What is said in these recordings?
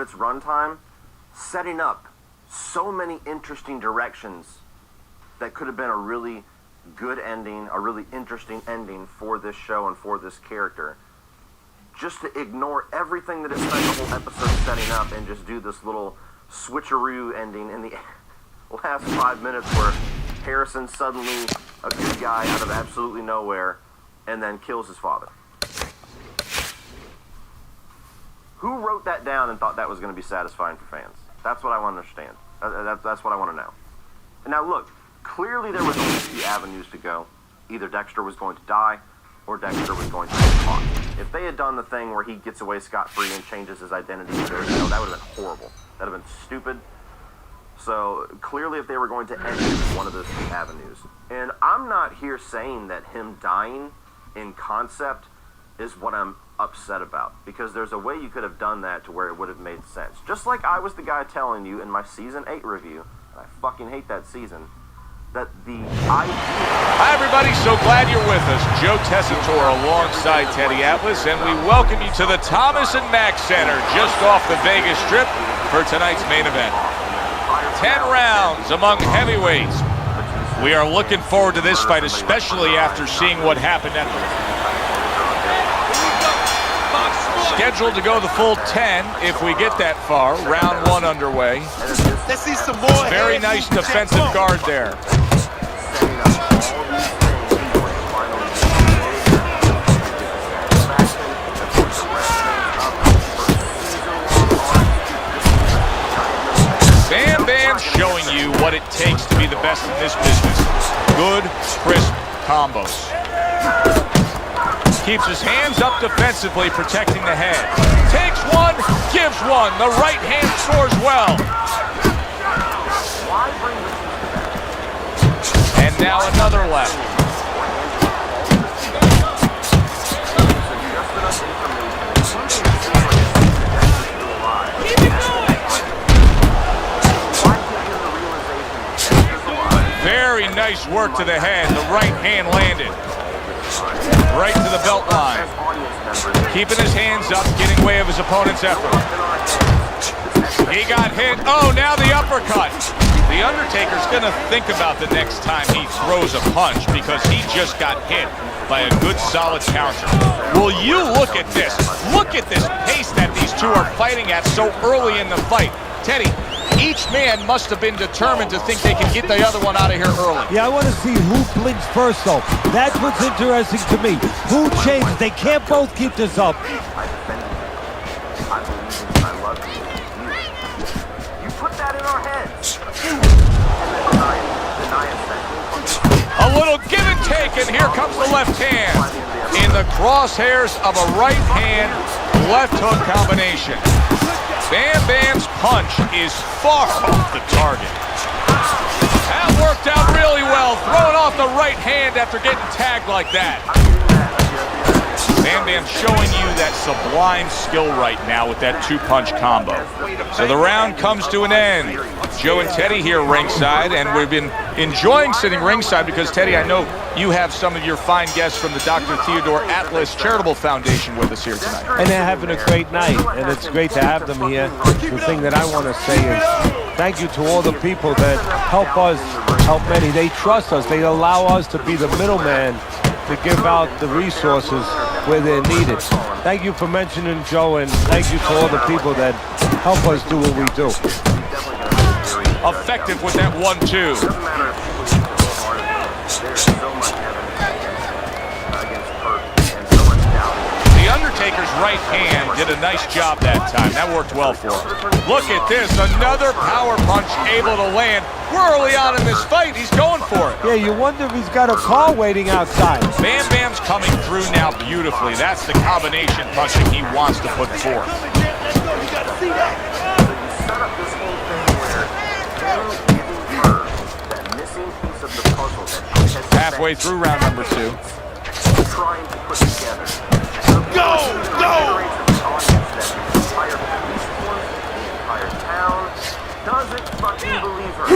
its runtime, setting up so many interesting directions that could have been a really good ending, a really interesting ending for this show and for this character. Just to ignore everything that it spent the whole episode setting up and just do this little switcheroo ending in the last 5 minutes where Harrison's suddenly a good guy out of absolutely nowhere and then kills his father. Who wrote that down and thought that was going to be satisfying for fans? That's what I want to understand. That's what I want to know. And now look, clearly there was only 2 avenues to go. Either Dexter was going to die or Dexter was going to get caught. If they had done the thing where he gets away scot-free and changes his identity, that would have been horrible. That would have been stupid. So clearly if they were going to end it in one of those 2 avenues. And I'm not here saying that him dying in concept is what I'm upset about, because there's a way you could have done that to where it would have made sense. Just like I was the guy telling you in my season 8 review, and I fucking hate that season, that the idea... Hi everybody, so glad you're with us. Joe Tessitore alongside Teddy Atlas, and we welcome you to the Thomas and Mack Center just off the Vegas Strip for tonight's main event. 10 rounds among heavyweights. We are looking forward to this fight, especially after seeing what happened at the... Scheduled to go the full 10 if we get that far. Round 1 underway. Let's see some more. Very nice defensive guard there. Bam Bam's showing you what it takes to be the best in this business. Good, crisp combos. Keeps his hands up defensively, protecting the head. Takes one, gives one. The right hand scores well. And now another left. Very nice work to the head. The right hand landed. Right to the belt line. Keeping his hands up, getting way of his opponent's effort. He got hit. Oh, now the uppercut. The Undertaker's going to think about the next time he throws a punch because he just got hit by a good solid counter. Will you look at this? Look at this pace that these 2 are fighting at so early in the fight. Teddy, each man must have been determined to think they can get the other one out of here early. Yeah, I want to see who blinks first, though. That's what's interesting to me. Who changes? They can't both keep this up. I love you. You put that in our heads. A little give and take, and here comes the left hand. In the crosshairs of a right hand, left hook combination. Bam Bam's punch is far off the target. That worked out really well, throwing off the right hand after getting tagged like that. Bam Bam showing you that sublime skill right now with that 2-punch combo. So the round comes to an end. Joe and Teddy here ringside, and we've been enjoying sitting ringside because, Teddy, I know you have some of your fine guests from the Dr. Theodore Atlas Charitable Foundation with us here tonight. And they're having a great night, and it's great to have them here. The thing that I want to say is thank you to all the people that help us, help many. They trust us. They allow us to be the middleman to give out the resources where they're needed. Thank you for mentioning Joe, and thank you to all the people that help us do what we do. Effective with that 1-2. The Undertaker's right hand did a nice job that time. That worked well for him. Look at this, another power punch able to land. We're early on in this fight. He's going for it. Yeah, you wonder if he's got a car waiting outside. Bam Bam's coming through now beautifully. That's the combination punching he wants to put forth. Halfway through round number 2. Trying to put together. Go! Doesn't fucking believe her.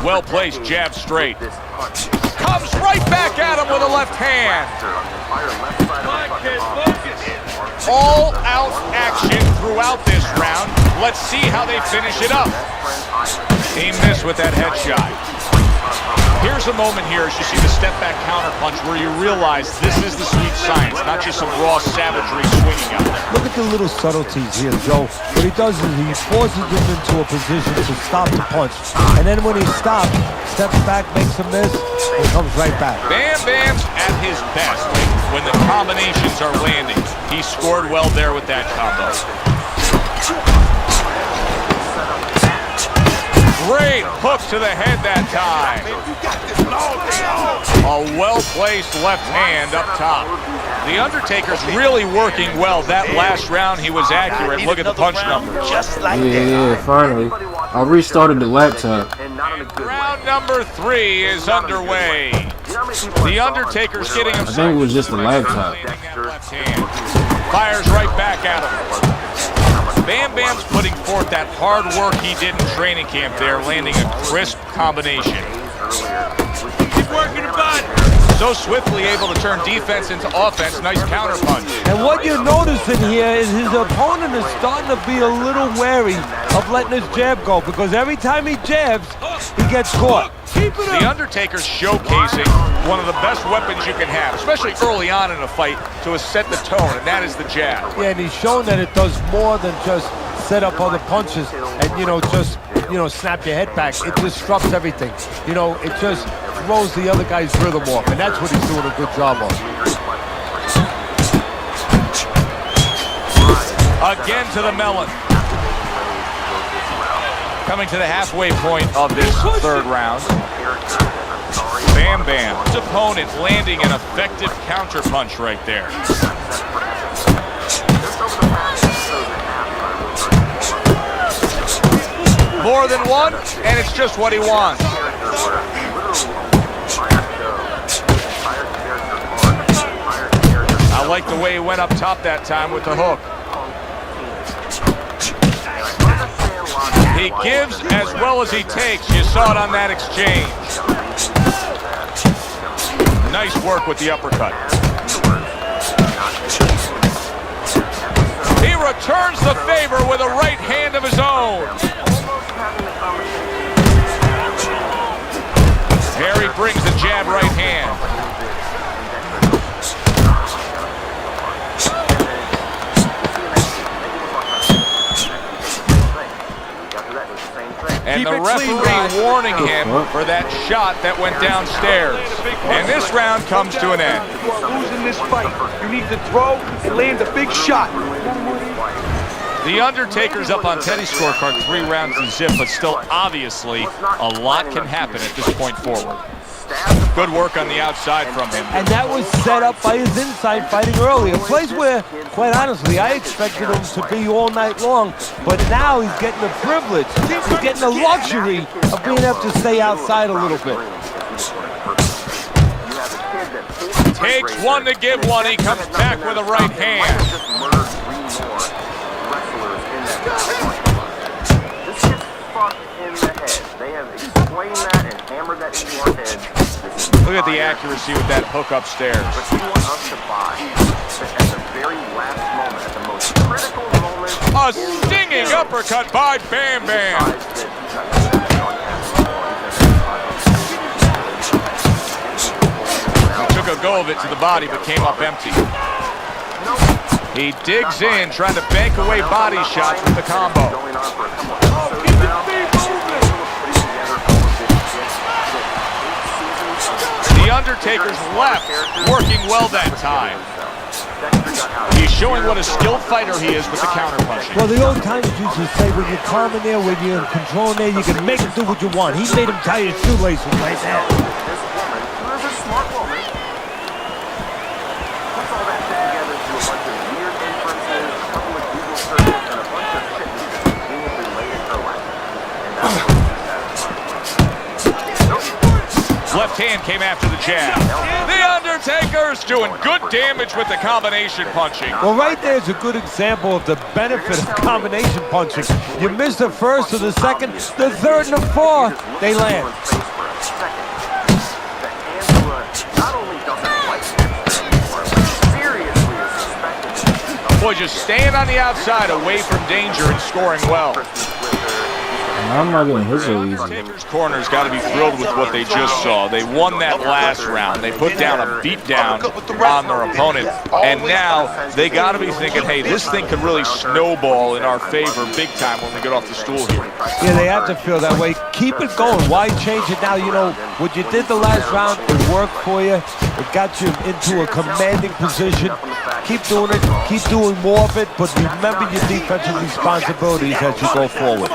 Well placed jab straight. Comes right back at him with a left hand. all-out action throughout this round. Let's see how they finish it up. He missed with that headshot. Here's a moment here as you see the step-back counterpunch where you realize this is the sweet science, not just some raw savagery swinging out there. Look at the little subtleties here, Joe. What he does is he forces him into a position to stop the punch. And then when he stops, steps back, makes a miss, and comes right back. Bam Bam's at his best when the combinations are landing. He scored well there with that combo. Great hook to the head that time. A well-placed left hand up top. The Undertaker's really working well. That last round he was accurate. Look at the punch number. Yeah, finally. I restarted the laptop. And round number 3 is underway. The Undertaker's getting himself. I think it was just the laptop. Fires right back at him. Bam Bam's putting forth that hard work he did in training camp there, landing a crisp combination. Keep working the body. So swiftly able to turn defense into offense. Nice counterpunch. And what you're noticing here is his opponent is starting to be a little wary of letting his jab go, because every time he jabs, he gets caught. The Undertaker's showcasing one of the best weapons you can have, especially early on in a fight, to set the tone, and that is the jab. Yeah, and he's shown that it does more than just set up other punches and, just, snap your head back. It disrupts everything. It just throws the other guy's rhythm off, and that's what he's doing a good job of. Again to the melon. Coming to the halfway point of this third round. Bam Bam, his opponent landing an effective counterpunch right there. More than one, and it's just what he wants. I like the way he went up top that time with the hook. He gives as well as he takes. You saw it on that exchange. Nice work with the uppercut. He returns the favor with a right hand of his own. Harry brings the jab right hand. And the referee warning him for that shot that went downstairs. And this round comes to an end. You are losing this fight. You need to throw and land a big shot. The Undertaker's up on Teddy's scorecard 3 rounds to zip, but still obviously a lot can happen at this point forward. Good work on the outside from him. And that was set up by his inside fighting earlier. A place where, quite honestly, I expected him to be all night long, but now he's getting the privilege, he's getting the luxury of being able to stay outside a little bit. Takes one to give one. He comes back with a right hand. This gets fucked in the head. They have explained that and hammered that into our heads. Look at the accuracy with that hook upstairs. But you want us to buy that at the very last moment, at the most critical moment. A stinging uppercut by Bam Bam. He took a go of it to the body, but came up empty. He digs in, trying to bank away body shots with the combo. The Undertaker's left, working well that time. He's showing what a skilled fighter he is with the counterpunching. Well, the old timers used to say, when you're calm in there, when you're in control in there, you can make him do what you want. He made him tie his shoelaces right there. This woman, who is a smart woman, puts all that together to a bunch of weird inferences, a couple of Google searches, and a bunch of shit that just conveniently laid in her lap. And that's what Left hand came after the jab. The Undertaker's doing good damage with the combination punching. Well, right there is a good example of the benefit of combination punching. You miss the first or the second, the third and the fourth, they land. Not only doesn't like him anymore, but seriously is suspected Boy, just staying on the outside, away from danger and scoring well. I'm not getting hit so easy. Undertaker's corner's got to be thrilled with what they just saw. They won that last round. They put down a beatdown on their opponent, and now they got to be thinking, hey, this thing could really snowball in our favor big time when we get off the stool here. Yeah, they have to feel that way. Keep it going. Why change it now? You know, what you did the last round, it worked for you. It got you into a commanding position. Keep doing it. Keep doing more of it, but remember your defensive responsibilities as you go forward.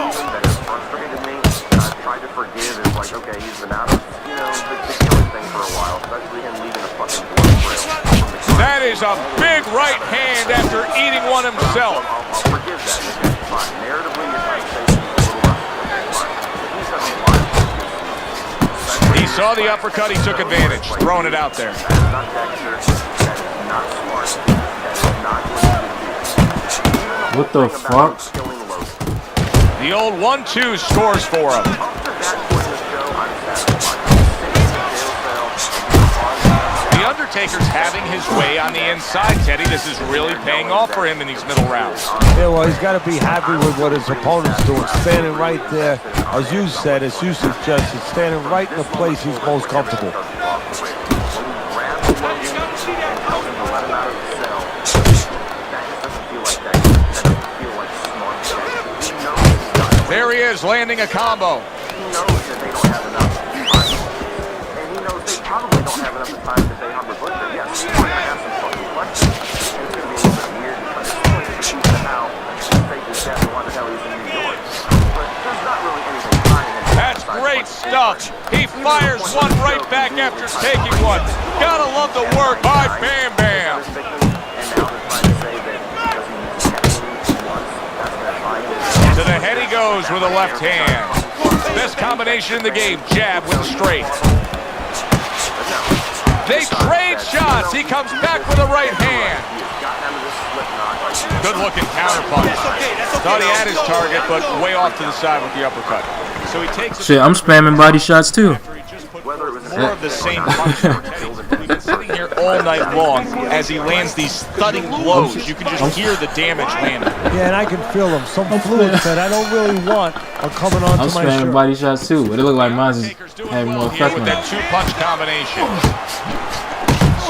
Okay, he's been out of, the killing thing for a while, especially him leaving a fucking blood trail. That is a big right hand after eating one himself. I'll forgive that. Okay, fine. Narratively, you're trying to say he's a little rough. Okay, fine. He saw the uppercut, he took advantage, throwing it out there. That is not Dexter. That is not smart. That is not what the fuck? The old 1-2 scores for him. The Undertaker's having his way on the inside, Teddy. This is really paying off for him in these middle rounds. Yeah, well, he's got to be happy with what his opponent's doing. Standing right there, as you said, as you suggested, standing right in the place he's most comfortable. There he is, landing a combo. He knows that they don't have enough time. And he knows they probably don't have enough time to say Humber Butcher. Yes, he's going to ask some fucking questions. And it's going to be a little bit weird because it's going to keep him out and fake his death and why the hell he's in New York. But there's not really anything tying him. That's great stuff. He fires one right back after taking one. Gotta love the work by Bam Bam. And now they're trying to say that because he catches once, that's going to tie him. To the head he goes with a left hand. Best combination in the game, jab with a straight. They trade shots. He comes back with a right hand. Good looking counterpunch. Thought he had his target, but way off to the side with the uppercut. So he takes. Shit, I'm spamming body shots too. More of the same punch. We've been sitting here all night long as he lands these thudding blows. You can just hear the damage landing. Yeah, and I can feel them. Some fluids that I don't really want are coming onto I'm my shirt. spamming body shots too, but it looked like mine is having more effect with on that it. two-punch combination.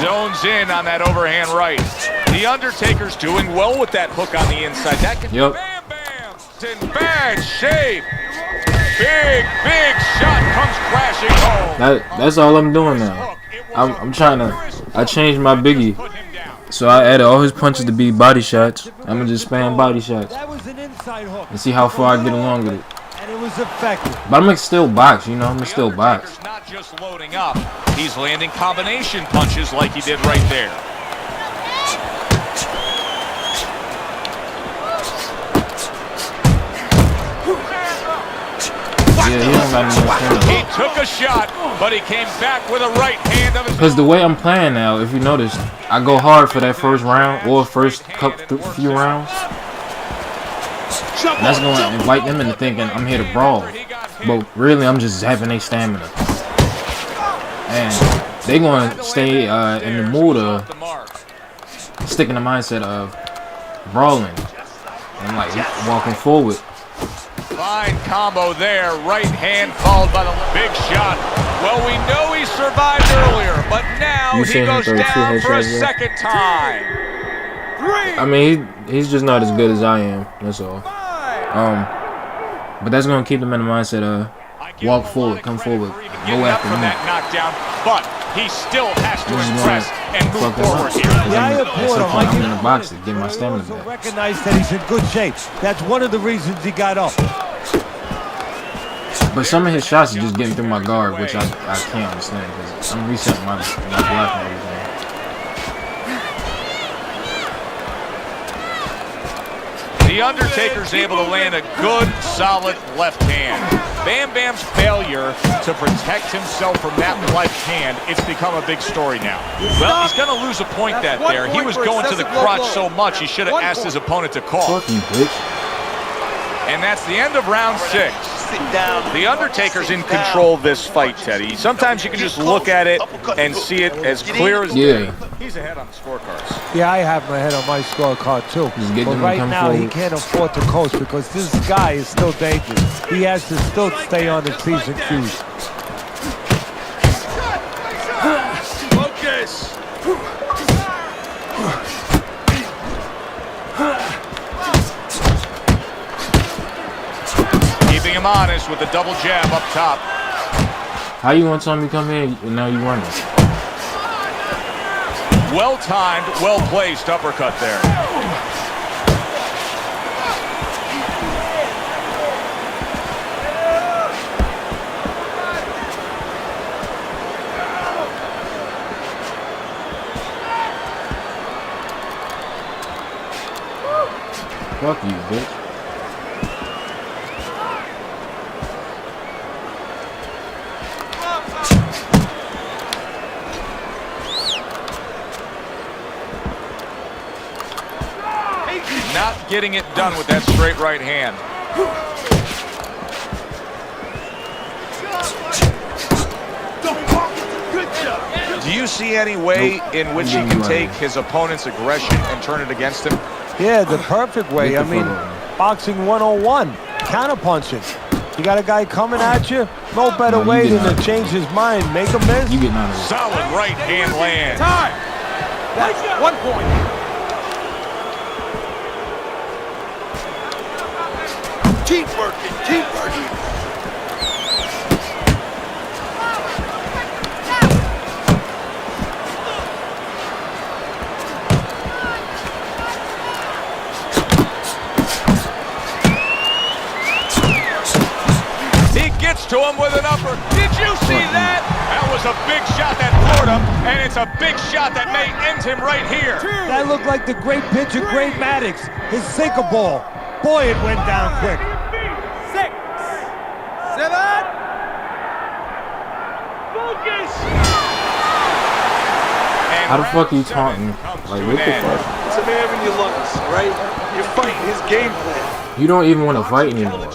Zones in on that overhand right. The Undertaker's doing well with that hook on the inside. That can Yep. Bam Bam. It's in bad shape. Big shot comes crashing home. That's all I'm doing now. I'm trying to. I changed my biggie, so I added all his punches to be body shots. I'm gonna just spam body shots That was an inside hook. and see how far I get along with it. And it was effective. But I'm gonna still box, you know. I'm gonna still box. Undertaker's not just loading up. He's landing combination punches like he did right there. Yeah, he don't got any more stamina. He took a shot, but he came back with a right hand of his Because the way I'm playing now, if you notice, I go hard for that first round or first few rounds. And that's going to invite them into thinking I'm here to brawl. But really, I'm just zapping their stamina. And they're going to stay in the mood of stick in the mindset of brawling and like walking forward. Fine combo there. Right hand followed by the big shot. Well, we know he survived earlier, but now he goes down for a second time. I mean, he's just not as good as I am. That's all. But that's gonna keep him in the mindset of walk forward, come forward, go after me. That knockdown, but he still has to impress and move forward here. Yeah, I applaud him. I'm in the box to get my stamina Also back. recognize that he's in good shape. That's one of the reasons he got up. But some of his shots are just getting through my guard, which I can't understand because I'm resetting my block and everything. The Undertaker's able to land a good, solid left hand. Bam Bam's failure to protect himself from that left hand, it's become a big story now. Well, he's going to lose a point that there. He was going to the crotch so much, he should have asked his opponent to call. Fuck you, bitch. And that's the end of round 6. sit down. The Undertaker's in control of this fight, Teddy. Sometimes you can just look at it and see it as clear as day. He's ahead on the scorecards. Yeah, I have my head on my scorecard too. But right now he can't afford to coast because this guy is still dangerous. He has to still stay on his P's and Q's. Focus. Keeping him honest with the double jab up top. How you want time to come in and now you running? Well-timed, well-placed uppercut there. Fuck you, bitch. Not getting it done with that straight right hand. Do you see any way in which he can take his opponent's aggression and turn it against him? Yeah, the perfect way. I mean, boxing 101, counterpunching. You got a guy coming at you, no better way than to change his mind, make him miss. You getting out of it. Solid right hand land. Time. That's 1 point. Keep working, keep working. He gets to him with an upper. Did you see that? That was a big shot that floored him, and it's a big shot that may end him right here. That looked like the great pitcher, Great Maddox, his sinker ball. Boy, it went down quick. 6, 7. Focus. How the fuck are you taunting? Like, what the fuck? It's a man in your lungs, right? You're fighting his game plan. You don't even want to fight anymore.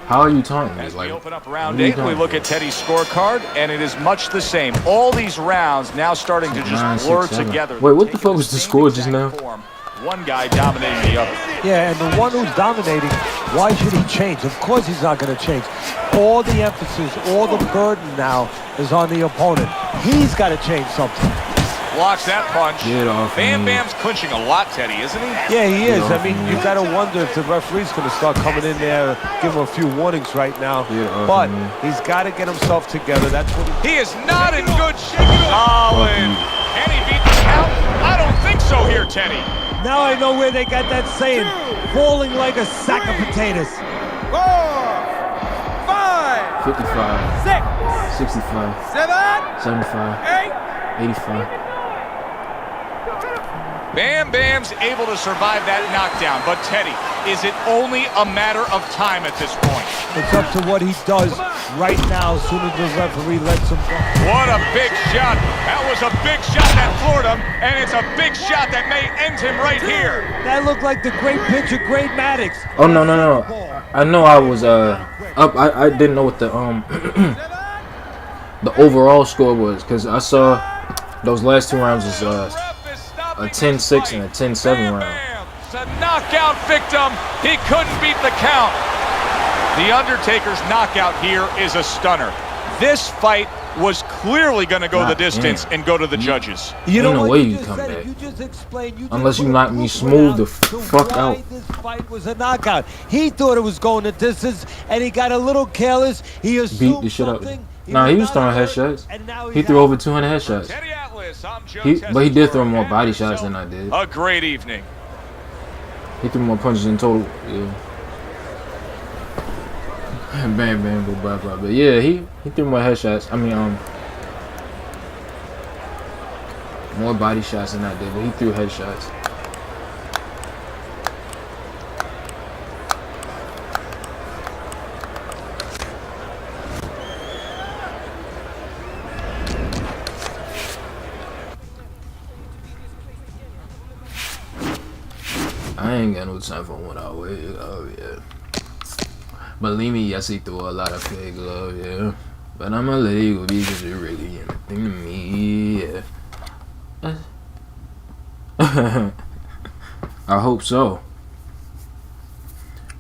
How are you taunting me? As Like, we open up round 8, we look at Teddy's scorecard, and it is much the same. All these rounds now starting to just 9, blur 6, 7. together. Wait, what the fuck was the score just now? One guy dominating the other. Yeah, and the one who's dominating, why should he change? Of course he's not going to change. All the emphasis, all the burden now is on the opponent. He's got to change something. Blocks that punch. Get off Bam me. Bam's clinching a lot, Teddy, isn't he? Yeah, he is. I off mean, me. you got to wonder if the referee's going to start coming in there, give him a few warnings right now. Get off But me. he's got to get himself together. That's what He is not in good shape. Solid. Can he beat the count? I don't think so here, Teddy. Now I know where they got that saying, falling like a sack of potatoes. 4, 5, 55, 6, 65, 7, 75, 8. 85. Bam Bam's able to survive that knockdown, but Teddy, is it only a matter of time at this point? It's up to what he does right now as soon as the referee lets him go. What a big shot. That was a big shot that floored him, and it's a big shot that may end him right here. That looked like the great pitcher, Great Maddox. Oh, no. I know I was up. I didn't know what the the overall score was, because I saw those last 2 rounds was a 10-6 and a 10-7 round. It's a knockout victim. He couldn't beat the count. The Undertaker's knockout here is a stunner. This fight was clearly going to go the distance and go to the judges. You know Ain't no what? way You you just come said it. back. You just explained. Unless you put knock the me proof smooth the out to fuck why out. This fight was a knockout. He thought it was going the distance, and he got a little careless. He assumed Beat the shit out of something. him. Nah, he was throwing not headshots. hurt, and now He he's threw out. over 200 headshots. Teddy Atlas, I'm Joe But he did throw Tessitore, more body and shots than I did. a great evening. He threw more punches in total. Yeah. Bam, bam, go bye, bye. But yeah, he threw more headshots. I mean, more body shots than I did, but he threw headshots. I ain't got no time for 1 hour. Oh yeah. Believe me, I see through a lot of fake love, yeah. But I'ma let you go because you're really anything to me, yeah. I hope so.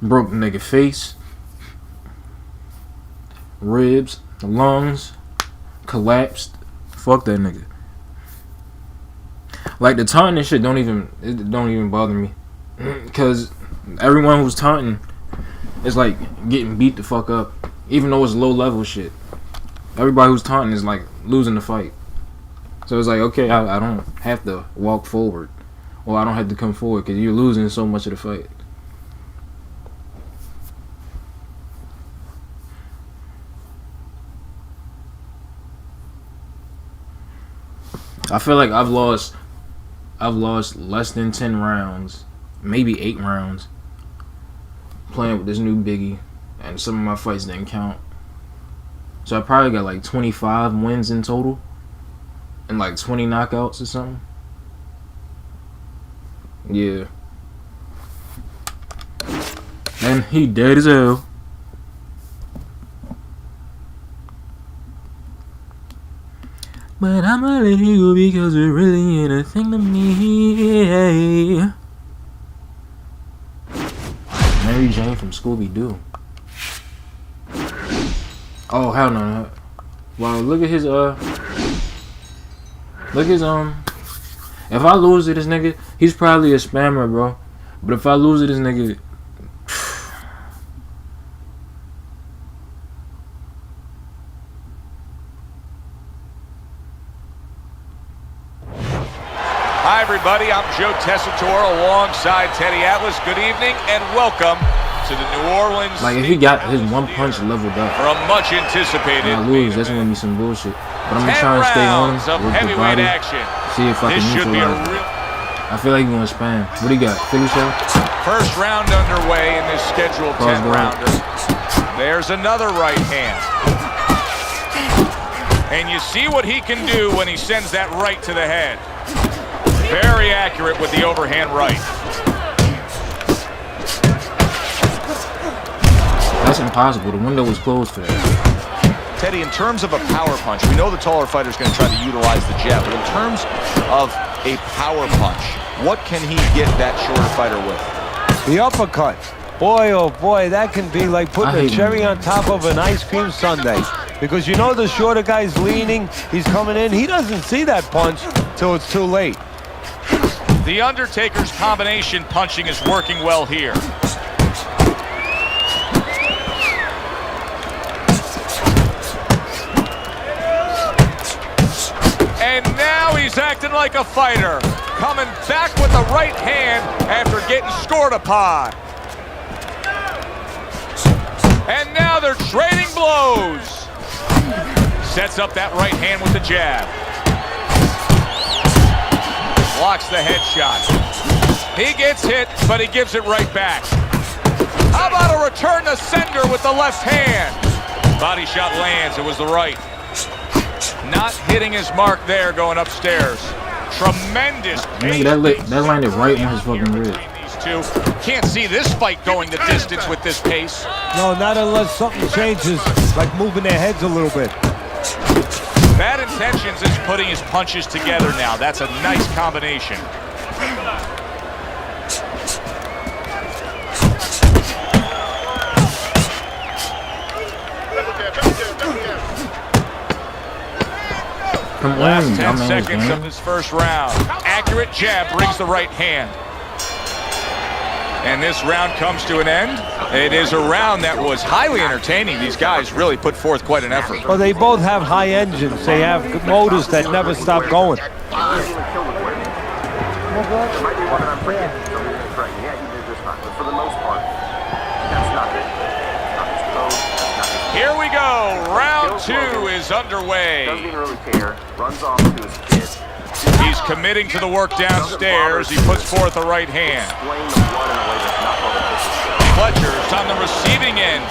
Broke nigga face, ribs, lungs, collapsed. Fuck that nigga. Like the taunting and shit don't even bother me, cause everyone who's taunting is like getting beat the fuck up, even though it's low level shit. Everybody who's taunting is like losing the fight. So it's like, okay, I don't have to walk forward, or I don't have to come forward because you're losing so much of the fight. I feel like I've lost less than 10 rounds, maybe 8 rounds, playing with this new Biggie, and some of my fights didn't count. So I probably got like 25 wins in total, and like 20 knockouts or something. Yeah. And he dead as hell. But I'ma let you go because it really ain't a thing to me. Mary Jane from Scooby-Doo. Oh, hell no. Wow, look at his, if I lose to this nigga, he's probably a spammer, bro. But if I lose to this nigga, Hi, everybody. I'm Joe Tessitore alongside Teddy Atlas. Good evening and welcome to the New Orleans. like, if he got his one punch leveled up, for a much anticipated and I lose, that's gonna be some bullshit. But I'm gonna try and stay on him of with the heavyweight body. action. See if I This can should be a neutralize real. it. I feel like he's gonna spam. What do you got? Philly shell? First round underway in this scheduled Cross 10-rounder. There's another right hand. And you see what he can do when he sends that right to the head. Very accurate with the overhand right. That's impossible. The window was closed for that. Teddy, in terms of a power punch, we know the taller fighter is going to try to utilize the jab, but in terms of a power punch, what can he get that shorter fighter with? The uppercut. Boy, oh boy, that can be like I putting a hate cherry him. on top of an ice cream sundae. Because you know the shorter guy's leaning, he's coming in, he doesn't see that punch till it's too late. The Undertaker's combination punching is working well here. And now he's acting like a fighter, coming back with the right hand after getting scored upon. And now they're trading blows. Sets up that right hand with the jab. Blocks the headshot. He gets hit, but he gives it right back. How about a return to sender with the left hand? Body shot lands, it was the right. Not hitting his mark there, going upstairs. Tremendous pace. That landed right in his fucking rib. These two can't see this fight going the distance with this pace. No, not unless something changes, like moving their heads a little bit. Bad Intentions is putting his punches together now. That's a nice combination. Come Last on, 10 dumbass seconds game. of this first round. Accurate jab brings the right hand. And this round comes to an end. It is a round that was highly entertaining. These guys really put forth quite an effort. Well, they both have high engines. They have motors that never stop going. There might be one that I'm forgetting. Somebody's gonna correct me. Yeah, he did this time. But for the most part, that's not it. Not his pose, not his... Here we go. Round 2 is underway. Doesn't even really care. Runs off to his kid. He's committing to the work downstairs. He puts forth a right hand. Explain the blood in a way that's not called a disrespect. Fletcher's on the receiving end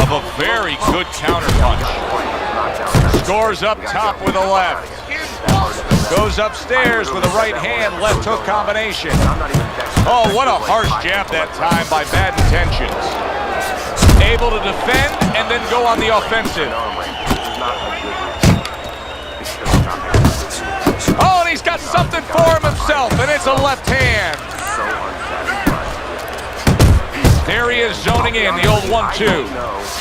of a very good counter punch. Scores up top with a left. Goes upstairs with a right hand, left hook combination. Oh, what a harsh jab that time by Bad Intentions. Able able to defend and then go on the offensive. Oh, and he's got something for himself, and it's a left hand. There he is zoning in, the old 1-2.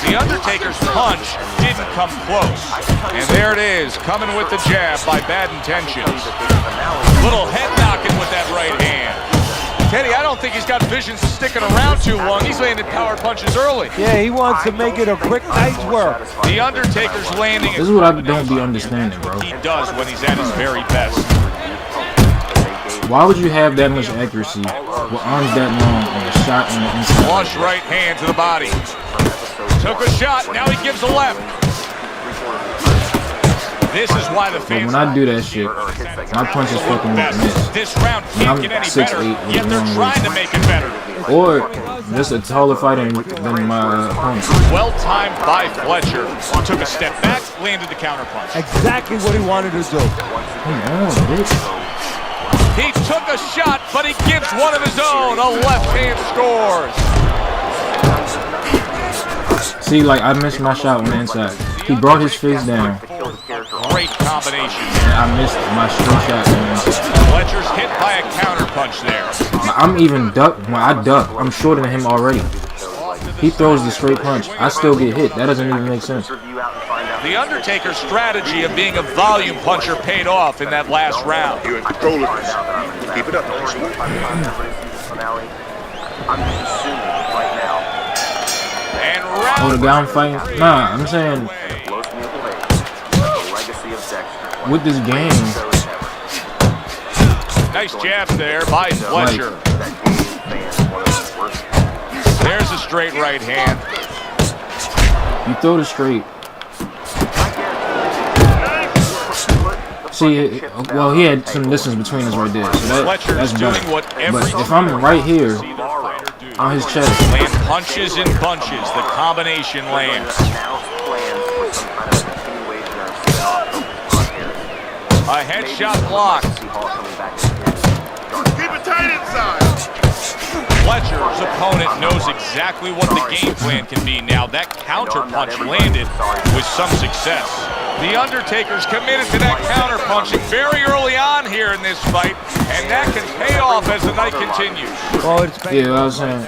The Undertaker's punch didn't come close. And there it is, coming with the jab by Bad Intentions. Little head knocking with that right hand. Teddy, I don't think he's got visions of sticking around too long. He's landing power punches early. Yeah, he wants to make it a quick night's work. The Undertaker's landing. This is what I don't be understanding, bro. He does when he's at his very best. Why would you have that much accuracy with arms that long and a shot on the inside? Flush right hand to the body. Took a shot, now he gives a left. This is why the But fans... when I do that shit, my punches fucking won't miss. This round can't get any better, 6'8" yet they're trying to make it better. Or just a taller fighter than my opponent. Well-timed by Fletcher. Took a step back, landed the counterpunch. Exactly what he wanted to do. Come on, bitch. He took a shot, but he gives one of his own. A left hand scores. See, like, I missed my shot on the inside. He brought his face down. Great combination. And I missed my straight shot on the inside. Fletcher's hit by a counterpunch there. I'm even duck. When I duck, I'm shorter than him already. He throws the straight punch. I still get hit. That doesn't even make sense. The Undertaker's strategy of being a volume puncher paid off in that last round. You're in control of this. Keep it up. And round Oh, the guy I'm fighting? Nah, I'm saying with this game. nice jabs there by Fletcher. There's a straight right hand. You throw the straight. See, well, he had some distance between us right there, so that's better. But if I'm right here on his chest, Land punches and bunches. The combination lands. A headshot blocked. Keep it tight inside. Fletcher's opponent knows exactly what the game plan can be now. That counter punch landed with some success. The Undertaker's committed to that counter punching very early on here in this fight, and that can pay off as the night continues. Well, it's yeah, I was saying,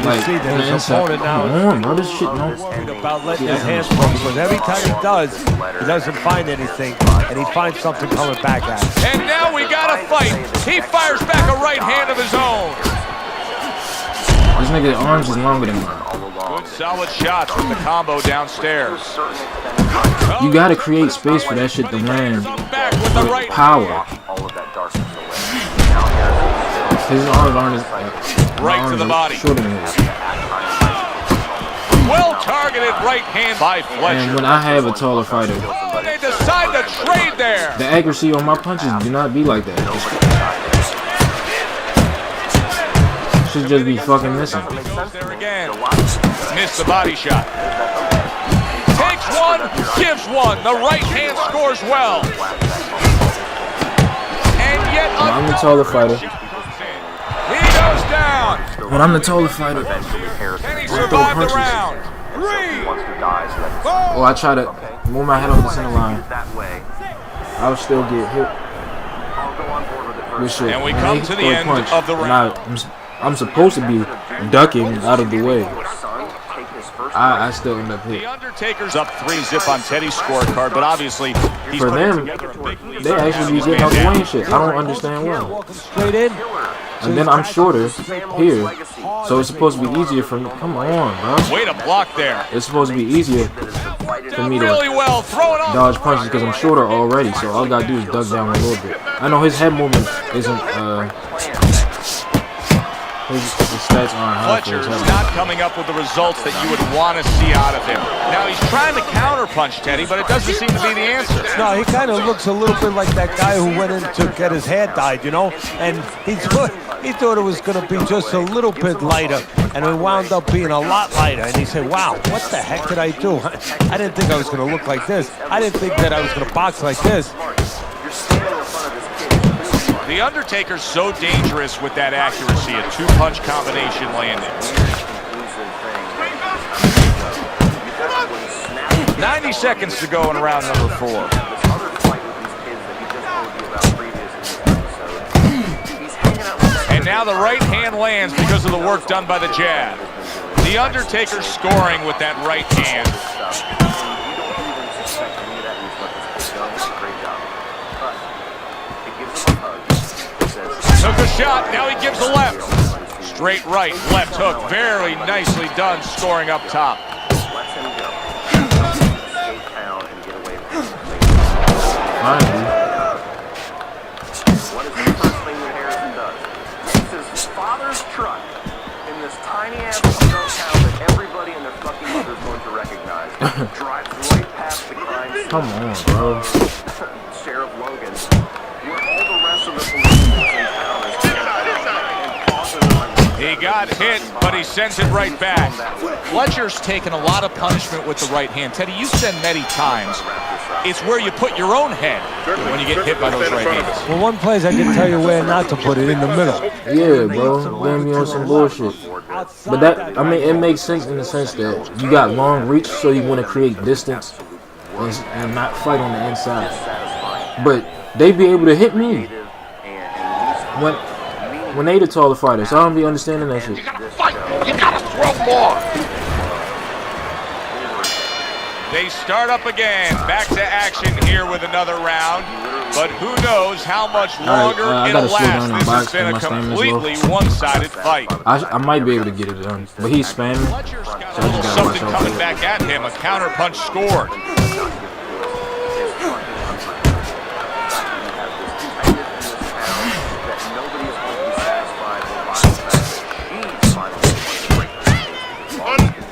like, see that on the his inside. opponent now Come on, bro, this shit, no. worried about letting his hands go, because every time he does, he doesn't find anything, and he finds something coming back at him. And now we got a fight. He fires back a right hand of his own. This nigga's arms is longer than mine. Good solid shots with the combo downstairs. You gotta create space for that shit to land Back with the with right power. His arms aren't as Right to the body. shorter than his. well targeted right hand by And Fletcher. when I have a taller fighter, Oh, they decide to trade there. the accuracy on my punches do not be like that. Should just be fucking missing. There again. Missed the body shot. Takes one, gives one. The right hand scores well. And yet When I'm the taller fighter, he goes down. when I'm the taller fighter, And he survived the round. 3, 4. or I try to move my head off the center line, I'll still get hit with shit. And we come to the end of the round. I'm supposed to be ducking out of the way. I still end up hit. The Undertaker's up 3-zip on Teddy's scorecard, but obviously he's For putting them, together a big lead. they actually be getting out the way and shit. I don't understand why. Walking straight in. And then I'm shorter here, so it's supposed to be easier for me. Come on, bro. Way to block there. It's supposed to be easier for me Really to well. Throw it off. dodge punches because I'm shorter already. So all I gotta do is duck down a little bit. I know his head movement isn't. His stats aren't high for Fletcher's his head. not coming up with the results that you would want to see out of him. Now he's trying to counterpunch Teddy, but it doesn't seem to be the answer. No, he kind of looks a little bit like that guy who went in to get his hair dyed, you know? And he thought it was going to be just a little bit lighter, and it wound up being a lot lighter. And he said, wow, what the heck did I do? I didn't think I was going to look like this. I didn't think that I was going to box like this. The Undertaker's so dangerous with that accuracy, a 2-punch combination landed. 30 seconds to go in round number 4. This other fight with these kids that he just told you about previous in this episode. He's hanging out with that And now the right hand lands because of the work done by the jab. The Undertaker scoring with that right hand. stuff. And you don't even suspect any of that. He's let this kid go. Great job. But it gives him a hug. It says, Took a shot, now he gives a left. Straight right, left hook, very nicely done, scoring up top. lets him go. Skate down and get away from him. Finally. What is the first thing that Harrison does? It's his father's truck in this tiny ass town that everybody and their fucking mother's going to recognize. Drives right past the crime scene. Come on, bro. Sheriff Logan, where all the rest of the police in town is and causes them. He got hit, but he sends it right back. Fletcher's taken a lot of punishment with the right hand. Teddy, you said many times, it's where you put your own head when you get hit by those right hands. Well, one place I can tell you where not to put it, in the middle. Yeah, bro. Blame me on some bullshit. But that, I mean, it makes sense in the sense that you got long reach, so you want to create distance and not fight on the inside. But they be able to hit me when they the taller fighters. So I don't be understanding that shit. You gotta fight. You gotta throw more. They start up again, back to action here with another round. But who knows how much longer I it'll gotta slow last. down This on has box been a and my stamina's completely one-sided fight. I might be able to get it done, but he's spamming. Fletcher's got a little something coming back at him. A counter punch scored.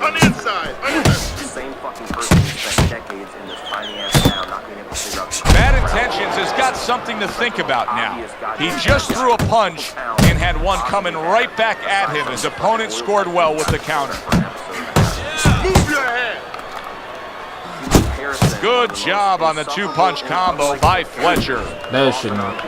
On the inside. The same fucking person who spent decades in this tiny ass town not being able to figure out. Bad Intentions has got something to think about now. He just threw a punch and had one coming right back at him. His opponent scored well with the counter. Move your head. Good job on the two-punch combo by Fletcher. That shit not.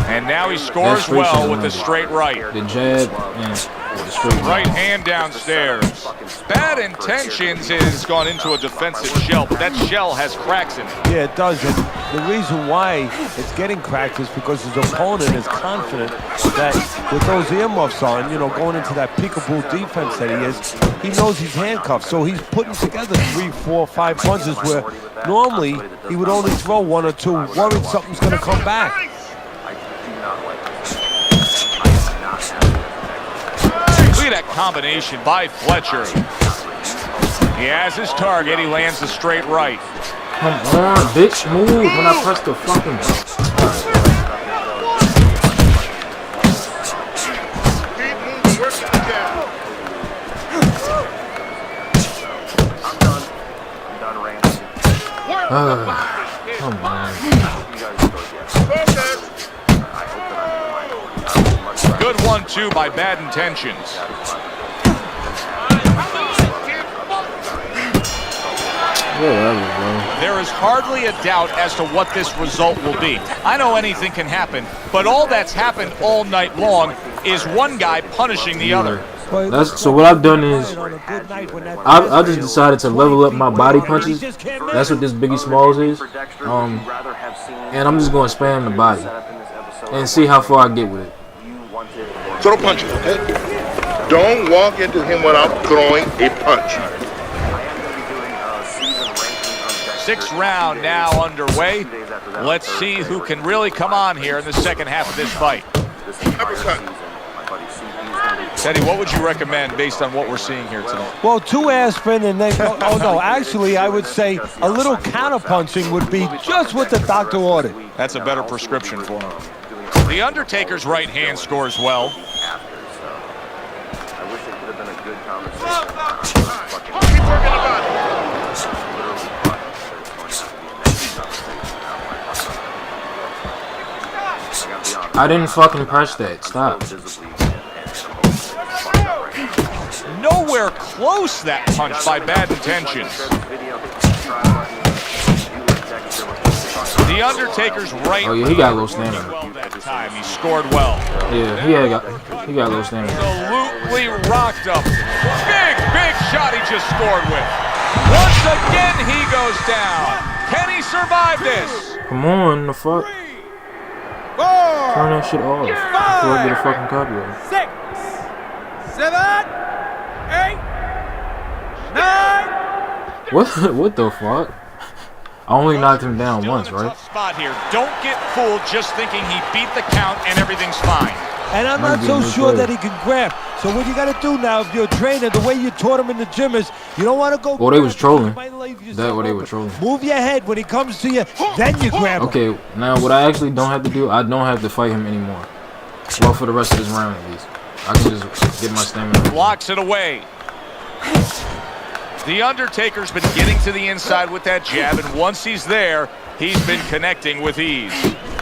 And now he scores well with the straight right. The jab and the straight Right hand downstairs. Bad Intentions has gone into a defensive shell, but that shell has cracks in it. Yeah, it does. And the reason why it's getting cracked is because his opponent is confident that with those earmuffs on, you know, going into that peekaboo defense that he is, he knows he's handcuffed. So he's putting together 3, 4, 5 punches where normally he would only throw 1 or 2, worried something's going to come back. Look at that combination by Fletcher. He has his target. He lands the straight right. Come on, bitch, move when I press the fucking. Keep moving. Work the jab. I'm done ranting. Work the body. Come on. You guys go again. Focus. I hope that I'm much better. Good 1-2 by Bad Intentions. Whatever, bro. There is hardly a doubt as to what this result will be. I know anything can happen, but all that's happened all night long is one guy punishing the other. So what I've done is I just decided to level up my body punches. That's what this Biggie Smalls is. And I'm just going to spam the body and see how far I get with it. So don't punch him, okay? Don't walk into him without throwing a punch. 6th round now underway. Let's see who can really come on here in the second half of this fight. Uppercut. Teddy, what would you recommend based on what we're seeing here tonight? Well, 2 aspirin and then, oh no, actually I would say a little counter punching would be just what the doctor ordered. That's a better prescription for him. The Undertaker's right hand scores well. I wish it could have been a good conversation. Keep working the body. I didn't fucking press that. Stop. Nowhere close that punch by Bad Intentions. The Undertaker's right. Oh yeah, he got a little stamina. Well that time. He scored well. Yeah, he got a little stamina. Absolutely rocked up. Big shot he just scored with. Once again, he goes down. Can he survive this? Come on, the fuck. Turn that shit off before I get a fucking copyright. 6, 7, 8, 9. What the fuck? I only knocked him down Still once, in a right? tough spot here. Don't get fooled just thinking he beat the count and everything's fine. And I'm not so sure that he can grab. So what you got to do now, if you're a trainer, the way you taught him in the gym is, you don't want to go. Well, they was trolling. That That what they were trolling. Move your head when he comes to you, then you grab him. Okay, now what I actually don't have to do, I don't have to fight him anymore. Well, for the rest of this round at least. I can just get my stamina. Blocks it away. The Undertaker's been getting to the inside with that jab, and once he's there, he's been connecting with ease.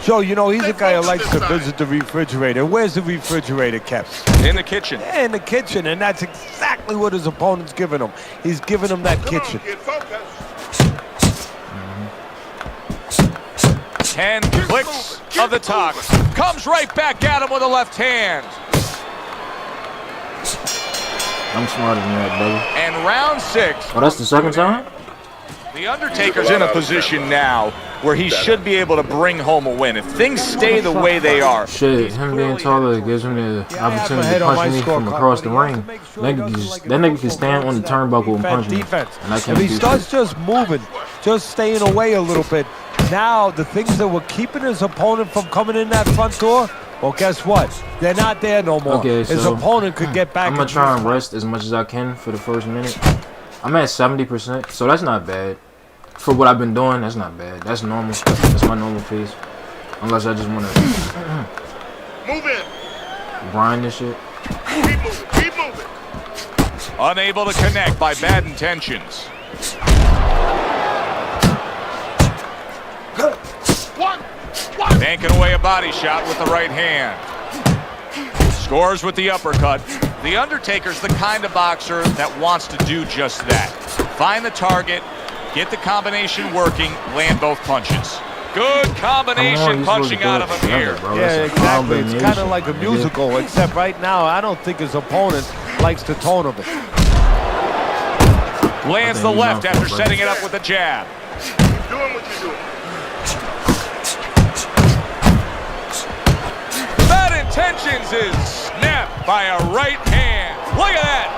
So, you know, he's a guy who likes to visit the refrigerator. Where's the refrigerator kept? In the kitchen. In the kitchen, and that's exactly what his opponent's giving him. He's giving him that kitchen. 10 clicks of the talk. Comes right back at him with a left hand. I'm smarter than that, brother. And round 6. Oh, that's the second time? The Undertaker's in a position now where he should be able to bring home a win. If things stay the way they are. Shit, him being taller gives him the opportunity to punch me from across the ring. That nigga can stand on the turnbuckle and punch me. And I If can't he do starts shit. just moving, just staying away a little bit, now the things that were keeping his opponent from coming in that front door, well, guess what? They're not there no more. Okay, His so opponent could get back. I'm gonna try and rest as much as I can for the first minute. I'm at 70%, so that's not bad. For what I've been doing, that's not bad. That's normal. That's my normal pace. Unless I just want to Move in. grind this shit. Keep moving. Keep moving. Unable to connect by bad intentions. Banking away a body shot with the right hand. Scores with the uppercut. The Undertaker's the kind of boxer that wants to do just that. Find the target, get the combination working, land both punches. Good combination punching out of him here. Yeah, exactly. It's kind of like a musical, except right now, I don't think his opponent likes the tone of it. Lands the left after setting it up with a jab. Doing what you're doing. Bad intentions is snapped by a right hand. Look at that.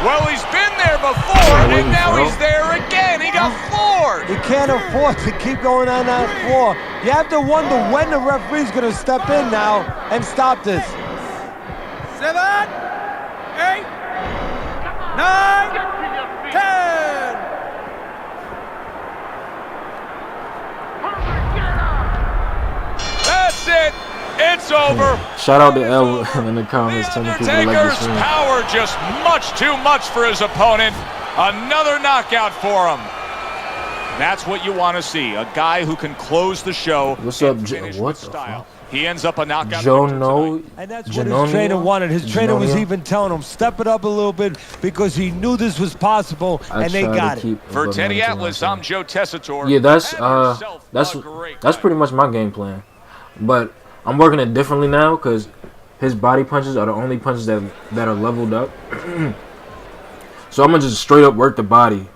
Well, he's been there before, and now he's there again. He got floored. You can't afford to keep going on that floor. You have to wonder when the referee's going to step in now and stop this. 7, 8, 9, 10. That's it. It's over. Shout out to L in the comments telling people to like the Undertaker's stream. power just much too much for his opponent. Another knockout for him. That's what you want to see. A guy who can close the show. What's up, and finish what with the style. He ends up a knockout. Joe victor No. tonight. And that's what his trainer wanted. His trainer was even telling him, step it up a little bit because he knew this was possible, and they got it. For Teddy Atlas, I'm Joe Tessitore. Yeah, Have that's yourself a great that's night. pretty much my game plan. But I'm working it differently now because his body punches are the only punches that are leveled up. So I'm gonna just straight up work the body.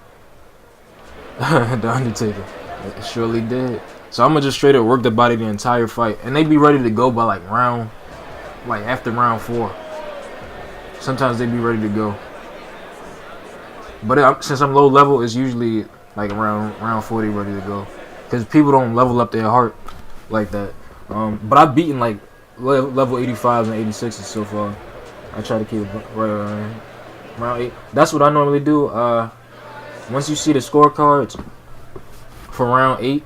The Undertaker, it surely did. So I'm gonna just straight up work the body the entire fight, and they be ready to go by like after round 4. Sometimes they be ready to go. But since I'm low level, it's usually like around round 40 ready to go, because people don't level up their heart like that. But I've beaten like level 85s and 86s so far. I try to keep it right around round 8. That's what I normally do. Once you see the scorecards for round 8,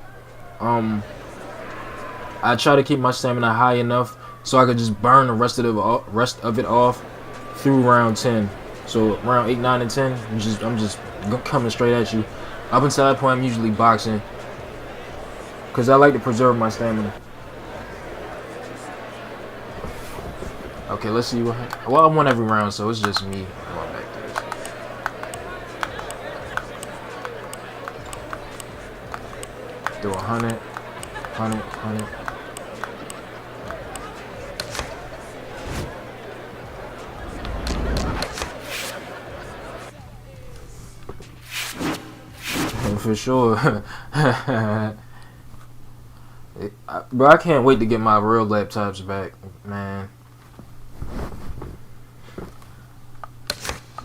I try to keep my stamina high enough so I could just burn the rest of it off through round 10. So round 8, 9, and 10, I'm just coming straight at you. Up until that point, I'm usually boxing because I like to preserve my stamina. Okay, let's see what. Well, I won every round, so it's just me going back to this. Do 100, 100, 100. for sure. Bro, I can't wait to get my real laptops back, man.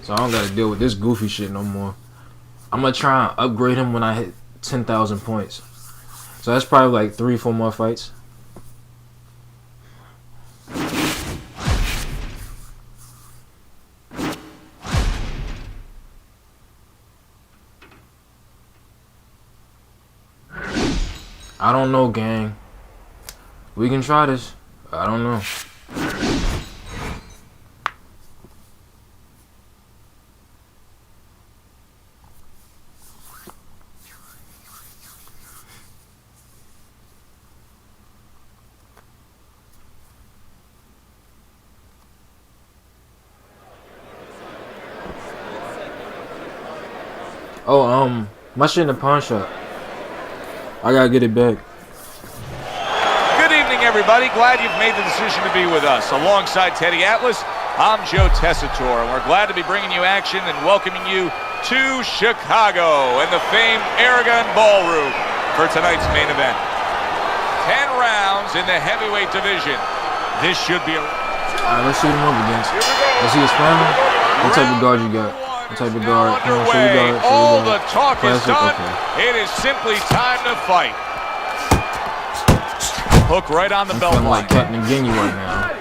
So I don't gotta deal with this goofy shit no more. I'm gonna try and upgrade him when I hit 10,000 points. So that's probably like 3-4 more fights. I don't know, gang. We can try this. I don't know. Oh, my shit in the pawn shop. I gotta get it back. Good evening, everybody. Glad you've made the decision to be with us. Alongside Teddy Atlas, I'm Joe Tessitore, and we're glad to be bringing you action and welcoming you to Chicago and the famed Aragon Ballroom for tonight's main event. 10 rounds in the heavyweight division. This should be a... Alright, let's see what I'm up against. Let's see his sparring. What type of guard you got? What type of guard? Underway. All the talk is done. Okay. It is simply time to fight. Hook right on the belt line. Like Captain Gingy right now.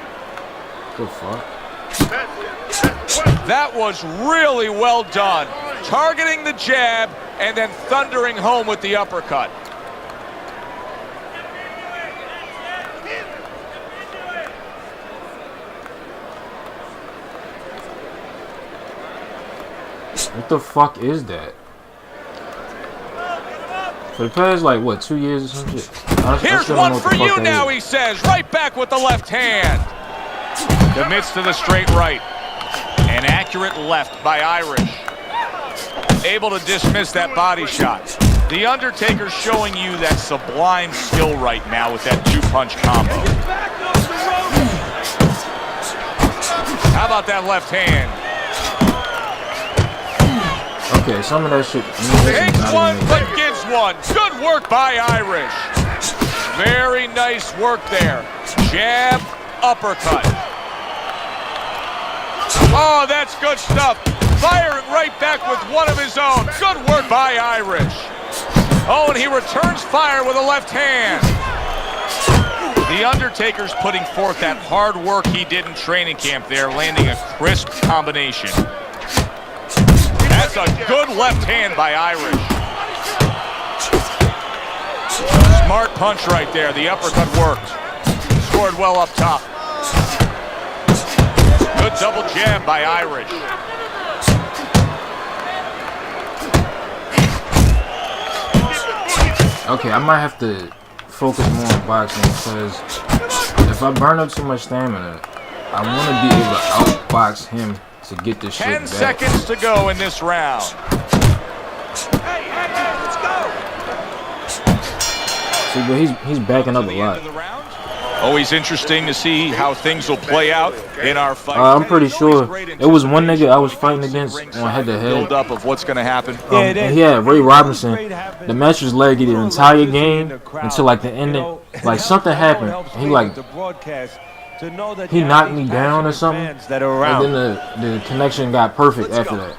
Good fuck. That was really well done. Targeting the jab and then thundering home with the uppercut. What the fuck is that? For the past, like, what, 2 years or some shit? Here's one for you now, he says. Right back with the left hand. Commits to the straight right. An accurate left by Irish. Able to dismiss that body shot. The Undertaker's showing you that sublime skill right now with that two-punch combo. How about that left hand? Okay, some of that shit. Takes one, but gives one. Good work by Irish. Very nice work there. Jab, uppercut. Oh, that's good stuff. Firing right back with one of his own. Good work by Irish. Oh, and he returns fire with a left hand. The Undertaker's putting forth that hard work he did in training camp there, landing a crisp combination. That's a good left hand by Irish. Smart punch right there. The uppercut worked. Scored well up top. Good double jab by Irish. Okay, I might have to focus more on boxing because if I burn up too much stamina, I want to be able to outbox him to get this shit back. 10 seconds to go in this round. Hey, let's go. See, but he's backing up a lot. Always interesting to see how things will play out in our fight. I'm pretty sure it was one nigga I was fighting against on head-to-head. Build up of what's going to happen. Yeah, Ray Robinson. The match was leggy the entire game until like the ending. Like something happened. He like he knocked me down or something, and then the connection got perfect after that.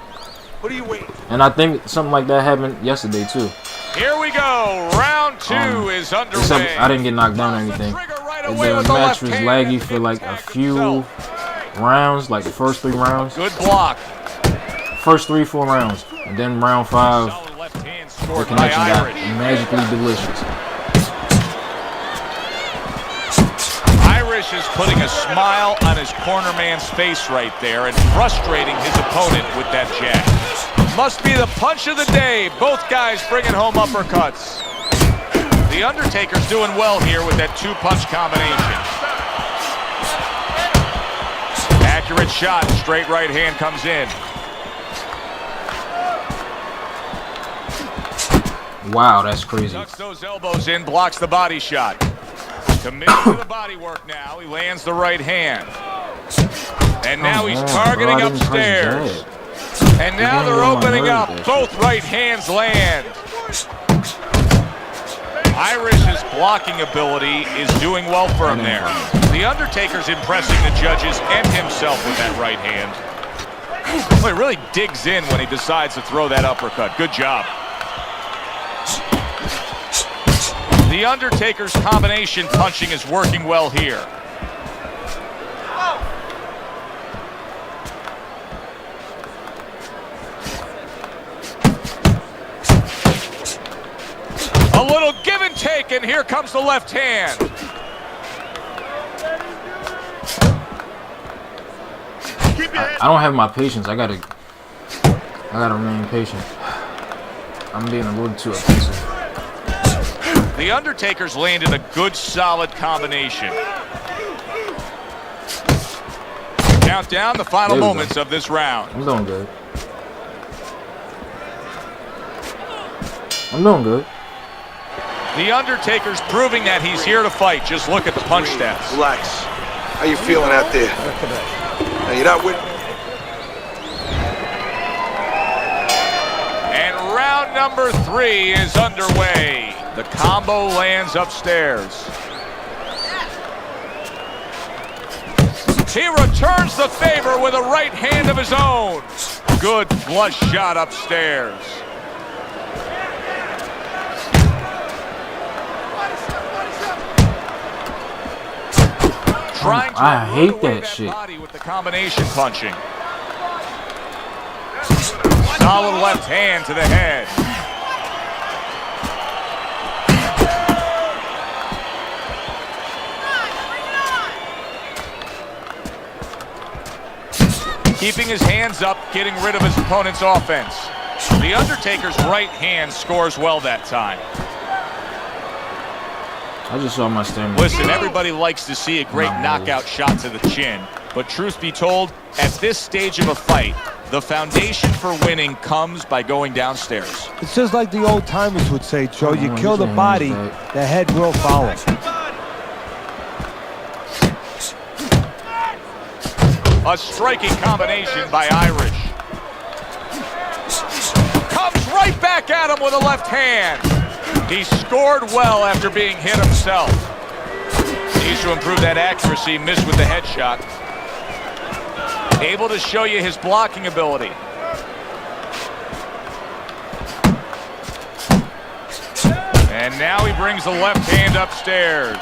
What are you waiting? And I think something like that happened yesterday too. Here we go. Round 2 is underway. Except I didn't get knocked down or anything. The match was laggy for like a few rounds, like the first 3 rounds. Good block. First 3-4 rounds, and then round 5, the connection got magically delicious. Irish is putting a smile on his corner man's face right there and frustrating his opponent with that jab. Must be the punch of the day. Both guys bringing home uppercuts. The Undertaker's doing well here with that two-punch combination. Accurate shot. Straight right hand comes in. Wow, that's crazy. Ducks those elbows in, blocks the body shot. Committed to the body work now. He lands the right hand. And now he's targeting upstairs. And now they're opening up. Both right hands land. Irish's blocking ability is doing well for him there. The Undertaker's impressing the judges and himself with that right hand. Well, he really digs in when he decides to throw that uppercut. Good job. The Undertaker's combination punching is working well here. A little give and take, and here comes the left hand. I don't have my patience. I gotta remain patient. I'm being a little too offensive. The Undertaker's landed a good, solid combination. Count down the final moments of this round. I'm doing good. I'm doing good. The Undertaker's proving that he's here to fight. Just look at the punch stats. Relax. How you feeling out there? Now, you're not with... And round number 3 is underway. The combo lands upstairs. He returns the favor with a right hand of his own. Good flush shot upstairs. Trying to I hate that that shit. body with the combination punching. Solid left hand to the head. Keeping his hands up, getting rid of his opponent's offense. The Undertaker's right hand scores well that time. I just saw my stamina. Listen, everybody likes to see a great knockout shot to the chin, but truth be told, at this stage of a fight, the foundation for winning comes by going downstairs. It's just like the old timers would say, Joe, you kill the body, the head will follow. A striking combination by Irish. Comes right back at him with a left hand. He scored well after being hit himself. Needs to improve that accuracy, missed with the headshot. Able to show you his blocking ability. And now he brings the left hand upstairs.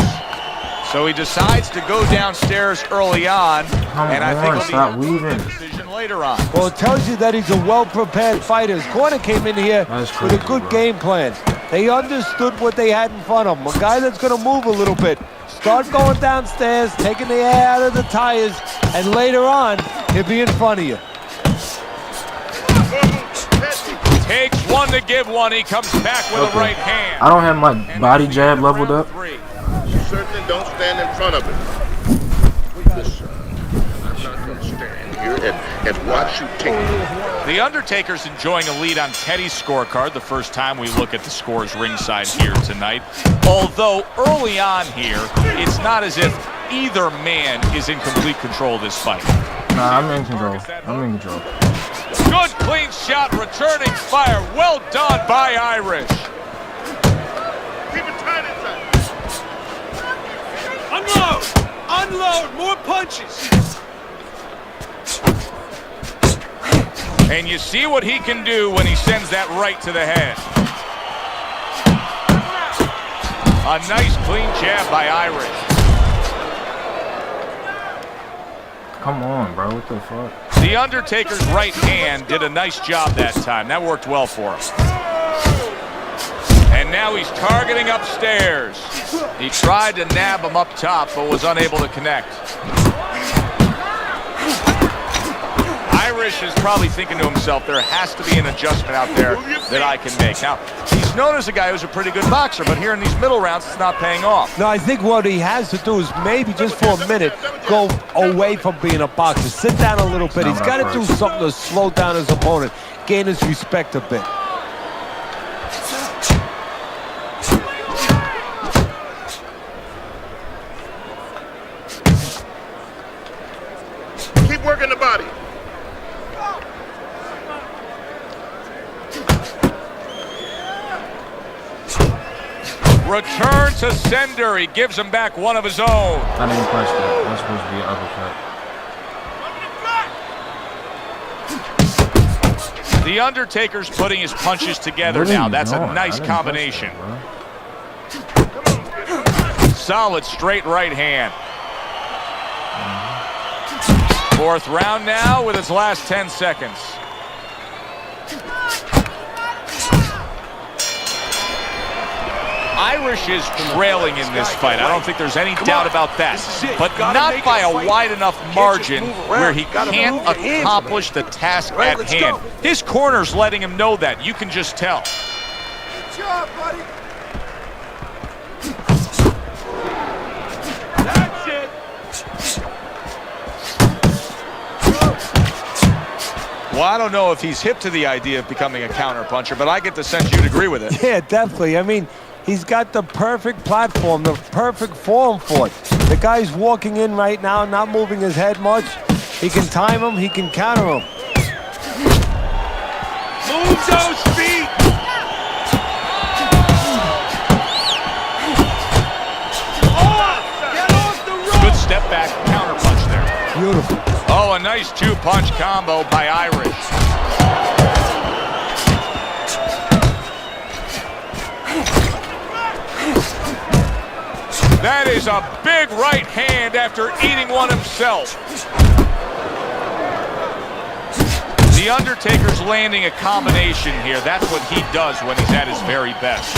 So he decides to go downstairs early on, and I think he'll be making a decision later on. Well, it tells you that he's a well-prepared fighter. His corner came in here with a good game plan. They understood what they had in front of him. A guy that's going to move a little bit. Start going downstairs, taking the air out of the tires, and later on, he'll be in front of you. Takes one to give one. He comes back with a right hand. I don't have my body jab leveled up. Certainly don't stand in front of it. Listen, I'm not going to stand here and watch you take it. The Undertaker's enjoying a lead on Teddy's scorecard, the first time we look at the scores ringside here tonight. Although early on here, it's not as if either man is in complete control of this fight. Nah, I'm in control. I'm in control. Good clean shot, returning fire. Well done by Irish. Keep it tight inside. Unload! Unload! More punches! And you see what he can do when he sends that right to the head. A nice clean jab by Irish. Come on, bro. What the fuck? The Undertaker's right hand did a nice job that time. That worked well for him. And now he's targeting upstairs. He tried to nab him up top, but was unable to connect. Irish is probably thinking to himself, there has to be an adjustment out there that I can make. Now, he's known as a guy who's a pretty good boxer, but here in these middle rounds, it's not paying off. No, I think what he has to do is maybe just for a minute go away from being a boxer. Sit down a little bit. He's got to do something to slow down his opponent, gain his respect a bit. Keep working the body. Return to sender. He gives him back one of his own. I didn't punch that. That's supposed to be an uppercut. The Undertaker's putting his punches together now. That's a nice combination. Solid straight right hand. Fourth round now with its last 10 seconds. Irish is trailing in this fight. I don't think there's any doubt about that. But not by a wide enough margin where he can't accomplish the task at hand. His corner's letting him know that. You can just tell. Good job, buddy. That's it. Well, I don't know if he's hip to the idea of becoming a counterpuncher, but I get the sense you'd agree with it. Yeah, definitely. I mean, he's got the perfect platform, the perfect form for it. The guy's walking in right now, not moving his head much. He can time him, he can counter him. Move those feet. Get off the rope. Good step back counterpunch there. Beautiful. Oh, a nice two-punch combo by Irish. That is a big right hand after eating one himself. The Undertaker's landing a combination here. That's what he does when he's at his very best.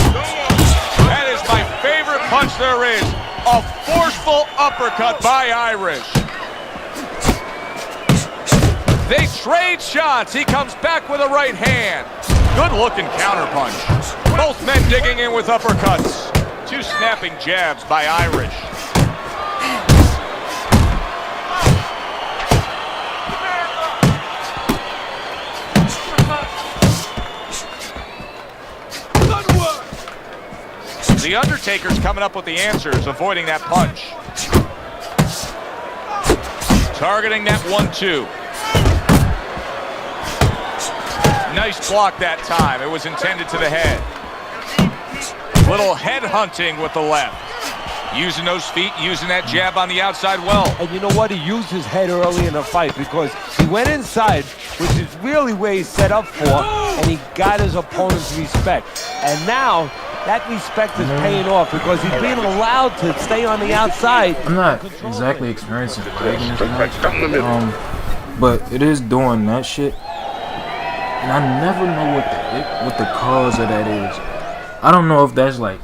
That is my favorite punch there is. A forceful uppercut by Irish. They trade shots. He comes back with a right hand. Good looking counterpunch. Both men digging in with uppercuts. Two snapping jabs by Irish. The Undertaker's coming up with the answers, avoiding that punch. Targeting that 1-2. Nice block that time. It was intended to the head. Little head hunting with the left. Using those feet, using that jab on the outside well. And you know what? He used his head early in the fight because he went inside, which is really where he's set up for, and he got his opponent's respect. And now, that respect is paying off because he's being allowed to stay on the outside. I'm not exactly experiencing fighting this match, but it is doing that shit. And I never know what the cause of that is. I don't know if that's like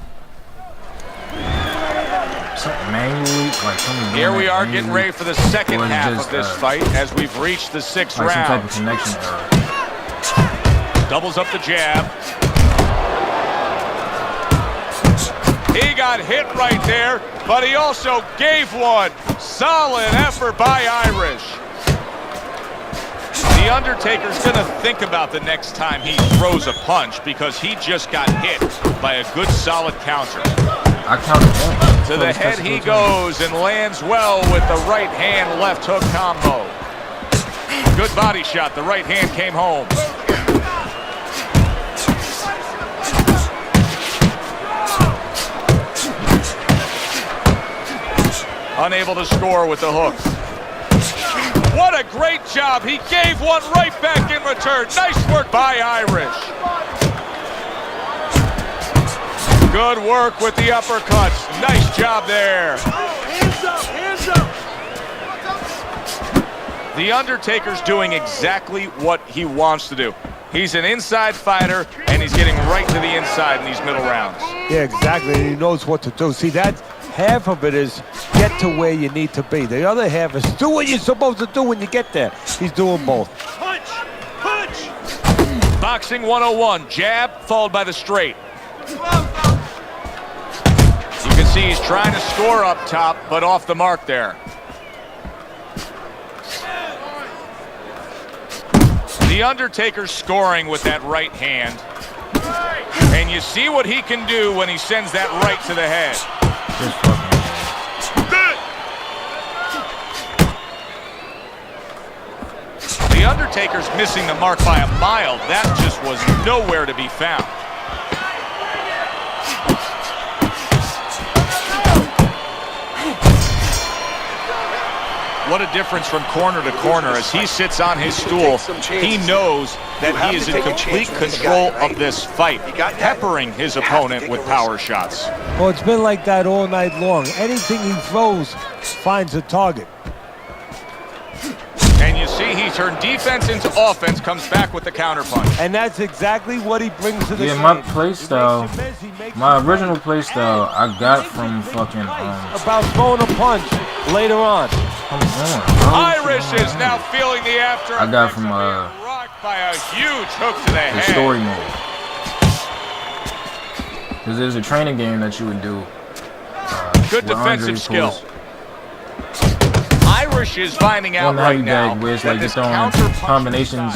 something manually, like something. Here we are getting ready for the second half of this fight as we've reached the sixth like round. some type of connection error. Doubles up the jab. He got hit right there, but he also gave one. Solid effort by Irish. The Undertaker's gonna think about the next time he throws a punch because he just got hit by a good solid counter. I counted that. To the head he goes and lands well with the right hand left hook combo. Good body shot. The right hand came home. Unable to score with the hook. What a great job. He gave one right back in return. Nice work by Irish. Good work with the uppercuts. Nice job there. Hands up, hands up. The Undertaker's doing exactly what he wants to do. He's an inside fighter, and he's getting right to the inside in these middle rounds. Yeah, exactly. And he knows what to do. See, that half of it is get to where you need to be. The other half is do what you're supposed to do when you get there. He's doing both. Punch, punch. Boxing 101, jab followed by the straight. You can see he's trying to score up top, but off the mark there. The Undertaker's scoring with that right hand. And you see what he can do when he sends that right to the head. Just fucking. The Undertaker's missing the mark by a mile. That just was nowhere to be found. What a difference from corner to corner. As he sits on his stool, he knows that he is in complete control of this fight, peppering his opponent with power shots. Well, it's been like that all night long. Anything he throws finds a target. And you see he turned defense into offense, comes back with the counterpunch. And that's exactly what he brings to the Yeah, my play style, my original play style, I got from fucking about throwing a punch later on. Come on, bro. Irish is now feeling the after. I got from rocked by a huge hook to the the head. story mode. Because there's a training game that you would do. Good defensive skill. Irish is finding out right now where it's that like this throwing counter combinations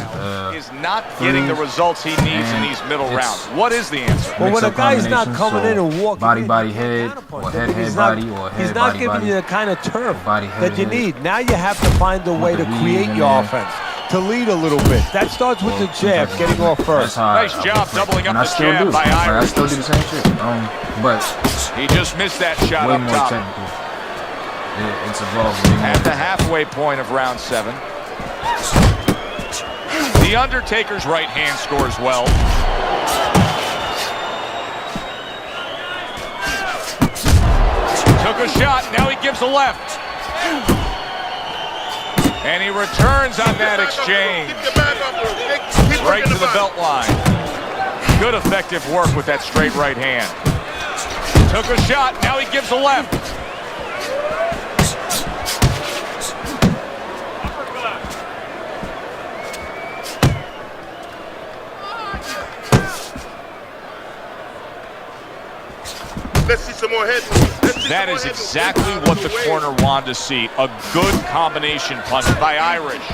is not getting the results he needs in these middle rounds. What is the answer? Well, when a guy's not coming in and walking body, in, body, head, or head, head, body, or head, he's not body, giving body, you the kind of turf body, head, that you head. need. Now you have to find a way to create your offense, to lead a little bit. That starts with the jab, getting off first. Nice job doubling up and I the still jab do. by Like, I Irish. still do the same shit. But He just missed that shot way up more top. technical. It's evolved way more. At the halfway point of round 7. The Undertaker's right hand scores well. Took a shot, now he gives a left. And he returns on that exchange. Right to the belt line. Good effective work with that straight right hand. Took a shot, now he gives a left. Let's see some more head. That is exactly what the corner wanted to see. A good combination punch by Irish.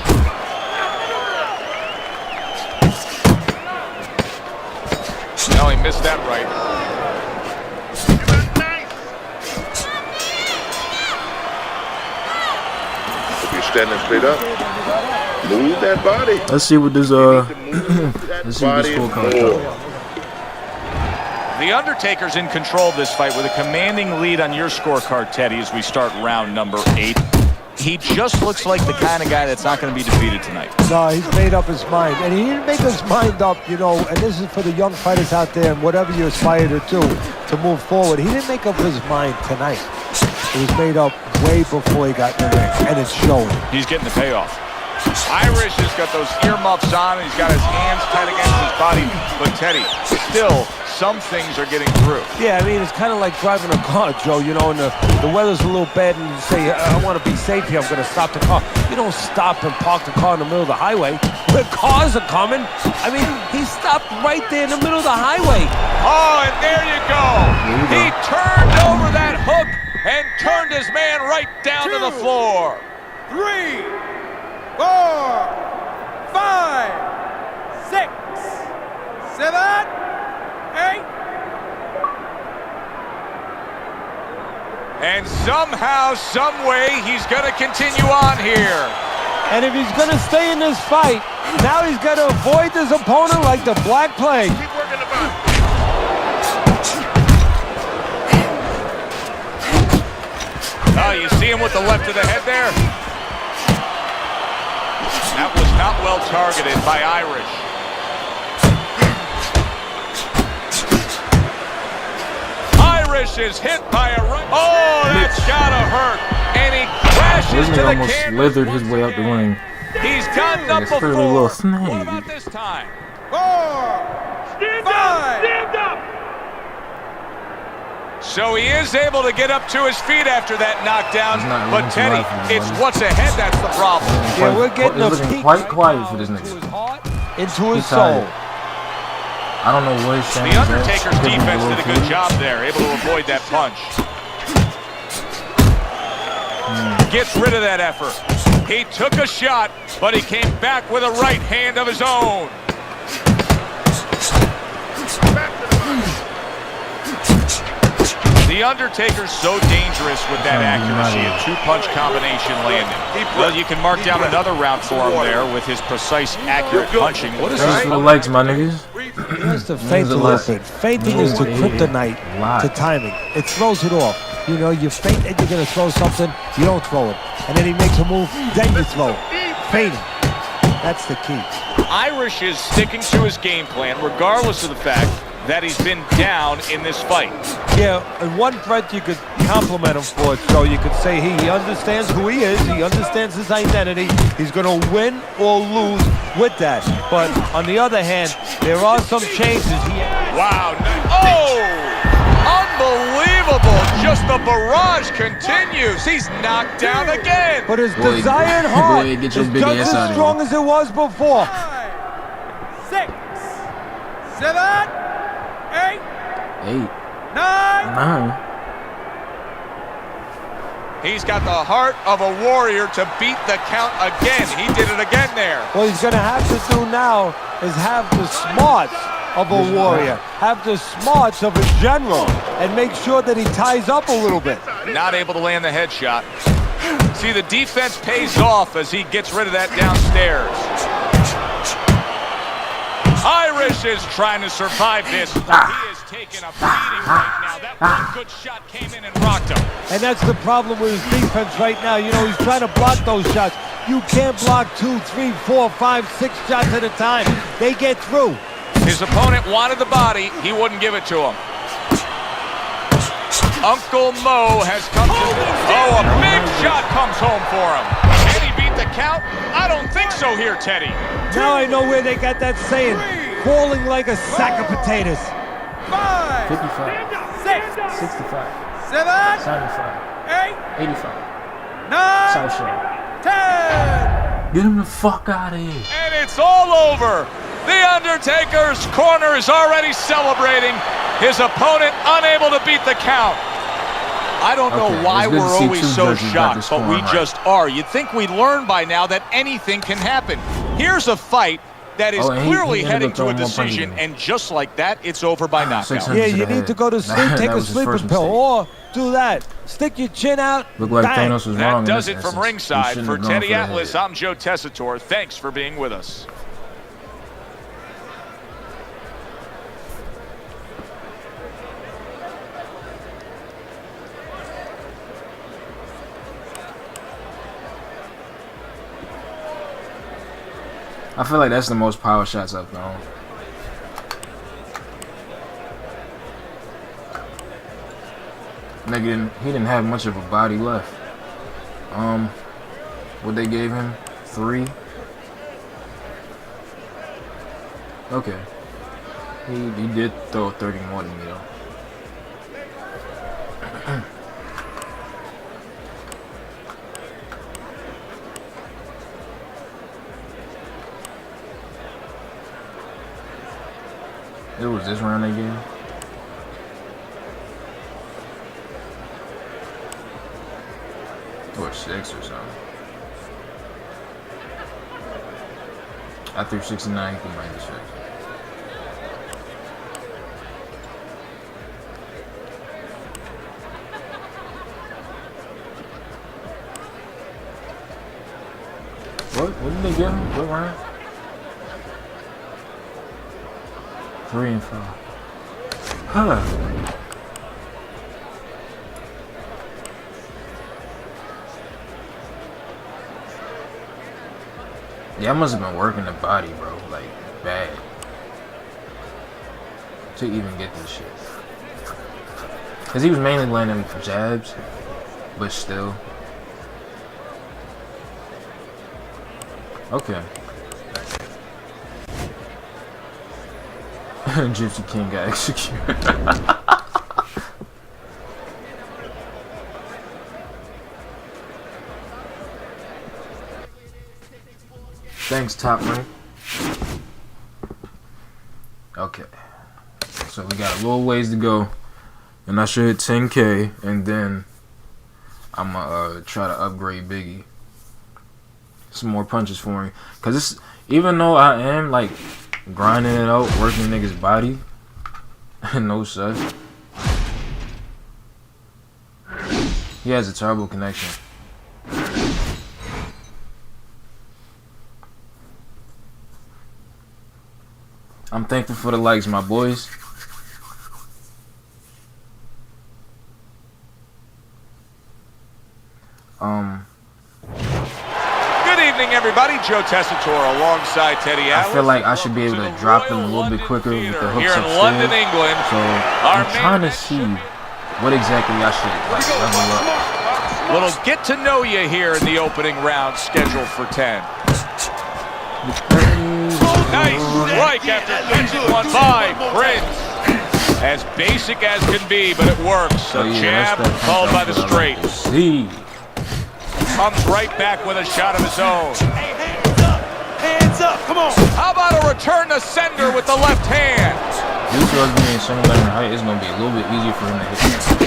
No, he missed that right. If you're standing straight up, move that body. Let's see what this let's see what this scorecard shows. The Undertaker's in control of this fight with a commanding lead on your scorecard, Teddy, as we start round number 8. He just looks like the kind of guy that's not going to be defeated tonight. No, he's made up his mind. And he didn't make his mind up, you know, and this is for the young fighters out there and whatever you aspire to do to move forward. He didn't make up his mind tonight. It was made up way before he got in the ring, and it's showing. He's getting the payoff. Irish has got those earmuffs on, and he's got his hands tight against his body. But Teddy, still, some things are getting through. Yeah, I mean, it's kind of like driving a car, Joe, you know, and the weather's a little bad, and you say, I want to be safe here, I'm going to stop the car. You don't stop and park the car in the middle of the highway. The cars are coming. I mean, he stopped right there in the middle of the highway. Oh, and there you go. He turned over that hook and turned his man right down to the floor. 3, 4, 5, 6, 7, 8. And somehow, some way, he's going to continue on here. And if he's going to stay in this fight, now he's got to avoid his opponent like the Black Plague. Keep working the body. Oh, you see him with the left of the head there? That was not well targeted by Irish. Irish is hit by a right. Oh, that's gotta hurt. And he crashes to the almost canvas. slithered his way up the ring. He's gotten up It's a before. little snake. What about this time? 4, 5. Stand up! So he is able to get up to his feet after that knockdown. He's not But looking Teddy, too loud for it's his what's ahead that's the problem. Yeah, we're getting a It's looking peek quite right quiet now for this into nigga. his heart, into his He's soul. tired. I don't know what he's saying. The Undertaker's defense did a good job there, able to avoid that punch. Gets rid of that effort. He took a shot, but he came back with a right hand of his own. The Undertaker's so dangerous with that accuracy. A two-punch combination landed. Well, you can mark down another round for him there with his precise, accurate punching. What is Thanks for the legs, my niggas. He has to feint a little bit. Feinting is the kryptonite to timing. It throws it off. You know, you feint that you're going to throw something, you don't throw it. And then he makes a move, then you throw it. Feinting. That's the key. Irish is sticking to his game plan, regardless of the fact that he's been down in this fight. Yeah, in one breath you could compliment him for it, so you could say he understands who he is, he understands his identity, he's going to win or lose with that. But on the other hand, there are some changes. Wow. Oh! Unbelievable. Just the barrage continues. He's knocked down again. But his desired heart get your is big just ass out as of strong as it was before. 6, 7, 8, 8, 9. 9. He's got the heart of a warrior to beat the count again. He did it again there. What he's going to have to do now is have the smarts of a warrior, have the smarts of a general, and make sure that he ties up a little bit. Not able to land the headshot. See, the defense pays off as he gets rid of that downstairs. Irish is trying to survive this. He is taking a beating right now. That one good shot came in and rocked him. And that's the problem with his defense right now. You know, he's trying to block those shots. You can't block 2, 3, 4, 5, 6 shots at a time. They get through. His opponent wanted the body. He wouldn't give it to him. Uncle Mo has come to... Oh, a big shot comes home for him. Can he beat the count? I don't think so here, Teddy. Now I know where they got that saying, falling like a sack of potatoes. 5, 55. 6, 65. 7, 75. 8, 85. 9, South Shore. 10. Get him the fuck out of here. And it's all over. The Undertaker's corner is already celebrating. His opponent unable to beat the count. I don't know why we're always so shocked, but we just are. You'd think we'd learn by now that anything can happen. Here's a fight that is clearly heading to a decision, and just like that, it's over by knockout. Yeah, you need to go to sleep, take a sleeping pill, or do that. Stick your chin out. Look like Thanos was wrong. That does it from ringside. For Teddy Atlas, I'm Joe Tessitore. Thanks for being with us. I feel like that's the most power shots I've thrown. Nigga he didn't have much of a body left. What they gave him? 3. Okay. He did throw 30 more than me though. It was this round again. Or 6 or something. I threw 69, you can minus 6. What did they give him? What round? 3 and 5. Huh. Yeah, I must have been working the body, bro. Like, bad. To even get this shit. Because he was mainly landing jabs. But still. Okay. Gypsy King got executed. Thanks, Top Rank. Okay. So we got a little ways to go. And I should hit 10K. And then I'm gonna try to upgrade Biggie. Some more punches for me. Because it's, even though I am like grinding it out, working niggas' body, no such. He has a turbo connection. I'm thankful for the likes, my boys. everybody. Joe Tessitore alongside Teddy I Atlas. feel like I should be able to drop them a little bit quicker with the hooks Here in upstairs. London, England. So I'm trying to see what exactly I should like level up. Little get to know you here in the opening round, scheduled for 10. Nice strike after catching one by Prince. As basic as can be, but it works. A jab followed by the straight. Comes right back with a shot of his own. Hands up, come on. How about a return to sender with the left hand? Due to us being similar in height, it's going to be a little bit easier for him to hit me.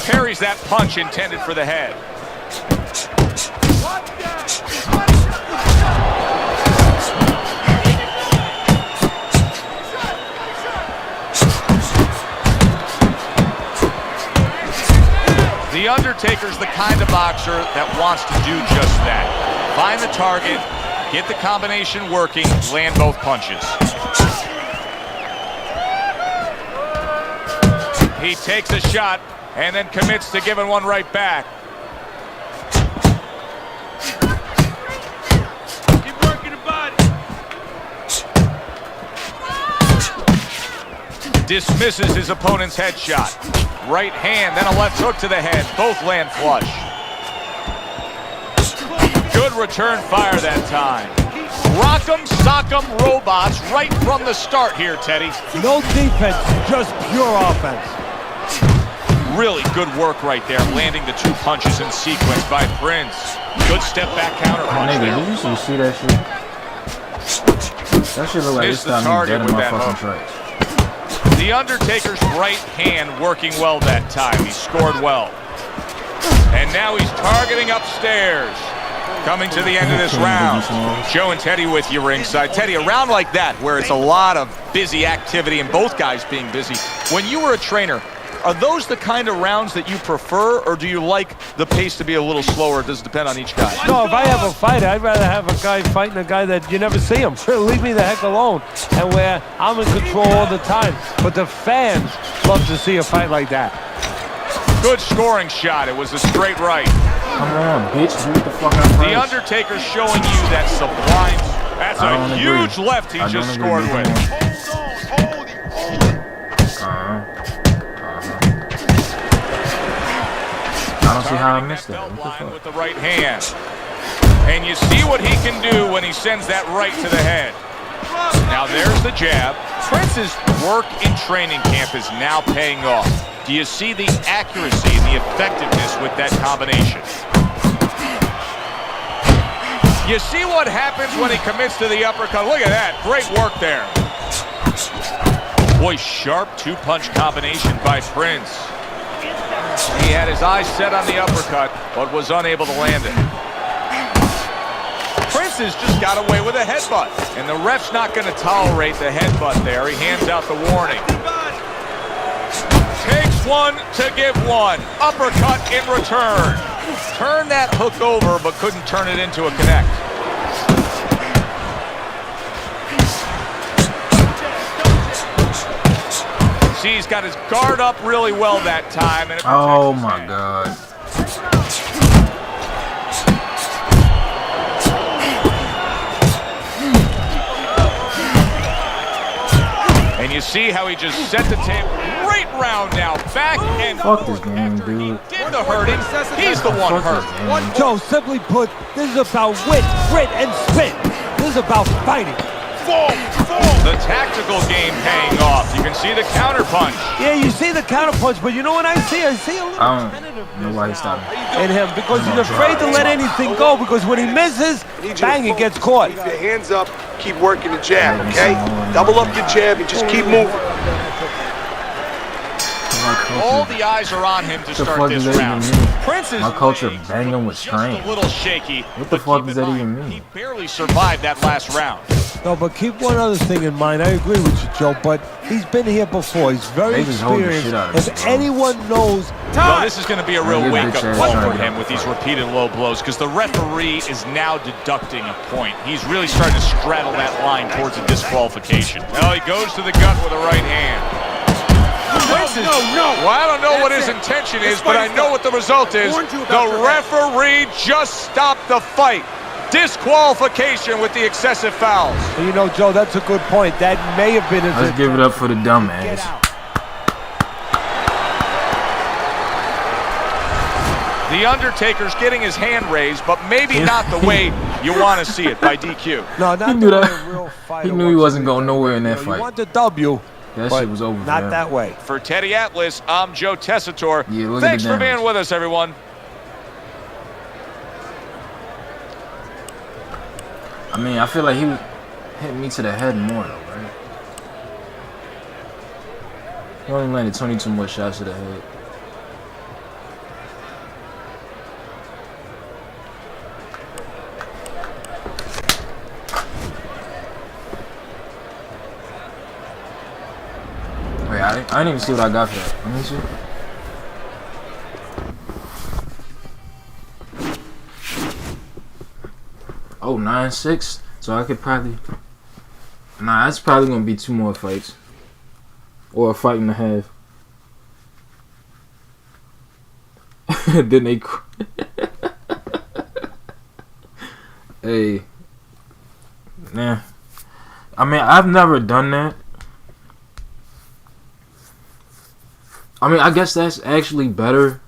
Parries that punch intended for the head. The Undertaker's the kind of boxer that wants to do just that. Find the target, get the combination working, land both punches. He takes a shot and then commits to giving one right back. Keep working the body. Dismisses his opponent's headshot. Right hand, then a left hook to the head. Both land flush. Good return fire that time. Rock'em sock'em robots right from the start here, Teddy. No defense, just pure offense. Really good work right there, landing the two punches in sequence by Prince. Good step back counter punch. Nigga, did you see that shit? That shit look like Missed this the time target dead in with my that fucking hook. tracks. The Undertaker's right hand working well that time. He scored well. And now he's targeting upstairs. Coming to the end of this round. Joe and Teddy with you ringside. Teddy, a round like that where it's a lot of busy activity and both guys being busy. When you were a trainer, are those the kind of rounds that you prefer, or do you like the pace to be a little slower? It does depend on each guy. No, if I have a fight, I'd rather have a guy fighting a guy that you never see him. Leave me the heck alone. And where I'm in control all the time. But the fans love to see a fight like that. Good scoring shot. It was a straight right. Come on, bitch. Beat the fuck out of The Undertaker's showing you that sublime. That's a huge left he just scored with. I don't see how I missed that. What the fuck? With the right hand. And you see what he can do when he sends that right to the head. Now there's the jab. Prince's work in training camp is now paying off. Do you see the accuracy and the effectiveness with that combination? You see what happens when he commits to the uppercut. Look at that. Great work there. Boy, sharp two-punch combination by Prince. He had his eyes set on the uppercut, but was unable to land it. Prince has just got away with a headbutt, and the ref's not going to tolerate the headbutt there. He hands out the warning. Takes one to give one. Uppercut in return. Turned that hook over, but couldn't turn it into a connect. See, he's got his guard up really well that time. And Oh my God. And you see how he just set the table. Great round now. Back and Fuck this game, dude. did the hurting. He's the one hurt. Joe, simply put, this is about wit, grit, and spit. This is about fighting. The tactical game paying off. You can see the counter punch. Yeah, you see the counter punch, but you know what I see? I see a little I don't know why he's stopping. in him because he's afraid to let anything go because when he misses, bang, it gets caught. Keep your hands up, keep working the jab, okay? Double up your jab and just keep moving. All the eyes are on him to start fuck this does that round. even mean? Prince is My culture legs banging with just strength. a little shaky. What the but fuck keep does in that mind, even mean? He barely survived that last round. No, but keep one other thing in mind. I agree with you, Joe, but he's been here before. He's very They just hold the experienced. shit out of If him, bro. anyone knows... Well, this is going to be a real Yeah, wake-up bitch ass call trying for to get him out with the these fight. repeated low blows because the referee is now deducting a point. He's really starting to straddle that line towards a disqualification. Well, he goes to the gut with a right hand. No. Well, I don't know what his intention is, but I know what the result is. The referee just stopped the fight. Disqualification with the excessive fouls. And you know, Joe, that's a good point. That may have been his... Let's give it up for the dumbass. The Undertaker's getting his hand raised, but maybe not the way you want to see it by DQ. No, not He the knew way that. a real fighter He knew he wants wasn't to going be. nowhere in that You know, fight. You want the W, That but shit was over for not him. that way. For Teddy Atlas, I'm Joe Tessitore. Yeah, look at Thanks the for damage. being with us, everyone. I mean, I feel like he was hitting me to the head more, though, right? He only landed 22 more shots to the head. Wait, I didn't even see what I got for that. Let me see. Oh, 9-6. So I could probably... Nah, that's probably going to be 2 more fights. Or a fight and a half. Then they... Hey. Nah. I mean, I've never done that. I mean, I guess that's actually better.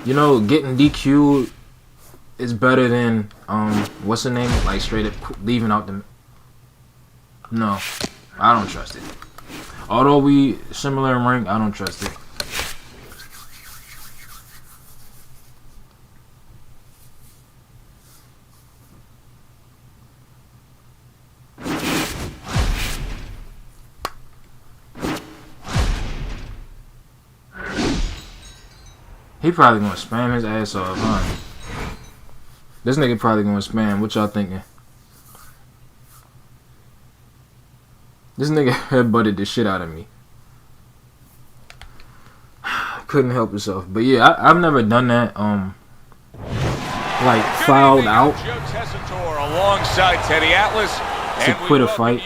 You know, getting DQ'd is better than, what's the name? Like, straight up leaving out the... No. I don't trust it. Although we similar in rank, I don't trust it. He probably gonna spam his ass off, huh? This nigga probably gonna spam. What y'all thinking? This nigga headbutted the shit out of me. Couldn't help himself. But yeah, I've never done that. Like fouled out Joe Tessitore alongside Teddy Atlas. to quit a fight.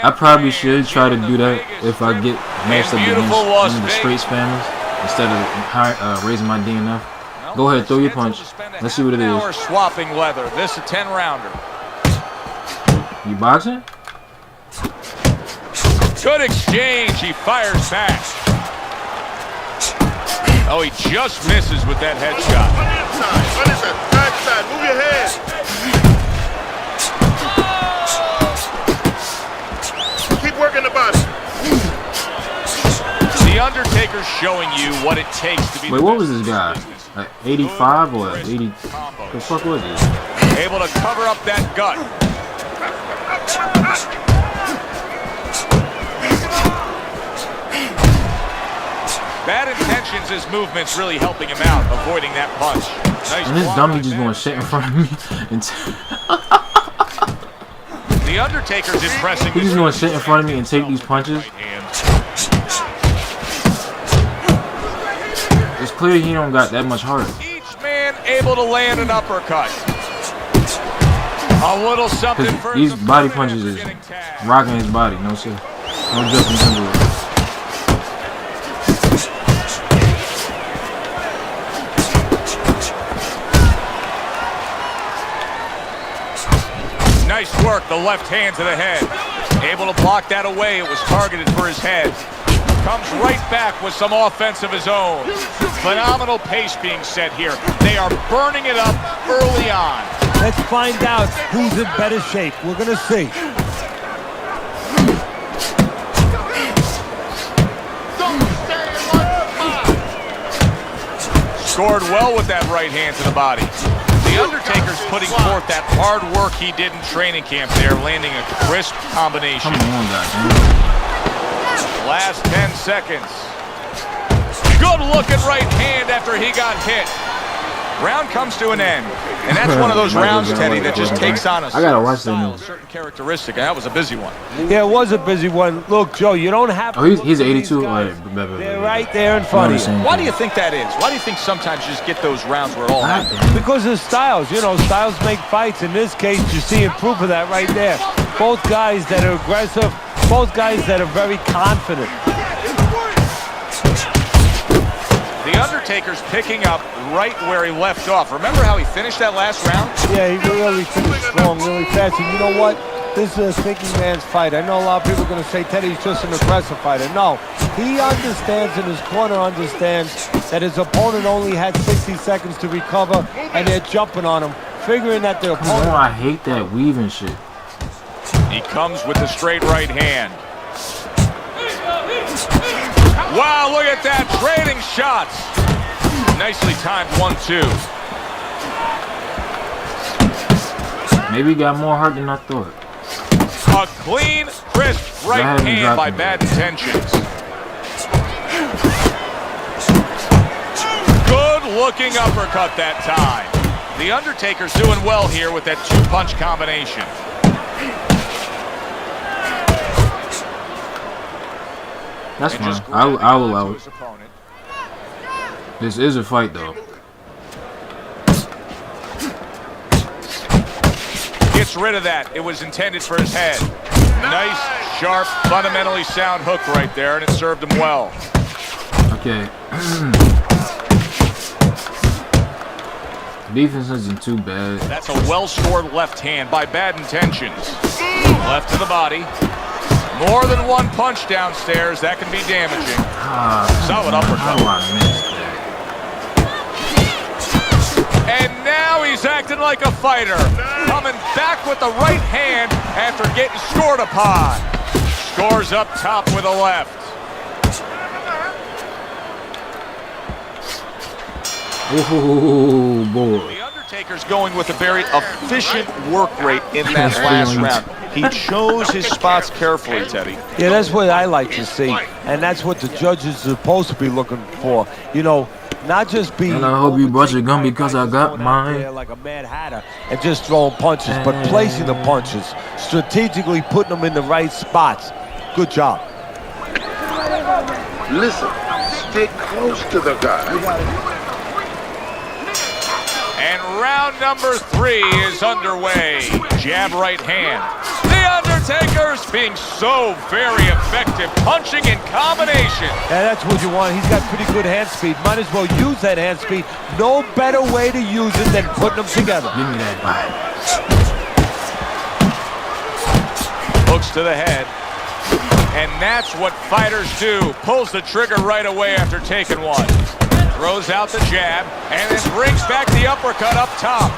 I probably should try to do that if I get matched up against one of the straight spammers instead of raising my DNF. Go ahead, throw your punch. Let's see what it is. Swapping leather. This a 10-rounder. You boxing? Good exchange. He fires back. Oh, he just misses with that headshot. What is that? Backside. Move your head. Keep working the body. The Undertaker's showing you what it takes to be. Wait, what was this guy? Like 85 or 80? The fuck was this? Able to cover up that gut. Bad intentions, his movement's really helping him out, avoiding that punch. Nice And this block dummy right just there. going shit in front of me. The Undertaker's impressing. He just going shit in front of me and take these punches. Right hand. It's clear he don't got that much heart. Each man able to land an uppercut. A little something Cause for these his body opponent punches after is getting tagged. rocking his body. No sir. No Justin Timberlake. Nice work, the left hand to the head. Able to block that away. It was targeted for his head. Comes right back with some offense of his own. Phenomenal pace being set here. They are burning it up early on. Let's find out who's in better shape. We're going to see. Scored well with that right hand to the body. The Undertaker's putting forth that hard work he did in training camp there, landing a crisp combination. Come on, goddamn. Last 10 seconds. Good looking right hand after he got hit. Round comes to an end, and that's one of those rounds, Teddy, that just takes on a certain characteristic, and that was a busy one. Yeah, it was a busy one. Look, Joe, you don't have to. Oh, he's 82. They're right there in front of you. Why do you think that is? Why do you think sometimes you just get those rounds where it all happens? Because of styles. You know, styles make fights. In this case, you're seeing proof of that right there. Both guys that are aggressive, both guys that are very confident. The Undertaker's picking up right where he left off. Remember how he finished that last round? Yeah, he really finished strong, really fast. And you know what? This is a thinking man's fight. I know a lot of people are going to say Teddy's just an aggressive fighter. No, he understands, and his corner understands that his opponent only had 60 seconds to recover, and they're jumping on him, figuring that their opponent... Oh, I hate that weaving shit. He comes with the straight right hand. Wow, look at that, trading shots. Nicely timed 1-2. Maybe he got more heart than I thought. A clean, crisp right hand by Bad Intentions. Good looking uppercut that time. The Undertaker's doing well here with that two-punch combination. That's fine. I'll allow it. This is a fight, though. Gets rid of that. It was intended for his head. Nice, sharp, fundamentally sound hook right there, and it served him well. Okay. Defense isn't too bad. That's a well-scored left hand by Bad Intentions. Left to the body. More than one punch downstairs. That can be damaging. Solid uppercut. How do I miss that? And now he's acting like a fighter. Coming back with the right hand after getting scored upon. Scores up top with a left. Oh, boy. The Undertaker's going with a very efficient work rate in that last round. He chose his spots carefully, Teddy. Yeah, that's what I like to see. And that's what the judges are supposed to be looking for. You know, not just be... And I hope you brought your gun because I got mine. Like a Mad Hatter and just throwing punches, but placing the punches, strategically putting them in the right spots. Good job. Listen, stick close to the guy. And round number 3 is underway. Jab right hand. The Undertaker's being so very effective, punching in combination. Yeah, that's what you want. He's got pretty good hand speed. Might as well use that hand speed. No better way to use it than putting them together. Give me that bite. Hooks to the head. And that's what fighters do. Pulls the trigger right away after taking one. Throws out the jab, and then brings back the uppercut up top.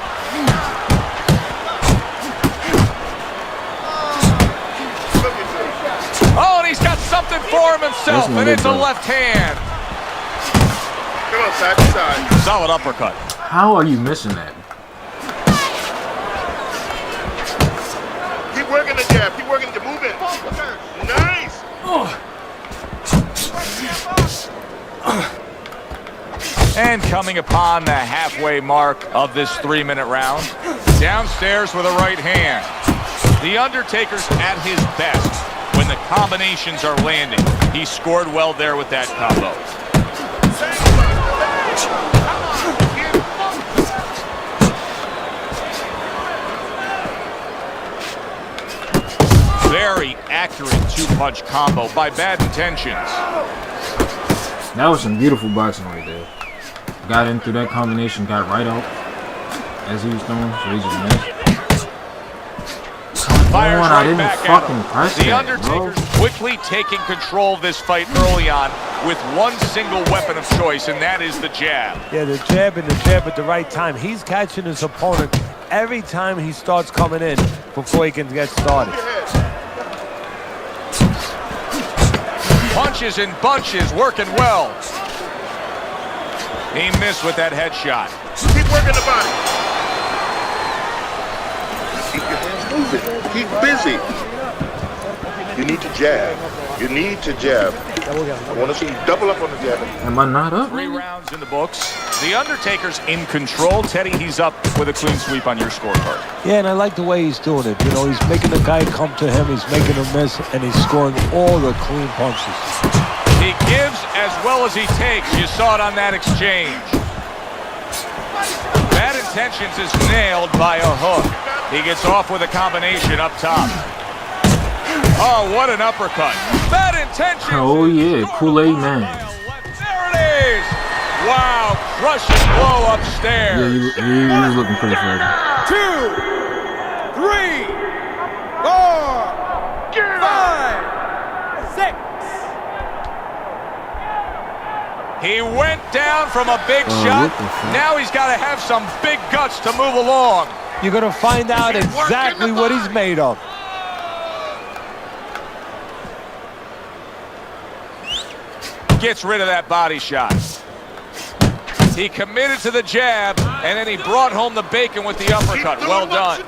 Oh, and he's got something for him himself, and it's a left hand. Come on, side to side. Solid uppercut. How are you missing that? Keep working the jab. Keep working the movement. Nice. And coming upon the halfway mark of this 3-minute round, downstairs with a right hand. The Undertaker's at his best when the combinations are landing. He scored well there with that combo. Very accurate two-punch combo by Bad Intentions. That was some beautiful boxing right there. Got in through that combination, got right out as he was throwing, so he just missed. Fires I right didn't back fucking at him. press The that, Undertaker's bro. quickly taking control of this fight early on with one single weapon of choice, and that is the jab. Yeah, the jab and the jab at the right time. He's catching his opponent every time he starts coming in before he can get started. Punches and bunches, working well. He missed with that headshot. Keep working the body. Keep your hands moving. Keep busy. You need to jab. You need to jab. I want to see you double up on the jab. Am I not up? 3 rounds in the books. The Undertaker's in control. Teddy, he's up with a clean sweep on your scorecard. Yeah, and I like the way he's doing it. You know, he's making the guy come to him, he's making him miss, and he's scoring all the clean punches. He gives as well as he takes. You saw it on that exchange. Bad Intentions is nailed by a hook. He gets off with a combination up top. Oh, what an uppercut. Bad Intentions. Oh, yeah. Kool-Aid Man. There it is. Wow, crushing blow upstairs. Yeah, he was looking pretty fragile. 2, 3, 4, 5, 6. He went down from a big shot. Now he's got to have some big guts to move along. You're going to find out exactly what he's made of. Gets rid of that body shot. He committed to the jab, and then he brought home the bacon with the uppercut. Well done.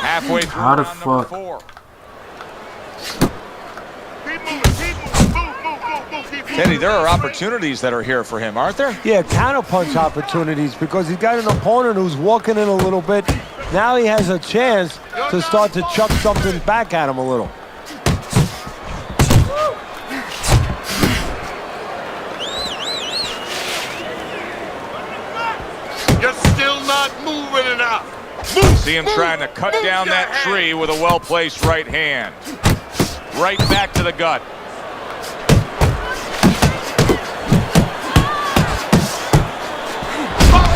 Halfway through How the round number fuck? 4. Keep moving. Teddy, there are opportunities that are here for him, aren't there? Yeah, counterpunch opportunities, because he's got an opponent who's walking in a little bit. Now he has a chance to start to chuck something back at him a little. You're still not moving enough. See him trying to cut down that tree with a well-placed right hand. Right back to the gut.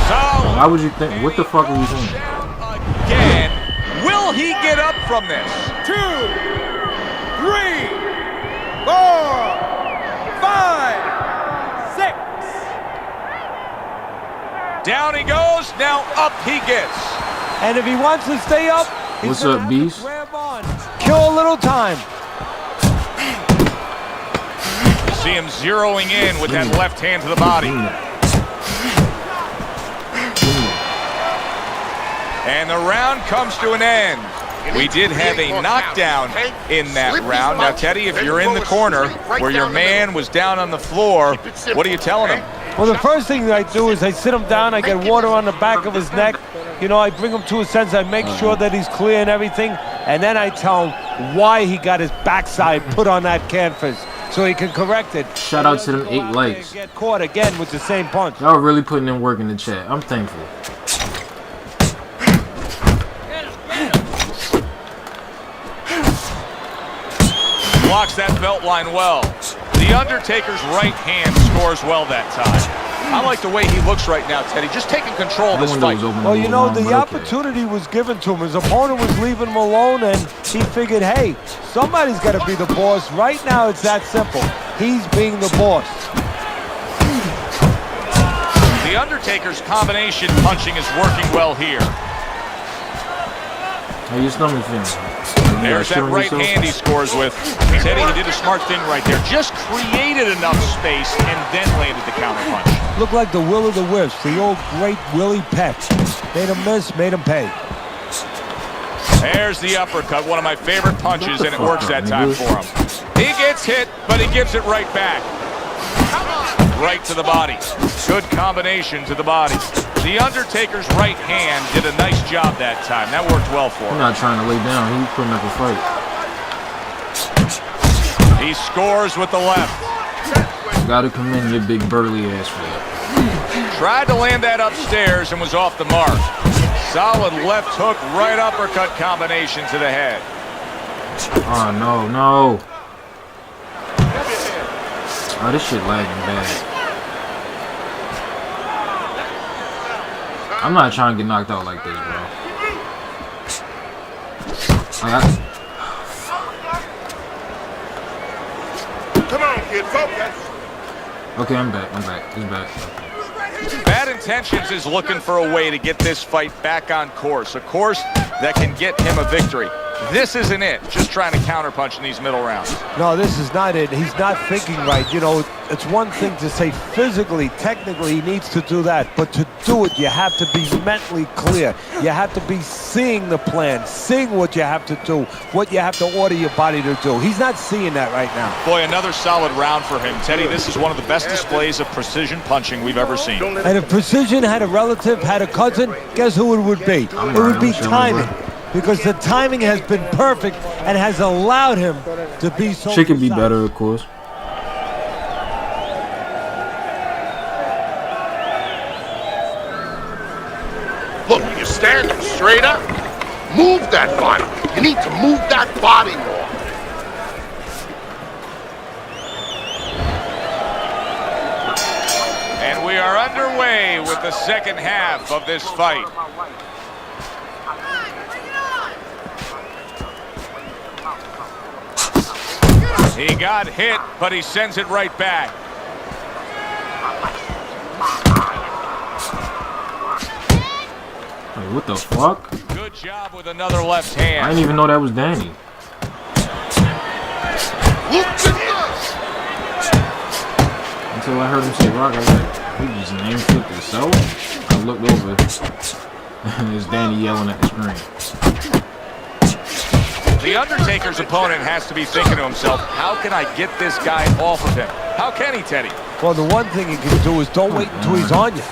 Solid. Why would you think? What the fuck are you doing? Again. Will he get up from this? 2, 3, 4, 5, 6. Down he goes. Now up he gets. And if he wants to stay up, he's What's gonna up, have to Beast? grab on. Kill a little time. See him zeroing in with that left hand to the body. And the round comes to an end. We did have a knockdown in that round. Now, Teddy, if you're in the corner where your man was down on the floor, what are you telling him? Well, the first thing I do is I sit him down, I get water on the back of his neck. You know, I bring him to a sense, I make sure that he's clear and everything, and then I tell him why he got his backside put on that canvas so he can correct it. Shout out to them 8 likes. Get caught again with the same punch. Y'all really putting in work in the chat. I'm thankful. Blocks that belt line well. The Undertaker's right hand scores well that time. I like the way he looks right now, Teddy. Just taking control of this fight. Well, you know, the opportunity was given to him. His opponent was leaving him alone, and he figured, hey, somebody's got to be the boss. Right now, it's that simple. He's being the boss. The Undertaker's combination punching is working well here. How your stomach feeling? There's that right hand he scores with. Teddy, he did a smart thing right there. Just created enough space and then landed the counter punch. Looked like the Will of the Wisps, the old great Willie Peck. Made him miss, made him pay. There's the uppercut, one of my favorite punches, and it works that time for him. He gets hit, but he gives it right back. Right to the body. Good combination to the body. The Undertaker's right hand did a nice job that time. That worked well for him. He's not trying to lay down. He's putting up a fight. He scores with the left. Gotta commend your big burly ass for that. Tried to land that upstairs and was off the mark. Solid left hook, right uppercut combination to the head. Oh, no, no. Oh, this shit lagging bad. I'm not trying to get knocked out like this, bro. Come on, kid, focus. Okay, I'm back. He's back. Bad Intentions is looking for a way to get this fight back on course. A course that can get him a victory. This isn't it. Just trying to counterpunch in these middle rounds. No, this is not it. He's not thinking right. You know, it's one thing to say physically, technically, he needs to do that. But to do it, you have to be mentally clear. You have to be seeing the plan, seeing what you have to do, what you have to order your body to do. He's not seeing that right now. Boy, another solid round for him. Teddy, this is one of the best displays of precision punching we've ever seen. And if Precision had a relative, had a cousin, guess who it would be? It would be timing. Because the timing has been perfect and has allowed him to be so... She could be better, of course. Look, you're standing straight up. Move that body. You need to move that body more. And we are underway with the second half of this fight. He got hit, but he sends it right back. Wait, what the fuck? Good job with another left hand. I didn't even know that was Danny. Until I heard him say Rock, I was like, he just name flipped himself. I looked over, and it's Danny yelling at the screen. The Undertaker's opponent has to be thinking to himself, how can I get this guy off of him? How can he, Teddy? Well, the one thing he can do is don't wait until he's on you.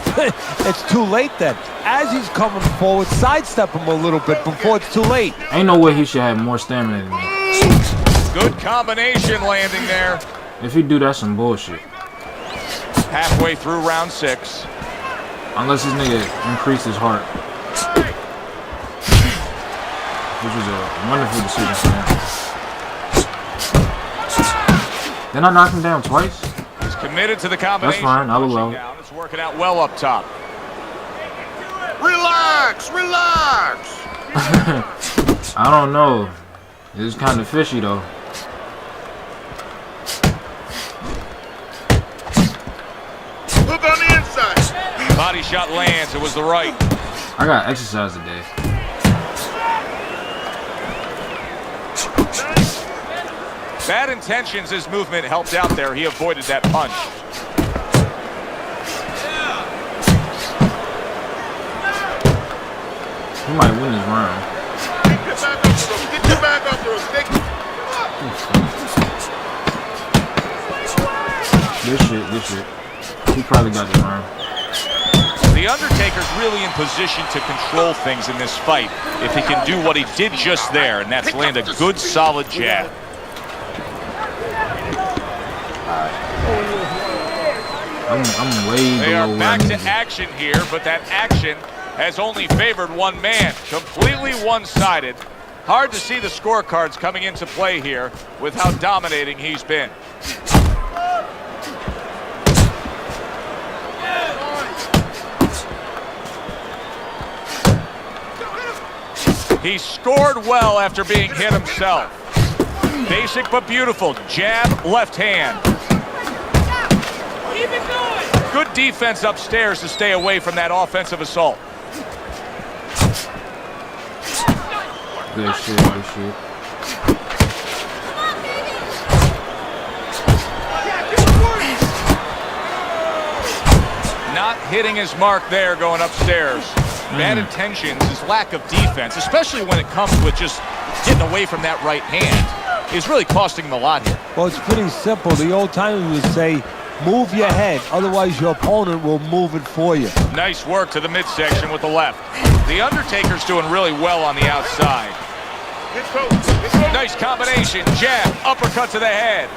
It's too late then. As he's coming forward, sidestep him a little bit before it's too late. Ain't no way he should have more stamina than me. Good combination landing there. If he do, that's some bullshit. Halfway through round 6. Unless this nigga increased his heart. Which was a wonderful decision for him. Then I knocked him down twice. He's committed to the combination. That's fine, I'll allow it. It's working out well up top. Relax, relax. I don't know. It's kind of fishy though. Look on the inside. Body shot lands. It was the right. I got exercise today. Bad intentions, his movement helped out there. He avoided that punch. He might win this round. Get your back up to him. This shit. He probably got this round. The Undertaker's really in position to control things in this fight if he can do what he did just there, and that's land a good, solid jab. I'm way They are below back where to I need action here, but that action has only favored one man. Completely one-sided. Hard to see the scorecards coming into play here with how dominating he's been. He scored well after being hit himself. Basic but beautiful. Jab, left hand. Good defense upstairs to stay away from that offensive assault. Good shit, good shit. Not hitting his mark there going upstairs. Bad intentions, his lack of defense, especially when it comes with just getting away from that right hand, is really costing him a lot here. Well, it's pretty simple. The old timers would say, move your head, otherwise your opponent will move it for you. Nice work to the midsection with the left. The Undertaker's doing really well on the outside. Nice combination, jab, uppercut to the head.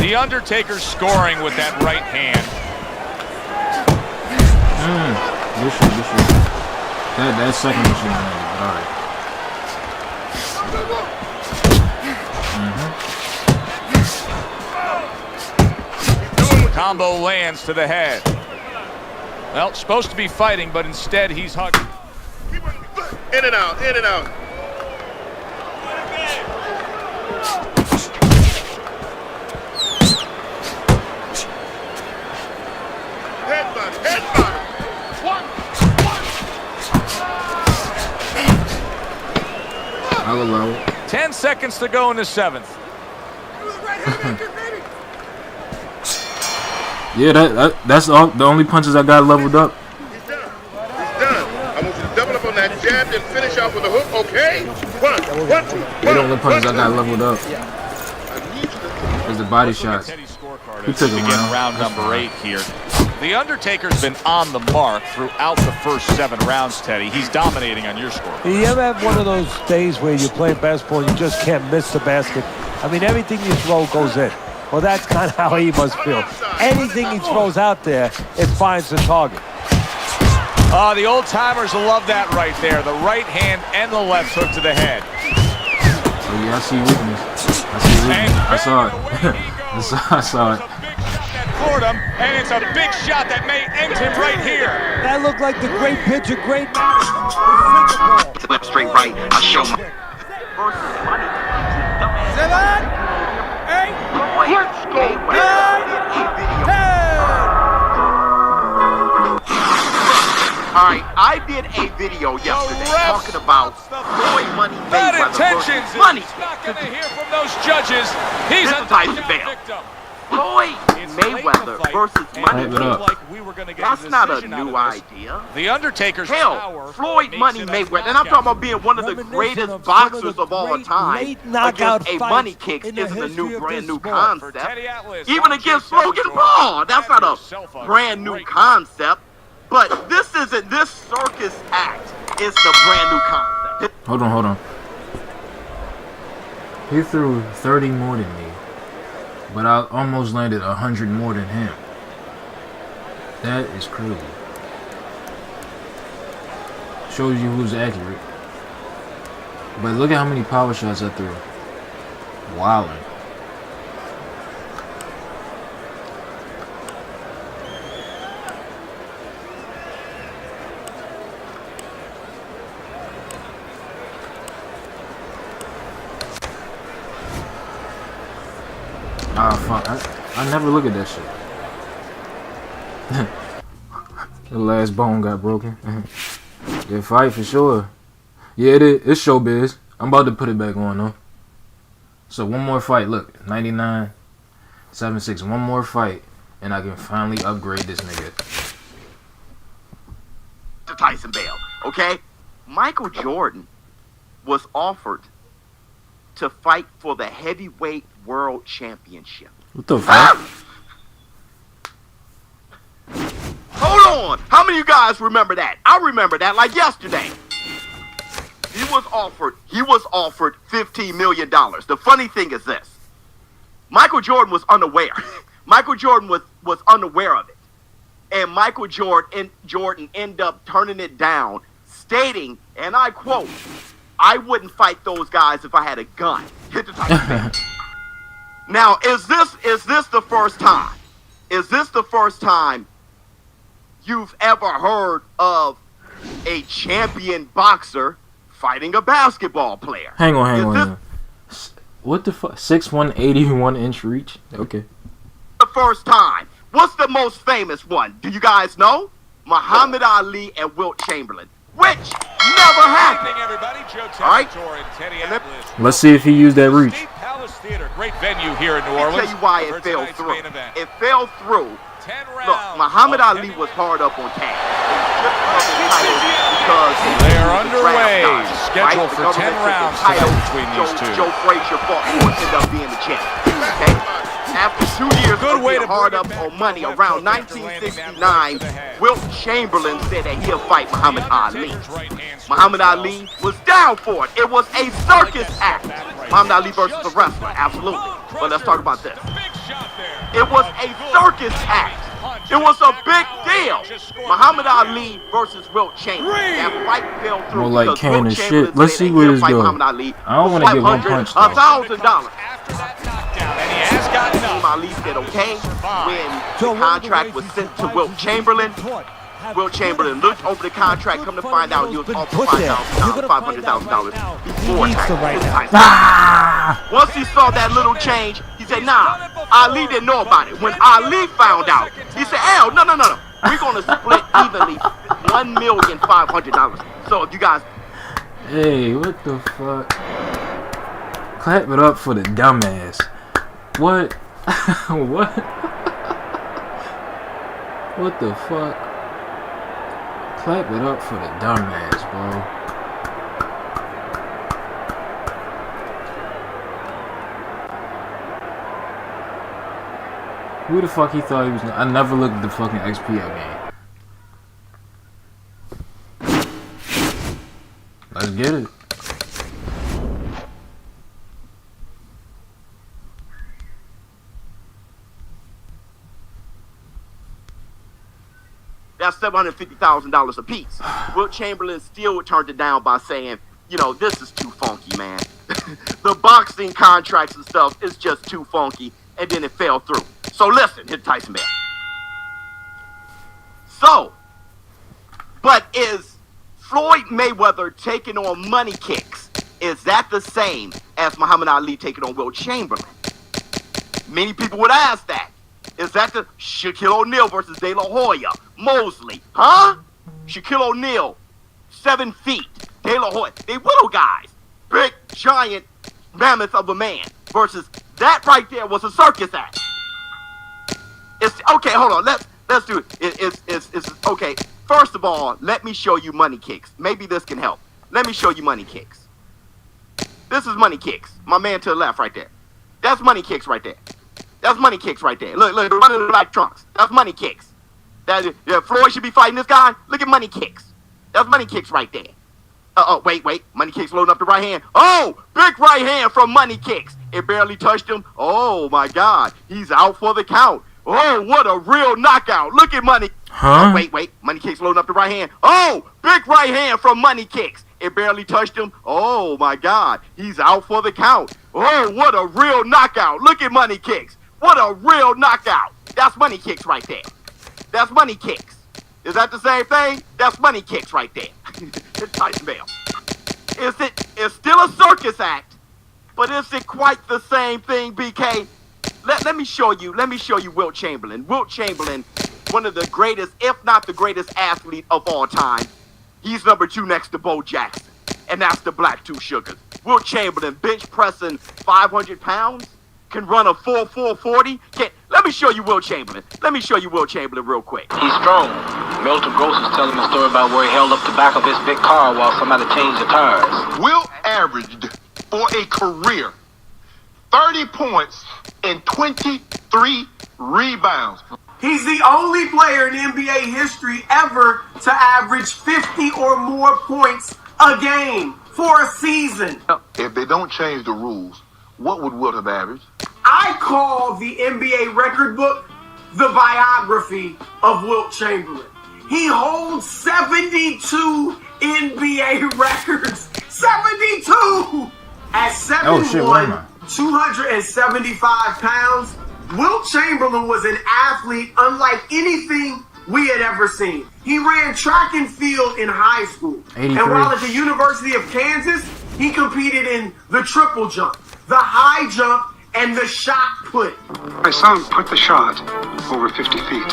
The Undertaker's scoring with that right hand. Good shit. That second machine landed, but alright. Combo lands to the head. Well, supposed to be fighting, but instead he's hugging. In and out, in and out. Headbutt. Hella low. 10 seconds to go in the 7th. Yeah, that's all. The only punches I got leveled up. He's done. He's done. I want you to double up on that jab and finish off with a hook, okay? One, two, They're the only punches I got leveled up. I need you to... Is the body shots. He took a round number 8 here. The Undertaker's been on the mark throughout the first 7 rounds, Teddy. He's dominating on your score. You ever have one of those days where you're playing basketball and you just can't miss the basket? I mean, everything you throw goes in. Well, that's kind of how he must feel. Anything he throws out there, it finds the target. The old-timers love that right there. The right hand and the left hook to the head. Oh, yeah, I see weakness. I saw it. I saw it. Him, and it's a big shot that may end him right here. That looked like the great pitcher, great man. Left straight right, I'll show my... 7, 8, Let's go, 9, 10. Alright, I did a video yesterday talking about Floyd Money Bad Mayweather intentions. versus Money. He's not going to hear from those judges. He's a Tyson Bale. victim. Floyd Mayweather versus Money Hype it up. Mayweather. That's not a new idea. The Undertaker's Hell, power Floyd makes Money it a Mayweather, and I'm talking about being one of the greatest boxers of all time. Against a money kicks isn't a new brand new concept. Even against Logan Paul, that's not a brand new concept. But this isn't, this circus act is the brand new concept. Hold on. He threw 30 more than me. But I almost landed 100 more than him. That is crazy. Shows you who's accurate. But look at how many power shots I threw. Wildin'. Ah, fuck. I never look at that shit. The last bone got broken. Good fight for sure. Yeah, it is. It's showbiz. I'm about to put it back on, though. So, one more fight. Look, 99, 7-6. One more fight, and I can finally upgrade this nigga. To Tyson Bale, okay? Michael Jordan was offered to fight for the heavyweight world championship. What the fuck? Hold on. How many of you guys remember that? I remember that like yesterday. He was offered $15 million. The funny thing is this. Michael Jordan was unaware. Michael Jordan was unaware of it. And Michael Jordan ended up turning it down, stating, and I quote, "I wouldn't fight those guys if I had a gun." Hit the Tyson. Now, is this the first time? Is this the first time you've ever heard of a champion boxer fighting a basketball player? Hang on. What the fuck? 6'1", 81-inch reach? Okay. The first time. What's the most famous one? Do you guys know? Muhammad Ali and Wilt Chamberlain, which never happened. All right. Let's see if he used that reach. Theater, great venue here in New Orleans. I'll tell you why it fell through. It fell through. Look, Muhammad Ali was hard up on cash. They're underway. Scheduled for 10 rounds between these two. Joe Frazier fought who ended up being the champion. Okay? After 2 years of being hard up on money, around 1969, Wilt Chamberlain said that he'll fight Muhammad Ali. Muhammad Ali was down for it. It was a circus act. Muhammad Ali versus a wrestler, absolutely. But let's talk about this. It was a circus act. It was a big deal. Muhammad Ali versus Wilt Chamberlain. That fight fell through. More like Kane and shit. Let's see where this goes. I don't want to get one punch though. $1,000. Ali said okay when the contract was sent to Wilt Chamberlain. Wilt Chamberlain looked over the contract. Come to find out, he was offered $500,000 before tax. Once he saw that little change, he said, "Nah." Ali didn't know about it. When Ali found out, he said, "Hell, no. We're gonna split evenly $1,500,000." So if you guys Hey, what the fuck? Clap it up for the dumbass. What? What? What the fuck? Clap it up for the dumbass, bro. Who the fuck he thought he was? I never looked at the fucking XP game. Let's get it. That's $750,000 a piece. Wilt Chamberlain still turned it down by saying, you know, this is too funky, man. The boxing contracts and stuff is just too funky, and then it fell through. So listen, hit Tyson Bell. So, but is Floyd Mayweather taking on money kicks? Is that the same as Muhammad Ali taking on Wilt Chamberlain? Many people would ask that. Is that the Shaquille O'Neal versus De La Hoya? Mosley, huh? Shaquille O'Neal, 7 feet. De La Hoya, they little guys. Big, giant mammoth of a man. Versus that right there was a circus act. It's okay, hold on. Let's do it. It's okay. First of all, let me show you money kicks. Maybe this can help. Let me show you money kicks. This is money kicks. My man to the left right there. That's money kicks right there. That's money kicks right there. Look, the one in the black trunks. That's money kicks. Floyd should be fighting this guy. Look at money kicks. That's money kicks right there. Wait. Money kicks loading up the right hand. Oh, big right hand from money kicks. It barely touched him. Oh, my God. He's out for the count. Oh, what a real knockout. Look at money. Huh? Wait. Money kicks loading up the right hand. Oh, big right hand from money kicks. It barely touched him. Oh, my God. He's out for the count. Oh, what a real knockout. Look at money kicks. What a real knockout. That's money kicks right there. That's money kicks. Is that the same thing? That's money kicks right there. It's Tyson Bell. It's still a circus act, but is it quite the same thing, BK? Let me show you Wilt Chamberlain. Wilt Chamberlain, one of the greatest, if not the greatest athlete of all time. He's number 2 next to Bo Jackson, and that's the Black Two Sugars. Wilt Chamberlain, bench pressing 500 pounds, can run a 4.40. Let me show you Wilt Chamberlain. Let me show you Wilt Chamberlain real quick. He's strong. Milton Gross was telling a story about where he held up the back of his big car while somebody changed the tires. Wilt averaged for a career 30 points and 23 rebounds. He's the only player in NBA history ever to average 50 or more points a game for a season. If they don't change the rules, what would Wilt have averaged? I call the NBA record book the biography of Wilt Chamberlain. He holds 72 NBA records. 72! At 7'1", 275 pounds, Wilt Chamberlain was an athlete unlike anything we had ever seen. He ran track and field in high school. 83. And while at the University of Kansas, he competed in the triple jump, the high jump, and the shot put. My son put the shot over 50 feet.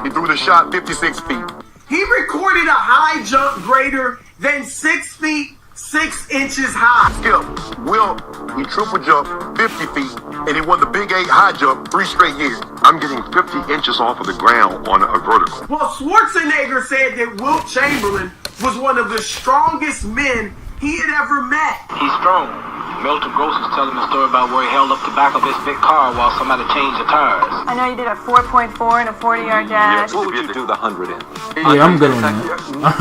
He threw the shot 56 feet. He recorded a high jump greater than 6 feet, 6 inches high. Skip, Wilt, he triple jumped 50 feet, and he won the Big 8 high jump 3 straight years. I'm getting 50 inches off of the ground on a vertical. Well, Schwarzenegger said that Wilt Chamberlain was one of the strongest men he had ever met. He's strong. Milton Gross was telling a story about where he held up the back of his big car while somebody changed the tires. I know you did a 4.4 and a 40-yard dash. What would you do the 100 in? Yeah, I'm good on that.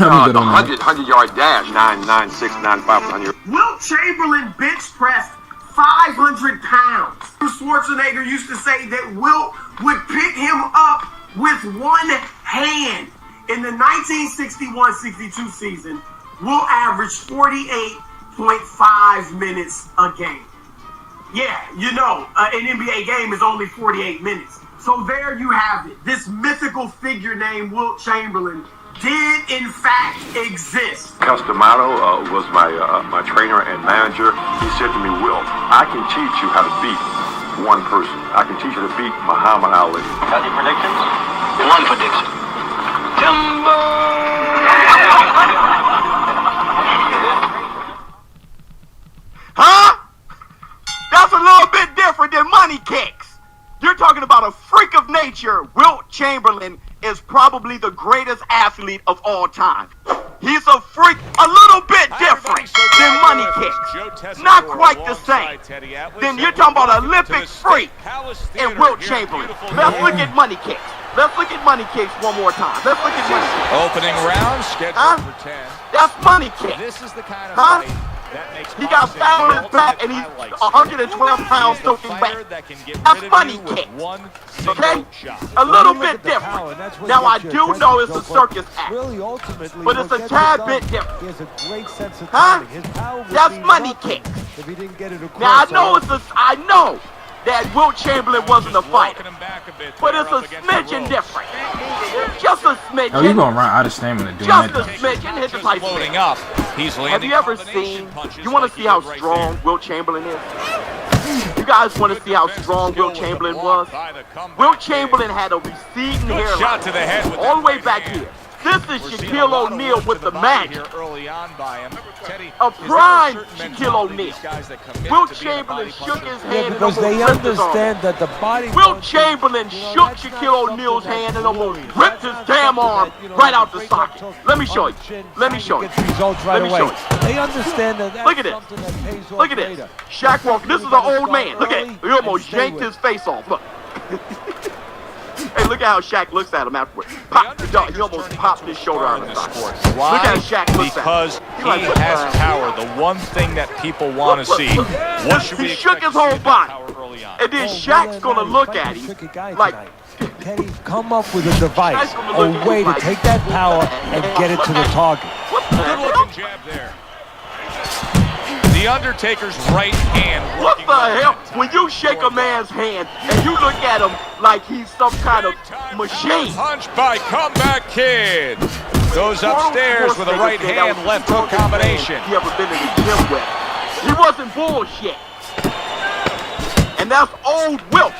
I'm good on that. 100-yard dash, 9.96, 9.5. Wilt Chamberlain bench pressed 500 pounds. Schwarzenegger used to say that Wilt would pick him up with one hand. In the 1961-62 season, Wilt averaged 48.5 minutes a game. Yeah, you know, an NBA game is only 48 minutes. So there you have it. This mythical figure named Wilt Chamberlain did in fact exist. Customato was my trainer and manager. He said to me, Wilt, I can teach you how to beat one person. I can teach you to beat Muhammad Ali. Got any predictions? One prediction. Timber! That's a little bit different than money kicks. You're talking about a freak of nature. Wilt Chamberlain is probably the greatest athlete of all time. He's a freak, a little bit different than money kicks. Not quite the same. Then you're talking about Olympic freak and Wilt Chamberlain. Let's look at money kicks. Let's look at money kicks one more time. Let's look at money kicks. Opening round, scheduled for 10. That's money kicks. This is the kind of fight that makes he got fat on his back and he's 112 pounds soaking wet. That's money kicks. Okay? A little bit different. Now I do know it's a circus act, but it's a tad bit different. That's money kicks. Now I know that Wilt Chamberlain wasn't a fighter, but it's a smidgen different. Just a smidgen. Oh, you gonna run out of stamina doing Just that. a smidgen. Hit the type loading up. He's Have you ever seen? You want to see how strong Wilt Chamberlain is? You guys want to see how strong Wilt Chamberlain was? Wilt Chamberlain had a receding hairline all the way back here. This is Shaquille O'Neal with the magic. A prime Shaquille O'Neal. Wilt Chamberlain shook his hand and because almost they ripped his arm. understand that the body. Wilt Chamberlain shook Shaquille O'Neal's hand and almost ripped his damn arm right out the socket. Let me show you. Let me show you. Let me show you. They understand that. Look at this. Look at this. Shaq Walker. This is an old man. Look at it. He almost yanked his face off. Look. Hey, look at how Shaq looks at him afterwards. Pop, he almost popped his shoulder out of the socket. Why? Look at how Shaq looks Because at him. he has power. The one thing that people want to see. What should we He shook his whole body. And then Shaq's going to look at him like, Teddy, come up with a device, a way to take that power and get it to the target. Good looking jab there. The Undertaker's right hand. What the hell? When you shake a man's hand and you look at him like he's some kind of machine. Punch by Comeback Kid. Goes upstairs with a right hand left hook combination. He ever been in the gym with? He wasn't bullshit. And that's old Wilt.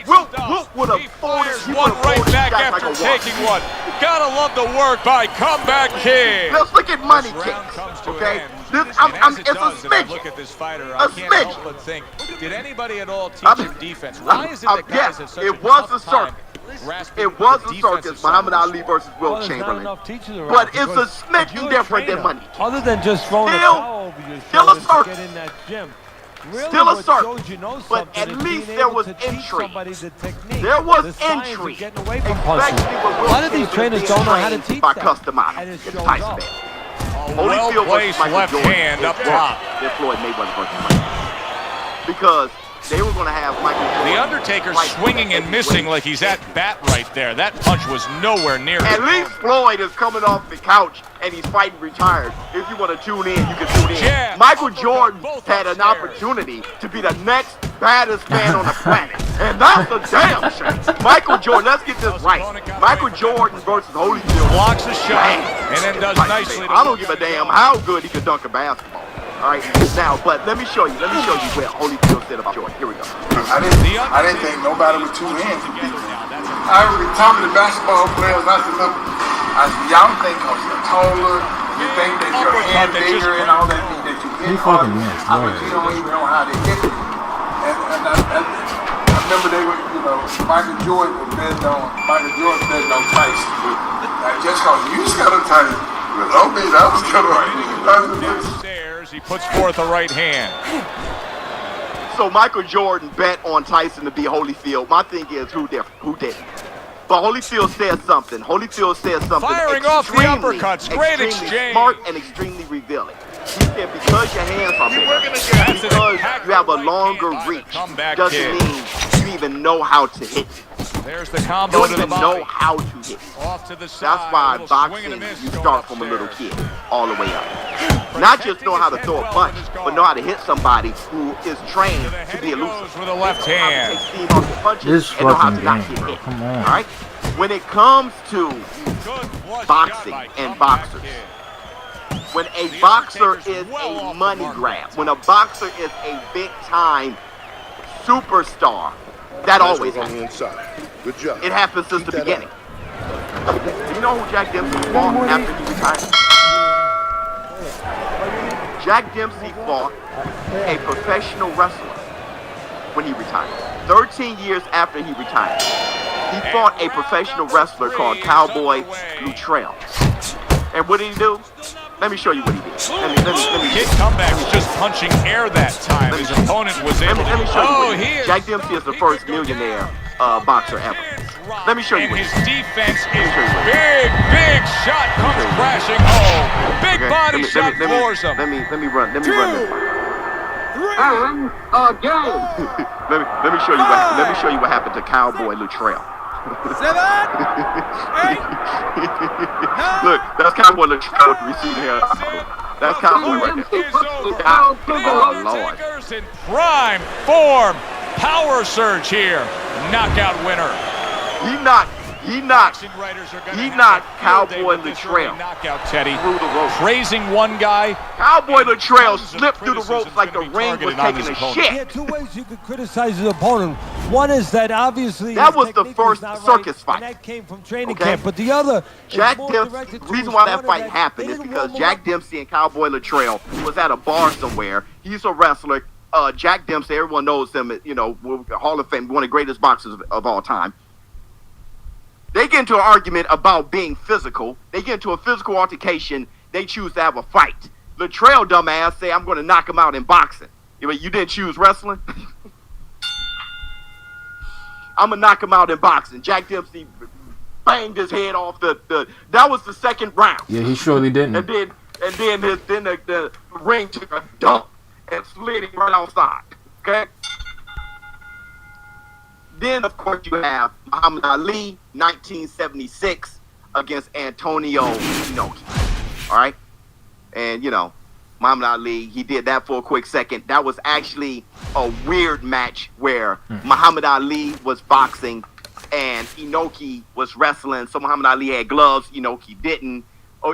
Wilt would have fires one right back after taking one. Gotta love the work by Comeback Kid. Let's look at money kicks, okay? It's a smidge. Look at this fighter. I can't help but think, did anybody at all teach him defense? Why is it that guys have such it was a circus. It was a circus, Muhammad Ali versus Wilt Chamberlain. But it's a smidgen different than money. Other than just throwing a towel over your still a shoulders to circus. get in that gym. Still a circus, but at least there was intrigue. There was intrigue. A lot of these trainers don't know how to teach by that. customizing. It's Tyson. Well-placed left hand up top. Floyd Mayweather versus Mike. Because they were going to have Michael Jordan. The Undertaker swinging and missing like he's at bat right there. That punch was nowhere near At it. least Floyd is coming off the couch and he's fighting retired. If you want to tune in, you can tune in. Michael Jordan had an opportunity to be the next baddest man on the planet. And that's a damn shame. Michael Jordan, let's get this right. Michael Jordan versus Holyfield. Blocks a shot and then does nicely. I don't give a damn how good he could dunk a basketball. All right, now, but let me show you where Holyfield said about Jordan. Here we go. I didn't think nobody with two hands could beat me. I was talking to basketball players, I said, look, y'all think because you're taller, you think that your hand bigger and all that means that you hit harder. I mean, you don't even know how to hit it. And I remember they were, Michael Jordan betting on Tyson. Just because you got a Tyson, don't mean I was going to He puts forth a right hand. So Michael Jordan bet on Tyson to beat Holyfield. My thing is, who didn't? But Holyfield said something. Firing off the uppercuts. Great exchange. Smart and extremely revealing. He said because your hands are bigger, because you have a longer reach, doesn't mean you even know how to hit. There's the combo to the body. Know how to hit. Off to the side. That's why boxing, you start from a little kid all the way up. Not just know how to throw a punch, but know how to hit somebody who is trained to be elusive. With a left hand. This fucking game, bro. Come on. All right. When it comes to boxing and boxers, when a boxer is a money grab, when a boxer is a big time superstar, that always happens. Good job. It happens since the beginning. You know who Jack Dempsey fought after he retired? Jack Dempsey fought a professional wrestler when he retired. 13 years after he retired, he fought a professional wrestler called Cowboy Luttrell. And what did he do? Let me show you what he did. Let me Kid comeback was just punching air that time. His opponent was able to. Let me show you what he did. Jack Dempsey is the first millionaire boxer ever. Let me show you what he did. And his defense is big shot comes crashing home. Big body shot floors him. Let me run this one. And again. let me show you what happened to Cowboy Luttrell. 7, 8, 9. Look, that's Cowboy Luttrell receiving here. That's Cowboy right there. Oh Lord. In prime form. Power surge here. Knockout winner. He knocked Cowboy Luttrell knockout, Teddy. through the ropes. Praising one guy. Cowboy Luttrell slipped through the ropes like the ring was taking a shit. Yeah, two ways you could criticize his opponent. One is that obviously that was the first circus fight. And that came from training camp. But the other, Jack Dempsey. The reason why that fight happened is because Jack Dempsey and Cowboy Luttrell was at a bar somewhere. He's a wrestler. Jack Dempsey, everyone knows him. You know, Hall of Fame, one of the greatest boxers of all time. They get into an argument about being physical. They get into a physical altercation. They choose to have a fight. Luttrell, dumbass, say, I'm going to knock him out in boxing. You didn't choose wrestling? I'm going to knock him out in boxing. Jack Dempsey banged his head off that was the second round. Yeah, he surely didn't. And then the ring took a dump and slid him right outside. Okay? Then, of course, you have Muhammad Ali, 1976, against Antonio Inoki. All right? And, Muhammad Ali, he did that for a quick second. That was actually a weird match where Muhammad Ali was boxing and Inoki was wrestling. So Muhammad Ali had gloves, Inoki didn't.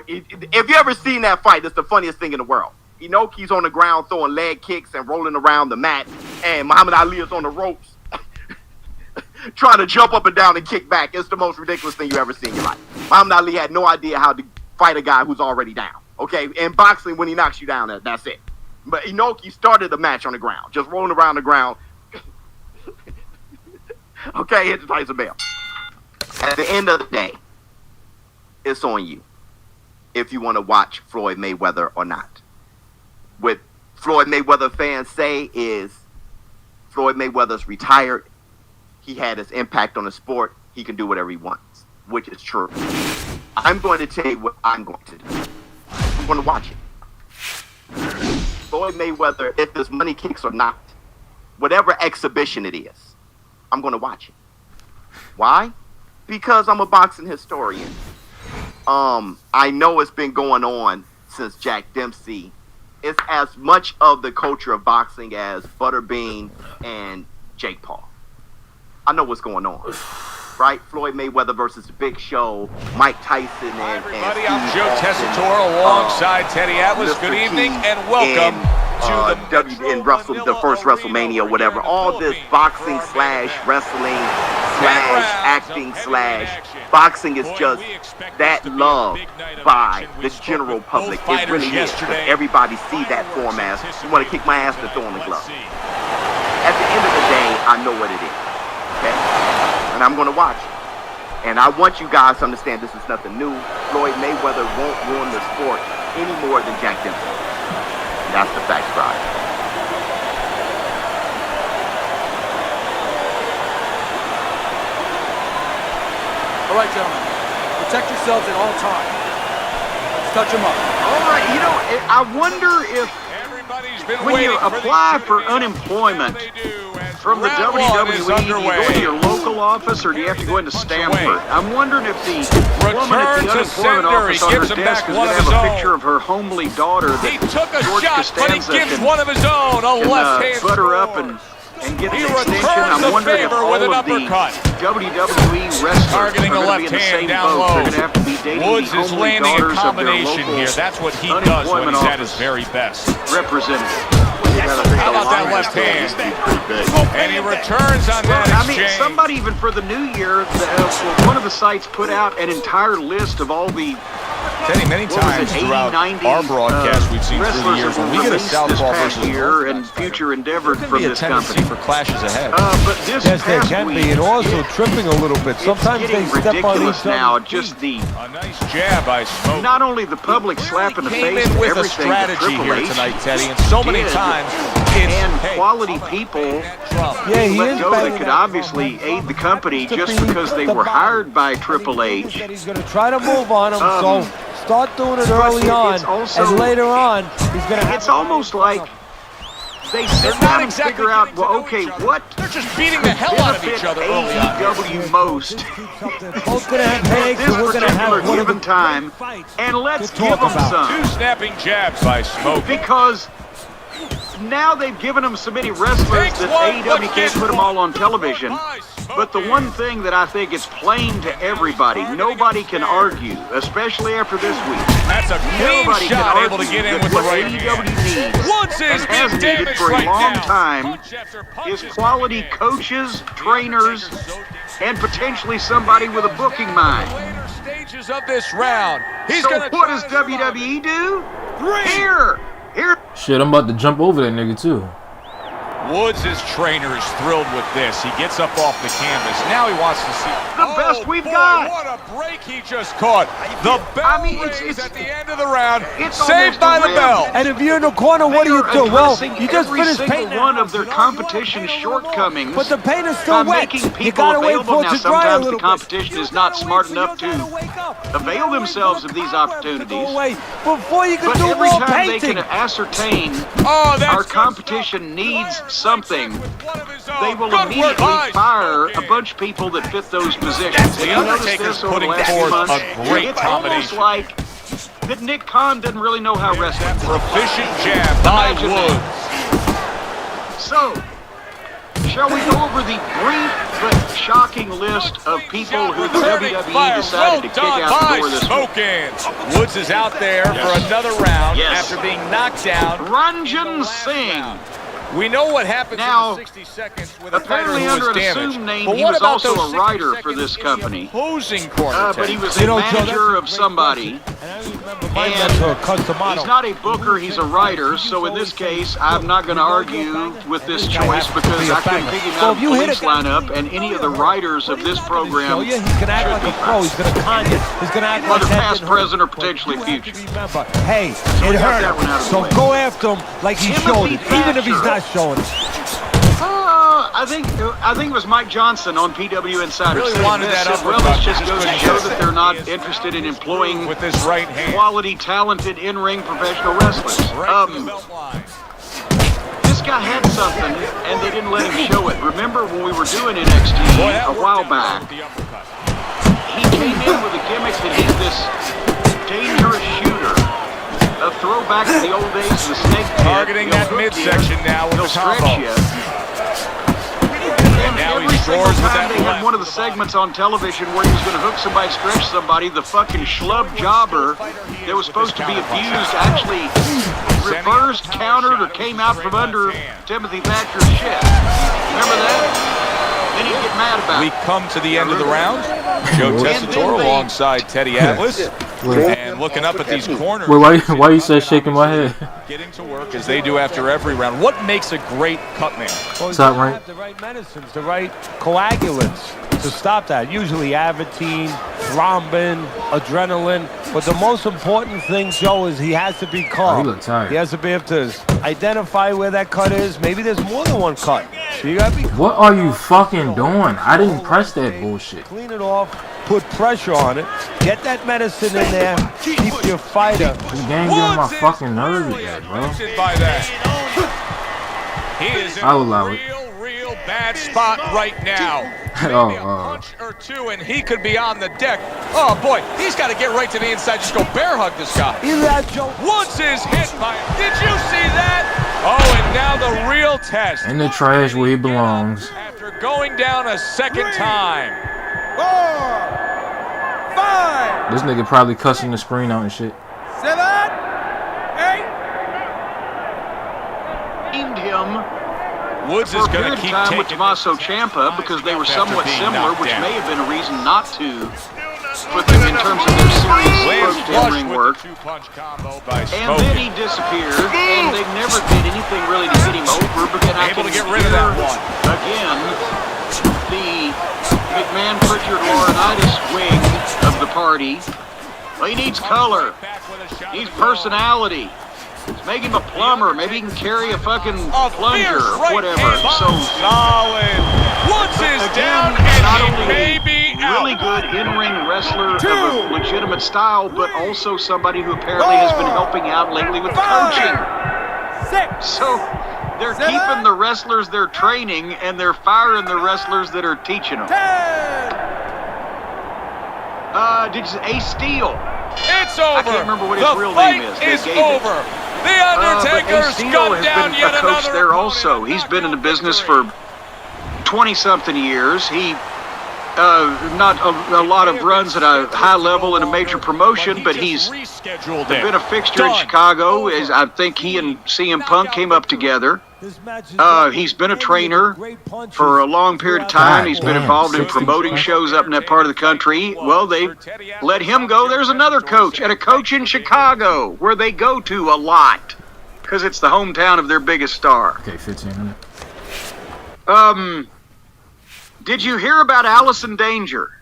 If you ever seen that fight, it's the funniest thing in the world. Inoki's on the ground throwing leg kicks and rolling around the mat, and Muhammad Ali is on the ropes trying to jump up and down and kick back. It's the most ridiculous thing you ever seen in your life. Muhammad Ali had no idea how to fight a guy who's already down. Okay, in boxing, when he knocks you down, that's it. But Inoki started the match on the ground, just rolling around the ground. Okay, hit the Tyson bell. At the end of the day, it's on you if you want to watch Floyd Mayweather or not. What Floyd Mayweather fans say is Floyd Mayweather's retired. He had his impact on the sport. He can do whatever he wants, which is true. I'm going to tell you what I'm going to do. I'm going to watch it. Floyd Mayweather, if there's money kicks or not, whatever exhibition it is, I'm going to watch it. Why? Because I'm a boxing historian. I know it's been going on since Jack Dempsey. It's as much of the culture of boxing as Butterbean and Jake Paul. I know what's going on, right? Floyd Mayweather versus The Big Show, Mike Tyson, Hi, everybody. I'm Joe Tessitore alongside Teddy Atlas. Good evening and welcome to the first WrestleMania, whatever. All this boxing / wrestling / acting / boxing is just that love by the general public. It really is. Everybody see that form as you want to kick my ass to throw in the glove. At the end of the day, I know what it is. Okay? And I'm going to watch it. And I want you guys to understand this is nothing new. Floyd Mayweather won't ruin the sport any more than Jack Dempsey. That's the fact, right? All right, gentlemen. Protect yourselves at all times. Let's touch them up. All right, I wonder if when you apply for unemployment from the WWE, do you go to your local office or do you have to go into Stamford? I'm wondering if the woman at the unemployment office on her desk is going to have a picture of her homely daughter that George Costanza can put her up and get an extension. I'm wondering if all of the WWE wrestlers are going to be in the same boat. They're going to have to be dating Woods the is homely landing a daughters of their combination local here. That's what he does when he's at his very best. representative. How about that left hand? And he returns on that exchange. I mean, somebody even for the new year, one of the sites put out an entire list of all the Teddy, many times throughout our broadcast we've seen through the years, when we get a southpaw versus year and future endeavored from this company for clashes ahead. But this yes, there past can week, be, and also tripping a little bit. Sometimes it's they getting step on ridiculous each now. other. Just the A nice jab by Smoke. not only the public slap in the Came face in of with a everything strategy that Triple here H tonight, Teddy, and so many did, times it's and quality people Yeah, he let is go better that could than- obviously aid the company just because they were hired by Triple H. That he's going to try to move on him, so start doing it but early on, it's also- and later on, he's going to have It's almost like they sit They're down not and exactly figure out, getting to well, know okay, each other. what They're just beating the hell out of each other early on. AEW most both going to have headaches, this and we're going to particular have one of given the time, and let's to give talk them about. some. Two snapping jabs by Smoke. Because now they've given them so many wrestlers Takes that one, AEW but can't gets put them one. all on television. But the one thing that I think is plain to everybody, nobody can argue, especially after this week. That's a clean Nobody can shot, argue able to get in that with the what right AEW hand. needs Woods and is has being needed damaged for a right long now. time Punch after punch is is quality coming in. coaches, trainers, and potentially somebody with a booking mind. Later stages of this round. He's So gonna what try does to survive WWE it. do? Here. Shit, I'm about to jump over that nigga too. Woods' trainer is thrilled with this. He gets up off the canvas. Now he wants to see The best we've boy, got. What a break he just caught. The bell rings at the end of the round. It's Saved almost by the a bell. And if you're in the corner, what do you do? Well, you just every finished single painting one of their competition's shortcomings. but the paint is by still wet. making You people got to wait available. for it Now, to dry a sometimes the little competition bit. is not smart enough to avail themselves of these opportunities. Before you can But do every more time they painting. can ascertain Oh, that's our good competition stuff. needs Right something, with one of his they own. will Good work immediately by fire Smoke a bunch of people that fit those positions. That's Have the you noticed Undertaker's this over the putting last few forth months? a great It's almost combination. like that Nick Khan doesn't really know how wrestling works. Proficient jab by Imagine Woods. So, shall we go over the brief but shocking list of people who the Returning WWE fire. decided to Well kick done out the by door this week? Smokin'. Woods is out there for another round Yes. after being knocked down. Ranjan Singh. We know what happens Now, in the 60 seconds with a fighter apparently who under was an damaged. assumed name, But he what was about also those a writer 60 for this seconds in the company. opposing corner, But he Ted? was You a know, Joe, that's manager a of great somebody. And I remember my mentor, Customato. He's not a booker, he's a writer, so in this case, I'm not going to argue with this choice because I couldn't pick him So out if of you the hit police a guy- lineup, and any of the writers of this program Show you, he's going to act like a pro. He's going to con you. He's going to act like whether that past, didn't hurt. present, or potentially You have to future. remember, hey, we it got hurt that one out him. of the So way. go after him like he showed it, Timothy even if he's Thatcher. not showing it. I think it was Mike Johnson on PW Insider. Really saying wanted this, that said, well, uppercut, this just just goes to couldn't show get that it. they're not interested in employing With his right hand. quality, talented, in-ring professional wrestlers. Right to the belt line. This guy had something, and they didn't let him show it. Remember when we were doing NXT Boy, that a while worked out back? with the uppercut. He came in with a gimmick that he's this dangerous shooter. A throwback to the old days of the snake pit. Targeting He'll that hook midsection you, now with he'll the combo. stretch you. And now he every single scores with time that they had left. one of the segments on television where he was going to hook somebody, stretch somebody, the fucking schlub jobber that was supposed to be abused actually reversed, countered, or came out from under Timothy Thatcher's shit. Remember that? Then he'd get mad about We it. come to the end of the round. Joe Tessitore alongside Teddy Atlas. And looking up at these corners. Wait, why you say shaking my head? Getting to work as they do after every round. What makes a great cut man? Well, you Top gotta rank. have the right medicines, the right coagulants to stop that. Usually Avitine, thrombin, adrenaline. But the most important thing, Joe, is he has to be calm. Oh, he look tired. He has to be able to identify where that cut is. Maybe there's more than one cut. So you gotta be calm. What are you fucking doing? I didn't press that bullshit. Clean it off, put pressure on it, get that medicine in there, keep your fighter. This game getting my fucking nerves with that, bro. By that. He is in I'll a allow it. real bad spot right now. Maybe a punch or two and he could be on the deck. Oh boy, he's got to get right to the inside. Just go bear hug this guy. Either that, Joe. Woods is hit by it. Did you see that? Oh, and now the real test. In the trash where he belongs. After going down a second time. 4, 5, This nigga probably cussing the screen out and shit. 7, 8. Named him Woods for is a going period to of keep time with taking Tommaso Ciampa because they were after somewhat being similar, knocked which down. may have been a reason not to put them in terms of their serious Lands approach to flush in-ring with work. the two-punch combo by And Smokey. then he disappeared, and they never did anything really to get him over. But then I Able can to get rid of that one. Again, the McMahon Pritchard Laurinaitis wing of the party. Well, he needs color. He needs personality. Let's make him a plumber. Maybe he can carry a fucking plunger or whatever. So solid. Woods is down, not and he only may be out. really good in-ring wrestler of a legitimate style, but also somebody who apparently has been helping out lately with coaching. So they're keeping the wrestlers they're training, and they're firing the wrestlers that are teaching them. Did you say Ace Steel? It's over. I can't remember what his the real fight name is. is They gave it. over. The Undertaker's gunned down yet a coach another there opponent. also. He's been in the business for 20-something years. He not a lot of runs at a high level in a major promotion, but he's been a fixture in Chicago. I think he and CM Punk came up together. He's been a trainer for a long period of time. He's been involved in promoting shows up in that part of the country. Well, they let him go. There's another coach, and a coach in Chicago, where they go to a lot, because it's the hometown of their biggest star. Okay, 15 minutes. Did you hear about Allison Danger?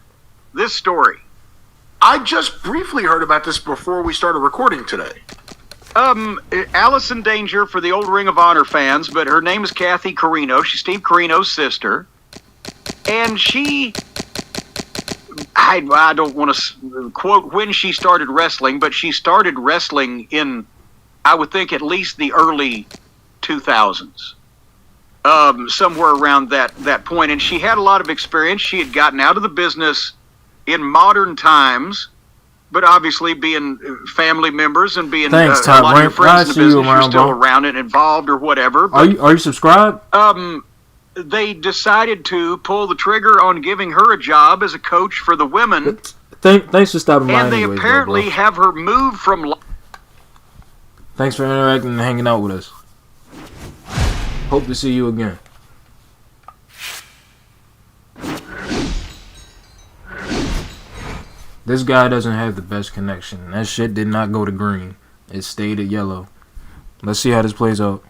This story. I just briefly heard about this before we started recording today. Allison Danger for the old Ring of Honor fans, but her name is Kathy Carino. She's Steve Carino's sister. And she, I don't want to quote when she started wrestling, but she started wrestling in, I would think, at least the early 2000s. Somewhere around that point. And she had a lot of experience. She had gotten out of the business in modern times, but obviously being family members and being a lot of your friends in the business, you're still around and involved or whatever. But, are you subscribed? they decided to pull the trigger on giving her a job as a coach for the women. Thanks for stopping by. And they apparently have her moved from... Thanks for interacting and hanging out with us. Hope to see you again. This guy doesn't have the best connection. That shit did not go to green. It stayed at yellow. Let's see how this plays out.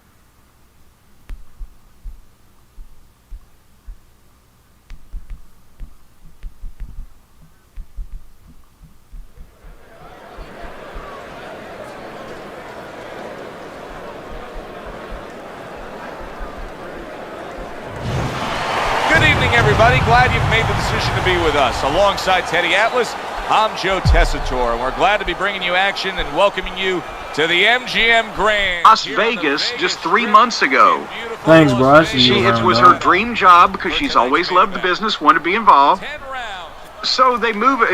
Everybody, glad you've made the decision to be with us. Alongside Teddy Atlas, I'm Joe Tessitore, and we're glad to be bringing you action and welcoming you to the MGM Grand. Las Vegas just 3 months ago. Thanks, bro. It was her dream job because she's always loved the business, wanted to be involved. So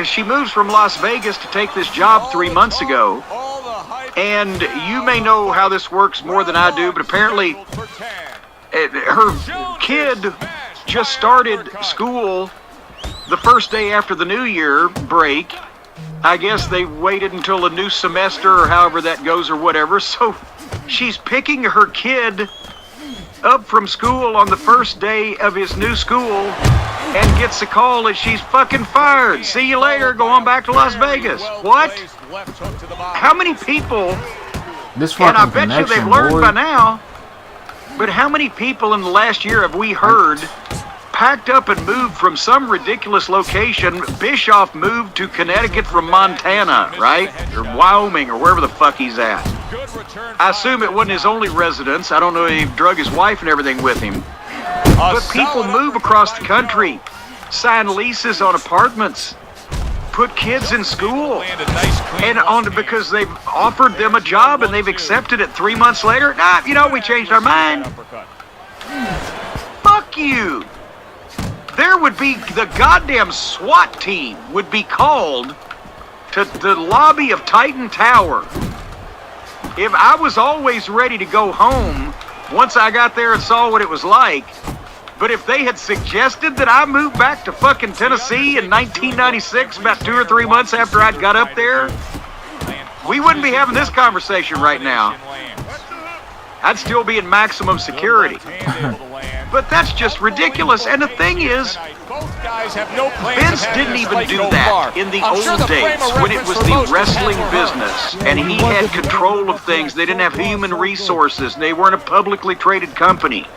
she moves from Las Vegas to take this job 3 months ago. And you may know how this works more than I do, but apparently her kid just started school the first day after the New Year break. I guess they waited until a new semester or however that goes or whatever. So she's picking her kid up from school on the first day of his new school and gets a call that she's fucking fired. See you later, go on back to Las Vegas. What? How many people, and I bet you they've learned by now, but how many people in the last year have we heard packed up and moved from some ridiculous location? Bischoff moved to Connecticut from Montana, right? Or Wyoming, or wherever the fuck he's at. I assume it wasn't his only residence. I don't know if he drug his wife and everything with him. But people move across the country, sign leases on apartments, put kids in school, and because they've offered them a job and they've accepted it 3 months later. Nah, we changed our mind. Fuck you. There would be, the goddamn SWAT team would be called to the lobby of Titan Tower. If I was always ready to go home once I got there and saw what it was like, but if they had suggested that I move back to fucking Tennessee in 1996, about 2 or 3 months after I'd got up there, we wouldn't be having this conversation right now. I'd still be in maximum security. But that's just ridiculous. And the thing is, guys have no plans Vince of having didn't this even fight do go that far. in the I'm old sure the days frame of when it reference was for the most wrestling had business and he had control of things. They didn't have human resources. They weren't a publicly traded company.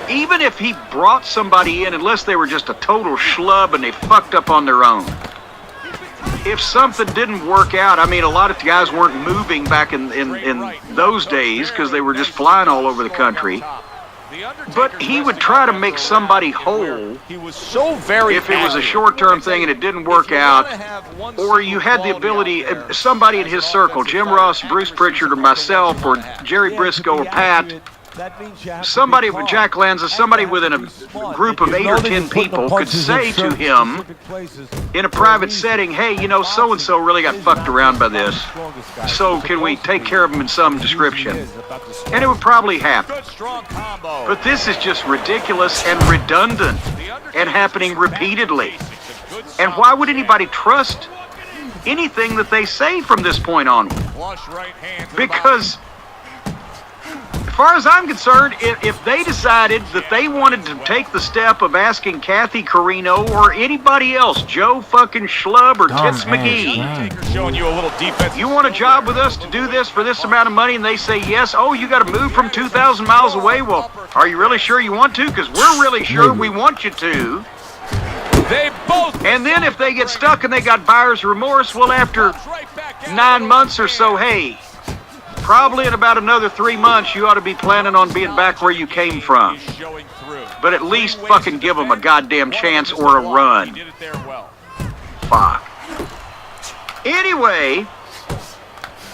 Even if he brought somebody in, unless they were just a total schlub and they fucked up on their own, if something didn't work out, I mean, a lot of guys weren't moving back in those days because they were just flying all over the country. But he would try to make somebody whole. He was so very if it was a short-term thing and it didn't work out, or you had the ability, somebody in his circle, Jim Ross, Bruce Pritchard, or myself, or Jerry Briscoe, or Pat, somebody with Jack Lanza, somebody within a group of 8 or 10 people could say to him in a private setting, hey, you know, so-and-so really got fucked around by this, so can we take care of him in some description? And it would probably happen. But this is just ridiculous and redundant and happening repeatedly. And why would anybody trust anything that they say from this point on? Because as far as I'm concerned, if they decided that they wanted to take the step of asking Kathy Carino or anybody else, Joe fucking Schlub or Tits McGee, showing you a little defense. You want a job with us to do this for this amount of money, and they say yes, oh, you got to move from 2,000 miles away. Well, are you really sure you want to? Because we're really sure we want you to. They both. And then if they get stuck and they got buyer's remorse, well, after 9 months or so, hey, probably in about another 3 months, you ought to be planning on being back where you came from. But at least fucking give them a goddamn chance or a run. Fuck. Anyway,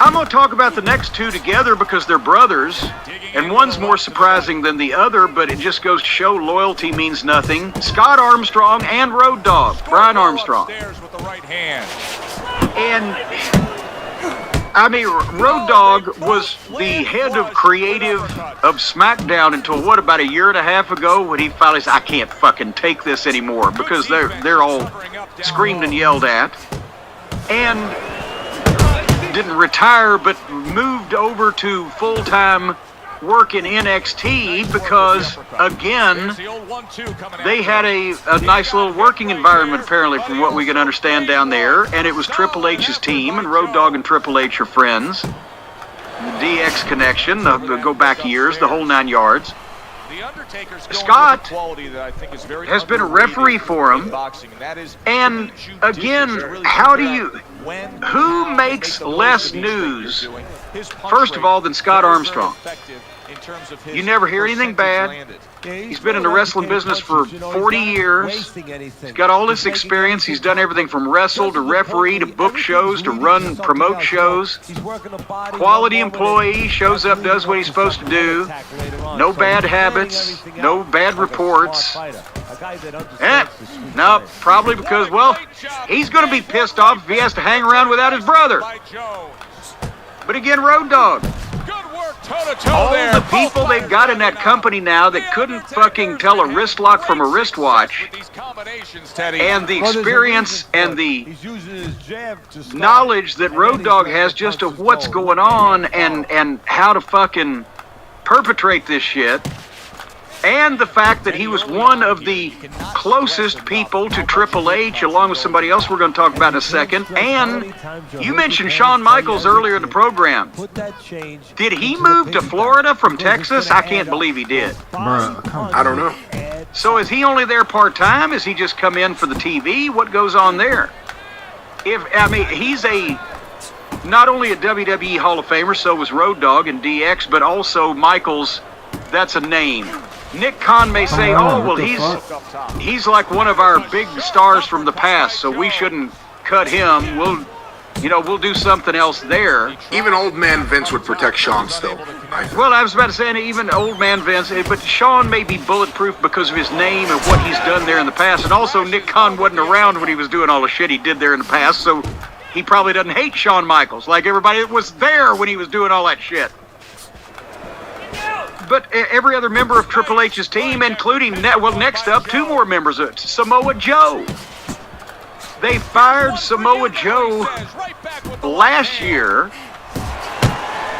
I'm going to talk about the next two together because they're brothers. And one's more surprising than the other, but it just goes to show loyalty means nothing. Scott Armstrong and Road Dogg, Brian Armstrong. And I mean, Road Dogg was the head of creative of SmackDown until, what, about a year and a half ago when he finally said, I can't fucking take this anymore because they're all screamed and yelled at. And didn't retire, but moved over to full-time work in NXT because, again, they had a nice little working environment, apparently, from what we can understand down there, and it was Triple H's team, and Road Dogg and Triple H are friends. The DX connection, the go back years, the whole 9 yards. Scott has been a referee for him, and again, who makes less news, first of all, than Scott Armstrong? You never hear anything bad. He's been in the wrestling business for 40 years. He's got all this experience. He's done everything from wrestle to referee to book shows to promote shows. Quality employee, shows up, does what he's supposed to do. No bad habits, no bad reports. No, probably because, well, he's going to be pissed off if he has to hang around without his brother. But again, Road Dogg. All the people they've got in that company now that couldn't fucking tell a wrist lock from a wristwatch, and the experience and the knowledge that Road Dogg has just of what's going on and how to fucking perpetrate this shit, and the fact that he was one of the closest people to Triple H, along with somebody else we're going to talk about in a second. And you mentioned Shawn Michaels earlier in the program. Did he move to Florida from Texas? I can't believe he did. I don't know. So is he only there part-time? Is he just come in for the TV? What goes on there? He's not only a WWE Hall of Famer, so was Road Dogg and DX, but also Michaels, that's a name. Nick Khan may say, oh, well, he's like one of our big stars from the past, so we shouldn't cut him. We'll do something else there. Even old man Vince would protect Shawn still. Well, I was about to say, even old man Vince, but Shawn may be bulletproof because of his name and what he's done there in the past. And also, Nick Khan wasn't around when he was doing all the shit he did there in the past, so he probably doesn't hate Shawn Michaels like everybody that was there when he was doing all that shit. But every other member of Triple H's team, including, next up, 2 more members of Samoa Joe. They fired Samoa Joe last year,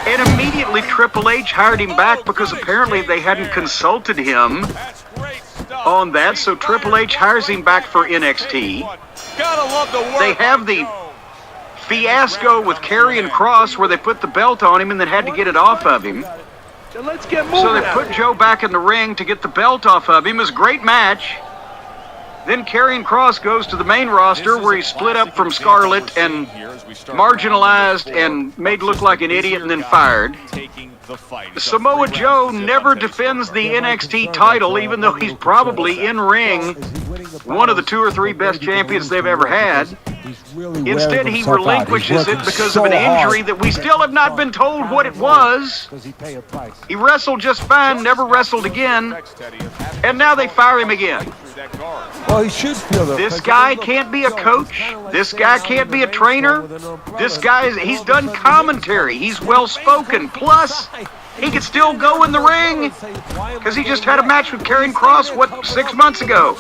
and immediately Triple H hired him back because apparently they hadn't consulted him on that, so Triple H hires him back for NXT. They have the fiasco with Karrion Kross where they put the belt on him and then had to get it off of him. Let's get moving. So they put Joe back in the ring to get the belt off of him. It was a great match. Then Karrion Kross goes to the main roster where he's split up from Scarlett and marginalized and made look like an idiot and then fired. Samoa Joe never defends the NXT title, even though he's probably in ring one of the 2 or 3 best champions they've ever had. Instead, he relinquishes it because of an injury that we still have not been told what it was. He wrestled just fine, never wrestled again, and now they fire him again. Well, he should feel that. This guy can't be a coach. This guy can't be a trainer. This guy, he's done commentary. He's well-spoken. Plus, he could still go in the ring because he just had a match with Karrion Kross, 6 months ago?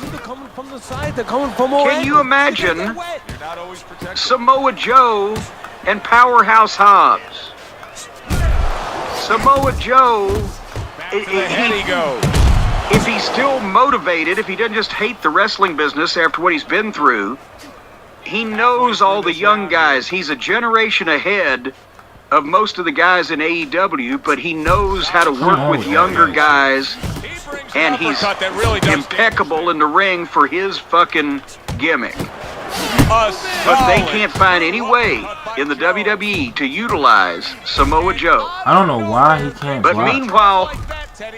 Can you imagine Samoa Joe and Powerhouse Hobbs? Samoa Joe, if he's still motivated, if he doesn't just hate the wrestling business after what he's been through, he knows all the young guys. He's a generation ahead of most of the guys in AEW, but he knows how to work with younger guys, and he's impeccable in the ring for his fucking gimmick. But they can't find any way in the WWE to utilize Samoa Joe. I don't know why he can't But block. meanwhile,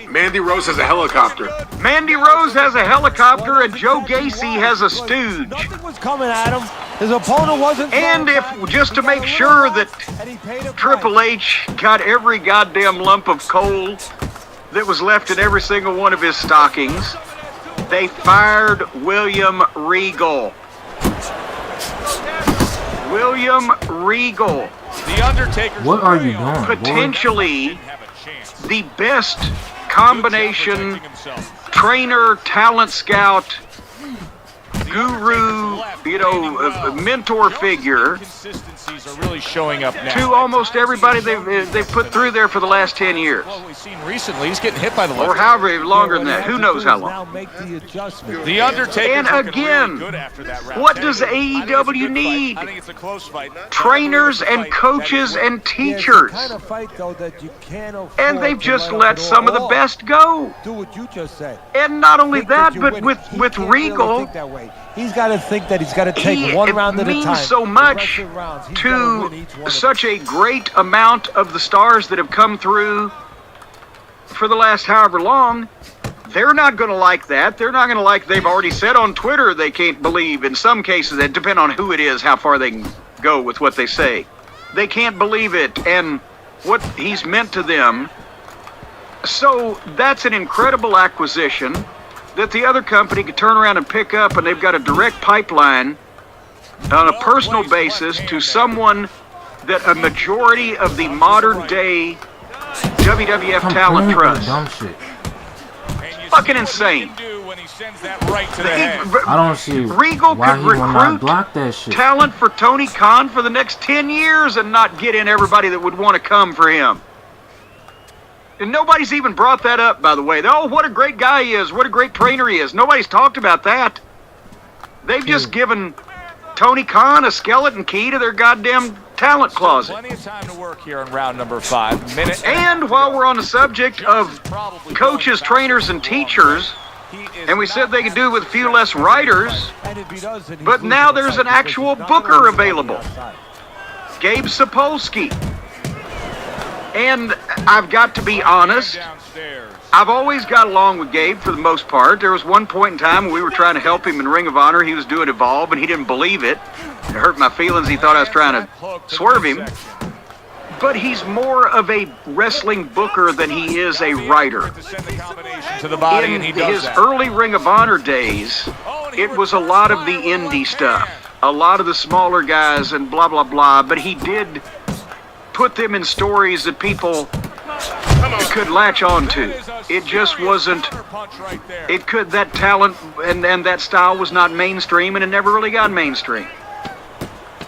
Mandy Rose has a helicopter. Mandy Rose has a helicopter and Joe Gacy has a stooge. Nothing was coming at him. His opponent wasn't. And if, just to make sure that Triple H got every goddamn lump of coal that was left in every single one of his stockings, they fired William Regal. William Regal. The Undertaker. What are you doing, potentially the best combination trainer, talent scout, guru, mentor figure Are really showing up now. to almost everybody they've put through there for the last 10 years. What we've seen recently, he's getting hit by the left. Or however longer than that. Who knows how long. The Undertaker. And again, what does AEW need? I think it's a close fight. Trainers and coaches and teachers. And they've just let some of the best go. Do what you just said. And not only that, but with Regal, he's got to think that he's got to take one round at a time. It means so much to such a great amount of the stars that have come through for the last however long. They're not going to like that. They're not going to like, they've already said on Twitter they can't believe, in some cases, it depends on who it is, how far they can go with what they say. They can't believe it and what he's meant to them. So that's an incredible acquisition that the other company could turn around and pick up, and they've got a direct pipeline on a personal basis to someone that a majority of the modern day WWF talent trusts. Dumb shit. Fucking insane. I don't see Regal why could he will not recruit block that shit. talent for Tony Khan for the next 10 years and not get in everybody that would want to come for him. And nobody's even brought that up, by the way. Oh, what a great guy he is. What a great trainer he is. Nobody's talked about that. They've just given Tony Khan a skeleton key to their goddamn talent closet. Plenty of time to work here in round number 5. Minute. And while we're on the subject of coaches, trainers, and teachers, and we said they could do with a few less writers, but now there's an actual booker available. Gabe Sapolsky. And I've got to be honest, I've always got along with Gabe for the most part. There was one point in time when we were trying to help him in Ring of Honor. He was doing Evolve, and he didn't believe it. It hurt my feelings. He thought I was trying to swerve him. But he's more of a wrestling booker than he is a writer. To the body, and he In does his that. early Ring of Honor days, it was a lot of the indie stuff, a lot of the smaller guys and blah, blah, blah. But he did put them in stories that people could latch on to. It just wasn't, that talent and that style was not mainstream, and it never really got mainstream.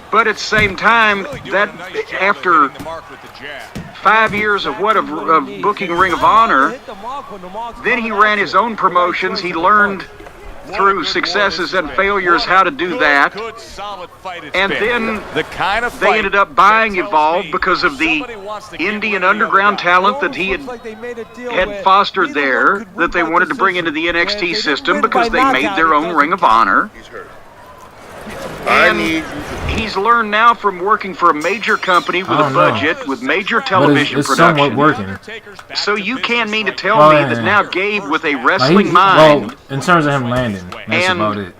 But at the same time, that after 5 years of booking Ring of Honor. Then he ran his own promotions. He learned through successes and failures how to do that. And then they ended up buying Evolve because of the Indian underground talent that he had fostered there, that they wanted to bring into the NXT system because they made their own Ring of Honor. And he's learned now from working for a major company with a budget, with major television it's production. somewhat working. So you can't mean to tell me that now Gabe, with a wrestling mind, well, in terms of him landing, that's and about it.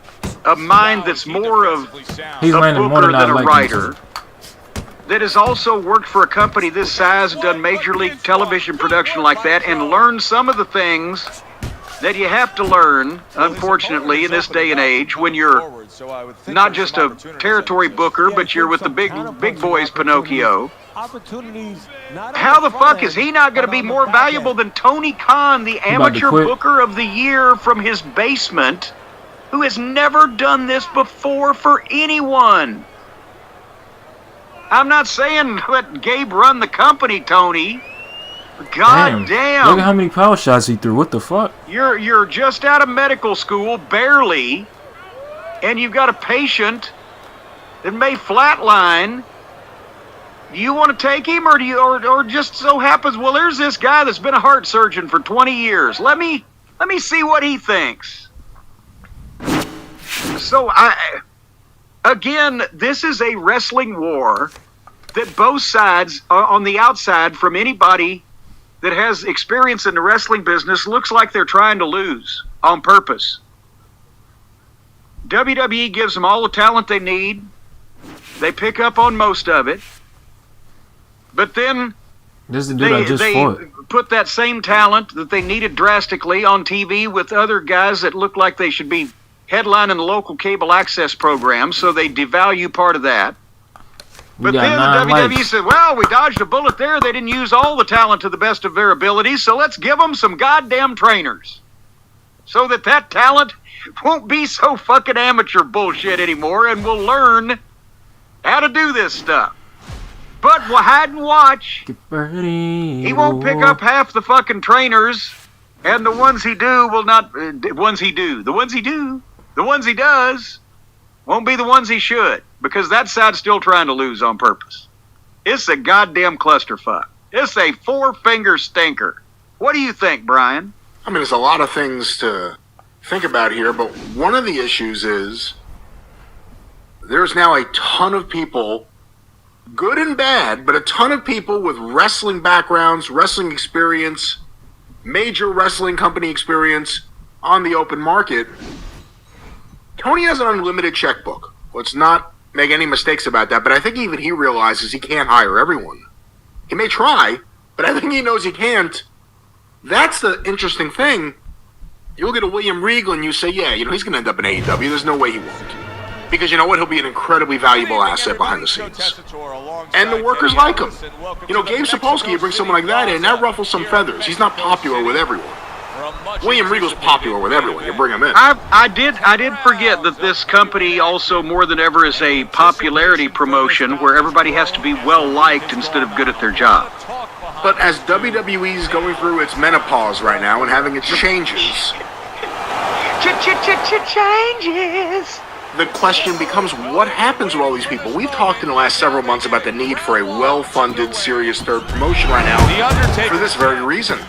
a mind that's more of He's a landing more booker than than I'd a like him writer, that has also worked for a company this size, done major league television production like that, and learned some of the things that you have to learn, unfortunately, in this day and age, when you're not just a territory booker, but you're with the big boys, Pinocchio. How the fuck is he not going to be more valuable than Tony Khan, the amateur booker of the year from his basement, who has never done this before for anyone? I'm not saying let Gabe run the company, Tony. God damn. Look at how many power shots he threw. What the fuck? You're just out of medical school, barely, and you've got a patient that may flatline. Do you want to take him, or just so happens, well, there's this guy that's been a heart surgeon for 20 years. Let me see what he thinks. So again, this is a wrestling war that both sides, on the outside, from anybody that has experience in the wrestling business, looks like they're trying to lose on purpose. WWE gives them all the talent they need. They pick up on most of it. But then they put that same talent that they needed drastically on TV with other guys that look like they should be headlining the local cable access program, so they devalue part of that. But then the WWE said, well, we dodged a bullet there. They didn't use all the talent to the best of their abilities, so let's give them some goddamn trainers. So that talent won't be so fucking amateur bullshit anymore, and we'll learn how to do this stuff. But we'll hide and watch. He won't pick up half the fucking trainers, and the ones he do will not... The ones he does won't be the ones he should, because that side's still trying to lose on purpose. It's a goddamn clusterfuck. It's a four-finger stinker. What do you think, Brian? I mean, there's a lot of things to think about here, but one of the issues is there's now a ton of people, good and bad, but a ton of people with wrestling backgrounds, wrestling experience, major wrestling company experience on the open market. Tony has an unlimited checkbook. Let's not make any mistakes about that, but I think even he realizes he can't hire everyone. He may try, but I think he knows he can't. That's the interesting thing. You look at a William Regal and you say, yeah, he's going to end up in AEW. There's no way he won't. Because you know what? He'll be an incredibly valuable asset behind the scenes. And the workers like him. Gabe Sapolsky, you bring someone like that in, that ruffles some feathers. He's not popular with everyone. William Regal's popular with everyone. You bring him in. I did forget that this company also, more than ever, is a popularity promotion where everybody has to be well-liked instead of good at their job. But as WWE is going through its menopause right now and having its changes... Changes! The question becomes, what happens with all these people? We've talked in the last several months about the need for a well-funded, serious third promotion right now for this very reason.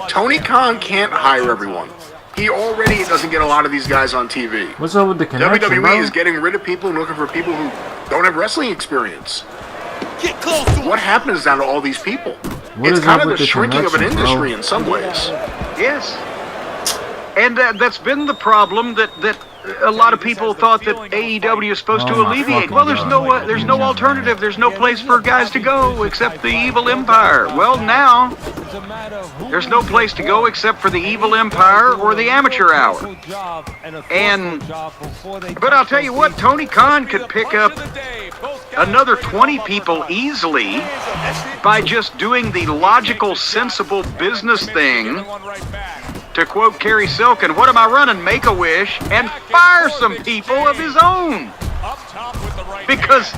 Tony Khan can't hire everyone. He already doesn't get a lot of these guys on TV. What's up with the connection, WWE is getting rid of people and looking for people who don't have wrestling experience. Get close to what happens now to all these people? What it's is kind up of with the the shrinking of an connection, industry bro? in some ways. Yes. And that's been the problem that a lot of people thought that AEW is supposed to alleviate. Well, there's no alternative. There's no place for guys to go except the Evil Empire. Well, now there's no place to go except for the Evil Empire or the Amateur Hour. But I'll tell you what, Tony Khan could pick up another 20 people easily by just doing the logical, sensible business thing. To quote Carrie Silken, what am I running? Make-A-Wish, and fire some people of his own. Because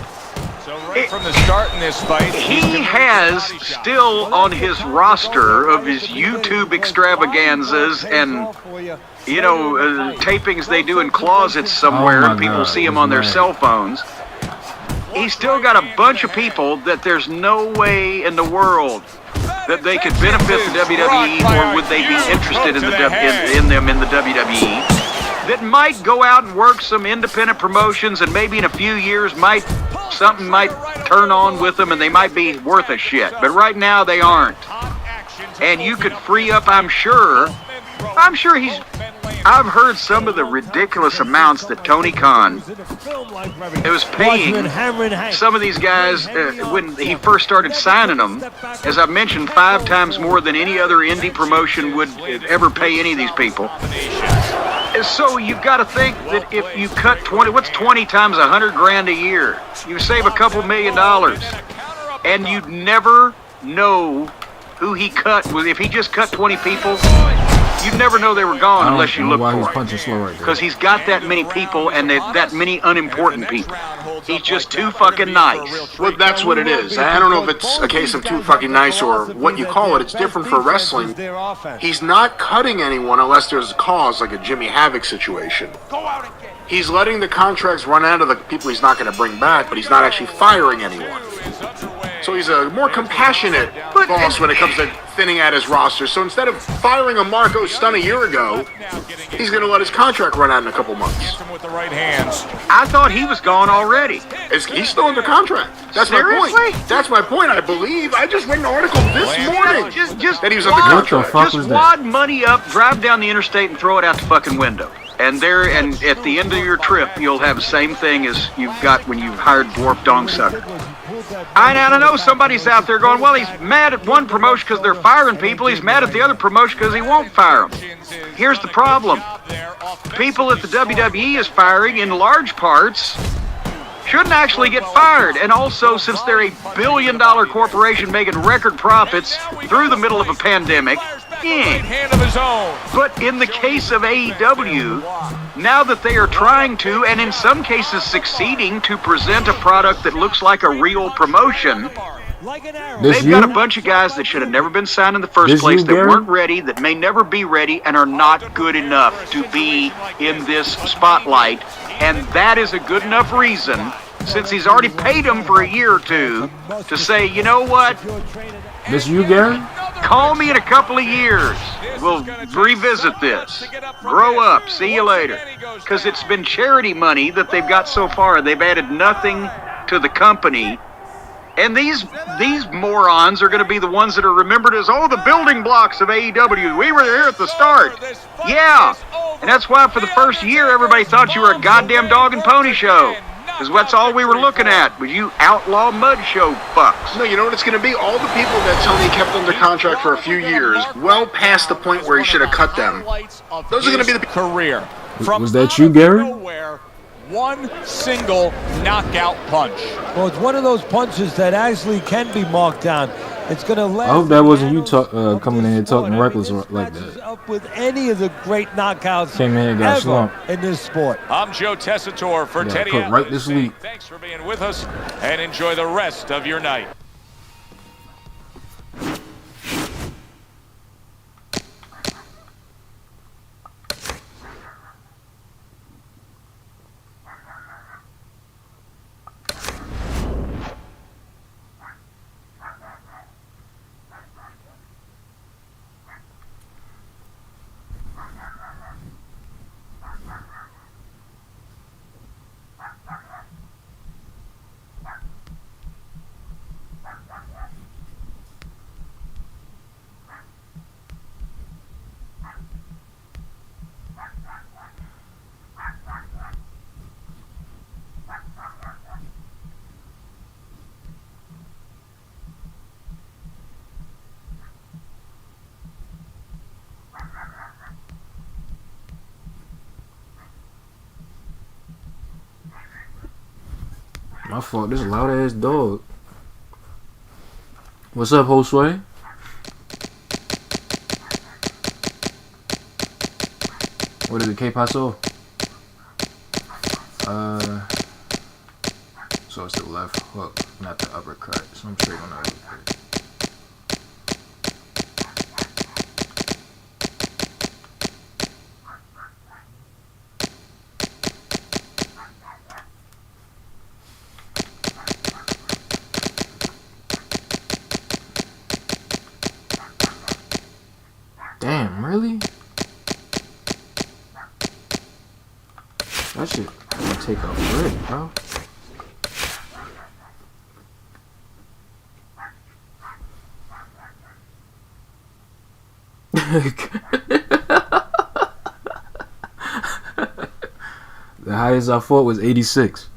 So right from the start in this fight, he has still on his roster of his YouTube extravaganzas and, you know, tapings they do in closets somewhere, and people see him on their cell phones. He's still got a bunch of people that there's no way in the world that they could benefit the WWE, or would they be interested in them in the WWE, that might go out and work some independent promotions, and maybe in a few years something might turn on with them and they might be worth a shit. But right now they aren't. And you could free up, I'm sure I've heard some of the ridiculous amounts that Tony Khan was paying some of these guys when he first started signing them. As I mentioned, 5 times more than any other indie promotion would ever pay any of these people. So you've got to think that if you cut 20, what's 20 times 100 grand a year? You save a couple $1 million, and you'd never know who he cut. If he just cut 20 people, you'd never know they were gone unless you look for them. Because he's got that many people and that many unimportant people. He's just too fucking nice. Well, that's what it is. I don't know if it's a case of too fucking nice or what you call it. It's different for wrestling. He's not cutting anyone unless there's a cause, like a Jimmy Havoc situation. He's letting the contracts run out of the people he's not going to bring back, but he's not actually firing anyone. So he's a more compassionate boss when it comes to thinning out his roster. So instead of firing a Marco Stunt a year ago, he's going to let his contract run out in a couple months. With the right hands. I thought he was gone already. He's still under contract. That's Seriously? my point. That's my point, I believe. I just read an article this morning that he was under contract. Just wad money up, drive down the interstate, and throw it out the fucking window. And at the end of your trip, you'll have the same thing as you've got when you've hired Dwarf Dong Sucker. I know somebody's out there going, well, he's mad at one promotion because they're firing people. He's mad at the other promotion because he won't fire them. Here's the problem. People that the WWE is firing, in large parts, shouldn't actually get fired. And also, since they're a billion-dollar corporation making record profits through the middle of a pandemic, but in the case of AEW, now that they are trying to, and in some cases succeeding, to present a product that looks like a real promotion, they've got a bunch of guys that should have never been signed in the first place, that weren't ready, that may never be ready, and are not good enough to be in this spotlight. And that is a good enough reason, since he's already paid them for a year or two, to say, you know what? This you, Gary? Call me in a couple of years. We'll revisit this. Grow up. See you later. Because it's been charity money that they've got so far. They've added nothing to the company. And these morons are going to be the ones that are remembered as, oh, the building blocks of AEW. We were here at the start. Yeah. And that's why for the first year, everybody thought you were a goddamn dog and pony show. Because that's all we were looking at, was you outlaw mud show fucks. No, you know what it's going to be? All the people that Tony kept under contract for a few years, well past the point where he should have cut them, those are going to be the career. Was that you, Gary? One single knockout punch. Well, it's one of those punches that actually can be marked down. It's going to last. I hope that wasn't you coming in here talking reckless like that. Up with any of the great knockouts Came in and got slumped. in this sport. I'm Joe Tessitore for Teddy put right this week. Thanks for being with us, and enjoy the rest of your night. My fault, this is a loud ass dog. What's up, Josue? What is it, K Paso? So it's the left hook, not the uppercut. So I'm straight on the uppercut. Damn, really? That shit gonna take a break, bro. The highest I fought was 86.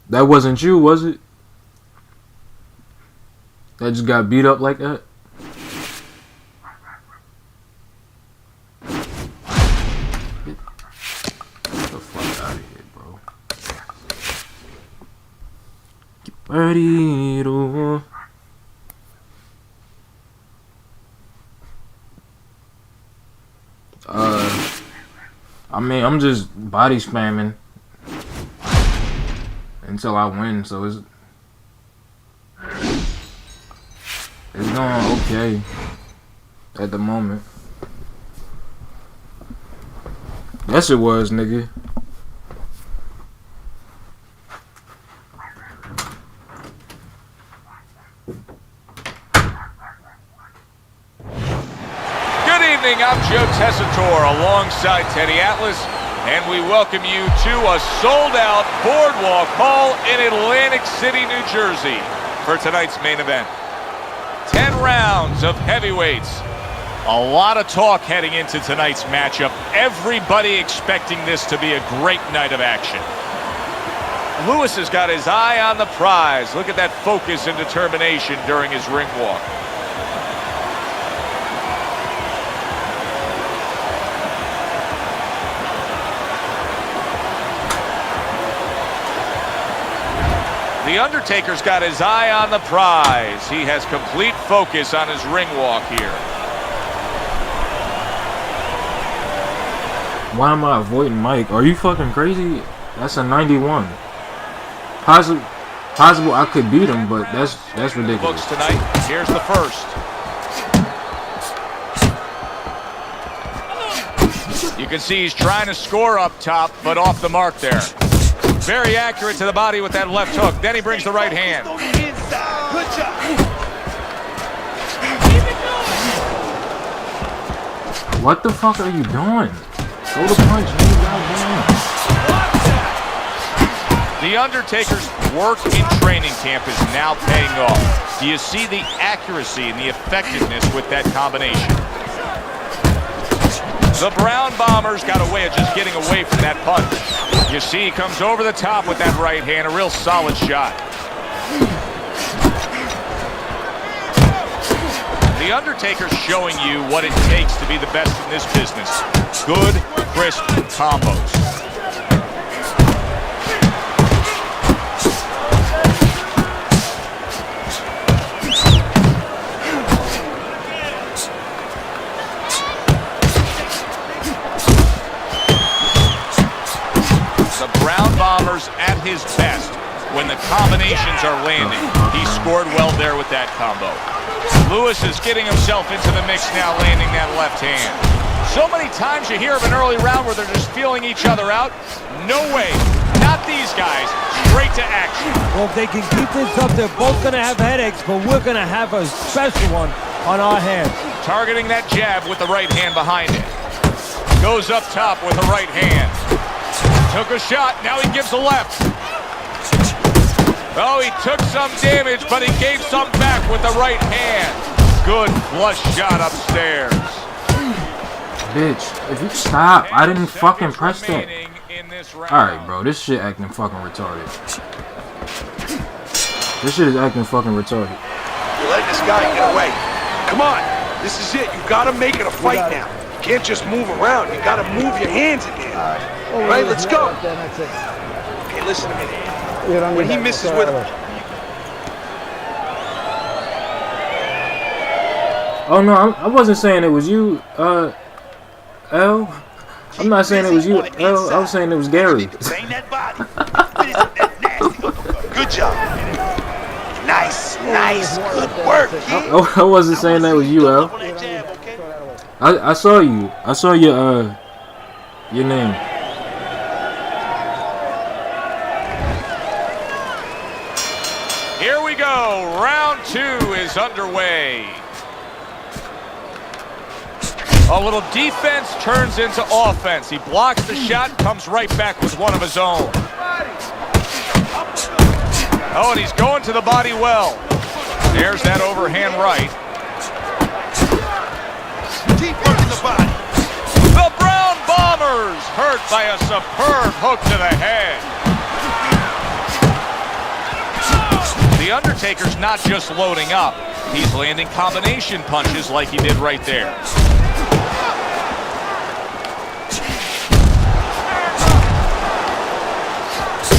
That wasn't you, was it? That just got beat up like that? Get the fuck out of here, bro. Get ready to... I mean, I'm just body spamming until I win, so it's going okay at the moment. Yes, it was, nigga. I'm Joe Tessitore alongside Teddy Atlas, and we welcome you to a sold-out Boardwalk Hall in Atlantic City, New Jersey for tonight's main event. 10 rounds of heavyweights. A lot of talk heading into tonight's matchup. Everybody expecting this to be a great night of action. Lewis has got his eye on the prize. Look at that focus and determination during his ring walk. The Undertaker's got his eye on the prize. He has complete focus on his ring walk here. Why am I avoiding Mike? Are you fucking crazy? That's a 91. Possible I could beat him, but that's ridiculous. Looks tonight. Here's the first. You can see he's trying to score up top, but off the mark there. Very accurate to the body with that left hook. Then he brings the right hand. Good job. What the fuck are you doing? Go to punch, nigga. Goddamn. The Undertaker's work in training camp is now paying off. Do you see the accuracy and the effectiveness with that combination? The Brown Bombers got a way of just getting away from that punch. You see he comes over the top with that right hand, a real solid shot. The Undertaker's showing you what it takes to be the best in this business. Good, crisp combos. At his best when the combinations are landing. He scored well there with that combo. Lewis is getting himself into the mix now, landing that left hand. So many times you hear of an early round where they're just feeling each other out. No way. Not these guys. Straight to action. Well, if they can keep this up, they're both going to have headaches, but we're going to have a special one on our hands. Targeting that jab with the right hand behind it. Goes up top with the right hand. Took a shot, now he gives a left. Oh, he took some damage, but he gave some back with the right hand. Good flush shot upstairs. Bitch, if you stop, I didn't fucking press that. Alright, bro, this shit acting fucking retarded. This shit is acting fucking retarded. You're letting this guy get away. Come on, this is it. You gotta make it a fight now. You can't just move around. You gotta move your hands in there. All right, let's go. Okay, listen to me. When he misses with him. Oh no, I wasn't saying it was you, L. I'm not saying it was you, L. I was saying it was Gary. Nice, good work, kid. I wasn't saying that was you, Al. I saw you. I saw your name. Here we go. Round 2 is underway. A little defense turns into offense. He blocks the shot, comes right back with one of his own. Oh, and he's going to the body well. There's that overhand right. Keep working the body. The Brown Bombers hurt by a superb hook to the head. The Undertaker's not just loading up. He's landing combination punches like he did right there.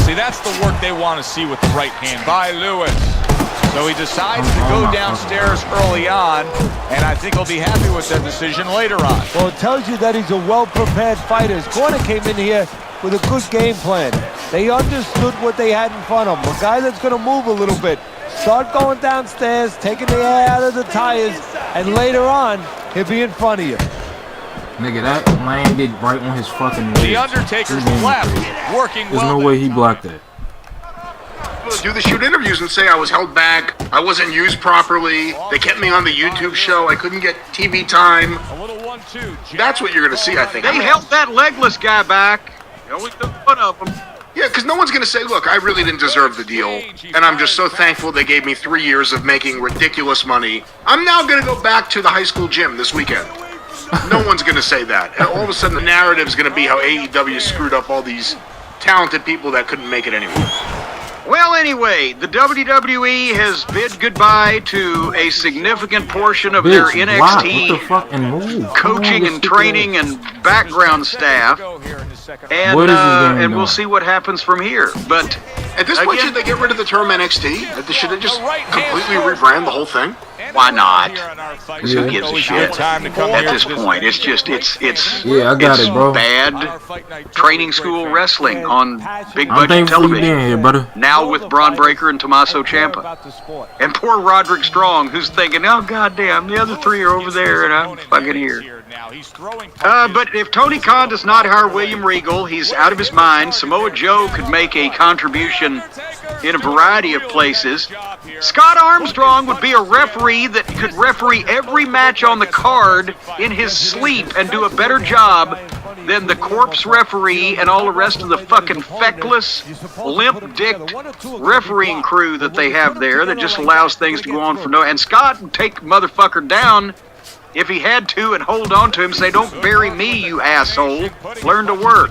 See, that's the work they want to see with the right hand by Lewis. So he decides to go downstairs early on, and I think he'll be happy with that decision later on. Well, it tells you that he's a well-prepared fighter. His corner came in here with a good game plan. They understood what they had in front of them. A guy that's going to move a little bit. Start going downstairs, taking the air out of the tires, and later on, he'll be in front of you. Nigga, that landed right on his fucking leg. The Undertaker's left, working well. There's no way he blocked that. Do the shoot interviews and say I was held back, I wasn't used properly, they kept me on the YouTube show, I couldn't get TV time. That's what you're going to see, I think. They held that legless guy back. Only took one of them. Yeah, because no one's going to say, look, I really didn't deserve the deal, and I'm just so thankful they gave me 3 years of making ridiculous money. I'm now going to go back to the high school gym this weekend. No one's going to say that. And all of a sudden, the narrative's going to be how AEW screwed up all these talented people that couldn't make it anyway. Well, anyway, the WWE has bid goodbye to a significant portion of their NXT coaching and training and background staff, and we'll see what happens from here. But at this point, should they get rid of the term NXT? Should they just completely rebrand the whole thing? Why not? Because who gives a shit at this point? It's just, it's bad training school wrestling on big budget television. Now with Braun Breaker and Tommaso Ciampa. And poor Roderick Strong, who's thinking, oh, goddamn, the other three are over there and I'm fucking here. But if Tony Khan does not hire William Regal, he's out of his mind. Samoa Joe could make a contribution in a variety of places. Scott Armstrong would be a referee that could referee every match on the card in his sleep and do a better job than the corpse referee and all the rest of the fucking feckless, limp-dicked refereeing crew that they have there that just allows things to go on for no... And Scott would take the motherfucker down if he had to and hold on to him and say, don't bury me, you asshole. Learn to work.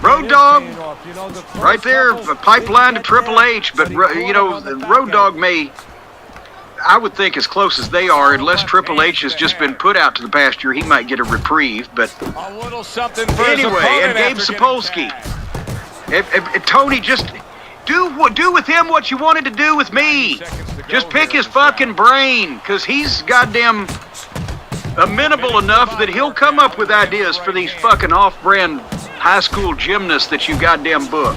Road Dogg, right there, a pipeline to Triple H, but, you know, Road Dogg may, I would think as close as they are, unless Triple H has just been put out to the pasture, he might get a reprieve, but anyway, and Gabe Sapolsky, if Tony, just do with him what you wanted to do with me. Just pick his fucking brain, because he's goddamn amenable enough that he'll come up with ideas for these fucking off-brand high school gymnasts that you goddamn book.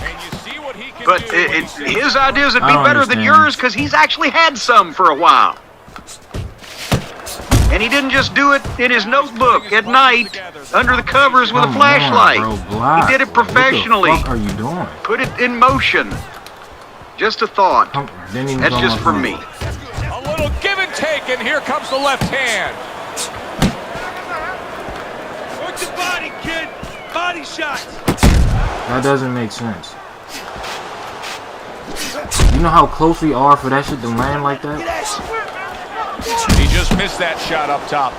But his ideas would be better than yours because he's actually had some for a while. And he didn't just do it in his notebook at night under the covers with a flashlight. He did it professionally. What the fuck are you doing? Put it in motion. Just a thought. That's just from me. A little give and take, and here comes the left hand. Work the body, kid. Body shots. That doesn't make sense. You know how close we are for that shit to land like that? He just missed that shot up top.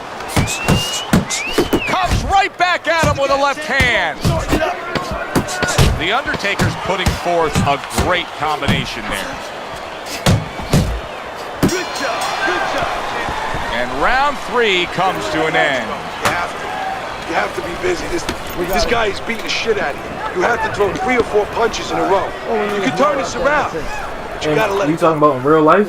Comes right back at him with a left hand. The Undertaker's putting forth a great combination there. Good job. And round 3 comes to an end. You have to be busy. This guy is beating the shit out of you. You have to throw 3 or 4 punches in a row. You can turn this around, but you gotta let it go. You talking about in real life?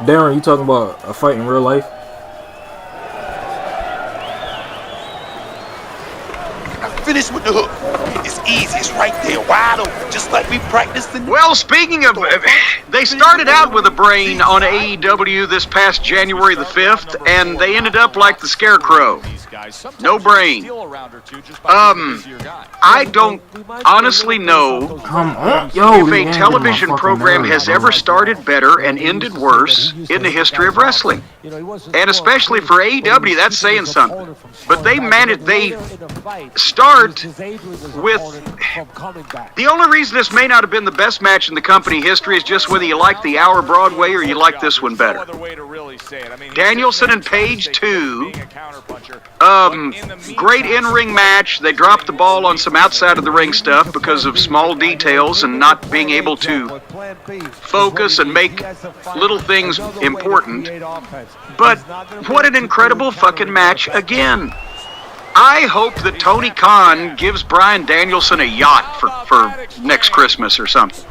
Darren, you talking about a fight in real life? Finish with the hook. It's easy. It's right there, wide open, just like we practiced in the... Well, speaking of, they started out with a brain on AEW this past January the 5th, and they ended up like the Scarecrow. No brain. I don't honestly know if a television program has ever started better and ended worse in the history of wrestling. And especially for AEW, that's saying something. But they start with... The only reason this may not have been the best match in the company history is just whether you like the Hour Broadway or you like this one better. Danielson and Page 2, great in-ring match. They dropped the ball on some outside of the ring stuff because of small details and not being able to focus and make little things important. But what an incredible fucking match again. I hope that Tony Khan gives Bryan Danielson a yacht for next Christmas or something.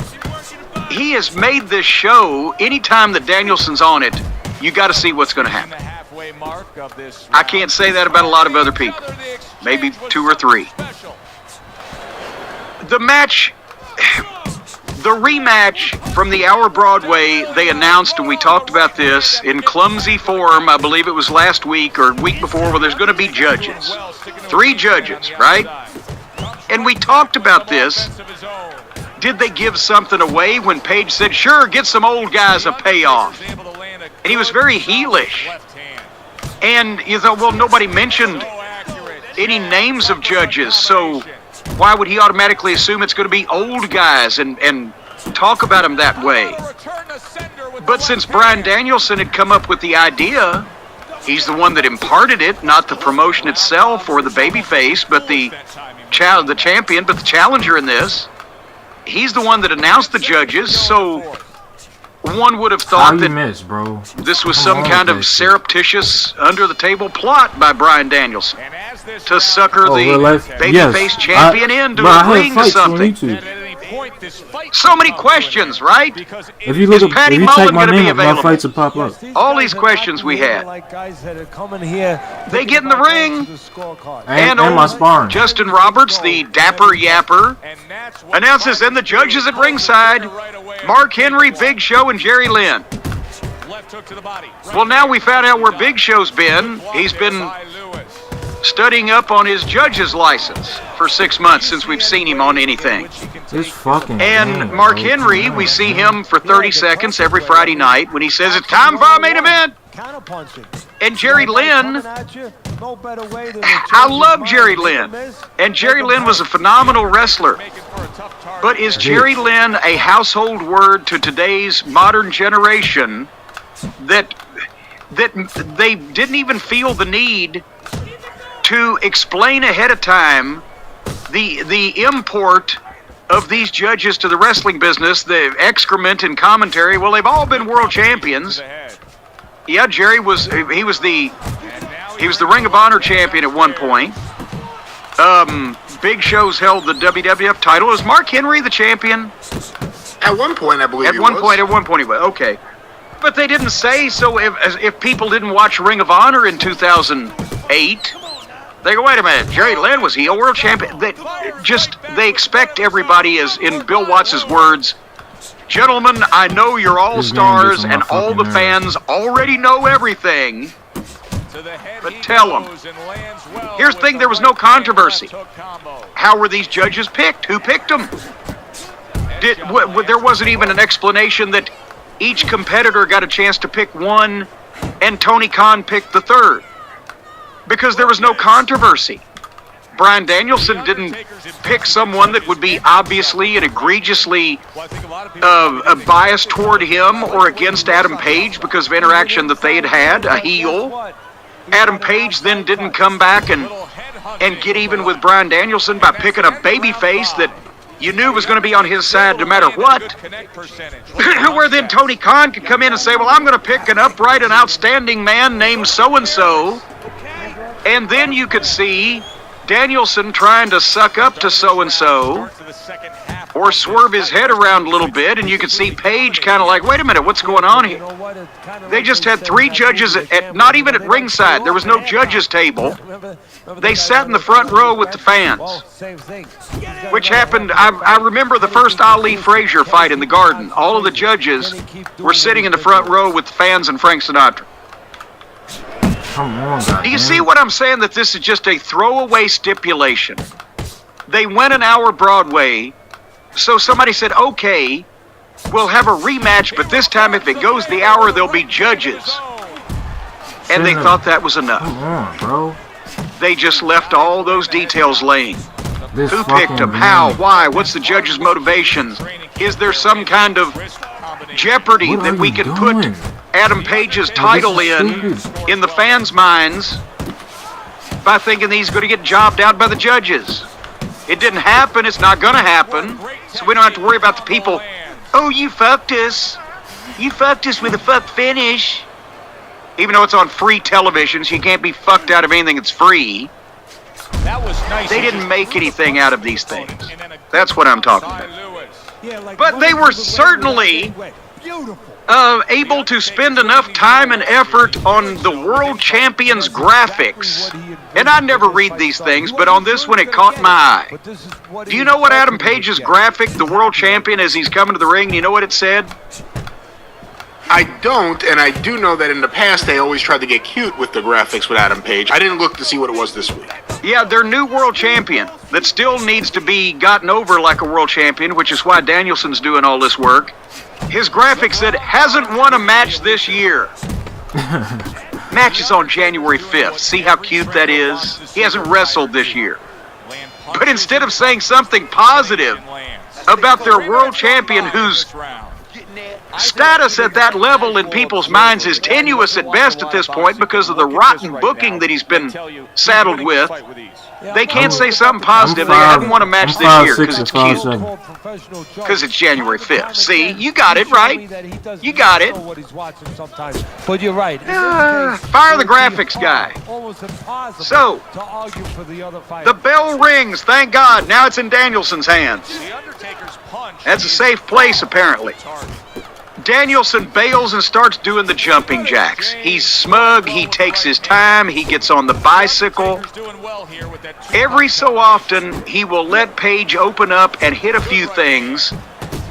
He has made this show, anytime that Danielson's on it, you got to see what's going to happen. I can't say that about a lot of other people. Maybe 2 or 3. The match... The rematch from the Hour Broadway, they announced, and we talked about this in clumsy form, I believe it was last week or week before, where there's going to be judges. 3 judges, right? And we talked about this. Did they give something away when Page said, sure, get some old guys a payoff? And he was very heelish. And you thought, well, nobody mentioned any names of judges, so... why would he automatically assume it's going to be old guys and talk about them that way? But since Bryan Danielson had come up with the idea, he's the one that imparted it, not the promotion itself or the babyface, but the champion, but the challenger in this. He's the one that announced the judges, so one would have thought that this was some kind of surreptitious, under-the-table plot by Bryan Danielson to sucker the babyface champion in to agreeing to something. So many questions, right? If you look, Patty if you Mullen type my going to be name, my available? fights will pop up. All these questions we had. They get in the ring, and my sparring. Justin Roberts, the dapper yapper, announces, and the judges at ringside, Mark Henry, Big Show, and Jerry Lynn. Well, now we found out where Big Show's been. He's been studying up on his judge's license for 6 months since we've seen him on anything. And Mark Henry, we see him for 30 seconds every Friday night when he says, it's time for our main event. And Jerry Lynn, I love Jerry Lynn. And Jerry Lynn was a phenomenal wrestler. But is Jerry Lynn a household word to today's modern generation that they didn't even feel the need to explain ahead of time the import of these judges to the wrestling business, the excrement and commentary? Well, they've all been world champions. Yeah, Jerry was the Ring of Honor champion at one point. Big Show's held the WWF title. Is Mark Henry the champion? At one point, I believe At one point he was. Okay. But they didn't say, so if people didn't watch Ring of Honor in 2008, they go, wait a minute, Jerry Lynn, was he a world champion? They expect everybody, as in Bill Watts' words, gentlemen, I know you're all stars and all the fans already know everything, but tell them. Here's the thing, there was no controversy. How were these judges picked? Who picked them? There wasn't even an explanation that each competitor got a chance to pick one and Tony Khan picked the third. Because there was no controversy. Bryan Danielson didn't pick someone that would be obviously and egregiously biased toward him or against Adam Page because of interaction that they had, a heel. Adam Page then didn't come back and get even with Bryan Danielson by picking a babyface that you knew was going to be on his side no matter what. Where then Tony Khan could come in and say, well, I'm going to pick an upright and outstanding man named so-and-so. And then you could see Danielson trying to suck up to so-and-so or swerve his head around a little bit, and you could see Page kind of like, wait a minute, what's going on here? They just had 3 judges, not even at ringside. There was no judges table. They sat in the front row with the fans, which happened. I remember the first Ali Frazier fight in the Garden. All of the judges were sitting in the front row with the fans and Frank Sinatra. Come on, do you see what I'm saying? That this is just a throwaway stipulation. They went an hour Broadway, so somebody said, okay, we'll have a rematch, but this time if it goes the hour, there'll be judges. And they thought that was enough. Come on, bro. They just left all those details laying. This Who picked them? How? Why? What's the judge's motivations? Is there some kind of jeopardy that we could put Adam Page's title in the fans' minds by thinking that he's going to get jobbed out by the judges? It didn't happen. It's not going to happen. So we don't have to worry about the people. Oh, you fucked us. You fucked us with a fuck finish. Even though it's on free television, so you can't be fucked out of anything that's free. That was nice. They didn't make anything out of these things. That's what I'm talking about. But they were certainly able to spend enough time and effort on the world champion's graphics. And I never read these things, but on this one it caught my eye. Do you know what Adam Page's graphic, the world champion, as he's coming to the ring, you know what it said? I don't, and I do know that in the past they always tried to get cute with the graphics with Adam Page. I didn't look to see what it was this week. Yeah, their new world champion that still needs to be gotten over like a world champion, which is why Danielson's doing all this work. His graphic said, hasn't won a match this year. Match is on January 5th. See how cute that is? He hasn't wrestled this year. But instead of saying something positive about their world champion whose status at that level in people's minds is tenuous at best at this point because of the rotten booking that he's been saddled with. They can't say something positive. They haven't won a match this year because it's cute. Because it's January 5th. See, you got it right. You got it. But you're right. Fire the graphics guy. So, the bell rings. Thank God. Now it's in Danielson's hands. That's a safe place, apparently. Danielson bails and starts doing the jumping jacks. He's smug, he takes his time, he gets on the bicycle. Every so often, he will let Page open up and hit a few things,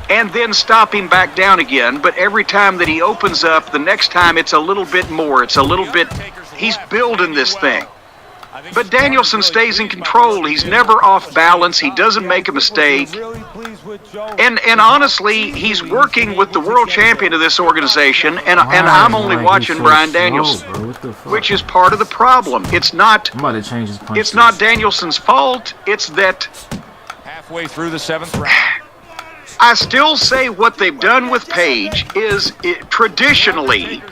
and then stop him back down again. But every time that he opens up, the next time it's a little bit more. It's a little bit, he's building this thing. But Danielson stays in control. He's never off balance. He doesn't make a mistake. And honestly, he's working with the world champion of this organization, and I'm only watching Bryan Danielson, which is part of the problem. It's not Danielson's fault. It's that halfway through the 7th round. I still say what they've done with Page is traditionally,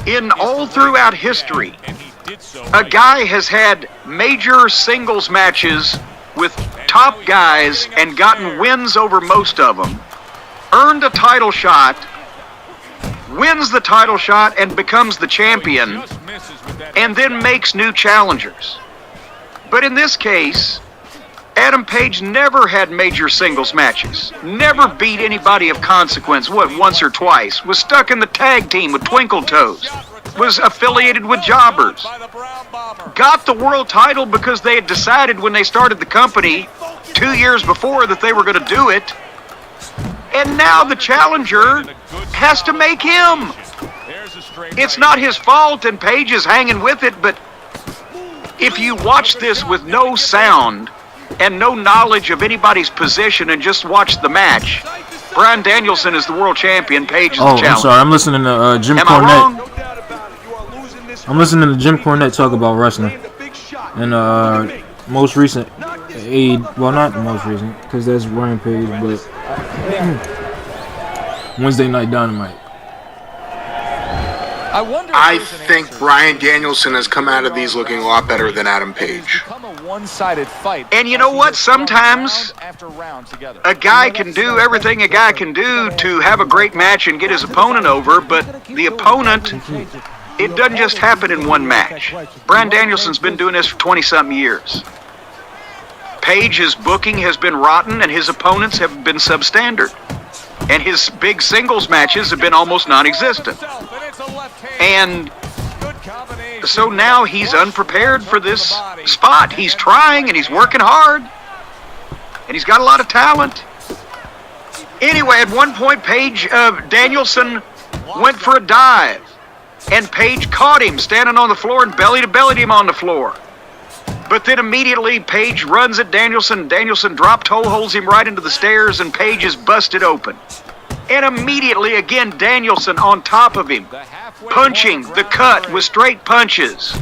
in all throughout history, a guy has had major singles matches with top guys and gotten wins over most of them, earned a title shot, wins the title shot and becomes the champion, and then makes new challengers. But in this case, Adam Page never had major singles matches, never beat anybody of consequence, once or twice, was stuck in the tag team with Twinkle Toes, was affiliated with Jobbers, got the world title because they had decided when they started the company 2 years before that they were going to do it, and now the challenger has to make him. It's not his fault and Page is hanging with it, but if you watch this with no sound and no knowledge of anybody's position and just watch the match, Bryan Danielson is the world champion, Page is the challenger. I'm sorry, I'm listening to Jim Am Cornette. I wrong? I'm listening to Jim Cornette talk about wrestling. And most recent, well, not the most recent, because that's Rampage, but Wednesday Night Dynamite. I think Bryan Danielson has come out of these looking a lot better than Adam Page. And you know what? Sometimes a guy can do everything a guy can do to have a great match and get his opponent over, but the opponent, it doesn't just happen in one match. Bryan Danielson's been doing this for 20-something years. Page's booking has been rotten and his opponents have been substandard. And his big singles matches have been almost non-existent. And so now he's unprepared for this spot. He's trying and he's working hard. And he's got a lot of talent. Anyway, at one point, Danielson went for a dive. And Page caught him standing on the floor and belly-to-bellied him on the floor. But then immediately, Page runs at Danielson. Danielson drop toe holds him right into the stairs, and Page is busted open. And immediately, again, Danielson on top of him, punching the cut with straight punches.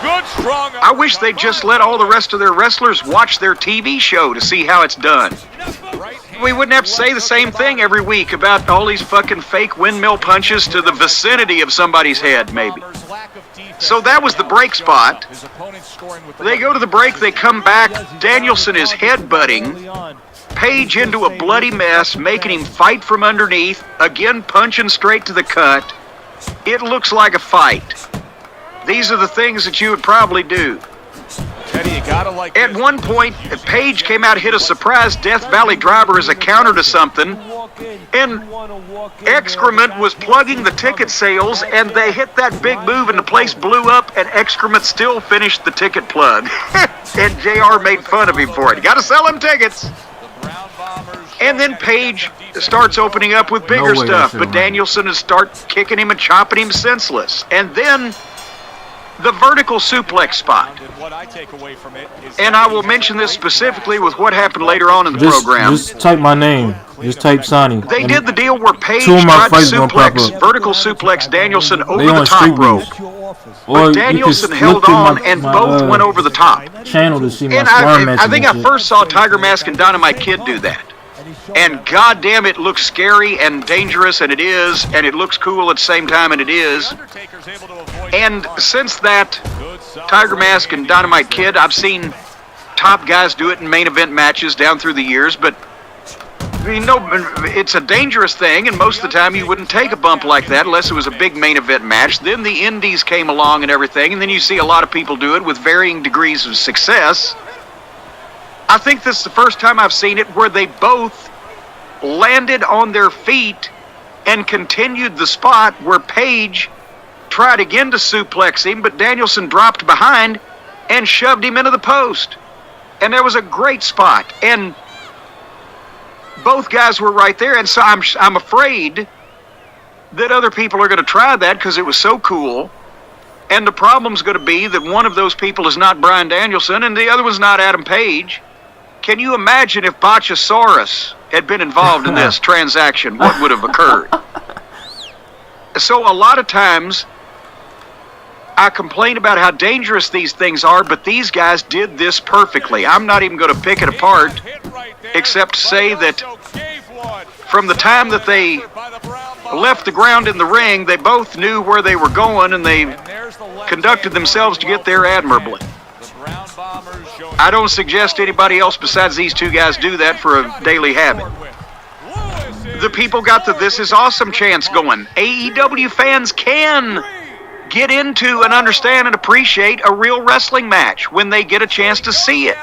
I wish they'd just let all the rest of their wrestlers watch their TV show to see how it's done. We wouldn't have to say the same thing every week about all these fucking fake windmill punches to the vicinity of somebody's head, maybe. So that was the break spot. They go to the break, they come back. Danielson is headbutting Page into a bloody mess, making him fight from underneath, again punching straight to the cut. It looks like a fight. These are the things that you would probably do. At one point, Page came out, hit a surprise Death Valley driver as a counter to something, and Excrement was plugging the ticket sales, and they hit that big move, and the place blew up, and Excrement still finished the ticket plug. And JR made fun of him for it. You gotta sell him tickets. And then Page starts opening up with bigger stuff, but Danielson is start kicking him and chopping him senseless. And then the vertical suplex spot. And I will mention this specifically with what happened later on in the program. Just type my name. Just type SANHII. They did the deal where Page tried to suplex, vertical suplex Danielson over the top rope. But Danielson held on and both went over the top. Channel to see my and I think I first saw Tiger Mask and Dynamite Kid do that. And goddamn, it looks scary and dangerous, and it looks cool at the same time, and it is. And since that, Tiger Mask and Dynamite Kid, I've seen top guys do it in main event matches down through the years, but I mean, no, it's a dangerous thing, and most of the time you wouldn't take a bump like that unless it was a big main event match. Then the indies came along and everything, and then you see a lot of people do it with varying degrees of success. I think this is the first time I've seen it where they both landed on their feet and continued the spot where Page tried again to suplex him, but Danielson dropped behind and shoved him into the post. And there was a great spot, and both guys were right there, and so I'm afraid that other people are going to try that because it was so cool. And the problem's going to be that one of those people is not Bryan Danielson and the other one's not Adam Page. Can you imagine if Botchasaurus had been involved in this transaction, what would have occurred? So a lot of times I complain about how dangerous these things are, but these guys did this perfectly. I'm not even going to pick it apart, except to say that from the time that they left the ground in the ring, they both knew where they were going, and they conducted themselves to get there admirably. I don't suggest anybody else besides these two guys do that for a daily habit. The people got the This Is Awesome chants going. AEW fans can get into and understand and appreciate a real wrestling match when they get a chance to see it.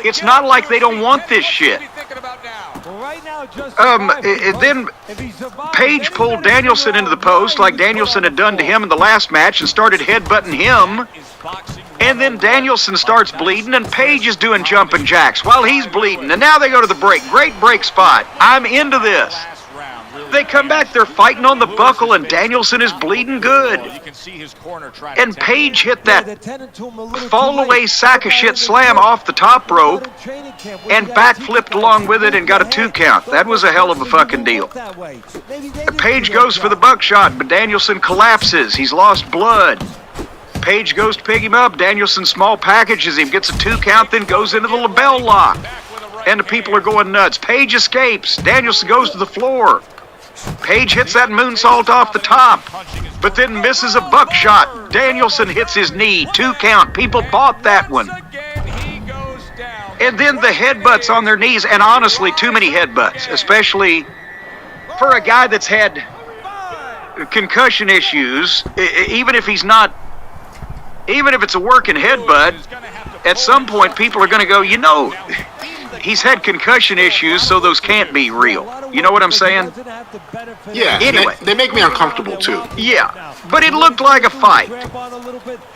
It's not like they don't want this shit. Then Page pulled Danielson into the post like Danielson had done to him in the last match and started headbutting him. And then Danielson starts bleeding and Page is doing jumping jacks while he's bleeding. And now they go to the break. Great break spot. I'm into this. They come back, they're fighting on the buckle, and Danielson is bleeding good. And Page hit that fall-away sack of shit slam off the top rope and backflipped along with it and got a 2 count. That was a hell of a fucking deal. Page goes for the buckshot, but Danielson collapses. He's lost blood. Page goes to pick him up. Danielson small packages him, gets a 2 count, then goes into the label lock. And the people are going nuts. Page escapes. Danielson goes to the floor. Page hits that moonsault off the top, but then misses a buckshot. Danielson hits his knee, 2 count. People bought that one. And then the headbutts on their knees, and honestly, too many headbutts, especially for a guy that's had concussion issues. Even if it's a working headbutt, at some point people are going to go, you know, he's had concussion issues, so those can't be real. You know what I'm saying? Yeah, anyway. They make me uncomfortable, too. Yeah. but it looked like a fight.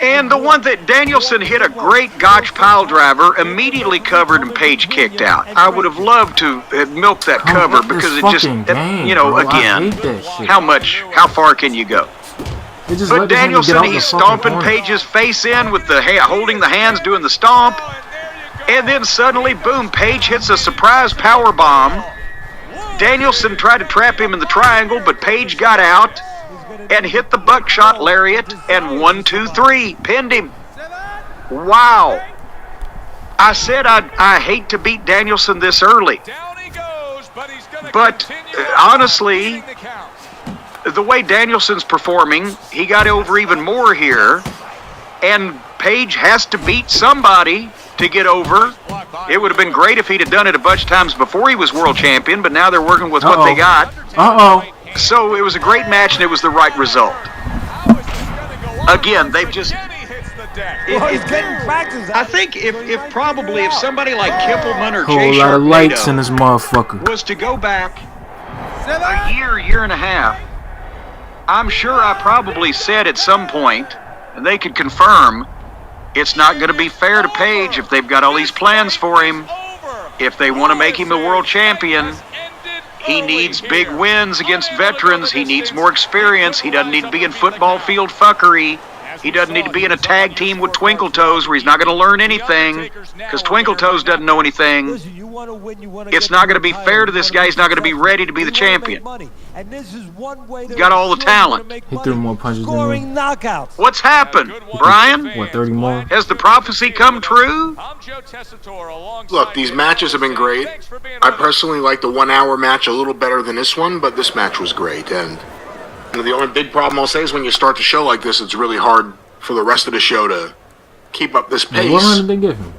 And the one that Danielson hit a great gotch pile driver, immediately covered and Page kicked out. I would have loved to have milked that cover because it just, you know, again, how far can you go? But Danielson, he's stomping Page's face in with the holding the hands, doing the stomp. And then suddenly, boom, Page hits a surprise power bomb. Danielson tried to trap him in the triangle, but Page got out and hit the buckshot lariat and 1, 2, 3, pinned him. Wow. I said I hate to beat Danielson this early. But honestly, the way Danielson's performing, he got over even more here. And Page has to beat somebody to get over. It would have been great if he'd have done it a bunch of times before he was world champion, but now they're working with what they got. So it was a great match, and it was the right result. Again, they've just... I think if probably if somebody like Kippelman or Jay Whole lot of lights in this motherfucker was to go back a year and a half, I'm sure I probably said at some point, and they could confirm, it's not going to be fair to Page if they've got all these plans for him. If they want to make him a world champion, he needs big wins against veterans. He needs more experience. He doesn't need to be in football field fuckery. He doesn't need to be in a tag team with Twinkle Toes where he's not going to learn anything because Twinkle Toes doesn't know anything. It's not going to be fair to this guy. He's not going to be ready to be the champion. He's got all the talent. He threw more punches than me. What's happened, Brian? What, 30 more? Has the prophecy come true? Look, these matches have been great. I personally like the 1 hour match a little better than this one, but this match was great. And you know, the only big problem I'll say is when you start the show like this, it's really hard for the rest of the show to keep up this pace. What did they give him?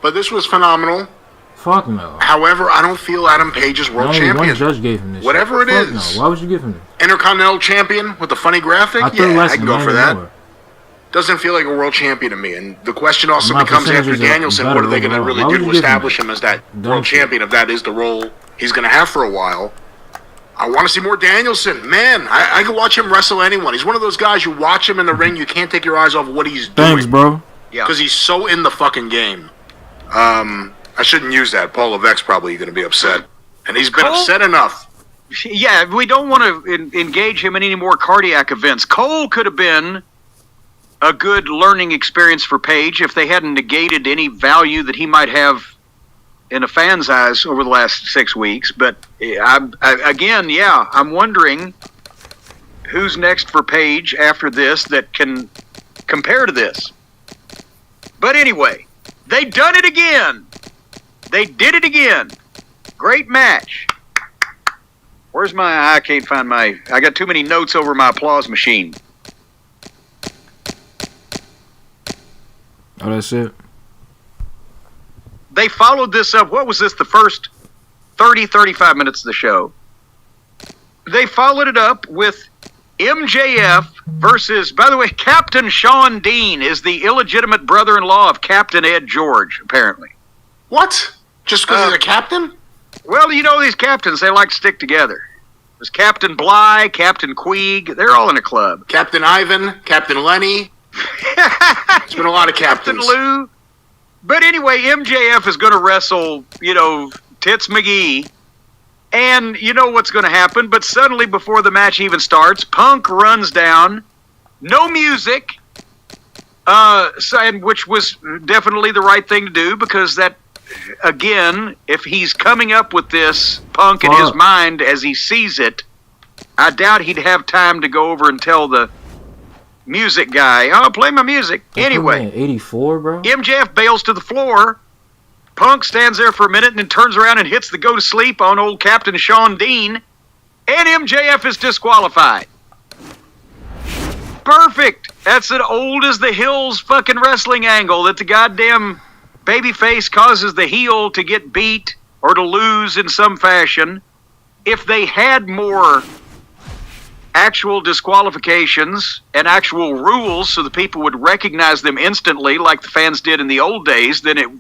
But this was phenomenal. Fuck no. However, I don't feel Adam Page is world champion. One judge gave him this. Whatever it is. No. Why would you give him it? Intercontinental champion with the funny graphic? I can go for that. Doesn't feel like a world champion to me. And the question also becomes after Danielson, what are they going to really do to establish him as that world champion if that is the role he's going to have for a while? I want to see more Danielson. Man, I could watch him wrestle anyone. He's one of those guys, you watch him in the ring, you can't take your eyes off of what he's doing. Thanks, bro. Yeah. Because he's so in the fucking game. I shouldn't use that. Paul Levesque's probably going to be upset. And he's been upset enough. Yeah, we don't want to engage him in any more cardiac events. Cole could have been a good learning experience for Page if they hadn't negated any value that he might have in a fan's eyes over the last 6 weeks. But I'm wondering who's next for Page after this that can compare to this. But anyway, they done it again. They did it again. Great match. Where's my... I can't find my... I got too many notes over my applause machine. Oh, that's it? They followed this up. What was this? The first 35 minutes of the show. They followed it up with MJF versus... By the way, Captain Sean Dean is the illegitimate brother-in-law of Captain Ed George, apparently. What? Just because he's a captain? Well, you know these captains, they like to stick together. There's Captain Bly, Captain Queeg, they're all in a club. Captain Ivan, Captain Lenny. There's been a lot of captains. Captain Lou. But anyway, MJF is going to wrestle, Tits McGee. And you know what's going to happen. But suddenly, before the match even starts, Punk runs down. No music. Which was definitely the right thing to do because that... Again, if he's coming up with this Punk in his mind as he sees it, I doubt he'd have time to go over and tell the music guy, "Oh, play my music." Anyway, 84, bro. MJF bails to the floor. Punk stands there for a minute and then turns around and hits the go to sleep on old Captain Sean Dean, and MJF is disqualified. Perfect. That's an old as the hills fucking wrestling angle that the goddamn babyface causes the heel to get beat or to lose in some fashion. If they had more actual disqualifications and actual rules so the people would recognize them instantly like the fans did in the old days, then it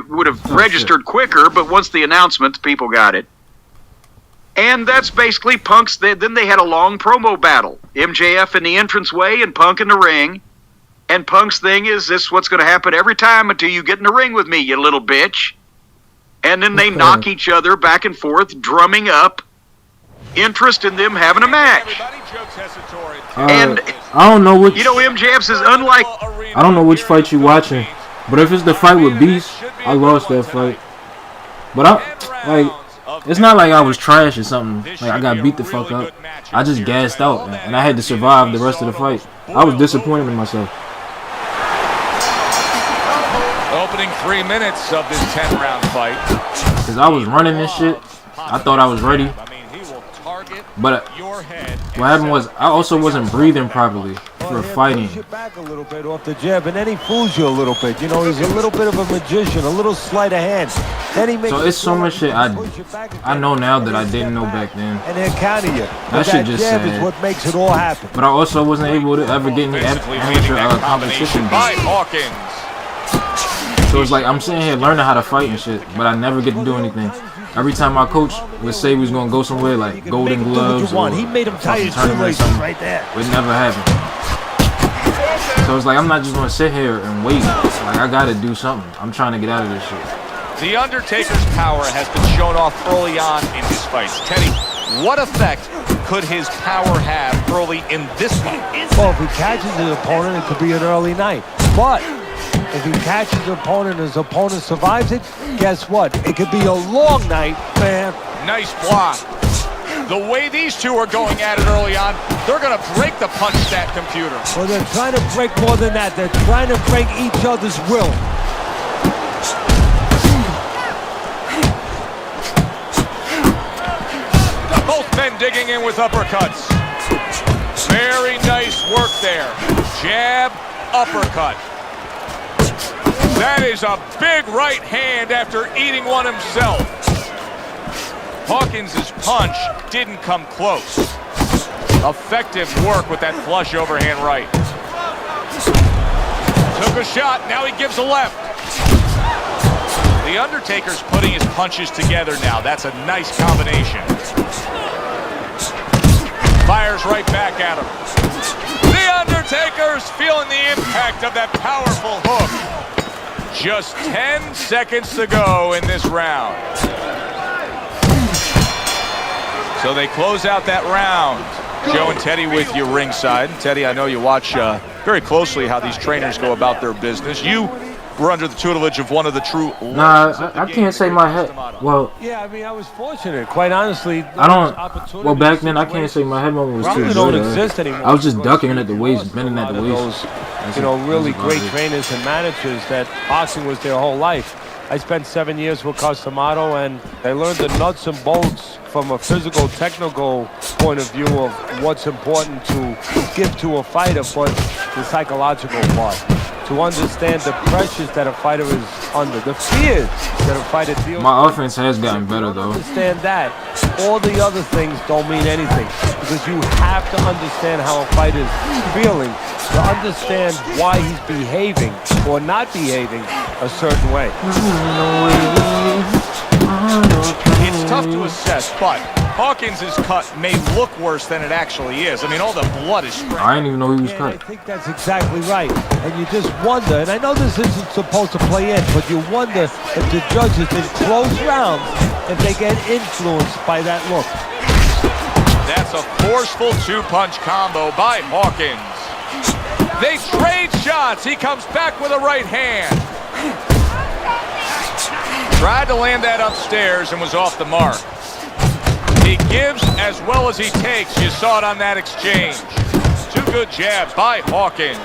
would have registered quicker, but once the announcement, people got it. And that's basically Punk's. Then they had a long promo battle. MJF in the entranceway and Punk in the ring. And Punk's thing is, this is what's going to happen every time until you get in the ring with me, you little bitch. And then they knock each other back and forth, drumming up interest in them having a match. And I don't know which. You know, MJF says, unlike. I don't know which fight you're watching, but if it's the fight with Beast, I lost that fight. But it's not like I was trash or something. Like I got beat the fuck up. I just gassed out, and I had to survive the rest of the fight. I was disappointed in myself. Opening 3 minutes of this 10-round fight. Cause I was running this shit. I thought I was ready. But what happened was I also wasn't breathing properly for fighting. He pushes you back a little bit off the jab, and then he fools you a little bit. You know, he's a little bit of a magician, a little sleight of hand. Then he makes so it's so much shit I know now that I didn't know back then. And they'll counter you. That shit just jab sad. is what makes it all happen. But I also wasn't able to ever get any amateur competition. By Hawkins. So it's like I'm sitting here learning how to fight and shit, but I never get to do anything. Every time my coach would say we was gonna go somewhere like Golden Gloves or he made him tie his tournament or shoelaces something, right there. it never happened. So it's like I'm not just gonna sit here and wait. Like I gotta do something. I'm trying to get out of this shit. The Undertaker's power has been shown off early on in his fights. Teddy, what effect could his power have early in this fight? Well, if he catches his opponent, it could be an early night. But if he catches his opponent and his opponent survives it, guess what? It could be a long night, man. Nice block. The way these two are going at it early on, they're going to break the punch stat computer. Well, they're trying to break more than that. They're trying to break each other's will. Both men digging in with uppercuts. Very nice work there. Jab, uppercut. That is a big right hand after eating one himself. Hawkins' punch didn't come close. Effective work with that flush overhand right. Took a shot, now he gives a left. The Undertaker's putting his punches together now. That's a nice combination. Fires right back at him. The Undertaker's feeling the impact of that powerful hook. Just 10 seconds to go in this round. So they close out that round. Joe and Teddy with you ringside. Teddy, I know you watch very closely how these trainers go about their business. You were under the tutelage of one of the true... Nah, I can't say my head... Well... Yeah, I mean, I was fortunate. Quite honestly... I don't... Well, back then, I can't say my head moment was too good. Don't exist anymore. I was just ducking at the waist, bending at the waist. You know, really great trainers and managers that boxing was their whole life. I spent 7 years with Customato, and I learned the nuts and bolts from a physical, technical point of view of what's important to give to a fighter, but the psychological part. To understand the pressures that a fighter is under, the fears that a fighter deals with. My offense has gotten better, though. Understand that. All the other things don't mean anything, because you have to understand how a fighter is feeling to understand why he's behaving or not behaving a certain way. It's tough to assess, but Hawkins' cut may look worse than it actually is. I mean, all the blood is spraying. I didn't even know he was cut. I think that's exactly right. And you just wonder, and I know this isn't supposed to play in, but you wonder if the judges in close rounds, if they get influenced by that look. That's a forceful two-punch combo by Hawkins. They trade shots. He comes back with a right hand. Tried to land that upstairs and was off the mark. He gives as well as he takes. You saw it on that exchange. Two good jabs by Hawkins.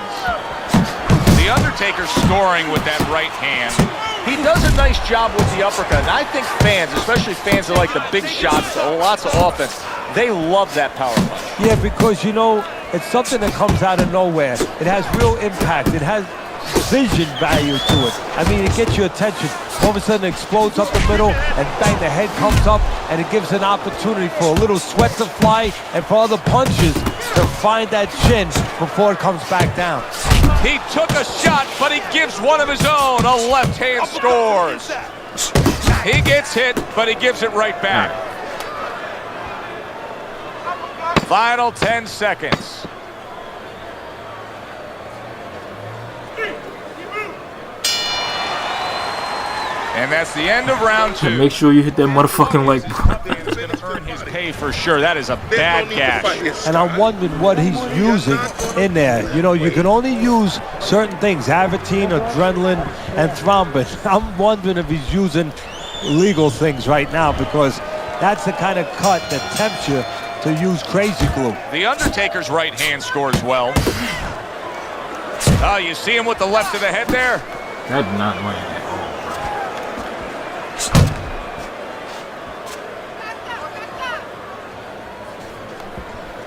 The Undertaker scoring with that right hand. He does a nice job with the uppercut. And I think fans, especially fans that like the big shots, lots of offense, they love that power punch. Yeah, because, you know, it's something that comes out of nowhere. It has real impact. It has vision value to it. I mean, it gets your attention. All of a sudden it explodes up the middle, and bang, the head comes up, and it gives an opportunity for a little sweat to fly and for other punches to find that chin before it comes back down. He took a shot, but he gives one of his own. A left hand scores. He gets hit, but he gives it right back. Final 10 seconds. And that's the end of round 2. Make sure you hit that motherfucking like button. He's going to earn his pay for sure. That is a bad gash. And I'm wondering what he's using in there. You know, you can only use certain things, Avatine, adrenaline, and thrombin. I'm wondering if he's using legal things right now, because that's the kind of cut that tempts you to use crazy glue. The Undertaker's right hand scores well. Oh, you see him with the left of the head there? That did not land.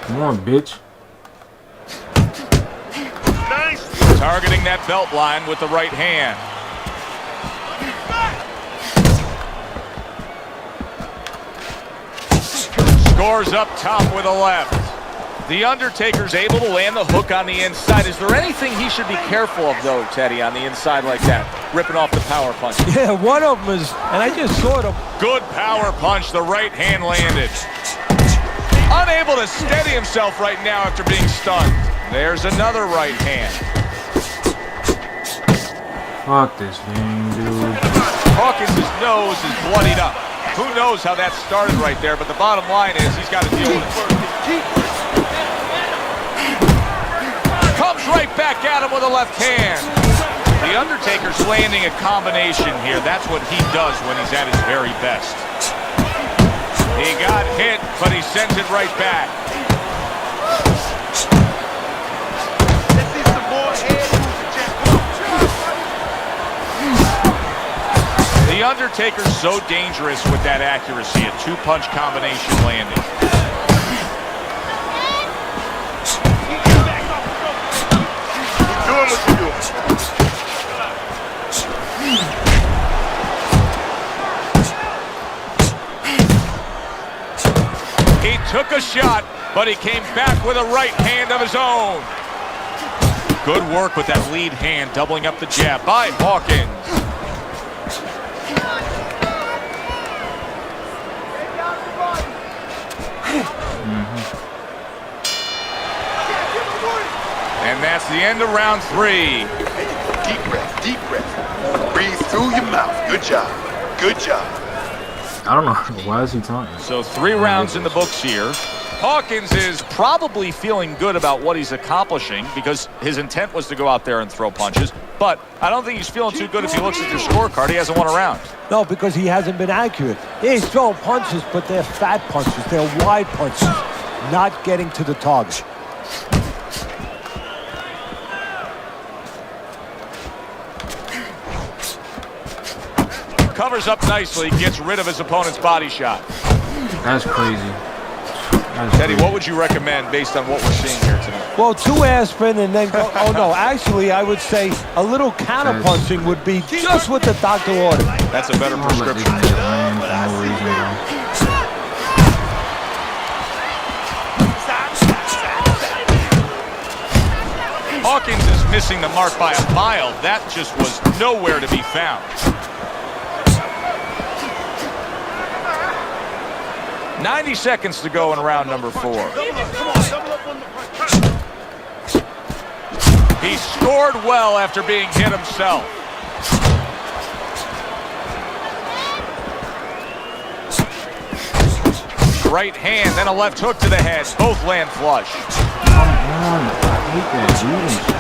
Come on, bitch. Nice. Targeting that belt line with the right hand. Scores up top with a left. The Undertaker's able to land the hook on the inside. Is there anything he should be careful of, though, Teddy, on the inside like that? Ripping off the power punch. Yeah, one of them is, and I just saw them. Good power punch. The right hand landed. Unable to steady himself right now after being stunned. There's another right hand. Fuck this game, dude. Hawkins' nose is bloodied up. Who knows how that started right there, but the bottom line is he's got to deal with it. Comes right back at him with a left hand. The Undertaker's landing a combination here. That's what he does when he's at his very best. He got hit, but he sends it right back. The Undertaker's so dangerous with that accuracy, a two-punch combination landing. Keep doing what you're doing. He took a shot, but he came back with a right hand of his own. Good work with that lead hand, doubling up the jab by Hawkins. And that's the end of round 3. Deep breath, deep breath. Breathe through your mouth. Good job. Good job. I don't know. Why is he taunting? So 3 rounds in the books here. Hawkins is probably feeling good about what he's accomplishing because his intent was to go out there and throw punches. But I don't think he's feeling too good if he looks at your scorecard. He hasn't won a round. No, because he hasn't been accurate. Yeah, he's throwing punches, but they're fat punches. They're wide punches, not getting to the target. Covers up nicely, gets rid of his opponent's body shot. That's crazy. Teddy, what would you recommend based on what we're seeing here tonight? Well, 2 aspirin and then go, oh no, actually I would say a little counter punching would be just what the doctor ordered. That's a better prescription. Hawkins is missing the mark by a mile. That just was nowhere to be found. 90 seconds to go in round number 4. He scored well after being hit himself. Right hand, then a left hook to the head. Both land flush. Come on, I hate that dude.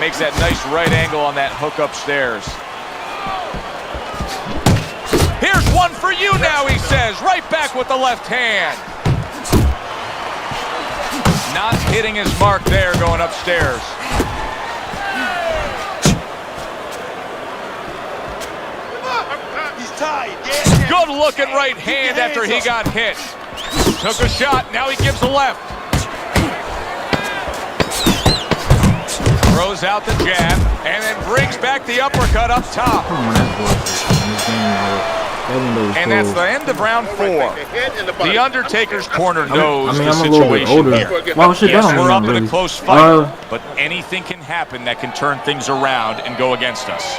Makes that nice right angle on that hook upstairs. Here's one for you now, he says. Right back with the left hand. Not hitting his mark there going upstairs. He's tied. Good looking right hand after he got hit. Took a shot, now he gives a left. Throws out the jab, and then brings back the uppercut up top. And that's the end of round 4. The Undertaker's corner knows the situation here. Yes, we're up in a close fight, but anything can happen that can turn things around and go against us.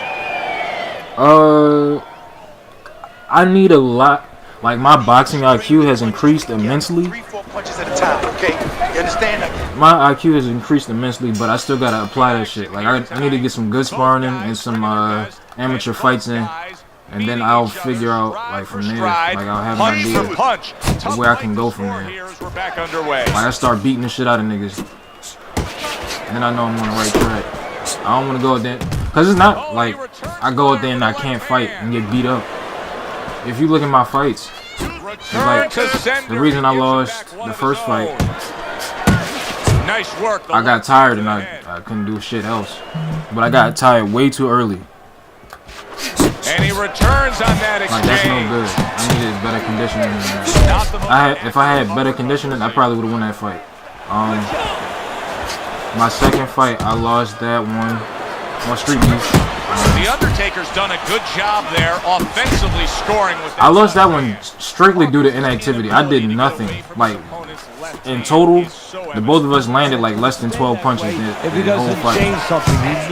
I need a lot. Like, my boxing IQ has increased immensely. Punches at a time, okay? You understand that? My IQ has increased immensely, but I still gotta apply that shit. Like, I need to get some good sparring in and some amateur fights in, and then I'll figure out, like, from there, like, I'll have an idea of where I can go from there. Like, I start beating the shit out of niggas, and then I know I'm on the right track. I don't want to go out there, because it's not like I go out there and I can't fight and get beat up. If you look at my fights, like, the reason I lost the first fight, I got tired and I couldn't do shit else. But I got tired way too early. And he returns on that exchange. Like, that's no good. I needed better conditioning. If I had better conditioning, I probably would have won that fight. My second fight, I lost that one on Street Beef. The Undertaker's done a good job there, offensively scoring with that. I lost that one strictly due to inactivity. I did nothing. Like, in total, the both of us landed like less than 12 punches in the whole fight.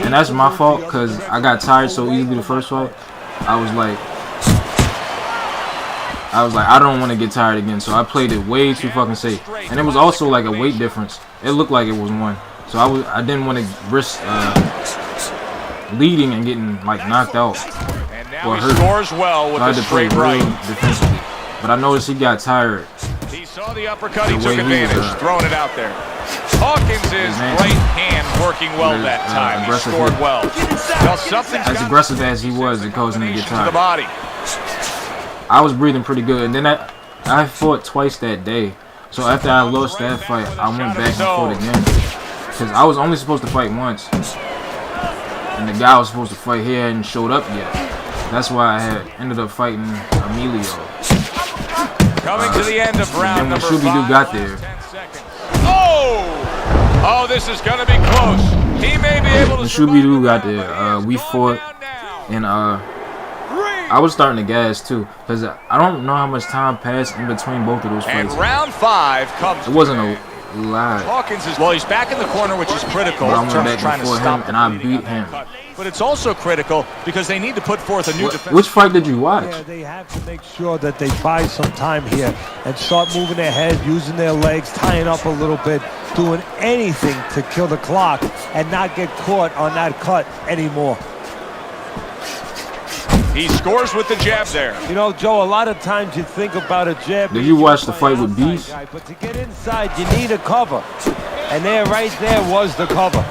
And that's my fault, because I got tired so easily the first fight. I was like, I don't want to get tired again, so I played it way too fucking safe. And it was also like a weight difference. It looked like it was one, so I didn't want to risk leading and getting like knocked out or hurt. Scores well with so I had to play real defensively. But I noticed he got tired. He saw the uppercut, he took advantage, throwing it out there. Hawkins' right hand working well that time. He scored well. As aggressive as he was, it caused him to get tired. I was breathing pretty good, and then I fought twice that day. So after I lost that fight, I went back and fought again, because I was only supposed to fight once. And the guy I was supposed to fight here hadn't showed up yet. That's why I had ended up fighting Emilio. Coming to the end of round number 5. And when Shooby-Doo got there. Oh, this is going to be close. He may be able to. When Shooby-Doo got there, we fought, and I was starting to gas too, because I don't know how much time passed in between both of those fights. And round 5 comes. It wasn't a lot. Hawkins is, well, he's back in the corner, which is critical in terms of trying to stop him, and I beat him. But it's also critical because they need to put forth a new defense. Which fight did you watch? Yeah, they have to make sure that they buy some time here and start moving their head, using their legs, tying up a little bit, doing anything to kill the clock and not get caught on that cut anymore. He scores with the jab there. You know, Joe, a lot of times you think about a jab. Did you watch the fight with Beast? But to get inside, you need a cover. And there, right there was the cover.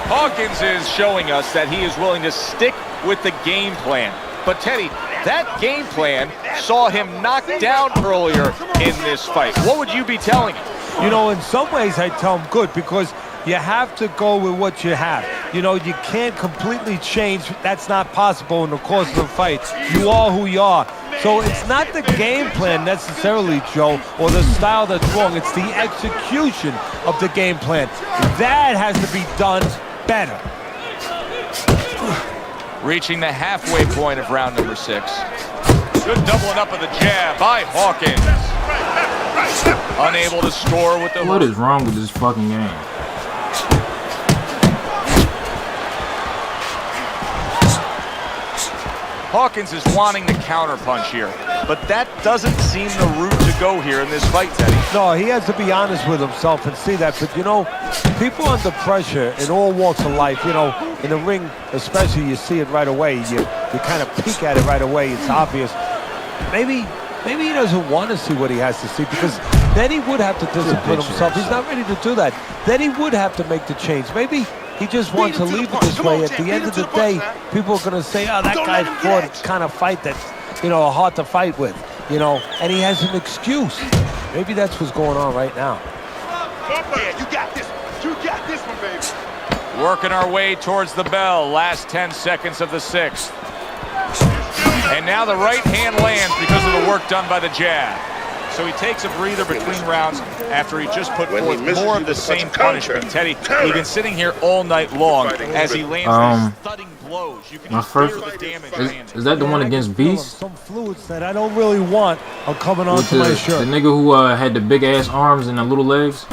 Hawkins is showing us that he is willing to stick with the game plan. But Teddy, that game plan saw him knocked down earlier in this fight. What would you be telling him? You know, in some ways I tell him good, because you have to go with what you have. You know, you can't completely change. That's not possible in the course of a fight. You are who you are. So it's not the game plan necessarily, Joe, or the style that's wrong. It's the execution of the game plan. That has to be done better. Reaching the halfway point of round number 6. Good doubling up of the jab by Hawkins. Unable to score with the... What is wrong with this fucking game? Hawkins is wanting the counterpunch here, but that doesn't seem the route to go here in this fight, Teddy. No, he has to be honest with himself and see that. But, you know, people under pressure in all walks of life, you know, in the ring especially, you see it right away. You kind of peek at it right away. It's obvious. Maybe he doesn't want to see what he has to see, because then he would have to discipline himself. He's not ready to do that. Then he would have to make the change. Maybe he just wants to leave it this way. At the end of the day, people are going to say, oh, that guy fought a kind of fight that's, you know, hard to fight with, you know, and he has an excuse. Maybe that's what's going on right now. Yeah, you got this. You got this one, baby. Working our way towards the bell. Last 10 seconds of the 6th. And now the right hand lands because of the work done by the jab. So he takes a breather between rounds after he just put forth more of the same punishment. Teddy, we've been sitting here all night long as he lands these thudding blows. You can hear the damage. Is that the one against Beast? Some fluids that I don't really want are coming onto my shirt. The nigga who had the big ass arms and the little legs?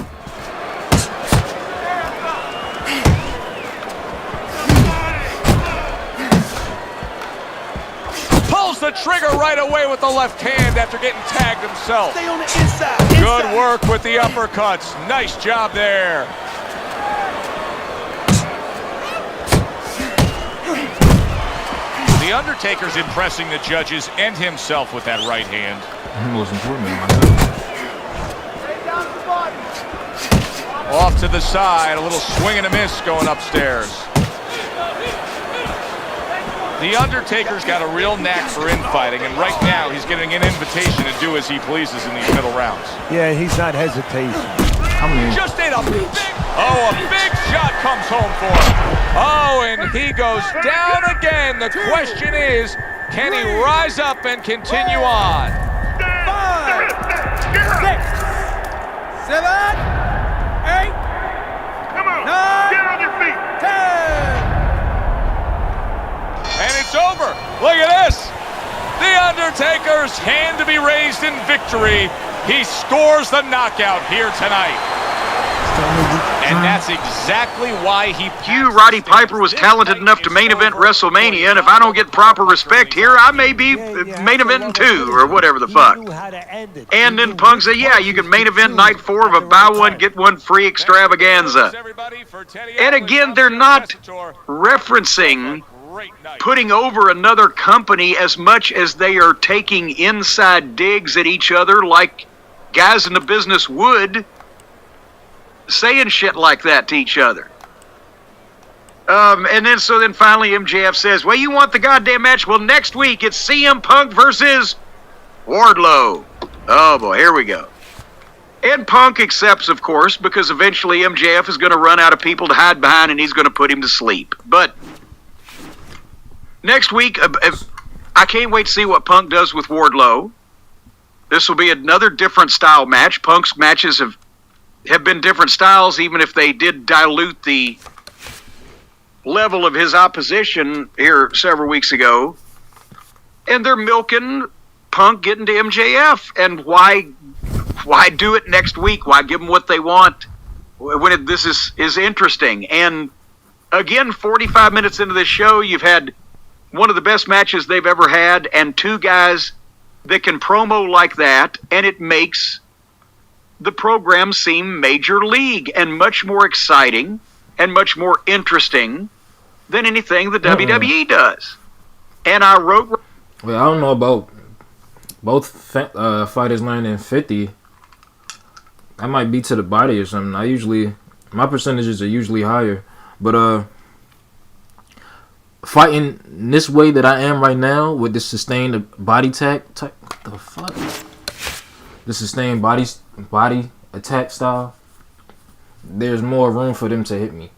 Pulls the trigger right away with the left hand after getting tagged himself. Stay on the inside. Good work with the uppercuts. Nice job there. The Undertaker's impressing the judges and himself with that right hand. Most important, myself. Off to the side, a little swing and a miss going upstairs. The Undertaker's got a real knack for infighting, and right now he's getting an invitation to do as he pleases in these middle rounds. Yeah, he's not hesitating. Just ate a big shot comes home for him. Oh, and he goes down again. The question is, can he rise up and continue on? 5, 6, 7, 8, 9, Get on your feet. 10. And it's over. Look at this. The Undertaker's hand to be raised in victory. He scores the knockout here tonight. And that's exactly why he... Roddy Piper was talented enough to main event WrestleMania, and if I don't get proper respect here, I may be main eventing 2 or whatever the fuck. And then Punk said, yeah, you can main event night 4 of a buy one, get one free extravaganza. And again, they're not referencing putting over another company as much as they are taking inside digs at each other like guys in the business would, saying shit like that to each other. And then finally MJF says, well, you want the goddamn match? Well, next week it's CM Punk versus Wardlow. Oh boy, here we go. And Punk accepts, of course, because eventually MJF is going to run out of people to hide behind and he's going to put him to sleep. But next week, I can't wait to see what Punk does with Wardlow. This will be another different style match. Punk's matches have been different styles, even if they did dilute the level of his opposition here several weeks ago. And they're milking Punk getting to MJF. And why do it next week? Why give them what they want when this is interesting? And again, 45 minutes into this show, you've had one of the best matches they've ever had, and 2 guys that can promo like that, and it makes the program seem major league and much more exciting and much more interesting than anything the WWE does. And I wrote... Well, I don't know about both fighters landing 50. I might be to the body or something. My percentages are usually higher. But fighting this way that I am right now with the sustained body attack... What the fuck? The sustained body attack style, there's more room for them to hit me.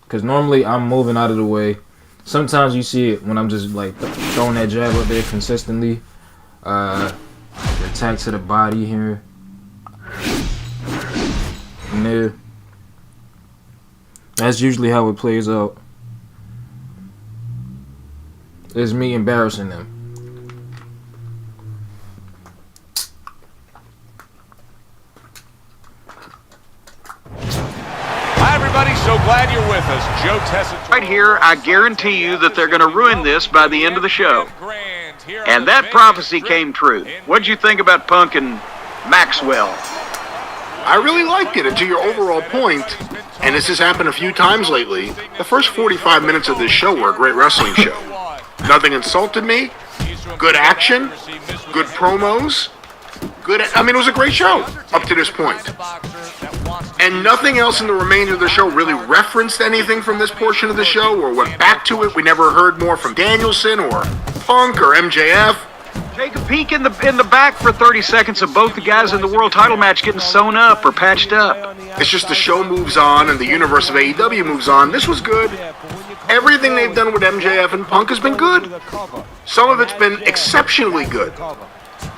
Because normally I'm moving out of the way. Sometimes you see it when I'm just like throwing that jab up there consistently. The attack to the body here. And there. That's usually how it plays out. It's me embarrassing them. So glad you're with us, Joe Tessitore. Right here, I guarantee you that they're going to ruin this by the end of the show. And that prophecy came true. What'd you think about Punk and Maxwell? I really liked it, and to your overall point, and this has happened a few times lately, the first 45 minutes of this show were a great wrestling show. Nothing insulted me, good action, good promos, it was a great show up to this point. And nothing else in the remainder of the show really referenced anything from this portion of the show or went back to it. We never heard more from Danielson or Punk or MJF. Take a peek in the back for 30 seconds of both the guys in the world title match getting sewn up or patched up. It's just the show moves on and the universe of AEW moves on. This was good. Everything they've done with MJF and Punk has been good. Some of it's been exceptionally good.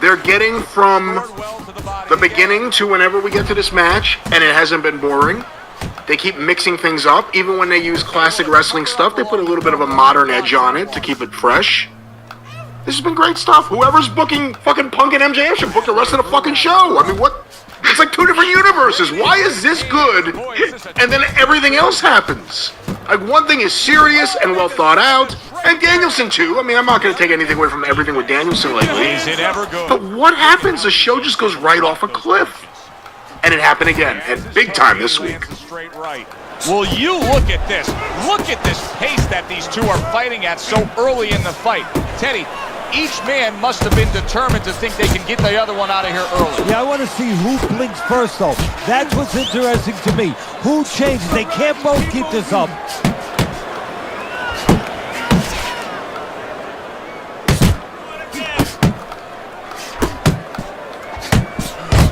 They're getting from the beginning to whenever we get to this match, and it hasn't been boring. They keep mixing things up. Even when they use classic wrestling stuff, they put a little bit of a modern edge on it to keep it fresh. This has been great stuff. Whoever's booking fucking Punk and MJF should book the rest of the fucking show. I mean, what? It's like 2 different universes. Why is this good, and then everything else happens? Like, one thing is serious and well thought out, And Danielson, too. I mean, I'm not going to take anything away from everything with Danielson lately. Is it ever good? But what happens? The show just goes right off a cliff. And it happened again, and big time this week. Straight right. Will you look at this? Look at this pace that these two are fighting at so early in the fight. Teddy, each man must have been determined to think they can get the other one out of here early. Yeah, I want to see who blinks first, though. That's what's interesting to me. Who changes? They can't both keep this up.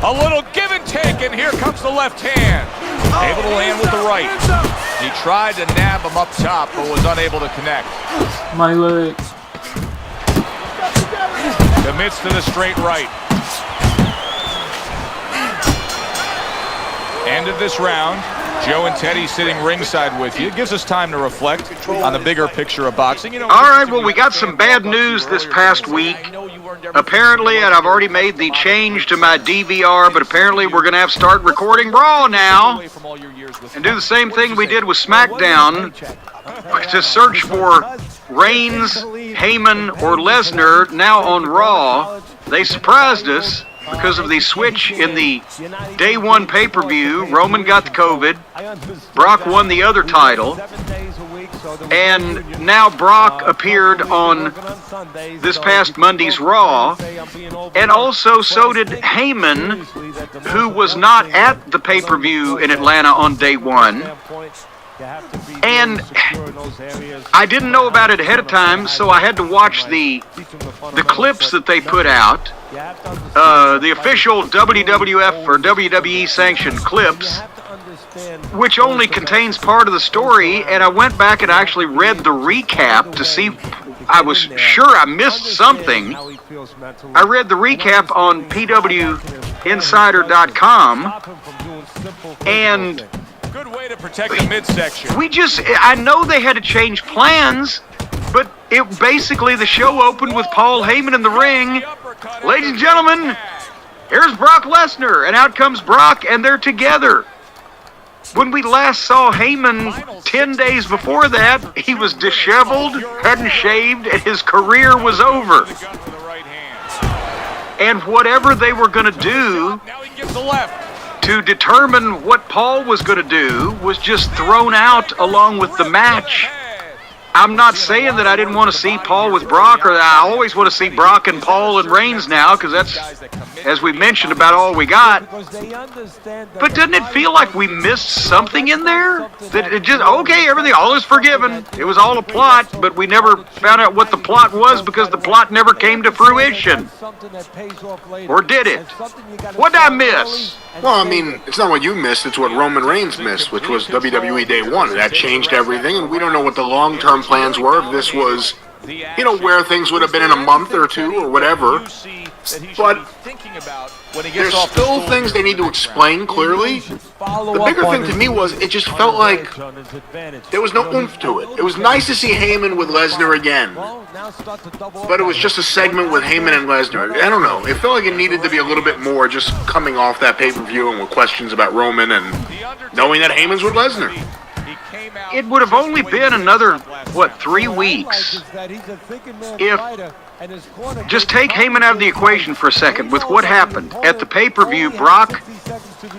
A little give and take, and here comes the left hand. Able to land with the right. He tried to nab him up top, but was unable to connect. My legs. Commits to the straight right. End of this round. Joe and Teddy sitting ringside with you. It gives us time to reflect on the bigger picture of boxing. All right, well, we got some bad news this past week. Apparently, and I've already made the change to my DVR, but apparently we're going to have to start recording Raw now and do the same thing we did with SmackDown to search for Reigns, Heyman, or Lesnar now on Raw. They surprised us because of the switch in the day one pay-per-view. Roman got the COVID. Brock won the other title. And now Brock appeared on this past Monday's Raw. And also so did Heyman, who was not at the pay-per-view in Atlanta on day one. And I didn't know about it ahead of time, so I had to watch the clips that they put out, the official WWF or WWE sanctioned clips, which only contains part of the story, and I went back and actually read the recap to see. I was sure I missed something. I read the recap on PWInsider.com, and good way to protect the midsection. I know they had to change plans, but basically the show opened with Paul Heyman in the ring. Ladies and gentlemen, here's Brock Lesnar, and out comes Brock, and they're together. When we last saw Heyman 10 days before that, he was disheveled, hadn't shaved, and his career was over. And whatever they were going to do to determine what Paul was going to do was just thrown out along with the match. I'm not saying that I didn't want to see Paul with Brock, or that I always want to see Brock and Paul and Reigns now, because that's, as we mentioned, about all we got. But doesn't it feel like we missed something in there? That it just, okay, everything, all is forgiven. It was all a plot, but we never found out what the plot was because the plot never came to fruition. Or did it? What did I miss? Well, I mean, it's not what you missed, it's what Roman Reigns missed, which was WWE Day 1. That changed everything, and we don't know what the long-term plans were. If this was, where things would have been in a month or two or whatever. But there's still things they need to explain clearly. The bigger thing to me was it just felt like there was no oomph to it. It was nice to see Heyman with Lesnar again, but it was just a segment with Heyman and Lesnar. I don't know. It felt like it needed to be a little bit more just coming off that pay-per-view and with questions about Roman and knowing that Heyman's with Lesnar. It would have only been another, 3 weeks if, just take Heyman out of the equation for a second with what happened. At the pay-per-view, Brock,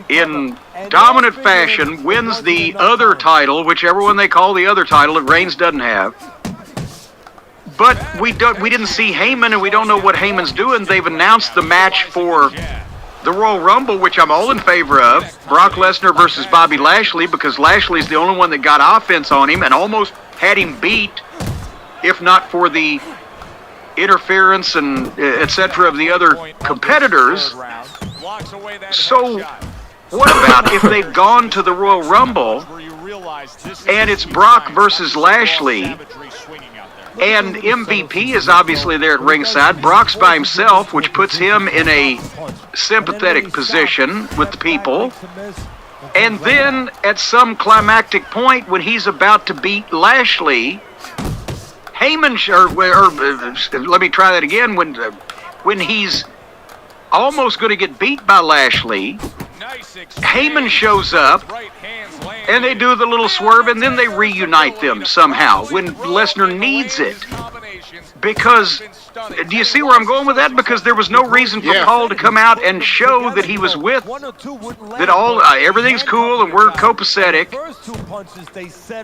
in dominant fashion, wins the other title, whichever one they call the other title that Reigns doesn't have. But we didn't see Heyman, and we don't know what Heyman's doing. They've announced the match for the Royal Rumble, which I'm all in favor of. Brock Lesnar versus Bobby Lashley, because Lashley's the only one that got offense on him and almost had him beat, if not for the interference and etc. of the other competitors. So what about if they'd gone to the Royal Rumble and it's Brock versus Lashley, and MVP is obviously there at ringside. Brock's by himself, which puts him in a sympathetic position with the people. And then at some climactic point when he's about to beat Lashley, Heyman, let me try that again, when he's almost going to get beat by Lashley, Heyman shows up and they do the little swerve, and then they reunite them somehow when Lesnar needs it. Because, do you see where I'm going with that? Because there was no reason for Paul to come out and show that he was with, that everything's cool and we're copacetic,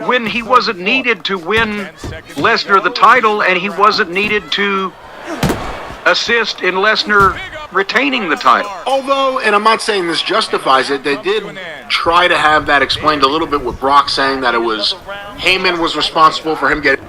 when he wasn't needed to win Lesnar the title, and he wasn't needed to assist in Lesnar retaining the title. Although, and I'm not saying this justifies it, they did try to have that explained a little bit with Brock saying that it was Heyman was responsible for him getting...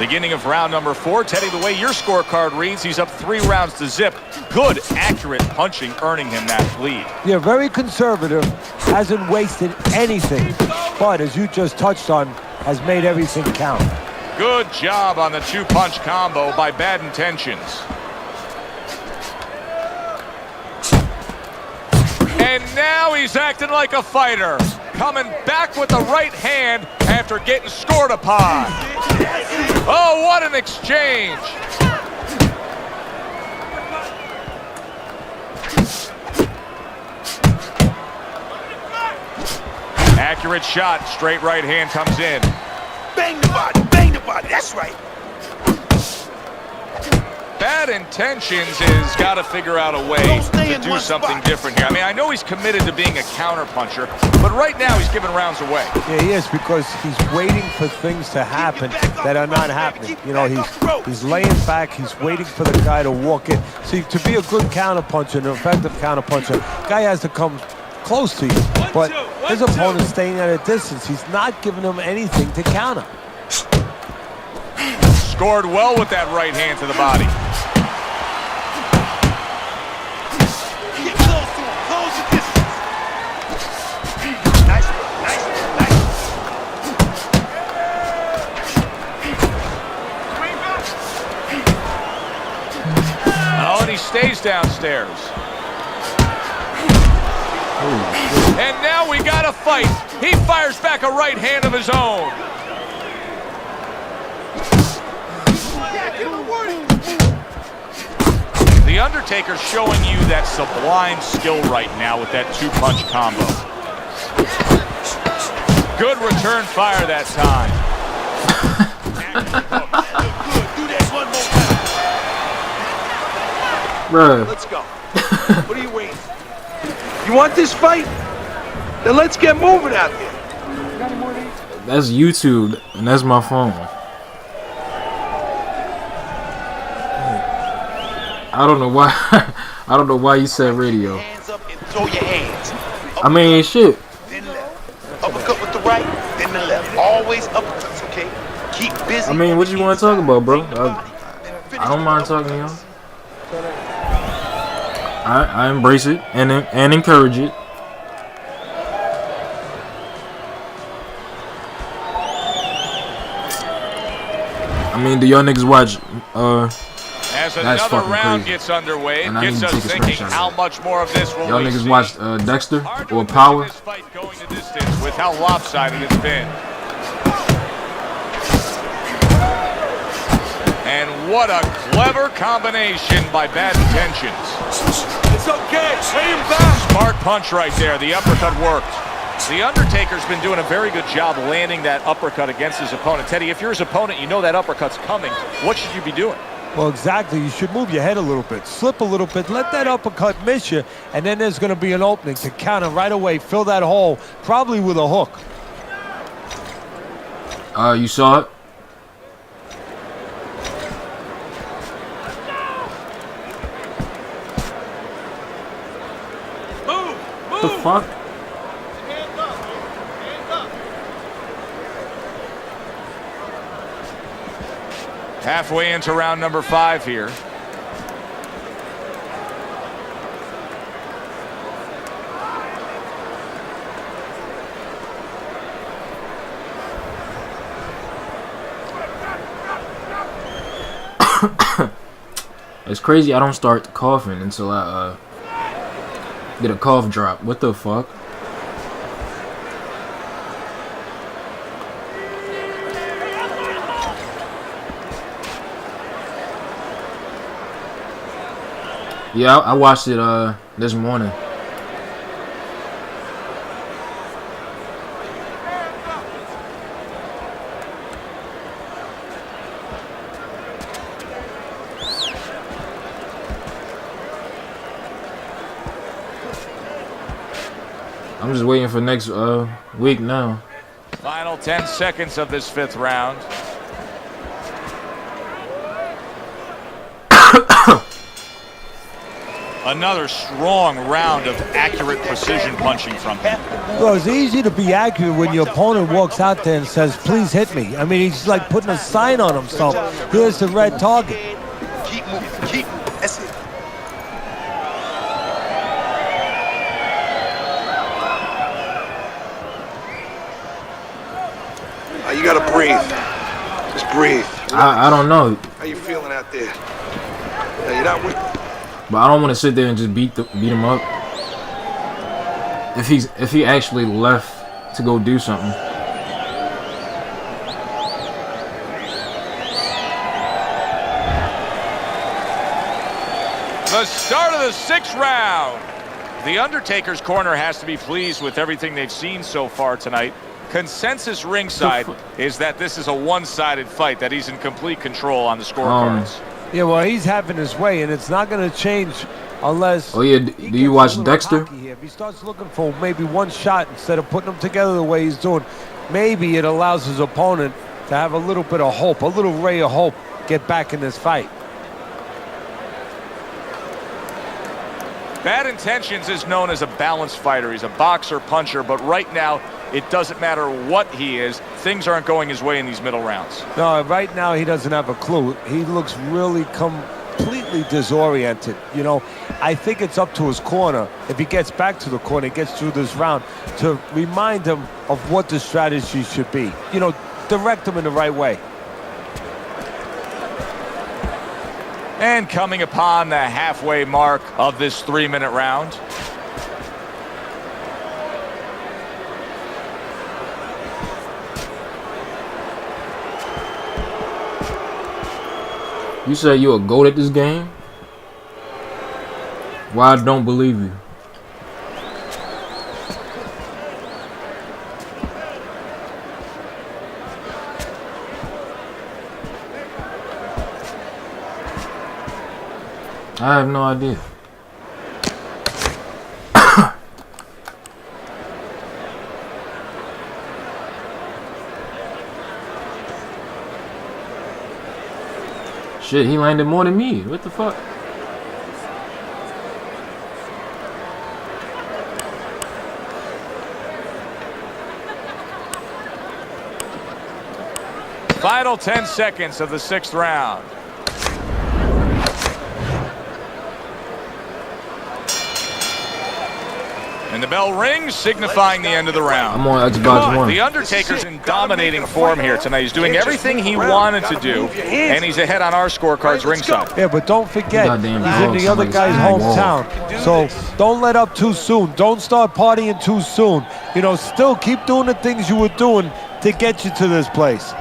Beginning of round number 4. Teddy, the way your scorecard reads, he's up 3 rounds to zip. Good, accurate punching earning him that lead. Yeah, very conservative, hasn't wasted anything, but as you just touched on, has made everything count. Good job on the 2-punch combo by Bad Intentions. And now he's acting like a fighter. Coming back with the right hand after getting scored upon. Oh, what an exchange. Accurate shot, straight right hand comes in. Bang the body, that's right. Bad Intentions has got to figure out a way to do something different here. I mean, I know he's committed to being a counterpuncher, but right now he's giving rounds away. Yeah, he is, because he's waiting for things to happen that are not happening. You know, he's laying back, he's waiting for the guy to walk in. See, to be a good counterpuncher, an effective counterpuncher, guy has to come close to you. But his opponent's staying at a distance. He's not giving him anything to counter. Scored well with that right hand to the body. He stays downstairs. And now we got a fight. He fires back a right hand of his own. The Undertaker's showing you that sublime skill right now with that 2-punch combo. Good return fire that time. Do that one more time. Bruh. Let's go. What are you waiting? You want this fight? Then let's get moving out there. That's YouTube, and that's my phone. I don't know why. I don't know why you said radio. Hands up and throw your hands. I mean, shit. Then left. Uppercut with the right, then the left. Always uppercuts, okay? Keep busy. I mean, what you want to talk about, bro? I don't mind talking to y'all. I embrace it and encourage it. I mean, do y'all niggas watch? As another round gets underway, it gets us thinking how much more of this will y'all niggas watch Dexter or Power? Going the distance with how lopsided it's been. And what a clever combination by Bad Intentions. It's okay, pay him back. Smart punch right there, the uppercut worked. The Undertaker's been doing a very good job landing that uppercut against his opponent. Teddy, if you're his opponent, you know that uppercut's coming. What should you be doing? Well, exactly. You should move your head a little bit, slip a little bit, let that uppercut miss you, and then there's going to be an opening to counter right away, fill that hole, probably with a hook. You saw it? What the fuck? Halfway into round number 5 here. It's crazy I don't start coughing until I get a cough drop. What the fuck? Yeah, I watched it this morning. I'm just waiting for next week now. Final 10 seconds of this 5th round. Another strong round of accurate precision punching from him. Well, it's easy to be accurate when your opponent walks out there and says, please hit me. I mean, he's like putting a sign on himself. Here's the red target. Keep moving, keep moving. That's it. You gotta breathe. Just breathe. I don't know. How you feeling out there? Now, you're not with. But I don't want to sit there and just beat him up. If he actually left to go do something. The start of the 6th round. The Undertaker's corner has to be pleased with everything they've seen so far tonight. Consensus ringside is that this is a one-sided fight, that he's in complete control on the scorecards. Yeah, well, he's having his way, and it's not going to change unless... Oh, yeah, do you watch Dexter? If he starts looking for maybe one shot instead of putting them together the way he's doing, maybe it allows his opponent to have a little bit of hope, a little ray of hope, get back in this fight. Bad Intentions is known as a balanced fighter. He's a boxer, puncher, but right now, it doesn't matter what he is. Things aren't going his way in these middle rounds. No, right now he doesn't have a clue. He looks really completely disoriented. You know, I think it's up to his corner, if he gets back to the corner, gets through this round, to remind him of what the strategy should be. You know, direct him in the right way. And coming upon the halfway mark of this 3-minute round. You say you a GOAT at this game? Why I don't believe you? I have no idea. Shit, he landed more than me. What the fuck? Final 10 seconds of the 6th round. And the bell rings, signifying the end of the round. I'm on Xbox One. The Undertaker's in dominating form here tonight. He's doing everything he wanted to do, and he's ahead on our scorecards ringside. Yeah, but don't forget, he's in the other guy's hometown. So don't let up too soon. Don't start partying too soon. You know, still keep doing the things you were doing to get you to this place.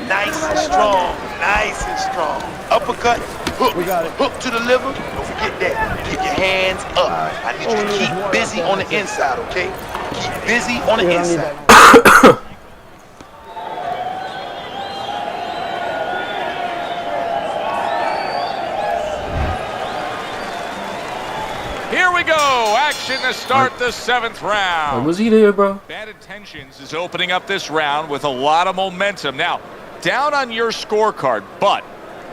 Nice and strong. Nice and strong. Uppercut. Hook. We got it. Hook to the liver. Don't forget that. Keep your hands up. I need you to keep busy on the inside, okay? Keep busy on the inside. Here we go. Action to start the 7th round. Was he there, bro? Bad Intentions is opening up this round with a lot of momentum. Now, down on your scorecard, but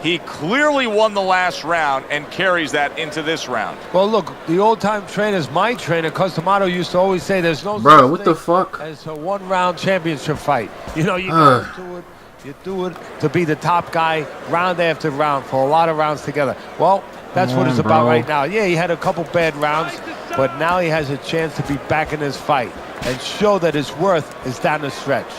he clearly won the last round and carries that into this round. Well, look, the old-time trainers, my trainer, Customato, used to always say there's no bro, what the fuck? As a one-round championship fight. You know, you go into it, you do it to be the top guy round after round for a lot of rounds together. Well, that's what it's about right now. Yeah, he had a couple bad rounds, but now he has a chance to be back in his fight and show that his worth is down the stretch.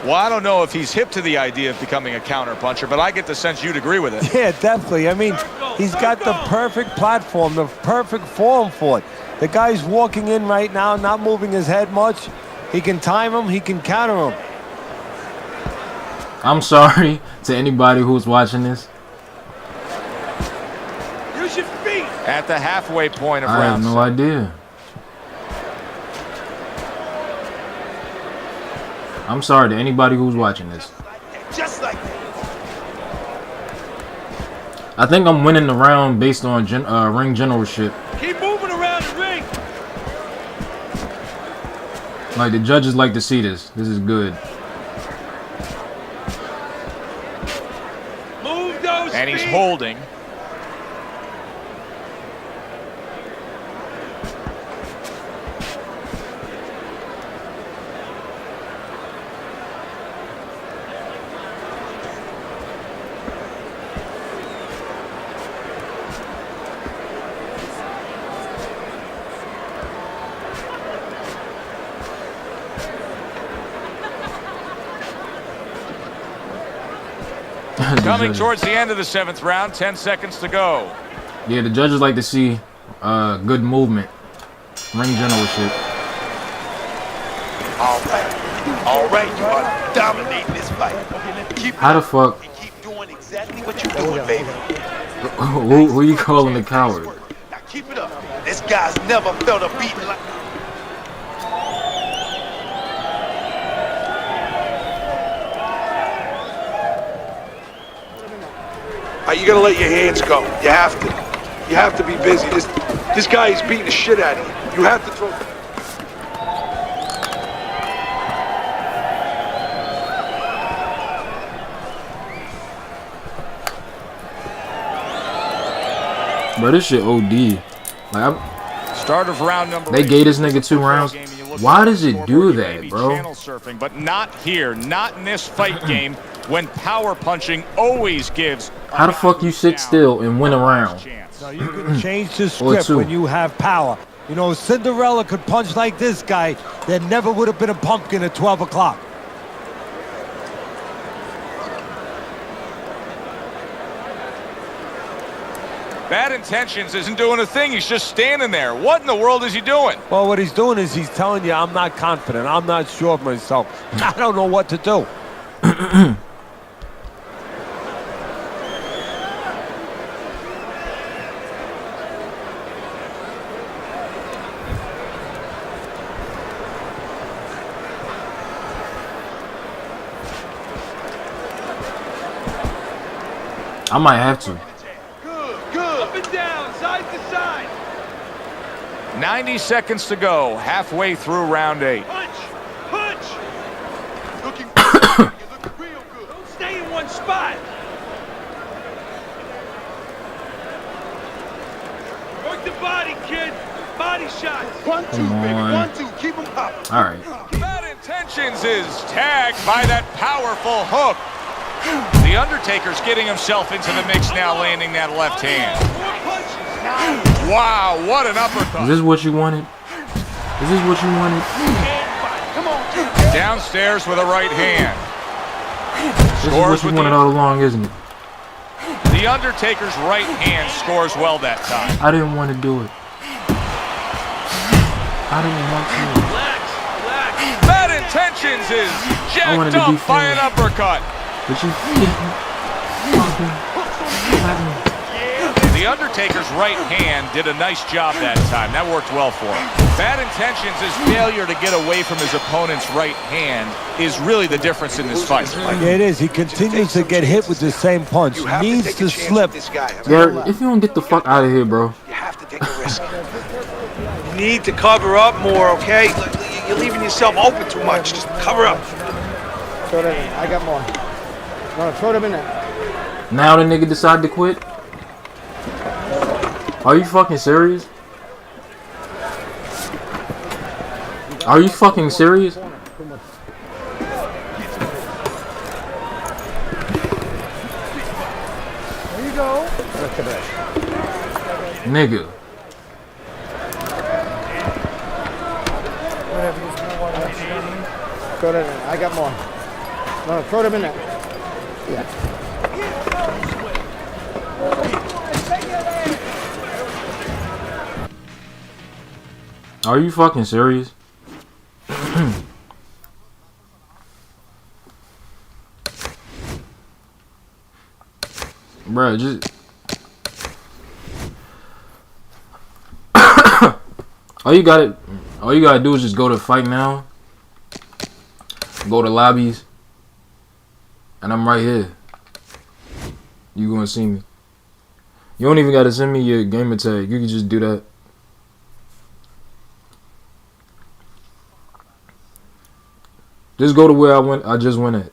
Well, I don't know if he's hip to the idea of becoming a counterpuncher, but I get the sense you'd agree with it. Yeah, definitely. I mean, he's got the perfect platform, the perfect form for it. The guy's walking in right now, not moving his head much. He can time him, he can counter him. I'm sorry to anybody who's watching this. At the halfway point of I have round no 7. idea. I'm sorry to anybody who's watching this. Just like that. I think I'm winning the round based on ring generalship. Keep moving around the ring. Like, the judges like to see this. This is good. Move those And he's feet. holding. Coming towards the end of the 7th round, 10 seconds to go. Yeah, the judges like to see good movement. Ring generalship. All right, you are dominating this fight. Keep How the fuck? keep doing exactly what you're doing, baby. Who you calling a coward? Now keep it up. This guy's never felt a beating like. You gotta let your hands go. You have to. You have to be busy. This guy is beating the shit out of you. You have to throw. Bro, this shit OD. Like, Start of round number they 8. gave this nigga 2 rounds. Why does it do that, bro? Channel surfing, but not here, not in this fight game, when power punching always gives. How the fuck you sit still and win a round? No, you can change the script when you have power. You know, Cinderella could punch like this guy. There never would have been a pumpkin at 12 o'clock. Bad intentions isn't doing a thing. He's just standing there. What in the world is he doing? Well, what he's doing is he's telling you, I'm not confident. I'm not sure of myself. I don't know what to do. I might have to. Good. Up and down, side to side. 90 seconds to go, halfway through round 8. Punch. Looking good. You're looking real good. Don't stay in one spot. Work the body, kid. Body shots. 1, 2, baby. 1, 2. Keep them popping. All right. Bad intentions is tagged by that powerful hook. The Undertaker's getting himself into the mix now, landing that left hand. Wow, what an uppercut. Is this what you wanted? Is this what you wanted? Downstairs with a right hand. This is what you wanted all along, isn't it? The Undertaker's right hand scores well that time. I didn't want to do it. I didn't want to. Bad intentions is jacked up by an uppercut. But you didn't fucking let me. The Undertaker's right hand did a nice job that time. That worked well for him. Bad intentions, his failure to get away from his opponent's right hand is really the difference in this fight. Yeah, it is. He continues to get hit with the same punch. Needs to slip. Yeah, if you don't get the fuck out of here, bro. You have to take a risk. You need to cover up more, okay? You're leaving yourself open too much. Just cover up. Throw that in. I got more. No, throw them in there. Now the nigga decided to quit? Are you fucking serious? Are you fucking serious? There you go. Look at that. Nigga. Throw that in. I got more. No, throw them in there. Yeah. Are you fucking serious? Bruh, just... All you gotta do is just go to fight now. Go to lobbies. And I'm right here. You gonna see me. You don't even gotta send me your gamer tag. You can just do that. Just go to where I just went at.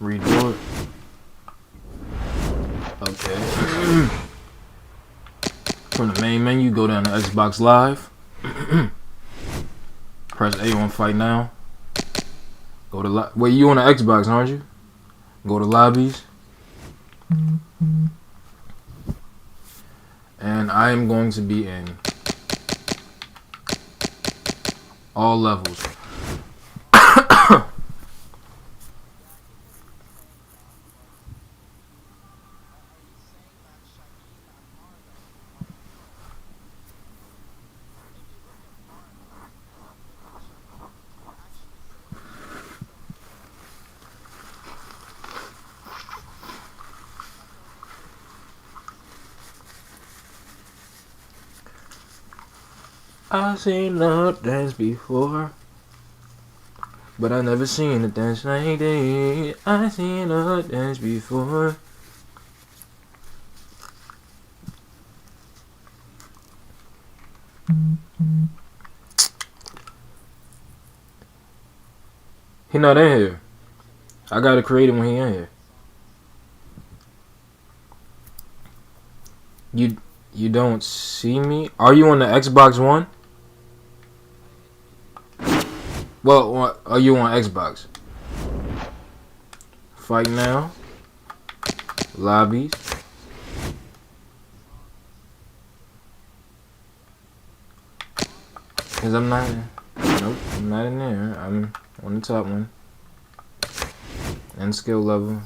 Redo it. Okay. From the main menu, go down to Xbox Live. Press A on Fight Now. Go to wait, you on the Xbox, aren't you? Go to lobbies. And I am going to be in all levels. I've seen love dance before, but I never seen a dance like that. I've seen love dance before. He not in here. I gotta create him when he in here. You don't see me? Are you on the Xbox One? Well, are you on Xbox? Fight now. Lobbies. Cause I'm not. Nope, I'm not in there. I'm on the top one. And skill level.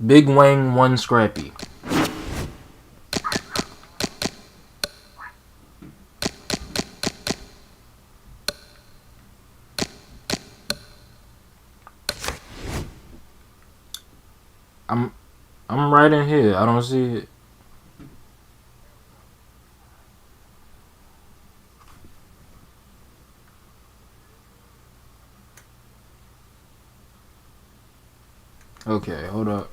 Big Wang 1 Scrappy. I'm right in here. I don't see it. Okay, hold up.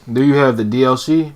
Do you have the DLC?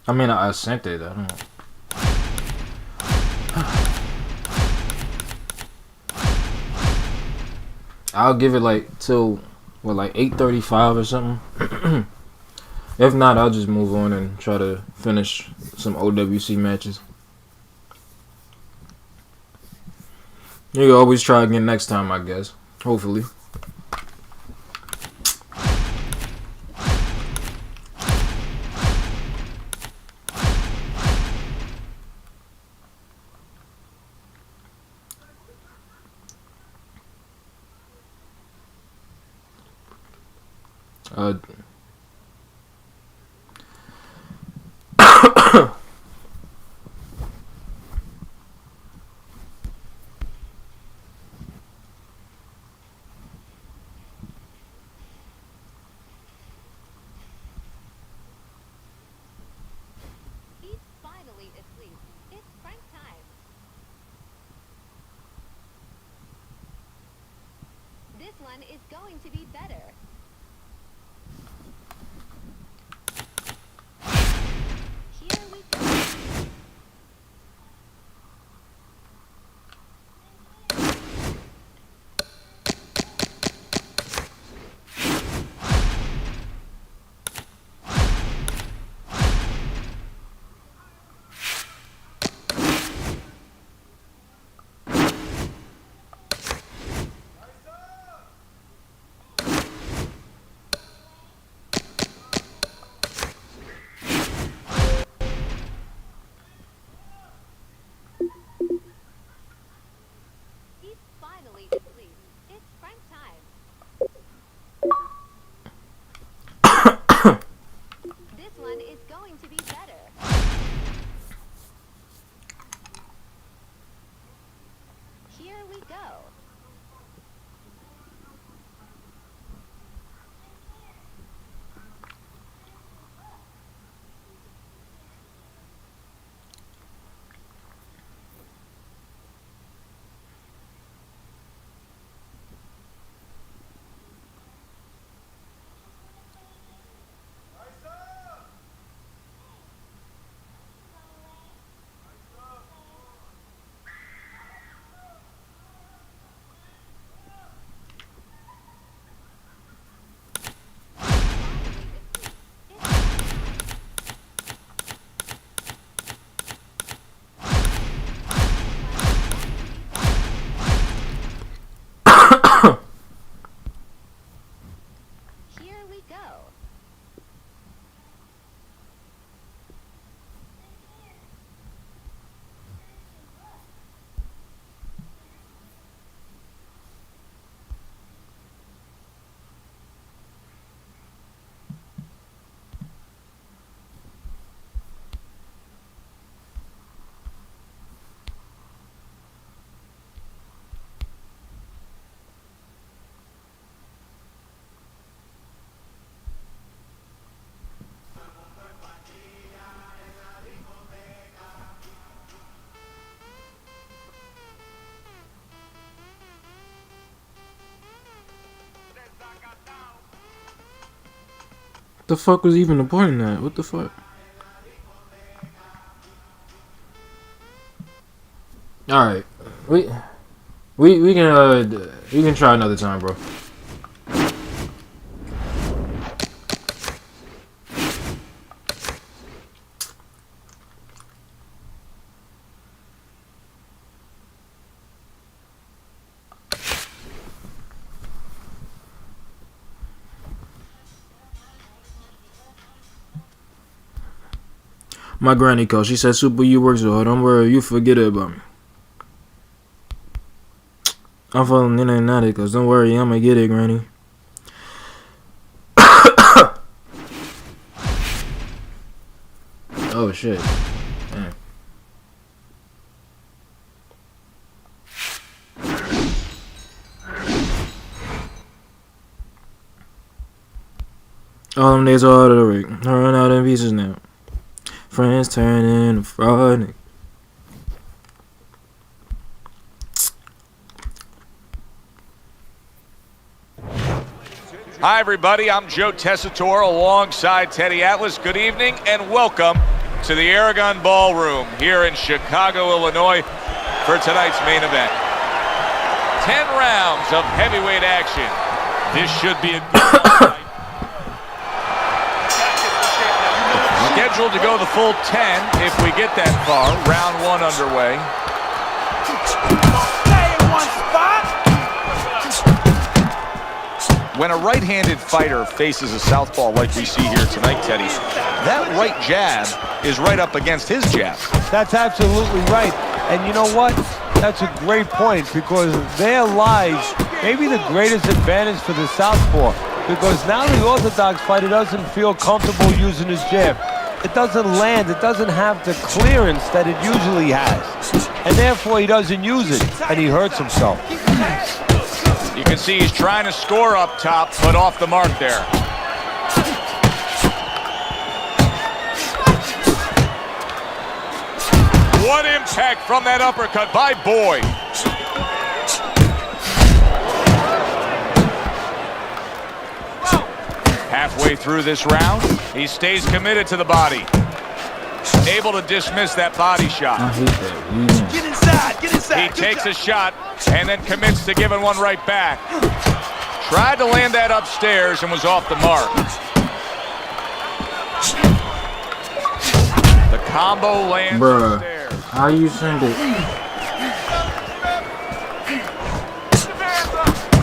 I mean, I sent it. I don't know. I'll give it like till what, like 8:35 or something. If not, I'll just move on and try to finish some OWC matches. You can always try again next time, I guess. Hopefully. The fuck was even the point in that? What the fuck? All right, we can try another time, bro. My granny called. She said, "Super, you work so hard. Don't worry, you forget about me." I'm falling in and out of it, cause don't worry, I'ma get it, granny. Oh shit. Man. All them days are out of the rig. I run out in pieces now. Friends turning to fraud. Hi, everybody. I'm Joe Tessitore alongside Teddy Atlas. Good evening and welcome to the Aragon Ballroom here in Chicago, Illinois for tonight's main event. 10 rounds of heavyweight action. This should be a good fight. Scheduled to go the full 10 if we get that far. Round 1 underway. When a right-handed fighter faces a southpaw like we see here tonight, Teddy, that right jab is right up against his jab. That's absolutely right. And you know what? That's a great point, because there lies maybe the greatest advantage for the southpaw, because now the orthodox fighter doesn't feel comfortable using his jab. It doesn't land. It doesn't have the clearance that it usually has. And therefore, he doesn't use it, and he hurts himself. You can see he's trying to score up top, but off the mark there. What impact from that uppercut by Boyd. Halfway through this round, he stays committed to the body. Able to dismiss that body shot. I hate that. Get inside, get inside. He takes a shot and then commits to giving one right back. Tried to land that upstairs and was off the mark. The combo lands upstairs. How you send it?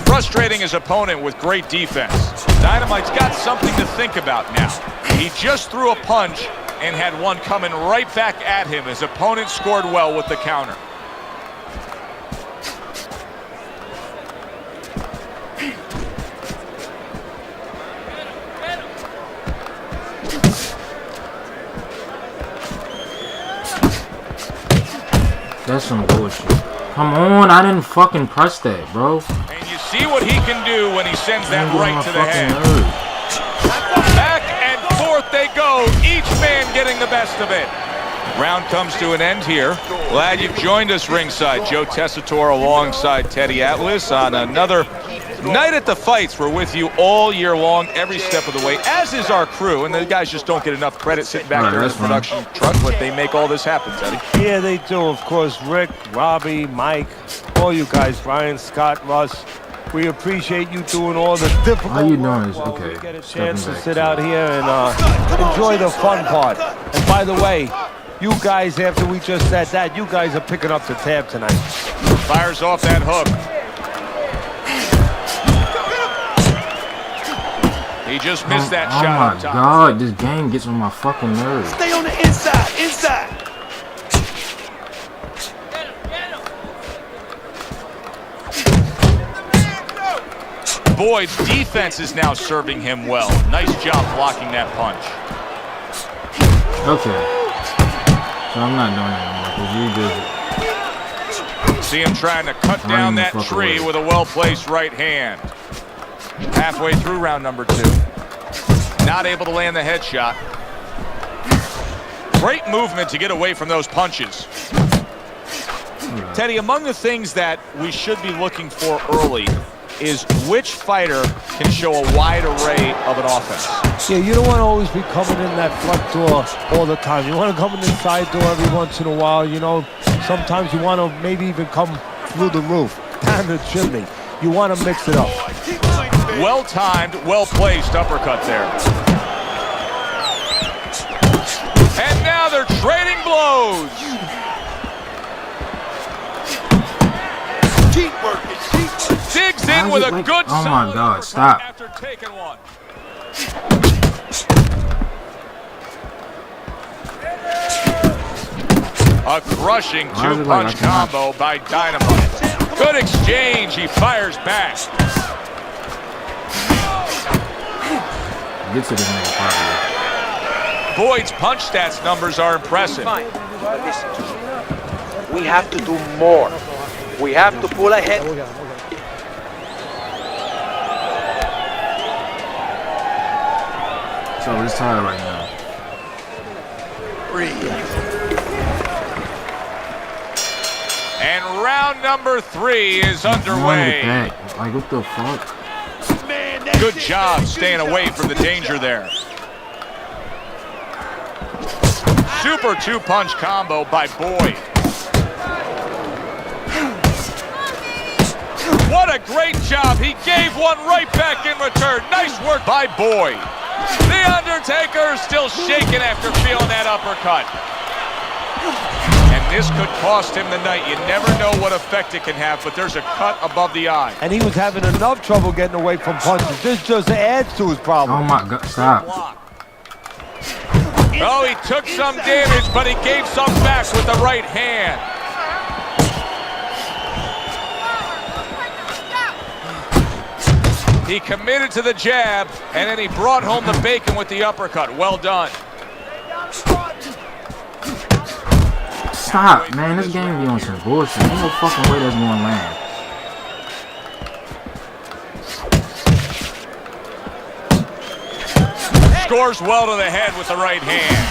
Frustrating his opponent with great defense. Dynamite's got something to think about now. He just threw a punch and had one coming right back at him. His opponent scored well with the counter. That's some bullshit. Come on, I didn't fucking press that, bro. And you see what he can do when he sends that right to the head. Back and forth they go, each man getting the best of it. Round comes to an end here. Glad you've joined us ringside. Joe Tessitore alongside Teddy Atlas on another night at the fights. We're with you all year long, every step of the way, as is our crew. And the guys just don't get enough credit sitting back there in the production truck, but they make all this happen, Teddy. Yeah, they do. Of course, Rick, Robbie, Mike, all you guys, Ryan, Scott, Russ. We appreciate you doing all the difficult How you doing? work while Okay. we get a chance to sit out here and enjoy the fun part. And by the way, you guys, after we just said that, you guys are picking up the tab tonight. Fires off that hook. He just missed that shot on top. Oh my god, this game gets on my fucking nerves. Stay on the inside, inside. Boyd's defense is now serving him well. Nice job blocking that punch. Okay. So I'm not doing that anymore, because you did it. See him trying to cut down that tree with a well-placed right hand. Halfway through round number 2. Not able to land the headshot. Great movement to get away from those punches. Teddy, among the things that we should be looking for early is which fighter can show a wide array of an offense. Yeah, you don't want to always be coming in that front door all the time. You want to come in the side door every once in a while. You know, sometimes you want to maybe even come through the roof, down the chimney. You want to mix it up. Well-timed, well-placed uppercut there. And now they're trading blows. Keep working. Digs in with a good oh my god, stop. After taking one. A crushing two-punch combo by Dynamite. Good exchange. He fires back. Get to this nigga properly. Boyd's punch stats numbers are impressive. Fine. But listen, we have to do more. We have to pull ahead. So it's tired right now. And round number 3 is underway. Like, what the fuck? Good job staying away from the danger there. Super two-punch combo by Boyd. What a great job. He gave one right back in return. Nice work by Boyd. The Undertaker still shaking after feeling that uppercut. And this could cost him the night. You never know what effect it can have, but there's a cut above the eye. And he was having enough trouble getting away from punches. This just adds to his problem. Oh my God, stop. Oh, he took some damage, but he gave some back with the right hand. He committed to the jab, and then he brought home the bacon with the uppercut. Well done. Stop, man. This game be on some bullshit. Ain't no fucking way that's going to land. Scores well to the head with the right hand.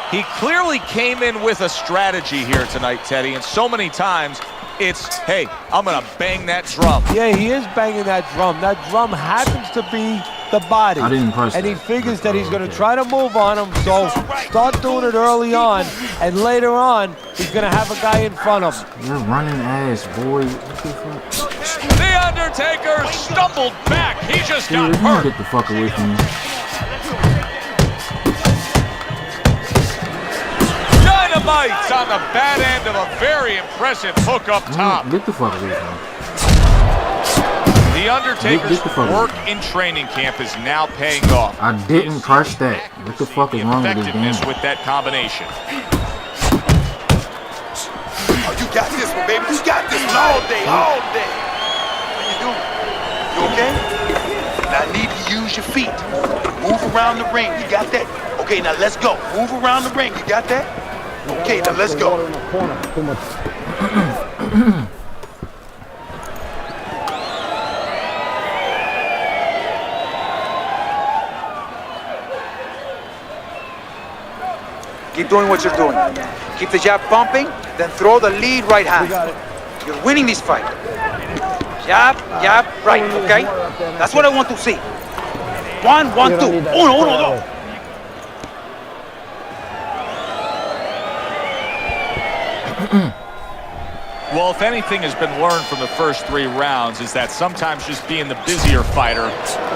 He clearly came in with a strategy here tonight, Teddy, and so many times it's, hey, I'm going to bang that drum. Yeah, he is banging that drum. That drum happens to be the body. I didn't press and he that. figures that he's going to try to move on him, so start doing it early on, and later on, he's going to have a guy in front of him. You're running ass, boy. What the fuck? The Undertaker stumbled back. He just got Dude, hurt. get the fuck away from me. Dynamite's on the bad end of a very impressive hook up top. Get the fuck away from me. The Undertaker's work in training camp is now paying off. I didn't crush that. What the fuck is wrong with this game? Effectiveness with that combination. Oh, you got this one, baby. You got this one all day, all day. How you doing? You okay? Now I need to use your feet. Move around the ring. You got that? Okay, now let's go. Move around the ring. You got that? Okay, now let's go. Keep doing what you're doing. Keep the jab pumping, then throw the lead right hand. You're winning this fight. Jab, jab, right, okay? That's what I want to see. 1, 1, 2. Uno, uno, dos. Well, if anything has been learned from the first 3 rounds is that sometimes just being the busier fighter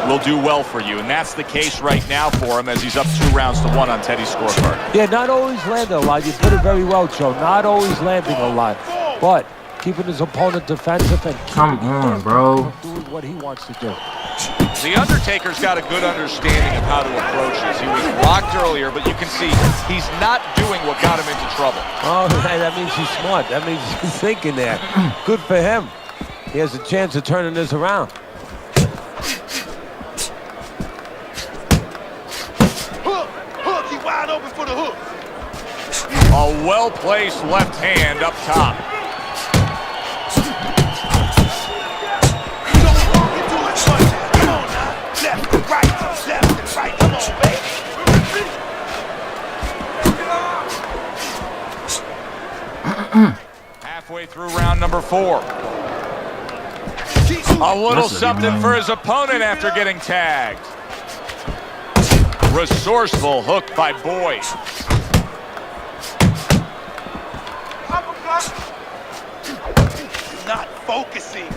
will do well for you. And that's the case right now for him as he's up 2-1 on Teddy's scorecard. Yeah, not always landing a lot. You put it very well, Joe. Not always landing a lot. But keeping his opponent defensive and come on, bro. Doing what he wants to do. The Undertaker's got a good understanding of how to approach this. He was blocked earlier, but you can see he's not doing what got him into trouble. Oh, that means he's smart. That means he's thinking there. Good for him. He has a chance of turning this around. Hook, he wide open for the hook. A well-placed left hand up top. Halfway through round number 4. A little something for his opponent after getting tagged. Resourceful hook by Boyd. Not focusing.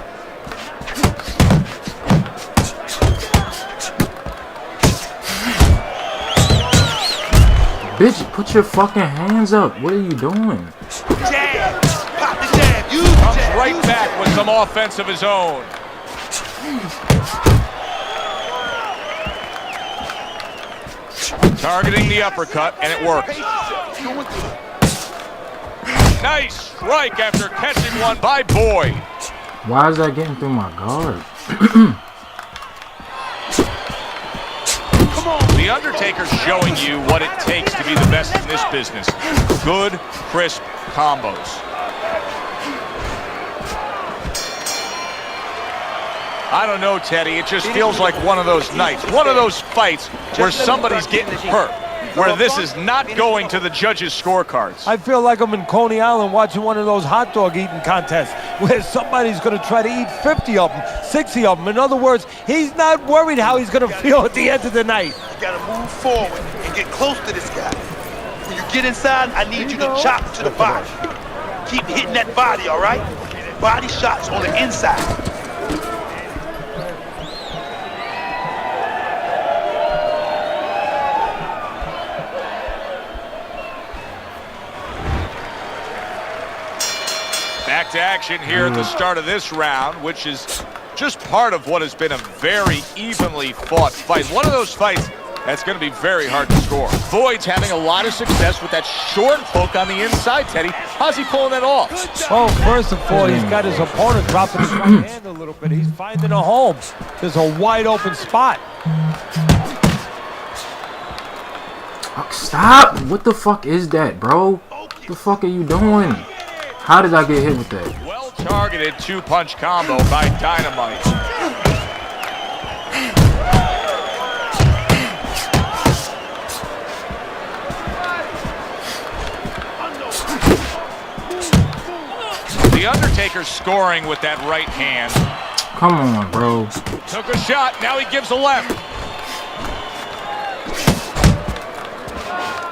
Bitch, put your fucking hands up. What are you doing? Jab. Pop the jab. Use the Comes jab. right back with some offense of his own. Targeting the uppercut, and it works. Nice strike after catching one by Boyd. Why is that getting through my guard? The Undertaker's showing you what it takes to be the best in this business. Good, crisp combos. I don't know, Teddy. It just feels like one of those nights, one of those fights where somebody's getting hurt, where this is not going to the judges' scorecards. I feel like I'm in Coney Island watching one of those hot dog eating contests where somebody's going to try to eat 50 of them, 60 of them. In other words, he's not worried how he's going to feel at the end of the night. You gotta move forward and get close to this guy. When you get inside, I need you to chop to the body. Keep hitting that body, all right? Body shots on the inside. Back to action here at the start of this round, which is just part of what has been a very evenly fought fight. One of those fights that's going to be very hard to score. Boyd's having a lot of success with that short hook on the inside, Teddy. How's he pulling that off? Oh, first of all, he's got his opponent dropping his right hand a little bit. He's finding a home. There's a wide open spot. Stop! What the fuck is that, bro? What the fuck are you doing? How did I get hit with that? Well-targeted two-punch combo by Dynamite. The Undertaker's scoring with that right hand. Come on, bro. Took a shot, now he gives a left.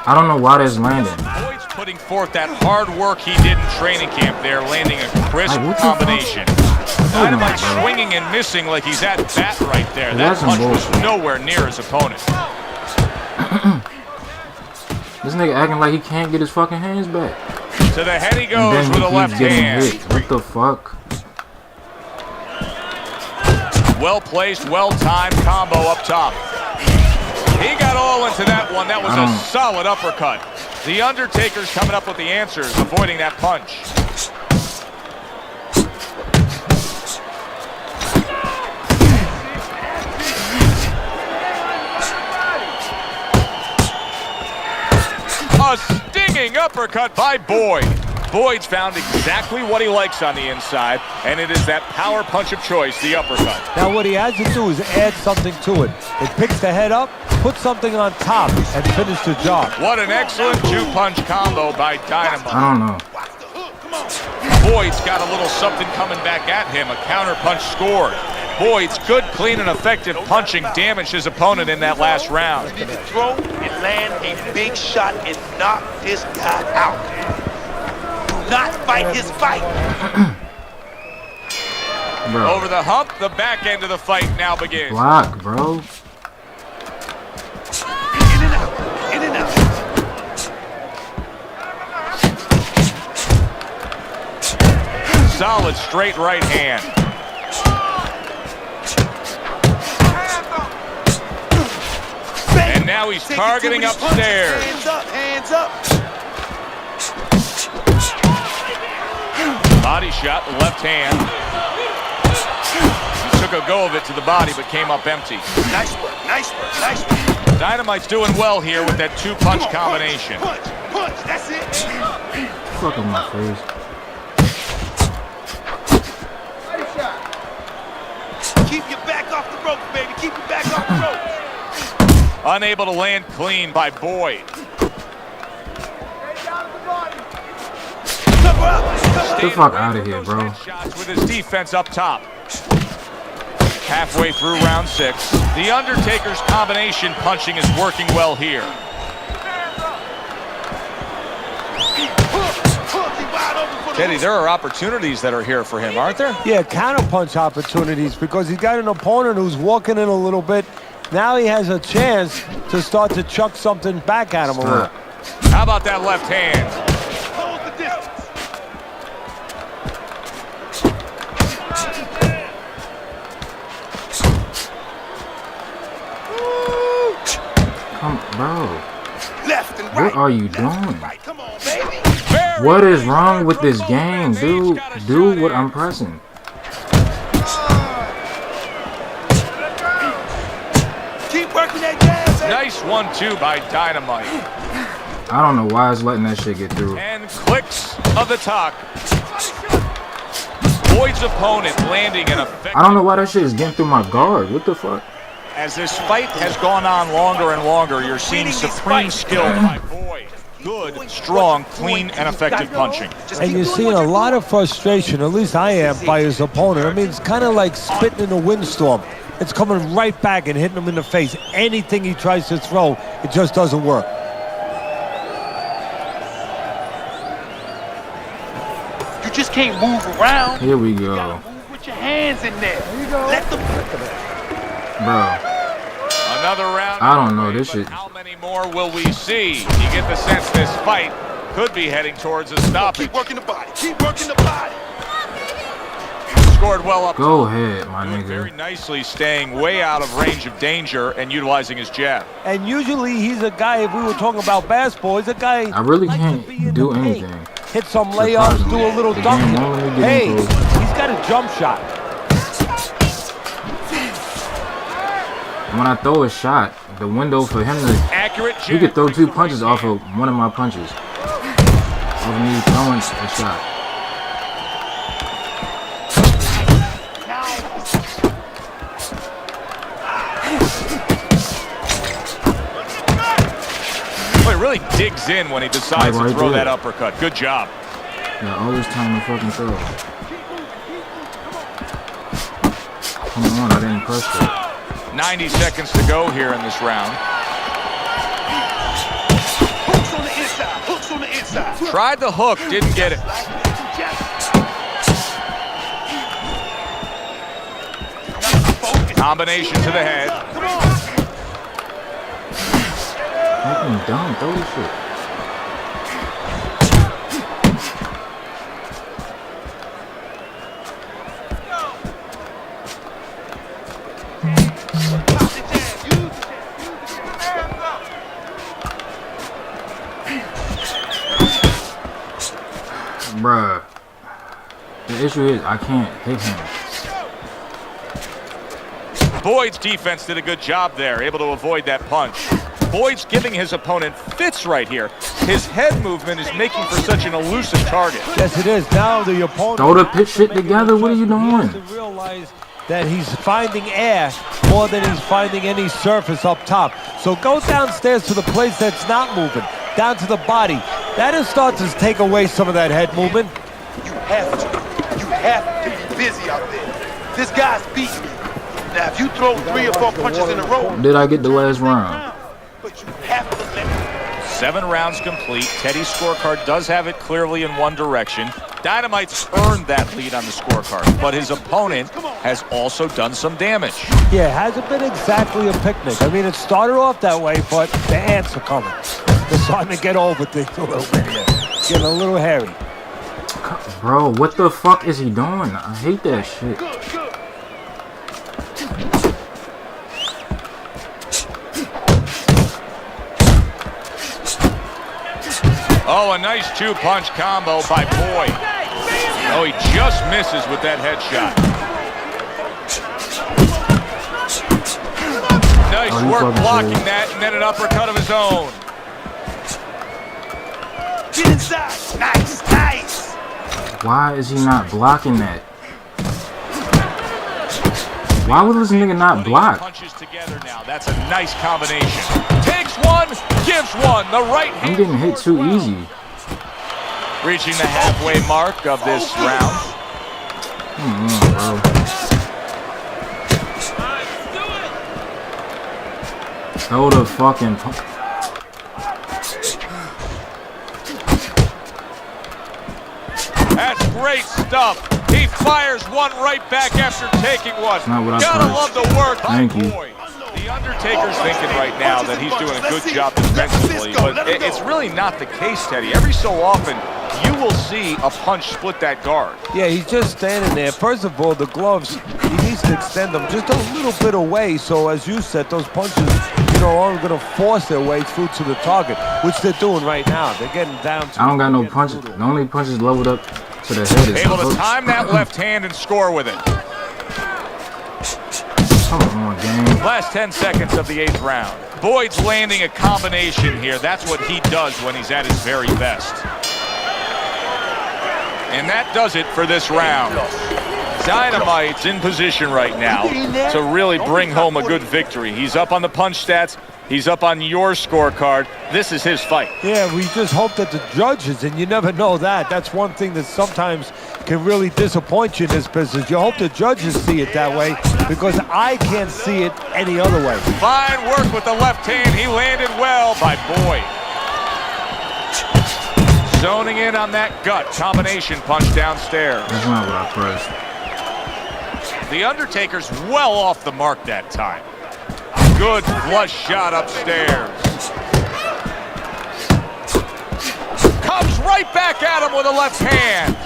I don't know why that's landing. Boyd's putting forth that hard work he did in training camp there, landing a crisp combination. Dynamite swinging and missing like he's at bat right there. That punch was nowhere near his opponent. This nigga acting like he can't get his fucking hands back. To the head he goes with a left hand. What the fuck? Well-placed, well-timed combo up top. He got all into that one. That was a solid uppercut. The Undertaker's coming up with the answers, avoiding that punch. A stinging uppercut by Boyd. Boyd's found exactly what he likes on the inside, and it is that power punch of choice, the uppercut. Now what he has to do is add something to it. It picks the head up, put something on top, and finish the job. What an excellent two-punch combo by Dynamite. I don't know. Boyd's got a little something coming back at him, a counter punch scored. Boyd's good, clean, and effective punching damaged his opponent in that last round. You need to throw and land a big shot and knock this guy out. Do not fight his fight. Over the hump, the back end of the fight now begins. Block, bro. In and out. In and out. Solid straight right hand. And now he's targeting upstairs. Hands up, hands up. Body shot, the left hand. He took a go of it to the body, but came up empty. Nice work, nice work, nice work. Dynamite's doing well here with that two-punch combination. Punch, punch, that's it. Fuck on my face. Keep your back off the rope, baby. Keep your back off the rope. Unable to land clean by Boyd. Get the fuck out of here, bro. Shots with his defense up top. Halfway through round 6, the Undertaker's combination punching is working well here. Teddy, there are opportunities that are here for him, aren't there? Yeah, counterpunch opportunities because he's got an opponent who's walking in a little bit. Now he has a chance to start to chuck something back at him a little. How about that left hand? Hold the distance. Come, bro. Left and right. What are you doing? Come on, baby. What is wrong with this game, dude? Do what I'm pressing. Keep working that jab, baby. Nice 1-2 by Dynamite. I don't know why it's letting that shit get through. And clicks of the talk. Boyd's opponent landing an effective. I don't know why that shit is getting through my guard. What the fuck? As this fight has gone on longer and longer, you're seeing supreme skill by Boyd. Good, strong, clean, and effective punching. And you're seeing a lot of frustration, at least I am, by his opponent. I mean, it's kind of like spitting in a windstorm. It's coming right back and hitting him in the face. Anything he tries to throw, it just doesn't work. just can't move around. Here we go. Put your hands in there. There you go. Let them. Bro. Another round. I don't know this shit. How many more will we see? You get the sense this fight could be heading towards a stoppage. Keep working the body. Keep working the body. Scored well up. Go ahead, my Doing nigga. very nicely, staying way out of range of danger and utilizing his jab. And usually he's a guy, if we were talking about basketball, he's a guy I really can't do anything. hit some layups, do a little dunk. Hey, into it. he's got a jump shot. When I throw a shot, the window for him to Accurate he could throw 2 punches off of one of my punches. Off of me throwing a shot. Well, he really digs in when he decides to throw that uppercut. Good job. Yeah, always time to fucking throw. Come on, I didn't press that. 90 seconds to go here in this round. Hooks on the inside. Hooks on the inside. Tried the hook, didn't get it. Combination to the head. Fucking dumb, throw this shit. Bruh. The issue is I can't hit him. Boyd's defense did a good job there, able to avoid that punch. Boyd's giving his opponent fits right here. His head movement is making for such an elusive target. Yes, it is. Now the opponent... Throw the pitch shit together. What are you doing? To realize that he's finding air more than he's finding any surface up top. So go downstairs to the place that's not moving, down to the body. That'll start to take away some of that head movement. You have to be busy out there. This guy's beating you. Now, if you throw 3 or 4 punches in a row, Did I get the last round? but you have to let 7 rounds complete. Teddy's scorecard does have it clearly in one direction. Dynamite's earned that lead on the scorecard, but his opponent has also done some damage. Yeah, it hasn't been exactly a picnic. I mean, it started off that way, but the ants are coming. They're starting to get over things a little bit here. Getting a little hairy. Bro, what the fuck is he doing? I hate that shit. Oh, a nice 2-punch combo by Boyd. Oh, he just misses with that headshot. Nice work blocking that, and then an uppercut of his own. get inside. Nice, nice. Why is he not blocking that? Why would this nigga not block? Punches together now. That's a nice combination. Takes one, gives one. The right hand. I'm getting hit too easy. Reaching the halfway mark of this round. Come on, bro. Throw the fucking. That's great stuff. He fires one right back after taking one. Not what I Gotta thought. love the work. Thank you. The Undertaker's thinking right now that he's doing a good job defensively, but it's really not the case, Teddy. Every so often, you will see a punch split that guard. Yeah, he's just standing there. First of all, the gloves, he needs to extend them just a little bit away. So as you said, those punches, you know, aren't going to force their way through to the target, which they're doing right now. They're getting down to I don't got no punches. The only punches leveled up to the head is Able the to hook. time that left hand and score with it. Come on, game. Last 10 seconds of the 8th round. Boyd's landing a combination here. That's what he does when he's at his very best. And that does it for this round. Dynamite's in position right now to really bring home a good victory. He's up on the punch stats. He's up on your scorecard. This is his fight. Yeah, we just hope that the judges, and you never know that. That's one thing that sometimes can really disappoint you in this business. You hope the judges see it that way, because I can't see it any other way. Fine work with the left hand. He landed well by Boyd. zoning in on that gut combination punch downstairs. That's not what I pressed. The Undertaker's well off the mark that time. Good flush shot upstairs. Comes right back at him with a left hand.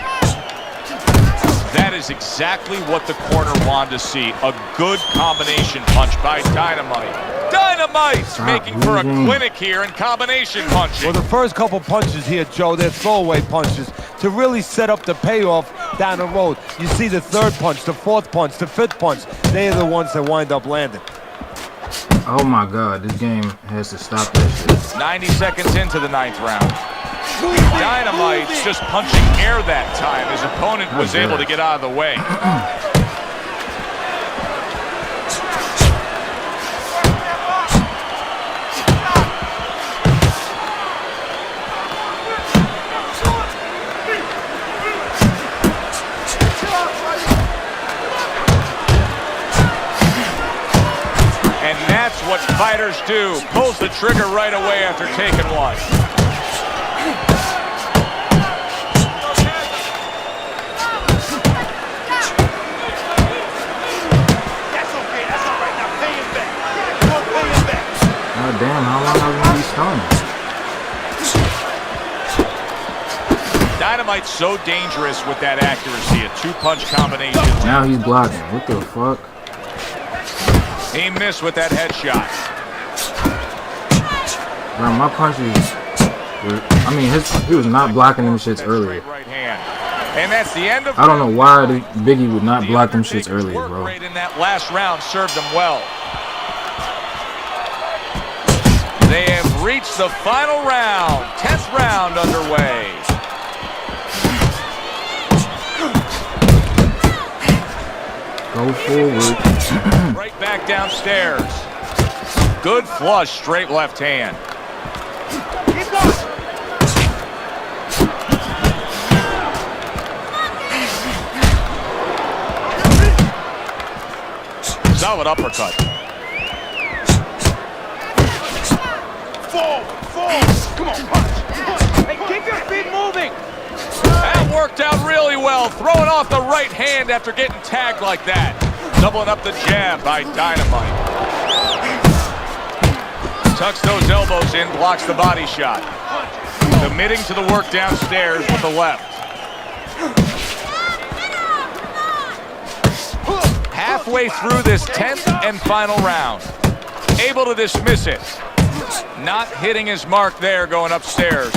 That is exactly what the corner wanted to see. A good combination punch by Dynamite. Dynamite's making for a clinic here in combination punching. Well, the first couple punches here, Joe, they're throwaway punches to really set up the payoff down the road. You see the third punch, the fourth punch, the fifth punch. They are the ones that wind up landing. Oh my God, this game has to stop that shit. 90 seconds into the 9th round. Dynamite's just punching air that time. His opponent was able to get out of the way. And that's what fighters do. Pulls the trigger right away after taking one. Damn, how long are we gonna be stunned? Dynamite's so dangerous with that accuracy, a two-punch combination. Now he's blocking. What the fuck? He missed with that headshot. Bro, my punches were, I mean, he was not blocking them shits earlier. Right hand. And that's the end of. I don't know why Biggie would not block them shits earlier, bro. In that last round served him well. They have reached the final round. 10th round underway. Go forward. Right back downstairs. Good flush, straight left hand. Keep going. Solid uppercut. Come on, punch. Hey, keep your feet moving. That worked out really well. Throwing off the right hand after getting tagged like that. Doubling up the jab by Dynamite. Tucks those elbows in, blocks the body shot. Committing to the work downstairs with the left. Halfway through this 10th and final round. Able to dismiss it. Not hitting his mark there going upstairs.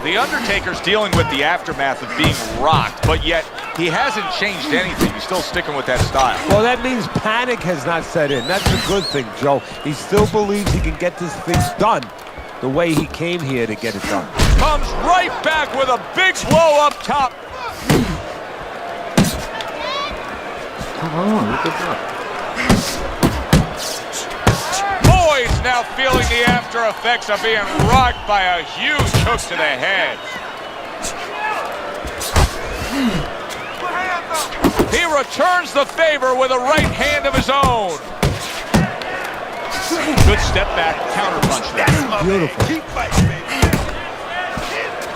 The Undertaker's dealing with the aftermath of being rocked, but yet he hasn't changed anything. He's still sticking with that style. Well, that means panic has not set in. That's a good thing, Joe. He still believes he can get this thing done the way he came here to get it done. Comes right back with a big blow up top. Come on, look at that. Boyd's now feeling the after effects of being rocked by a huge hook to the head. He returns the favor with a right hand of his own. Good step back counter punch there. Beautiful.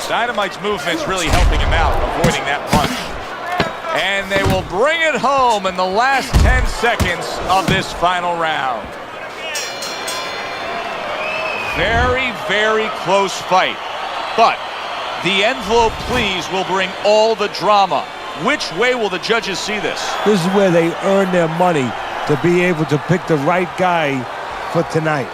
Dynamite's movement's really helping him out, avoiding that punch. And they will bring it home in the last 10 seconds of this final round. Very, very close fight. But the envelope, please, will bring all the drama. Which way will the judges see this? This is where they earn their money to be able to pick the right guy for tonight.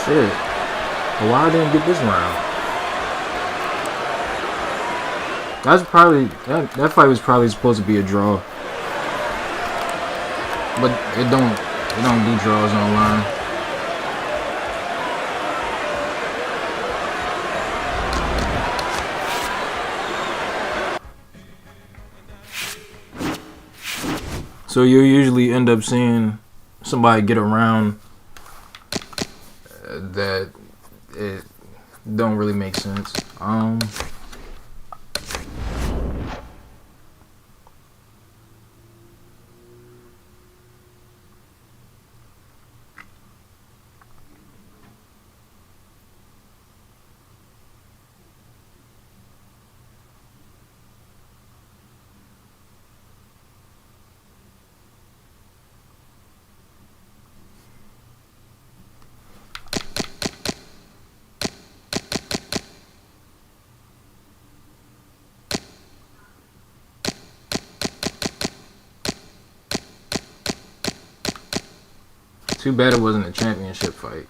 Shit. But why I didn't get this round? That's probably that fight was probably supposed to be a draw. But it don't do draws online. So you usually end up seeing somebody get around that it don't really make sense. Too bad it wasn't a championship fight.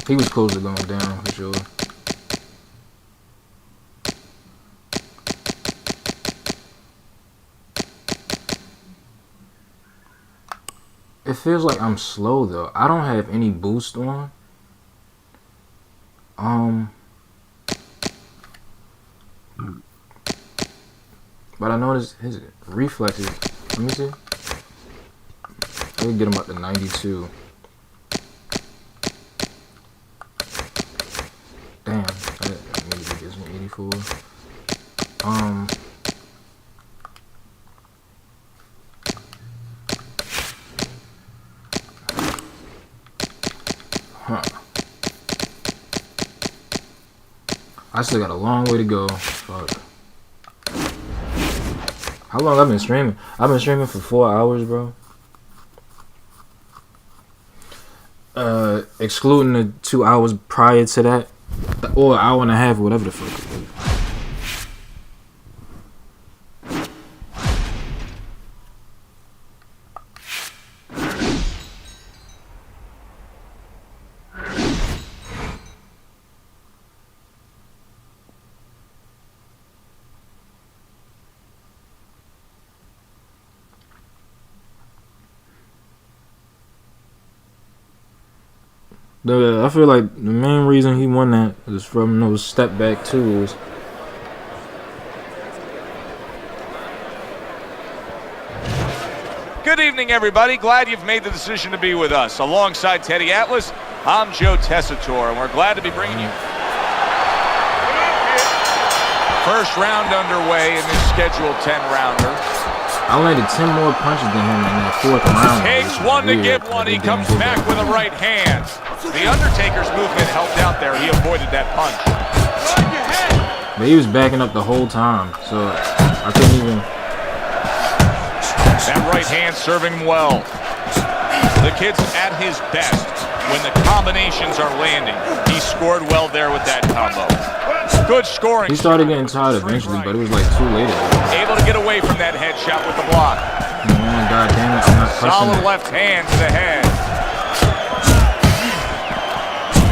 He was close to going down for sure. It feels like I'm slow though. I don't have any boost on. But I noticed his reflexes. Let me see. I can get him up to 92. Damn, that immediately gives me 84. I still got a long way to go. Fuck. How long I've been streaming? I've been streaming for 4 hours, bro. Excluding the 2 hours prior to that, or an hour and a half, whatever the fuck it was. I feel like the main reason he won that is from those step back twos. Good evening, everybody. Glad you've made the decision to be with us. Alongside Teddy Atlas, I'm Joe Tessitore, and we're glad to be bringing you first round underway in this scheduled 10-rounder. I landed 10 more punches than him in that 4th round. Takes one to give one. He comes back with a right hand. The Undertaker's movement helped out there. He avoided that punch. But he was backing up the whole time, so I couldn't even. That right hand serving him well. The kid's at his best when the combinations are landing. He scored well there with that combo. Good scoring. He started getting tired eventually, but it was like too late. Able to get away from that headshot with the block. Man, God damn it, I'm not touching Solid it. left hand to the head.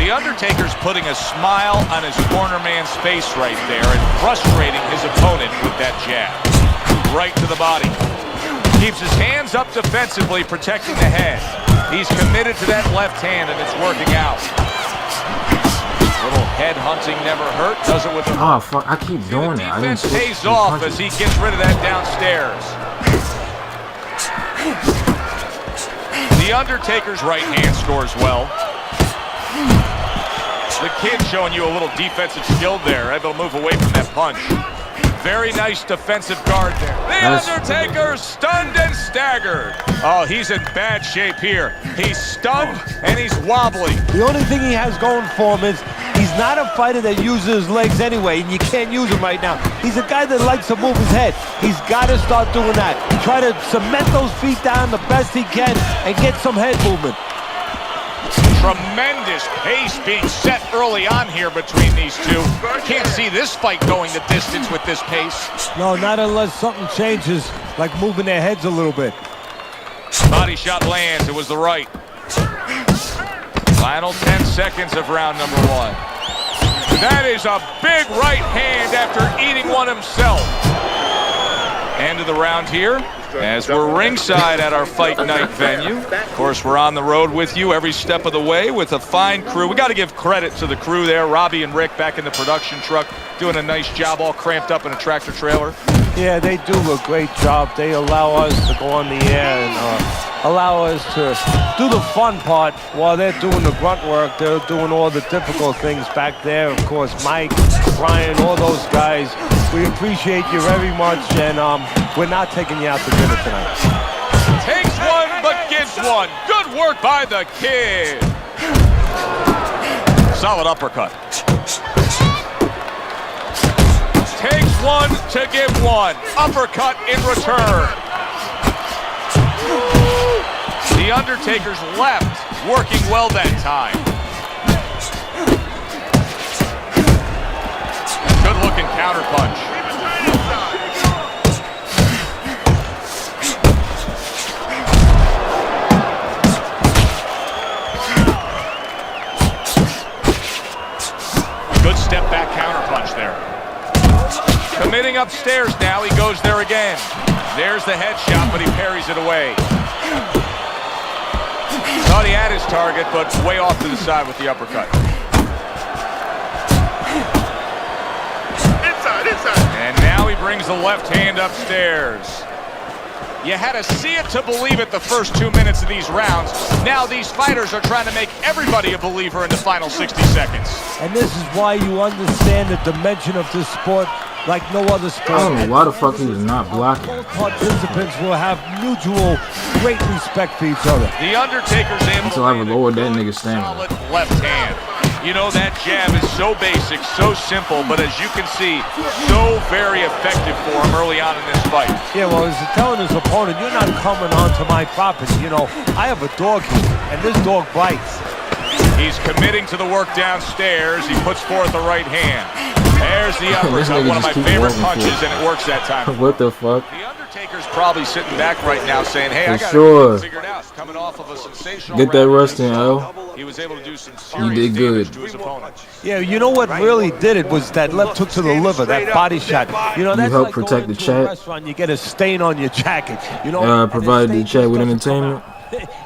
The Undertaker's putting a smile on his corner man's face right there and frustrating his opponent with that jab. Right to the body. Keeps his hands up defensively, protecting the head. He's committed to that left hand, and it's working out. Little head hunting never hurt. Does it with the... Oh, fuck. I keep doing it. Defense pays off as he gets rid of that downstairs. The Undertaker's right hand scores well. The kid showing you a little defensive skill there, able to move away from that punch. Very nice defensive guard there. The Undertaker stunned and staggered. Oh, he's in bad shape here. He's stunned and he's wobbly. The only thing he has going for him is he's not a fighter that uses his legs anyway, and you can't use him right now. He's a guy that likes to move his head. He's got to start doing that. Try to cement those feet down the best he can and get some head movement. Tremendous pace being set early on here between these two. Can't see this fight going the distance with this pace. No, not unless something changes, like moving their heads a little bit. Body body shot lands. It was the right. Final 10 seconds of round number 1. That is a big right hand after eating one himself. End of the round here, as we're ringside at our fight night venue. Of course, we're on the road with you every step of the way with a fine crew. We got to give credit to the crew there. Robbie and Rick back in the production truck doing a nice job, all cramped up in a tractor trailer. Yeah, they do a great job. They allow us to go on the air and allow us to do the fun part while they're doing the grunt work. They're doing all the difficult things back there. Of course, Mike, Brian, all those guys. We appreciate you very much, and we're not taking you out to dinner tonight. Takes one, but gives one. Good work by the kid. Solid uppercut. Takes one to give one. Uppercut in return. The Undertaker's left working well that time. Good looking counter punch. Good step back counter punch there. Committing upstairs now, he goes there again. There's the headshot, but he parries it away. Thought he had his target, but way off to the side with the uppercut. Inside. And now he brings the left hand upstairs. You had to see it to believe it the first 2 minutes of these rounds. Now these fighters are trying to make everybody a believer in the final 60 seconds. And this is why you understand the dimension of this sport like no other sport. I don't know why the fuck he was not blocking. Both participants will have mutual great respect for each other. The Undertaker's able Until I lowered that nigga's stamina. solid left hand. You know, that jab is so basic, so simple, but as you can see, so very effective for him early on in this fight. Yeah, well, he's telling his opponent, you're not coming onto my property. You know, I have a dog here, and this dog bites. He's committing to the work downstairs. He puts forth the right hand. There's the uppercut, one of my favorite punches, and it works that time. What the fuck? The Undertaker's probably sitting back right now saying, hey, I got it figured out. Coming off of a sensational Get that rest in, L. He was able to do some You serious did good. damage to his opponent. Yeah, you know what really did it was that left hook to the liver, that body shot. You know, that's help like protect going the into a chat. restaurant, you get a stain on your jacket. You know, Provided the chat with entertainment.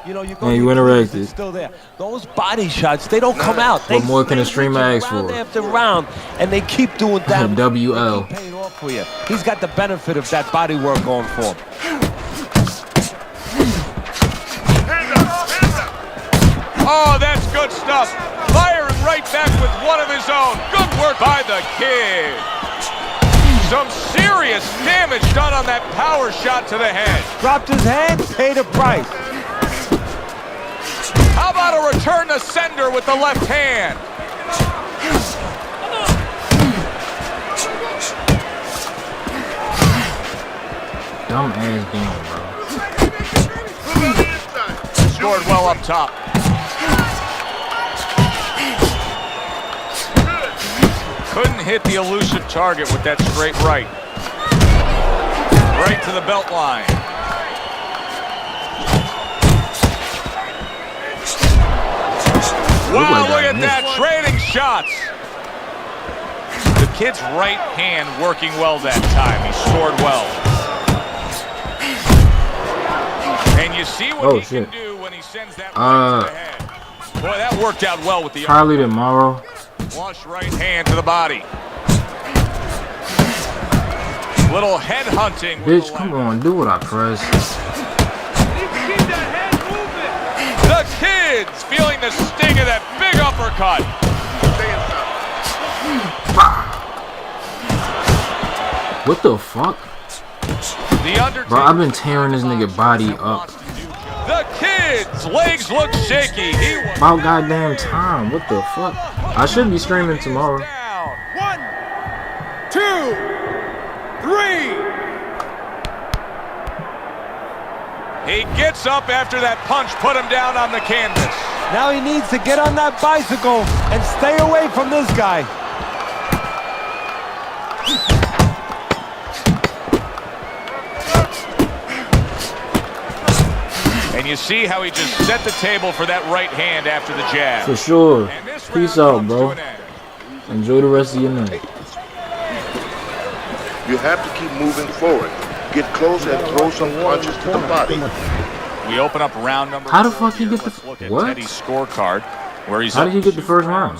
You know, you And you interacted. it's still there. Those body shots, they don't come out. What more can a streamer ask for? Round after round, and they keep doing that. WL. Paying off for you. He's got the benefit of that body work going for him. Oh, that's good stuff. Firing right back with one of his own. Good work by the kid. Some serious damage done on that power shot to the head. Dropped his hand, paid a price. How about a return to sender with the left hand? Dumb ass game, bro. Scored well up top. Couldn't hit the elusive target with that straight right. Right to the belt line. Wow, look at that, trading shots. The kid's right hand working well that time. He scored well. And you see what he can do when he sends that right to the head. Boy, that worked out well with the Probably tomorrow. flush right hand to the body. Little head hunting. Bitch, come on, do what I press. The kid's feeling the sting of that big uppercut. What the fuck? The Undertaker. Bro, I've been tearing this nigga body up. The kid's legs look shaky. About goddamn time. What the fuck? I should be streaming tomorrow. 1, 2, 3. He gets up after that punch put him down on the canvas. Now he needs to get on that bicycle and stay away from this guy. And you see how he just set the table for that right hand after the jab. For sure. Peace out, bro. Enjoy the rest of your night. You have to keep moving forward. Get close and throw some punches to the body. We open up round number. How the fuck he get the what? Teddy's scorecard, where he's how did he get the first round?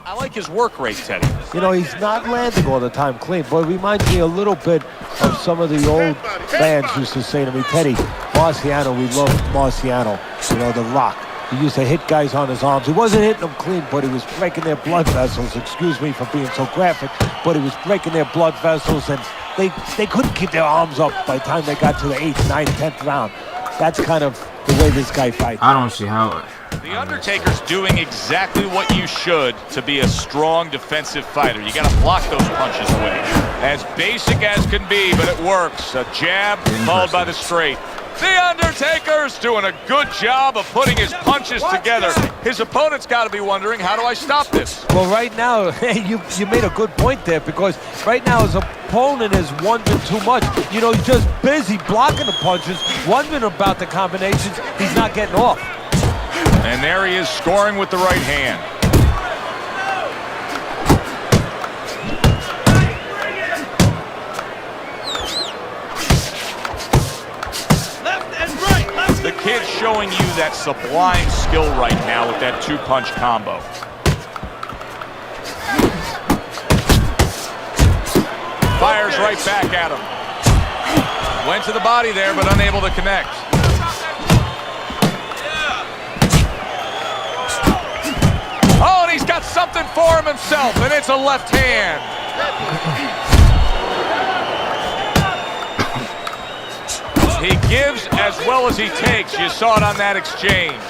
I like his work rate, Teddy. You know, he's not landing all the time clean, but it reminds me a little bit of some of the old fans used to say to me, Teddy, Marciano, we love Marciano, you know, The Rock. He used to hit guys on his arms. He wasn't hitting them clean, but he was breaking their blood vessels. Excuse me for being so graphic, but he was breaking their blood vessels, and they couldn't keep their arms up by the time they got to the 8th, 9th, 10th round. That's kind of the way this guy fights. I don't see how. The Undertaker's doing exactly what you should to be a strong defensive fighter. You got to block those punches away. As basic as can be, but it works. A jab followed by the straight. The Undertaker's doing a good job of putting his punches together. His opponent's got to be wondering, how do I stop this? Well, right now, you made a good point there, because right now his opponent is wondering too much. You know, he's just busy blocking the punches, wondering about the combinations. He's not getting off. And there he is scoring with the right hand. The kid's showing you that sublime skill right now with that two-punch combo. Fires right back at him. Went to the body there, but unable to connect. Oh, and he's got something for him himself, and it's a left hand. He gives as well as he takes. You saw it on that exchange.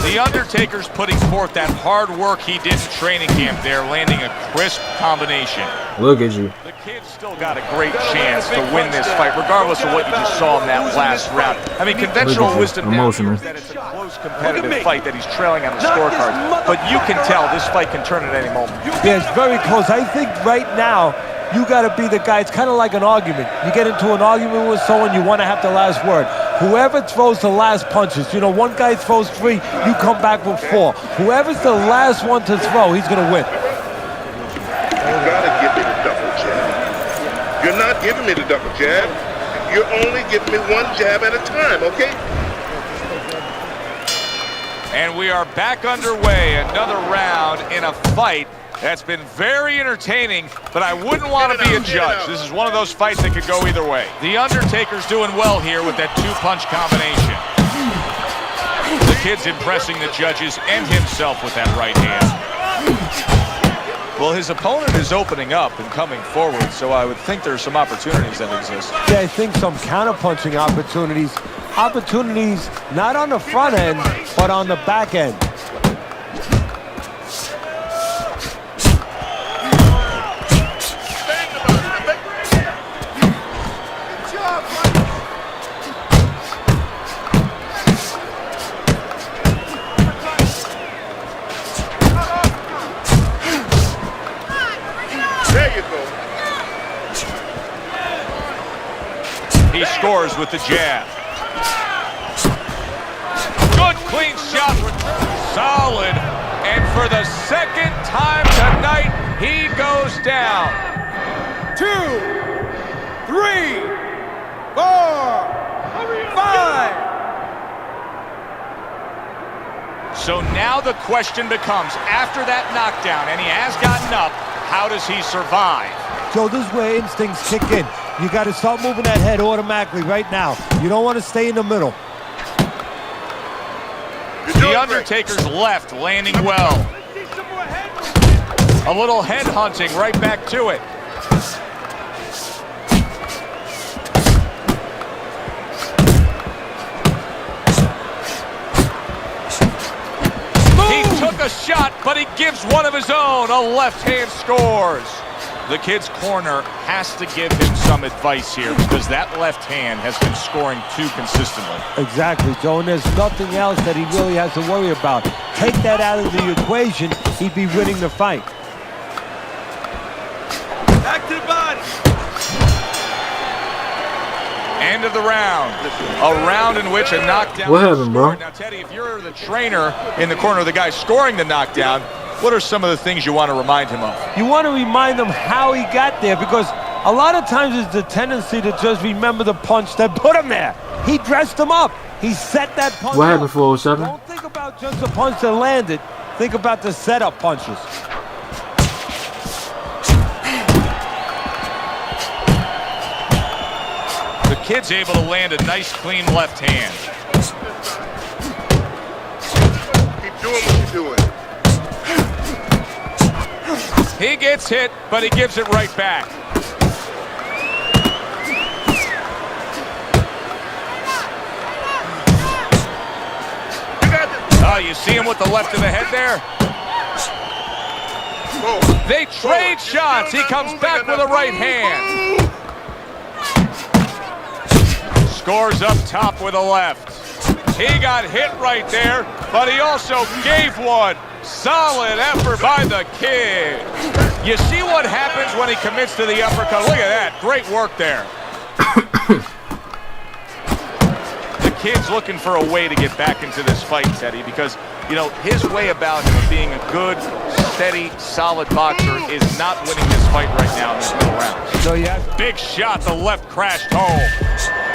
The Undertaker's putting forth that hard work he did in training camp there, landing a crisp combination. Look at you. The kid's still got a great chance to win this fight, regardless of what you just saw in that last round. I mean, conventional wisdom now is that it's a close competitive fight that he's trailing on the scorecard, but you can tell this fight can turn at any moment. Yeah, it's very close. I think right now, you got to be the guy. It's kind of like an argument. You get into an argument with someone, you want to have the last word. Whoever throws the last punches, you know, one guy throws 3, you come back with 4. Whoever's the last one to throw, he's going to win. You got to give me the double jab. You're not giving me the double jab. You're only giving me one jab at a time, okay? And we are back underway. Another round in a fight that's been very entertaining, but I wouldn't want to be a judge. This is one of those fights that could go either way. The Undertaker's doing well here with that two-punch combination. The kid's impressing the judges and himself with that right hand. Well, his opponent is opening up and coming forward, so I would think there's some opportunities that exist. Yeah, I think some counter-punching opportunities. Opportunities not on the front end, but on the back end. He scores with the jab. Good clean shot, solid. And for the second time tonight, he goes down. 2, 3, 4, 5. So now the question becomes, after that knockdown, and he has gotten up, how does he survive? So this is where instincts kick in. You got to start moving that head automatically right now. You don't want to stay in the middle. The Undertaker's left landing well. A little head hunting right back to it. He took a shot, but he gives one of his own. A left hand scores. The kid's corner has to give him some advice here, because that left hand has been scoring too consistently. Exactly, Joe, and there's nothing else that he really has to worry about. Take that out of the equation, he'd be winning the fight. Back to the body. End of the round. A round in which a knockdown. What happened, bro? Now, Teddy, if you're the trainer in the corner of the guy scoring the knockdown, what are some of the things you want to remind him of? You want to remind him how he got there, because a lot of times it's the tendency to just remember the punch that put him there. He dressed him up. He set that punch What up. happened for 07? Don't think about just the punch that landed. Think about the setup punches. The kid's able to land a nice, clean left hand. Keep doing what you're doing. He gets hit, but he gives it right back. Oh, you see him with the left of the head there? They trade shots. He comes back with a right hand. Scores up top with a left. He got hit right there, but he also gave one. Solid effort by the kid. You see what happens when he commits to the uppercut. Look at that. Great work there. The kid's looking for a way to get back into this fight, Teddy, because, you know, his way about him of being a good, steady, solid boxer is not winning this fight right now in this middle round. So yeah, big shot, the left crashed home.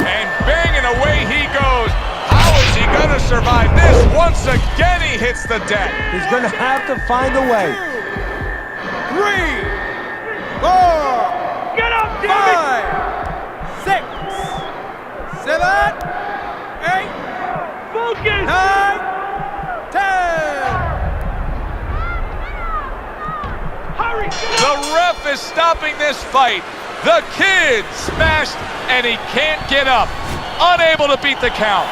And banging away he goes. How is he going to survive this? Once again, he hits the deck. he's going to have to find a way. 3, 4, get up, 5, 6, 7, 8, focus, 9, 10. Hurry, the ref is stopping this fight. The kid smashed, and he can't get up. Unable to beat the count.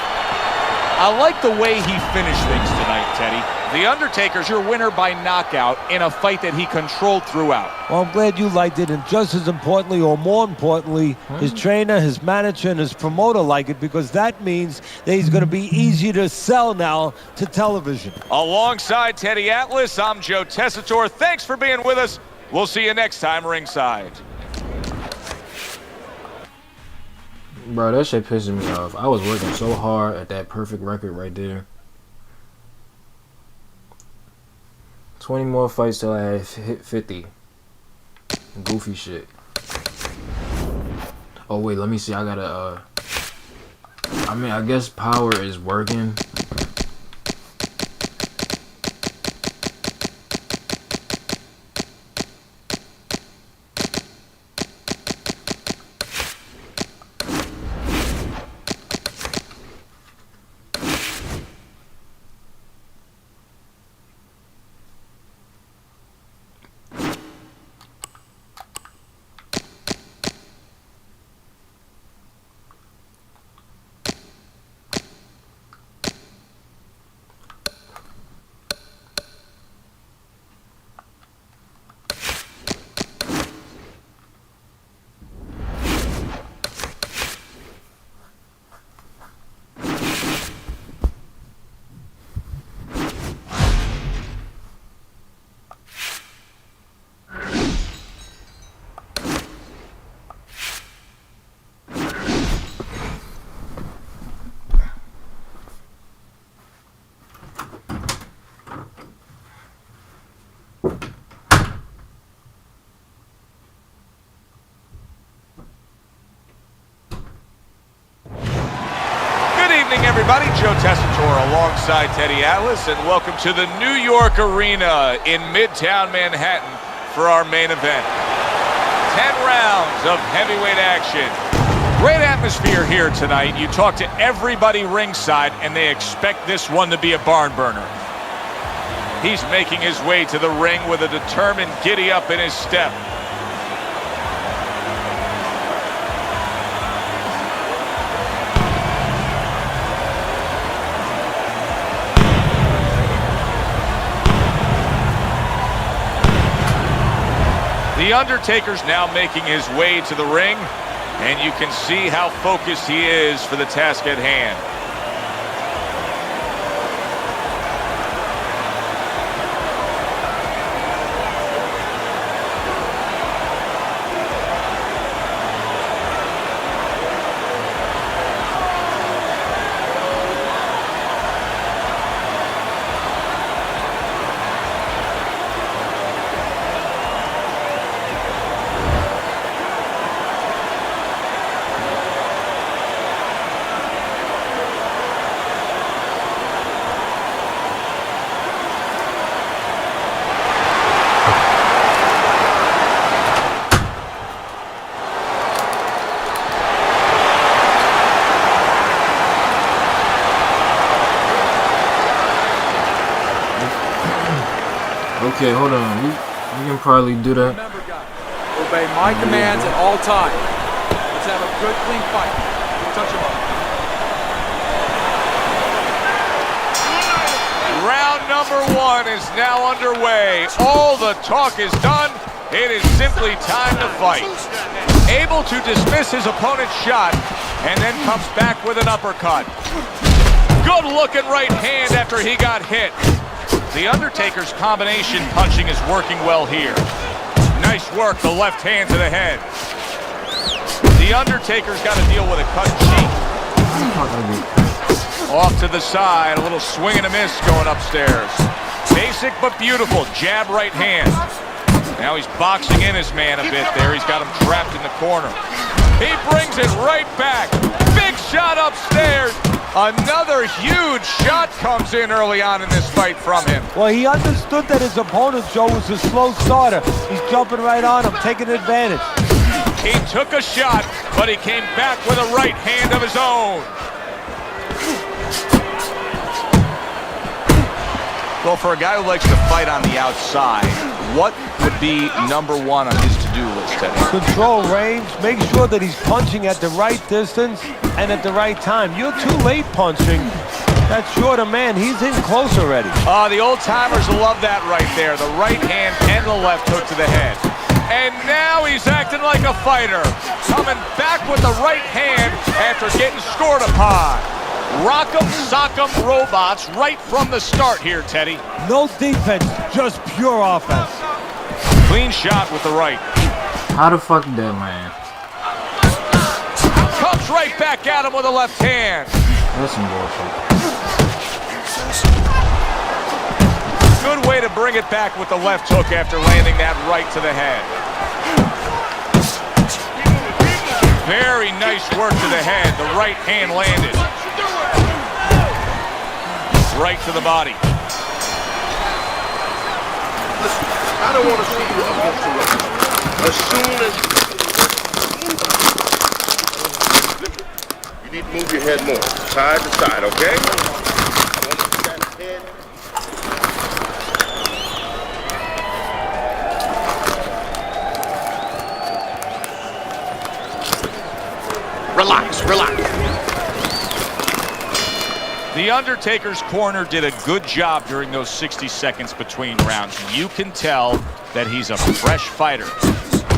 I like the way he finished things tonight, Teddy. The Undertaker's your winner by knockout in a fight that he controlled throughout. Well, I'm glad you liked it, and just as importantly, or more importantly, his trainer, his manager, and his promoter like it, because that means that he's going to be easy to sell now to television. Alongside Teddy Atlas, I'm Joe Tessitore. Thanks for being with us. We'll see you next time ringside. Bro, that shit pissing me off. I was working so hard at that perfect record right there. 20 more fights till I hit 50. Goofy shit. Oh wait, let me see. I gotta I mean, I guess power is working. Everybody, Joe Tessitore alongside Teddy Atlas, and welcome to the New York Arena in Midtown Manhattan for our main event. 10 rounds of heavyweight action. Great atmosphere here tonight. You talk to everybody ringside, and they expect this one to be a barn burner. He's making his way to the ring with a determined giddy up in his step. The Undertaker's now making his way to the ring, and you can see how focused he is for the task at hand. Okay, hold on. We can probably do that. Obey my commands at all times. Let's have a good, clean fight. Touch him up. Round number 1 is now underway. All the talk is done. It is simply time to fight. Able to dismiss his opponent's shot and then comes back with an uppercut. Good looking right hand after he got hit. The Undertaker's combination punching is working well here. Nice work, the left hand to the head. The Undertaker's got to deal with a cut cheek. Off to the side, a little swing and a miss going upstairs. Basic but beautiful, jab right hand. Now he's boxing in his man a bit there. He's got him trapped in the corner. He brings it right back. Big shot upstairs. Another huge shot comes in early on in this fight from him. Well, he understood that his opponent, Joe, was a slow starter. He's jumping right on him, taking advantage. He took a shot, but he came back with a right hand of his own. Well, for a guy who likes to fight on the outside, what would be number 1 on his to-do list, Teddy? Control range, make sure that he's punching at the right distance and at the right time. You're too late punching. That shorter man, he's in close already. The old-timers love that right there. The right hand and the left hook to the head. And now he's acting like a fighter. Coming back with the right hand after getting scored upon. Rock'em, sock'em robots right from the start here, Teddy. No defense, just pure offense. Clean shot with the right. How the fuck did that, man? Comes right back at him with a left hand. That's some bullshit. Good way to bring it back with the left hook after landing that right to the head. Very nice work to the head. The right hand landed. Right to the body. Listen, I don't want to see you against the ropes. As soon as you need to move your head more, side to side, okay? I want to see that head. Relax, relax. The Undertaker's corner did a good job during those 60 seconds between rounds. You can tell that he's a fresh fighter,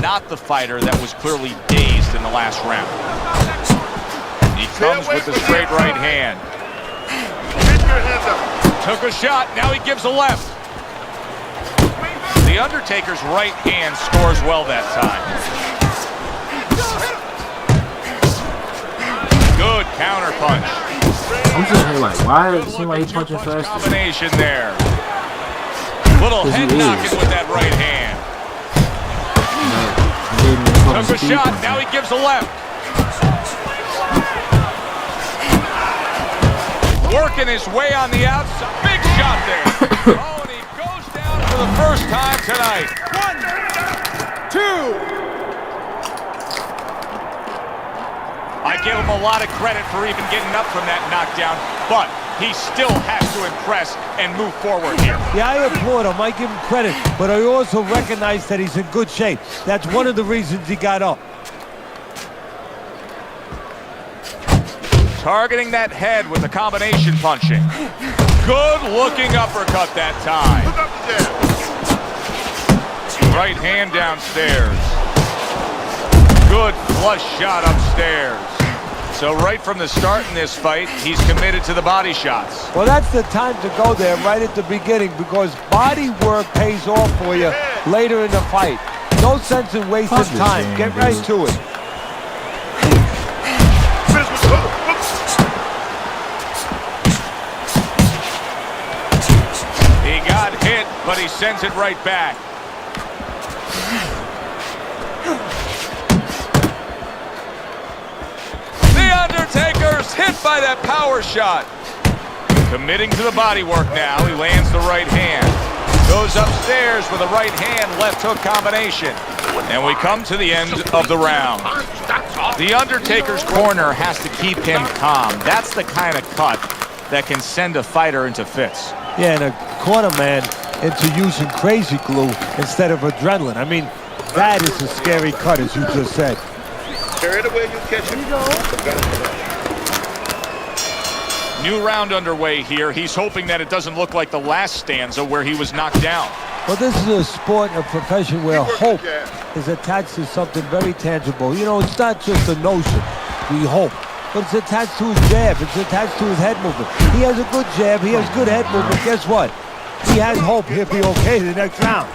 not the fighter that was clearly dazed in the last round. He comes with the straight right hand. Took a shot, now he gives a left. The Undertaker's right hand scores well that time. Good counter punch. I'm just here like, why does it seem like he's punching faster? Combination there. Little head knocking with that right hand. Took a shot, now he gives a left. Working his way on the outside. Big shot there. Oh, and he goes down for the first time tonight. 1, 2. I give him a lot of credit for even getting up from that knockdown, but he still has to impress and move forward here. Yeah, I applaud him. I give him credit, but I also recognize that he's in good shape. That's one of the reasons he got up. Targeting that head with the combination punching. Good looking uppercut that time. Right hand downstairs. Good flush shot upstairs. So right from the start in this fight, he's committed to the body shots. Well, that's the time to go there right at the beginning because body work pays off for you later in the fight. No sense in wasting time. Get right to it. He got hit, but he sends it right back. Undertaker's hit by that power shot. Committing to the body work now. He lands the right hand. Goes upstairs with a right hand, left hook combination. And we come to the end of the round. The Undertaker's corner has to keep him calm. That's the kind of cut that can send a fighter into fits. Yeah, and a corner man into using crazy glue instead of adrenaline. I mean, that is a scary cut, as you just said. Carry it away, you catch it. New round underway here. He's hoping that it doesn't look like the last stanza where he was knocked down. Well, this is a sport, a profession where hope is attached to something very tangible. You know, it's not just a notion, we hope, but it's attached to his jab. It's attached to his head movement. He has a good jab. He has good head movement. Guess what? He has hope he'll be okay the next round.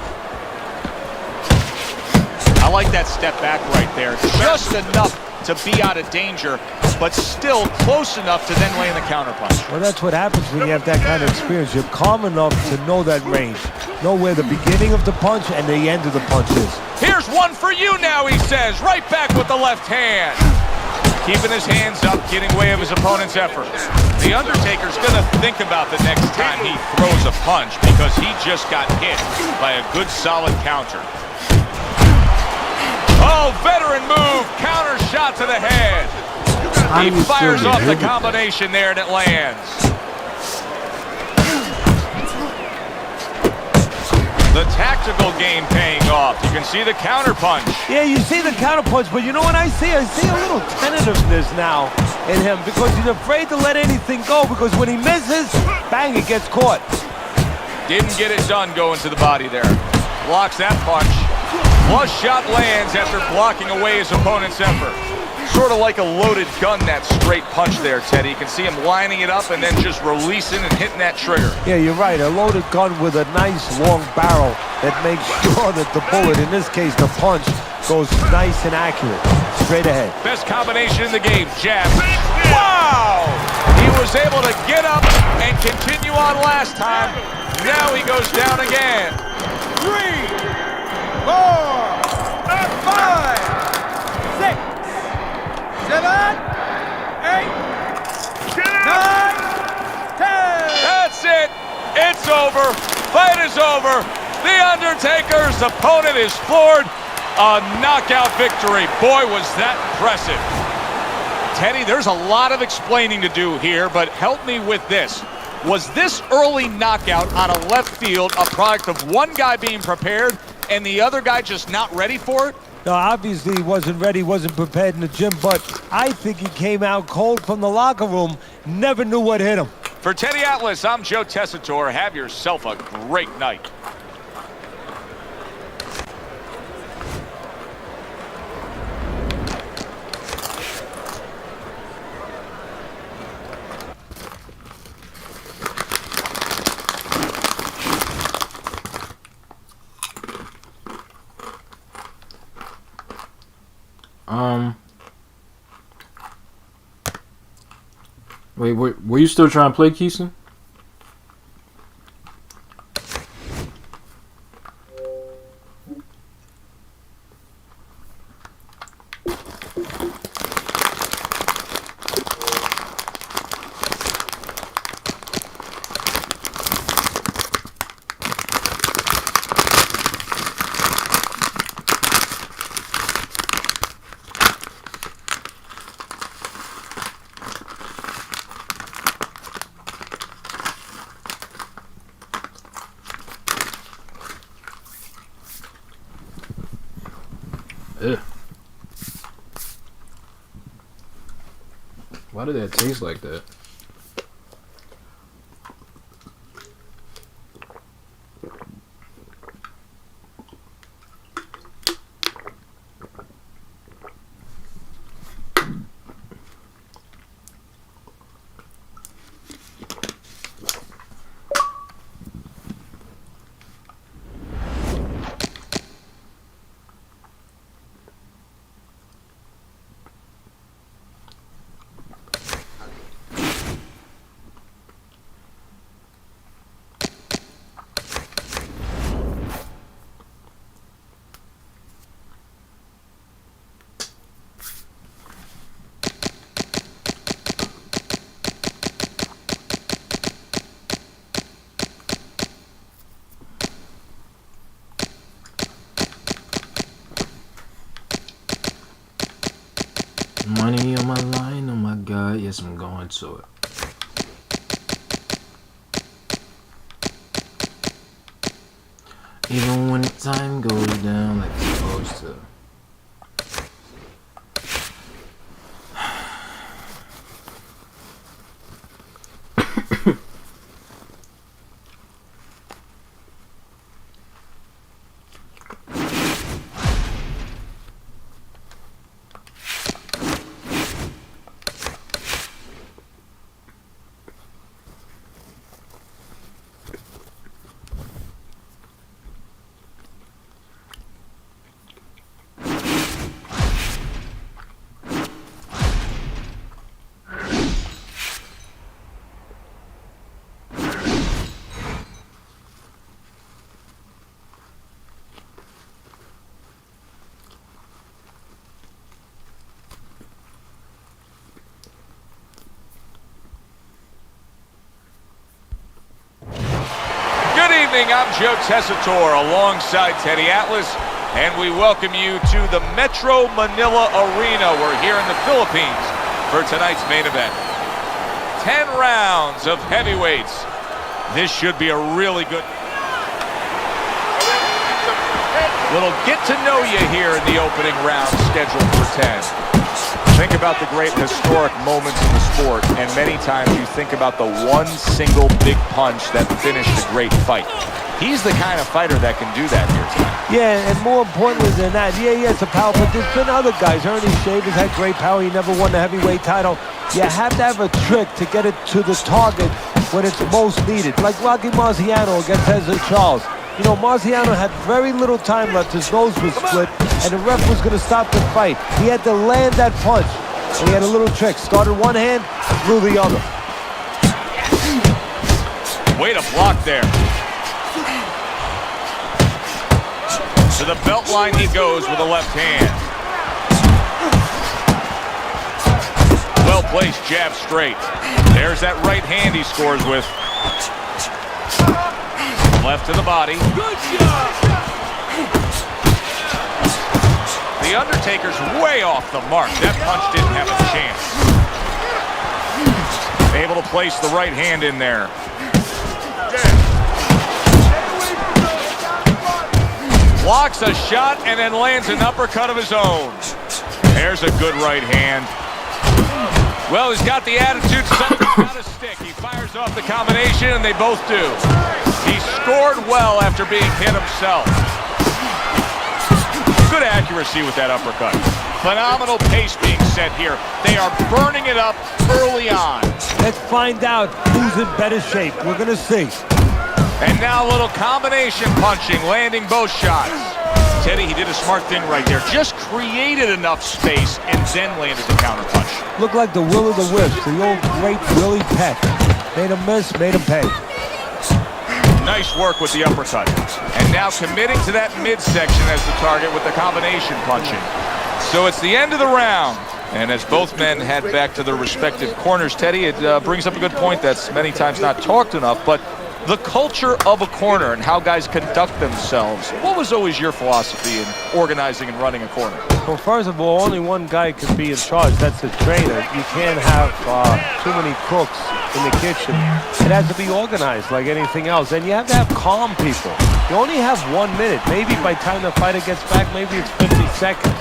I like that step back right there. Just enough to be out of danger, but still close enough to then land the counterpunch. Well, that's what happens when you have that kind of experience. You're calm enough to know that range. Know where the beginning of the punch and the end of the punch is. Here's one for you now, he says. Right back with the left hand. Keeping his hands up, getting way of his opponent's effort. The Undertaker's gonna think about the next time he throws a punch because he just got hit by a good solid counter. Oh, veteran move, counter shot to the head. He fires off the combination there and it lands. The tactical game paying off. You can see the counter punch. Yeah, you see the counter punch, but you know what I see? I see a little tentativeness now in him because he's afraid to let anything go because when he misses, bang, it gets caught. Didn't get it done going to the body there. Blocks that punch. Flush shot lands after blocking away his opponent's effort. Sort of like a loaded gun, that straight punch there, Teddy. You can see him lining it up and then just releasing and hitting that trigger. Yeah, you're right. A loaded gun with a nice long barrel that makes sure that the bullet, in this case the punch, goes nice and accurate. Straight ahead. Best combination in the game, jab. Wow! He was able to get up and continue on last time. Now he goes down again. 3, 4, 5, 6, 7, 8, 9, 10. That's it. It's over. Fight is over. The Undertaker's opponent is floored. A knockout victory. Boy, was that impressive. Teddy, there's a lot of explaining to do here, but help me with this. Was this early knockout on a left field a product of one guy being prepared and the other guy just not ready for it? No, obviously he wasn't ready, wasn't prepared in the gym, but I think he came out cold from the locker room, never knew what hit him. For Teddy Atlas, I'm Joe Tessitore. Have yourself a great night. Wait, were you still trying to play, Keeson? Ugh. Why did that taste like that? Money on my line, oh my God, yes, I'm going to it. Even when time goes down like it's supposed to. I'm Joe Tessitore alongside Teddy Atlas, and we welcome you to the Metro Manila Arena. We're here in the Philippines for tonight's main event. 10 rounds of heavyweights. This should be a really good little get to know you here in the opening round scheduled for 10. Think about the great historic moments in the sport, and many times you think about the one single big punch that finished a great fight. He's the kind of fighter that can do that here tonight. Yeah, and more importantly than that, yeah, he has the power, but there's been other guys. Ernie Shavers had great power. He never won the heavyweight title. You have to have a trick to get it to the target when it's most needed. Like Rocky Marciano against Cesar Charles. You know, Marciano had very little time left. His nose was split, and the ref was going to stop the fight. He had to land that punch. And he had a little trick. Started one hand, threw the other. Way to block there. To the belt line he goes with the left hand. Well-placed jab straight. There's that right hand he scores with. Left to the body. Good job. The Undertaker's way off the mark. That punch didn't have a chance. Able to place the right hand in there. Blocks a shot and then lands an uppercut of his own. There's a good right hand. Well, he's got the attitude, something's got to stick. He fires off the combination, and they both do. He scored well after being hit himself. Good accuracy with that uppercut. Phenomenal pace being set here. They are burning it up early on. Let's find out who's in better shape. We're going to see. And now a little combination punching, landing both shots. Teddy, he did a smart thing right there. Just created enough space and then landed the counterpunch. Looked like the will of the wisps, the old great Willie Peck. Made him miss, made him pay. Nice work with the uppercut. And now committing to that midsection as the target with the combination punching. So it's the end of the round. And as both men head back to their respective corners, Teddy, it brings up a good point that's many times not talked enough, but the culture of a corner and how guys conduct themselves. What was always your philosophy in organizing and running a corner? Well, first of all, only one guy can be in charge. That's the trainer. You can't have too many cooks in the kitchen. It has to be organized like anything else. And you have to have calm people. You only have 1 minute. Maybe by the time the fighter gets back, maybe it's 50 seconds.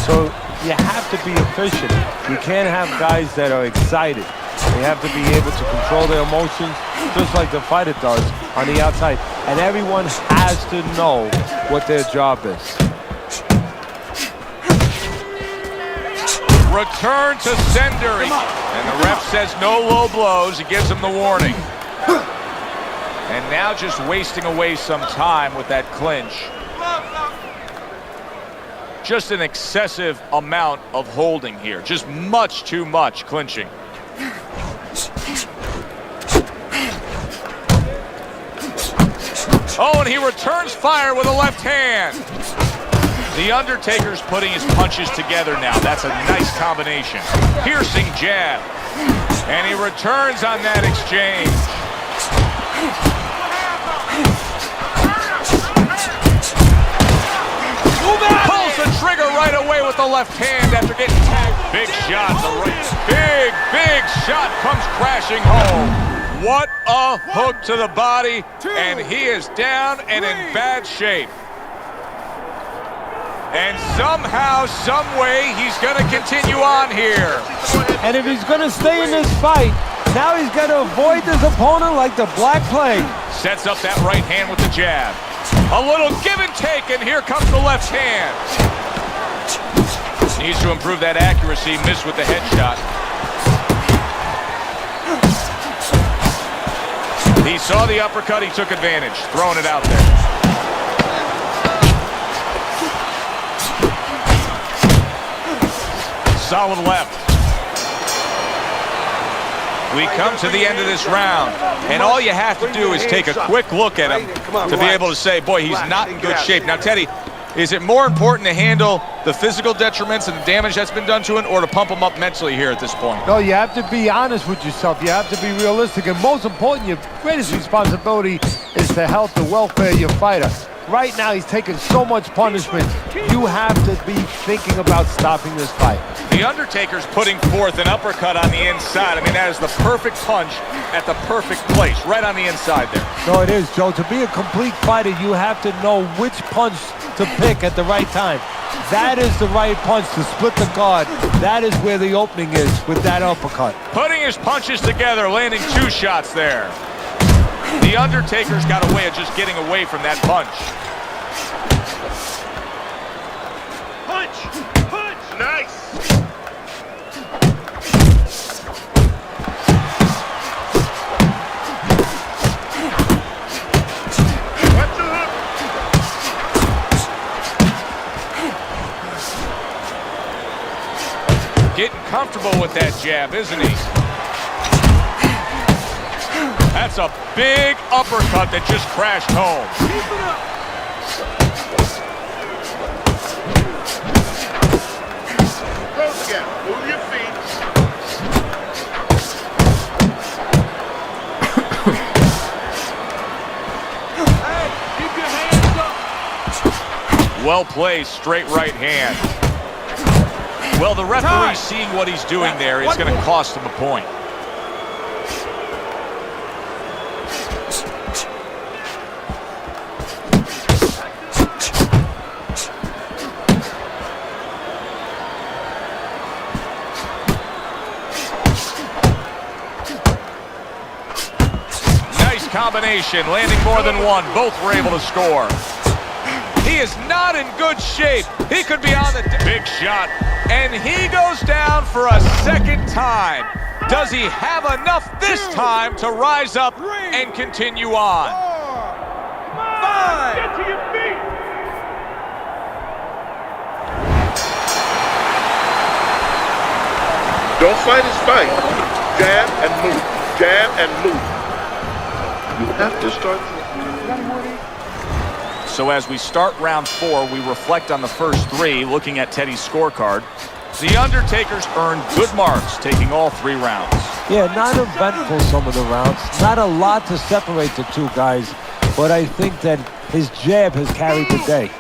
So you have to be efficient. You can't have guys that are excited. They have to be able to control their emotions just like the fighter does on the outside. And everyone has to know what their job is. Return to sender. And the ref says no low blows. He gives him the warning. And now just wasting away some time with that clinch. Just an excessive amount of holding here. Just much too much clinching. Oh, and he returns fire with a left hand. The Undertaker's putting his punches together now. That's a nice combination. Piercing jab. And he returns on that exchange. Pulls the trigger right away with the left hand after getting tagged. Big shot. The right. Big shot comes crashing home. What a hook to the body, and he is down and in bad shape. And somehow, some way, he's going to continue on here. And if he's going to stay in this fight, now he's got to avoid this opponent like the Black Plague. Sets up that right hand with the jab. A little give and take, and here comes the left hand. Needs to improve that accuracy, missed with the headshot. He saw the uppercut, he took advantage, throwing it out there. Solid left. We come to the end of this round, and all you have to do is take a quick look at him to be able to say, boy, he's not in good shape. Now, Teddy, is it more important to handle the physical detriments and the damage that's been done to him, or to pump him up mentally here at this point? No, you have to be honest with yourself. You have to be realistic. And most important, your greatest responsibility is to help the welfare of your fighter. Right now, he's taking so much punishment. You have to be thinking about stopping this fight. The Undertaker's putting forth an uppercut on the inside. I mean, that is the perfect punch at the perfect place, right on the inside there. No, it is, Joe. To be a complete fighter, you have to know which punch to pick at the right time. That is the right punch to split the guard. That is where the opening is with that uppercut. Putting his punches together, landing 2 shots there. The Undertaker's got a way of just getting away from that punch. Punch! Punch! Nice! Watch the hook! Getting comfortable with that jab, isn't he? That's a big uppercut that just crashed home. Keep it up! Close again. Move your feet. Hey, keep your hands up. Well placed, straight right hand. Well, the referee seeing what he's doing there is going to cost him a point. Combination, landing more than one. Both were able to score. He is not in good shape. He could be on the big shot, and he goes down for a second time. Does he have enough this time to rise up and continue on? 5. Get to your feet! Don't fight his fight. Jab and move. Jab and move. You have to start. So as we start round 4, we reflect on the first 3, looking at Teddy's scorecard. The Undertaker's earned good marks, taking all 3 rounds. Yeah, not eventful some of the rounds. Not a lot to separate the 2 guys, but I think that his jab has carried the day.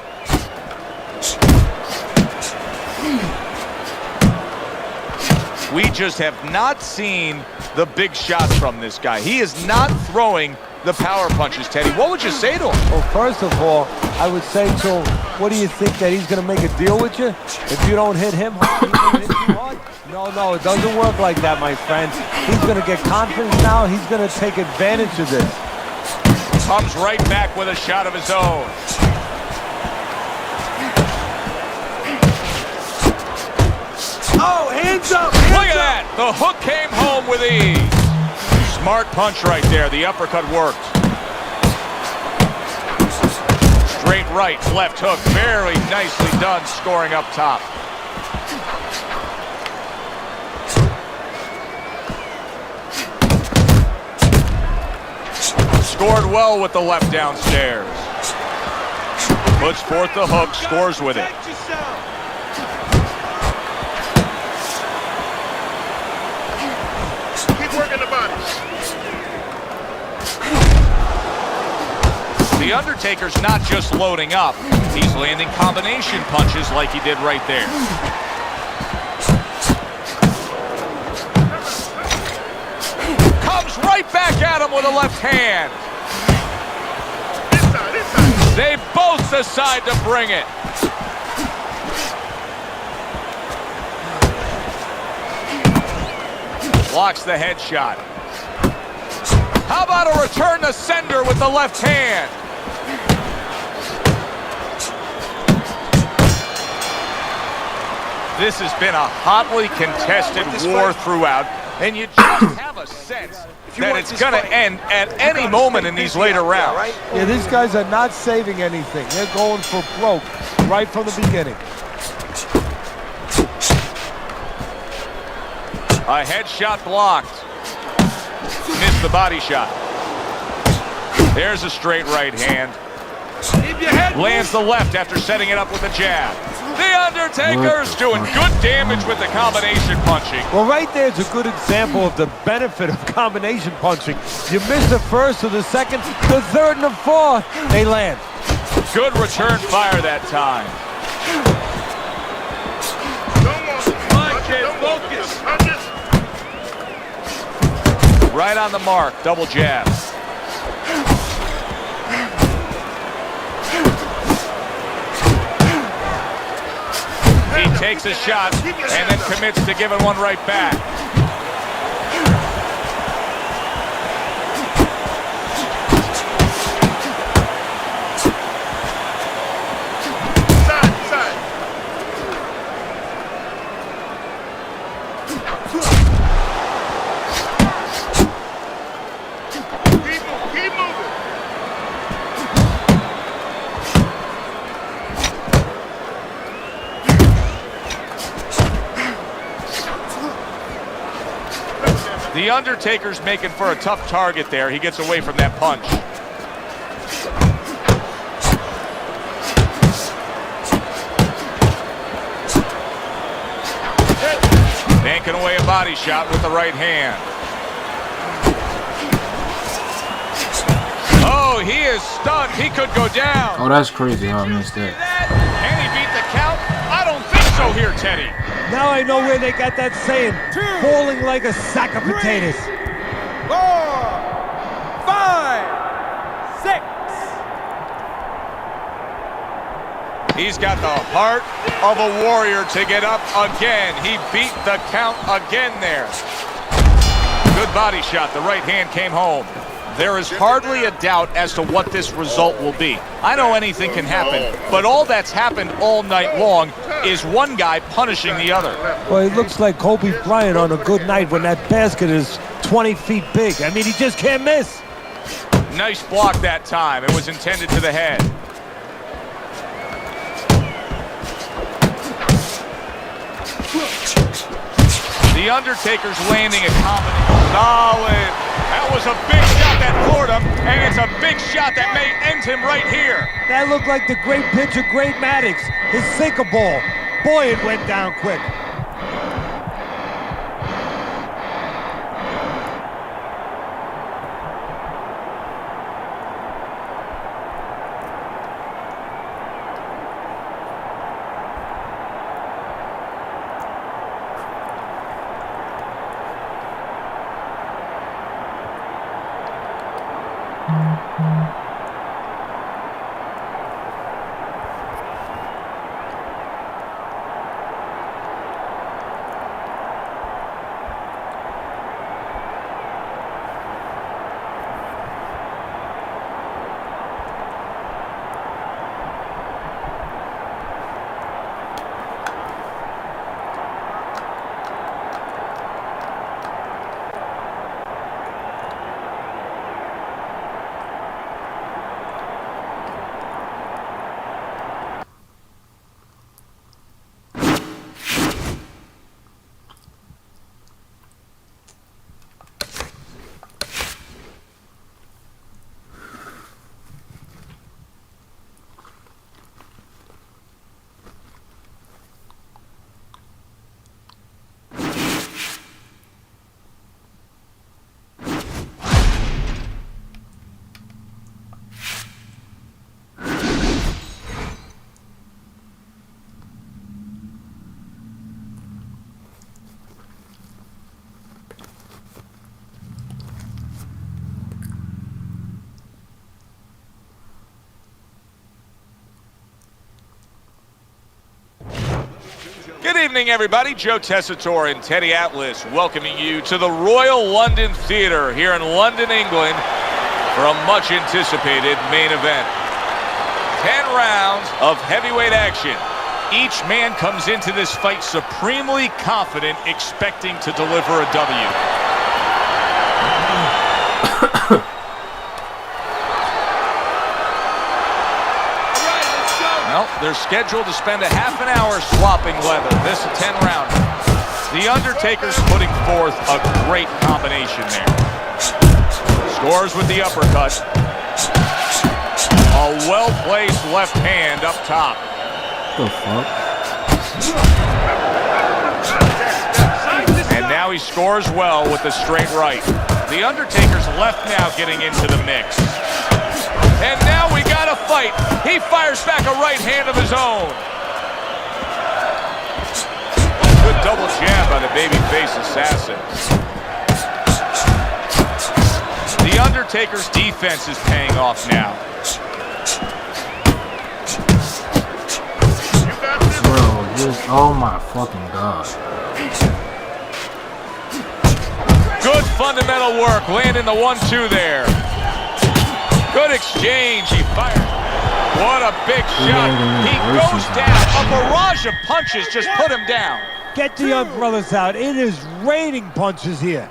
We just have not seen the big shots from this guy. He is not throwing the power punches, Teddy. What would you say to him? Well, first of all, I would say to him, what do you think, that he's going to make a deal with you? If you don't hit him hard, he's going to hit you hard? No, it doesn't work like that, my friend. He's going to get confidence now. He's going to take advantage of this. Comes right back with a shot of his own. Oh, hands up! Look at that! The hook came home with ease. Smart punch right there. The uppercut worked. Straight right, left hook. Very nicely done, scoring up top. Scored well with the left downstairs. Puts forth the hook, scores with it. Working the body. The Undertaker's not just loading up, he's landing combination punches like he did right there. comes right back at him with a left hand. They both decide to bring it. Blocks the headshot. How about a return to sender with the left hand? This has been a hotly contested war throughout, and you just have a sense that it's going to end at any moment in these later rounds. Yeah, these guys are not saving anything. They're going for broke right from the beginning. A headshot blocked. Missed the body shot. There's a straight right hand. Lands the left after setting it up with a jab. The Undertaker's doing good damage with the combination punching. Well, right there's a good example of the benefit of combination punching. You miss the first or the second, the third and the fourth, they land. Good return fire that time. Right on the mark, double jab. He takes a shot and then commits to giving one right back. The Undertaker's making for a tough target there. He gets away from that punch. Yanking away a body shot with the right hand. Oh, he is stunned. He could go down. Oh, that's crazy how I missed that. Can he beat the count? I don't think so here, Teddy. Now I know where they got that saying, falling like a sack of potatoes. 4, 5, 6. He's got the heart of a warrior to get up again. He beat the count again there. Good body shot. The right hand came home. There is hardly a doubt as to what this result will be. I know anything can happen, but all that's happened all night long is one guy punishing the other. Well, it looks like Kobe Bryant on a good night when that basket is 20 feet big. I mean, he just can't miss. Nice block that time. It was intended to the head. The Undertaker's landing a combination. Solid. That was a big shot that floored him, and it's a big shot that may end him right here. That looked like the great pitcher, Great Maddox, his sinker ball. Boy, it went down quick. Good evening, everybody. Joe Tessitore and Teddy Atlas welcoming you to the Royal London Theatre here in London, England for a much-anticipated main event. 10 rounds of heavyweight action. Each man comes into this fight supremely confident, expecting to deliver a W. Well, they're scheduled to spend a half an hour swapping leather. This is a 10-rounder. The Undertaker's putting forth a great combination there. Scores with the uppercut. A well-placed left hand up top. What the fuck? And now he scores well with the straight right. The Undertaker's left now getting into the mix. And now we got a fight. He fires back a right hand of his own. Good double jab by the babyface assassin. The Undertaker's defense is paying off now. Bro, just, oh my fucking God. Good fundamental work, landing the 1-2 there. Good exchange, he fired. What a big shot. He goes down. A barrage of punches just put him down. Get the umbrellas out. It is raining punches here.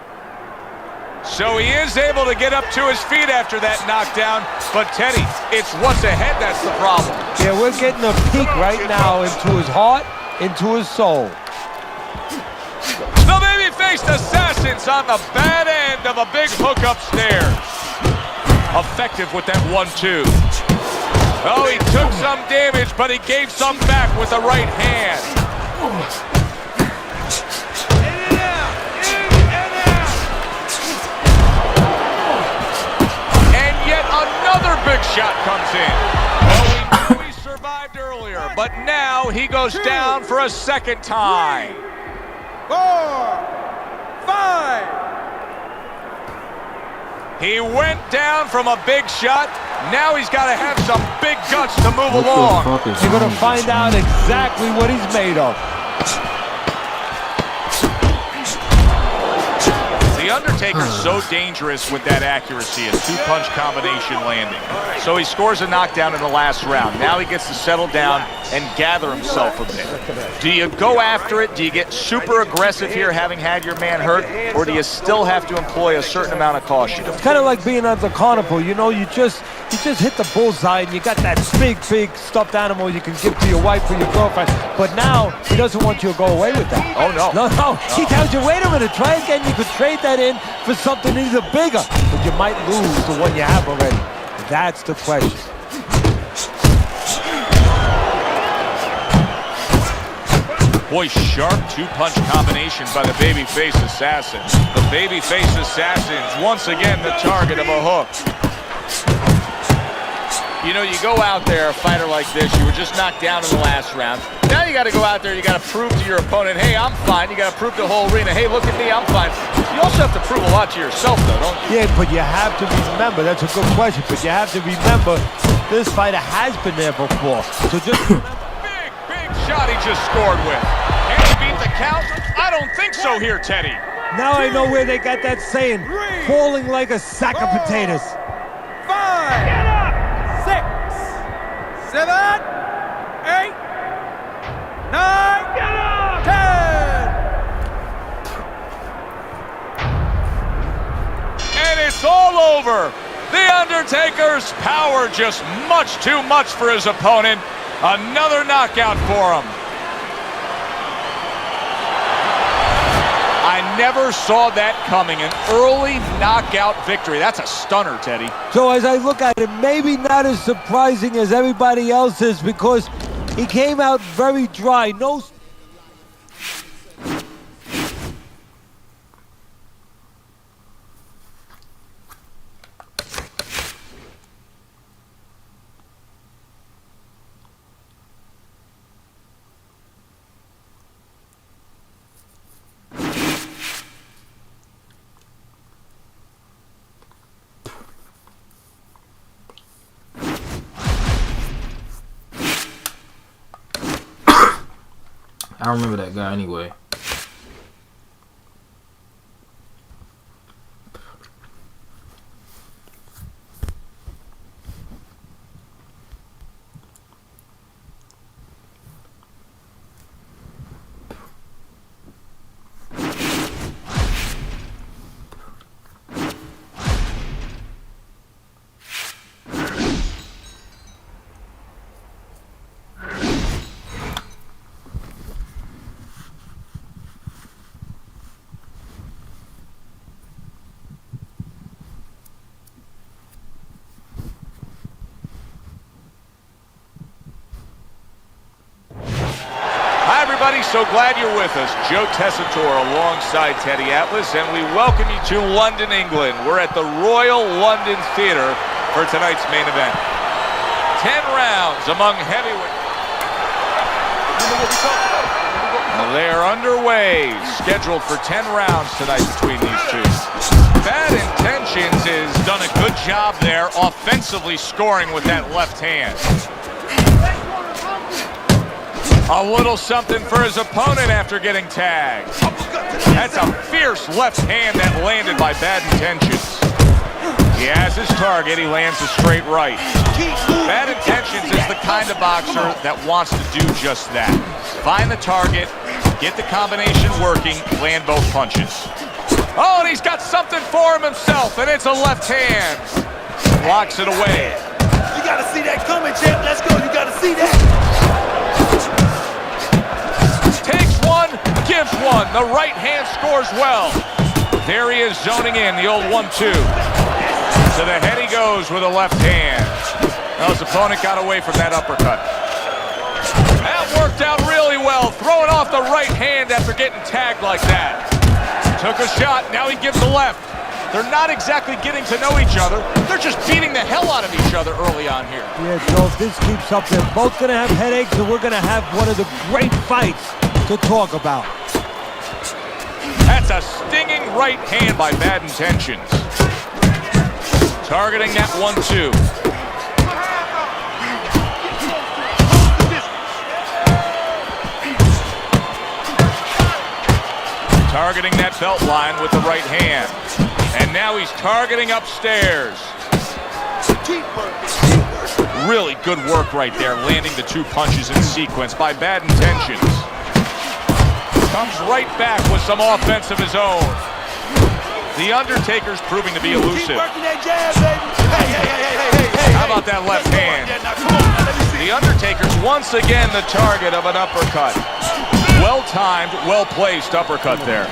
So he is able to get up to his feet after that knockdown. But Teddy, it's what's ahead that's the problem. Yeah, we're getting a peek right now into his heart, into his soul. The baby-faced assassin's on the bad end of a big hook upstairs. Effective with that 1-2. Oh, he took some damage, but he gave some back with the right hand. And yet another big shot comes in. Well, we knew he survived earlier, but now he goes down for a second time. 4, 5. He went down from a big shot. Now he's got to have some big guts to move along. You're going to find out exactly what he's made of. The Undertaker's so dangerous with that accuracy, a two-punch combination landing. So he scores a knockdown in the last round. Now he gets to settle down and gather himself a bit. Do you go after it? Do you get super aggressive here, having had your man hurt? Or do you still have to employ a certain amount of caution? It's kind of like being at the carnival. You know, you just hit the bullseye and you got that big stuffed animal you can give to your wife or your girlfriend. But now he doesn't want you to go away with that. Oh, no. No. He tells you, wait a minute, try again. You could trade that in for something either bigger, but you might lose the one you have already. That's the question. Boy, sharp two-punch combination by the babyface assassin. The babyface assassin's once again the target of a hook. You know, you go out there, a fighter like this, you were just knocked down in the last round. Now you got to go out there, you got to prove to your opponent, hey, I'm fine. You got to prove to the whole arena, hey, look at me, I'm fine. You also have to prove a lot to yourself, though, don't you? Yeah, but you have to remember, that's a good question, but you have to remember this fighter has been there before. So just remember. Big shot he just scored with. Can he beat the count? I don't think so here, Teddy. Now I know where they got that saying, falling like a sack of potatoes. 5. 6, 7, 8, 9, 10. And it's all over. The Undertaker's power just much too much for his opponent. Another knockout for him. I never saw that coming. An early knockout victory. That's a stunner, Teddy. So as I look at it, maybe not as surprising as everybody else is because he came out very dry. No. I remember that guy anyway. So glad you're with us. Joe Tessitore alongside Teddy Atlas, and we welcome you to London, England. We're at the Royal London Theatre for tonight's main event. 10 rounds among heavyweights. They're underway, scheduled for 10 rounds tonight between these two. Bad Intentions has done a good job there, offensively scoring with that left hand. A little something for his opponent after getting tagged. That's a fierce left hand that landed by Bad Intentions. He has his target. He lands a straight right. Bad Intentions is the kind of boxer that wants to do just that. Find the target, get the combination working, land both punches. Oh, and he's got something for him himself, and it's a left hand. Blocks it away. You gotta see that coming, champ. Let's go. You gotta see that. Takes one, gives one. The right hand scores well. There he is zoning in, the old 1-2. To the head he goes with a left hand. Now his opponent got away from that uppercut. That worked out really well, throwing off the right hand after getting tagged like that. Took a shot, now he gives the left. They're not exactly getting to know each other. They're just beating the hell out of each other early on here. Yeah, Joe, if this keeps up, they're both going to have headaches, and we're going to have one of the great fights to talk about. That's a stinging right hand by Bad Intentions. Targeting that 1-2. Targeting that belt line with the right hand. And now he's targeting upstairs. Really good work right there, landing the two punches in sequence by Bad Intentions. Comes right back with some offense of his own. The Undertaker's proving to be elusive. How about that left hand? The Undertaker's once again the target of an uppercut. Well-timed, well-placed uppercut there.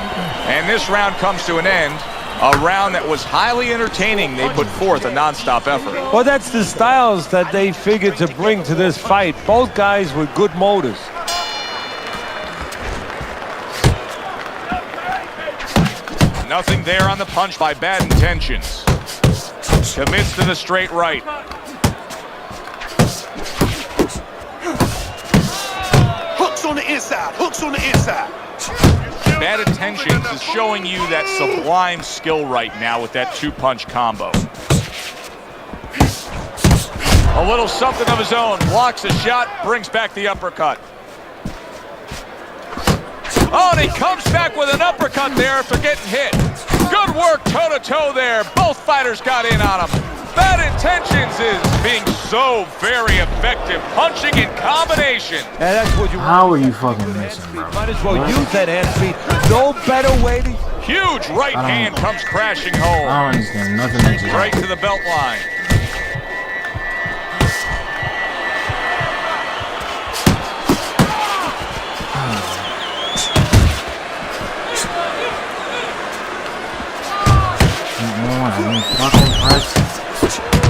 And this round comes to an end. A round that was highly entertaining. They put forth a non-stop effort. Well, that's the styles that they figured to bring to this fight. Both guys with good motors. Nothing there on the punch by Bad Intentions. Commits to the straight right. Hooks on the inside. Hooks on the inside. Bad Intentions is showing you that sublime skill right now with that two-punch combo. A little something of his own. Blocks a shot, brings back the uppercut. Oh, and he comes back with an uppercut there after getting hit. Good work toe-to-toe there. Both fighters got in on him. Bad Intentions is being so very effective, punching in combination. Yeah, that's what you How are you fucking missing, bro? Might as well use that hand speed. No better way to... Huge right hand comes crashing home. I don't understand nothing that just Right to the belt line.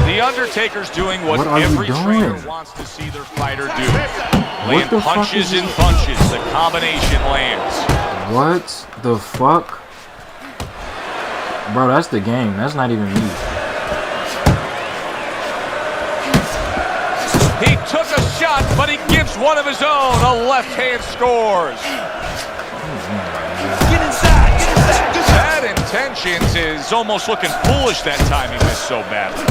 The Undertaker's doing what every trainer wants to see their fighter do. Land punches and punches. The combination lands. What the fuck? Bro, that's the game. That's not even me. He took a shot, but he gives one of his own. A left hand scores. Get inside. Get inside. Bad Intentions is almost looking foolish that time he missed so badly.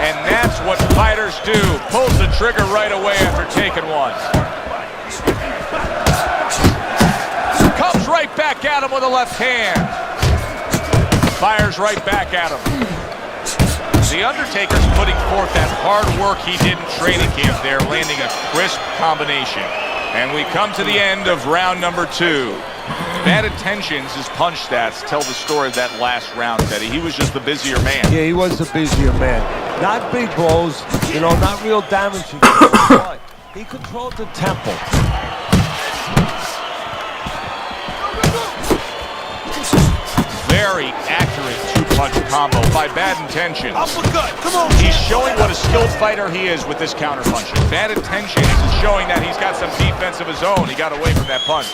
And that's what fighters do. Pulls the trigger right away after taking one. Comes right back at him with a left hand. Fires right back at him. The Undertaker's putting forth that hard work he did in training camp there, landing a crisp combination. And we come to the end of round number 2. Bad Intentions, his punch stats tell the story of that last round, Teddy. He was just the busier man. Yeah, he was the busier man. Not big blows, you know, not real damaging, but he controlled the tempo. Very accurate two-punch combo by Bad Intentions. Uppercut, come on. He's showing what a skilled fighter he is with this counter-punching. Bad Intentions is showing that he's got some defense of his own. He got away from that punch.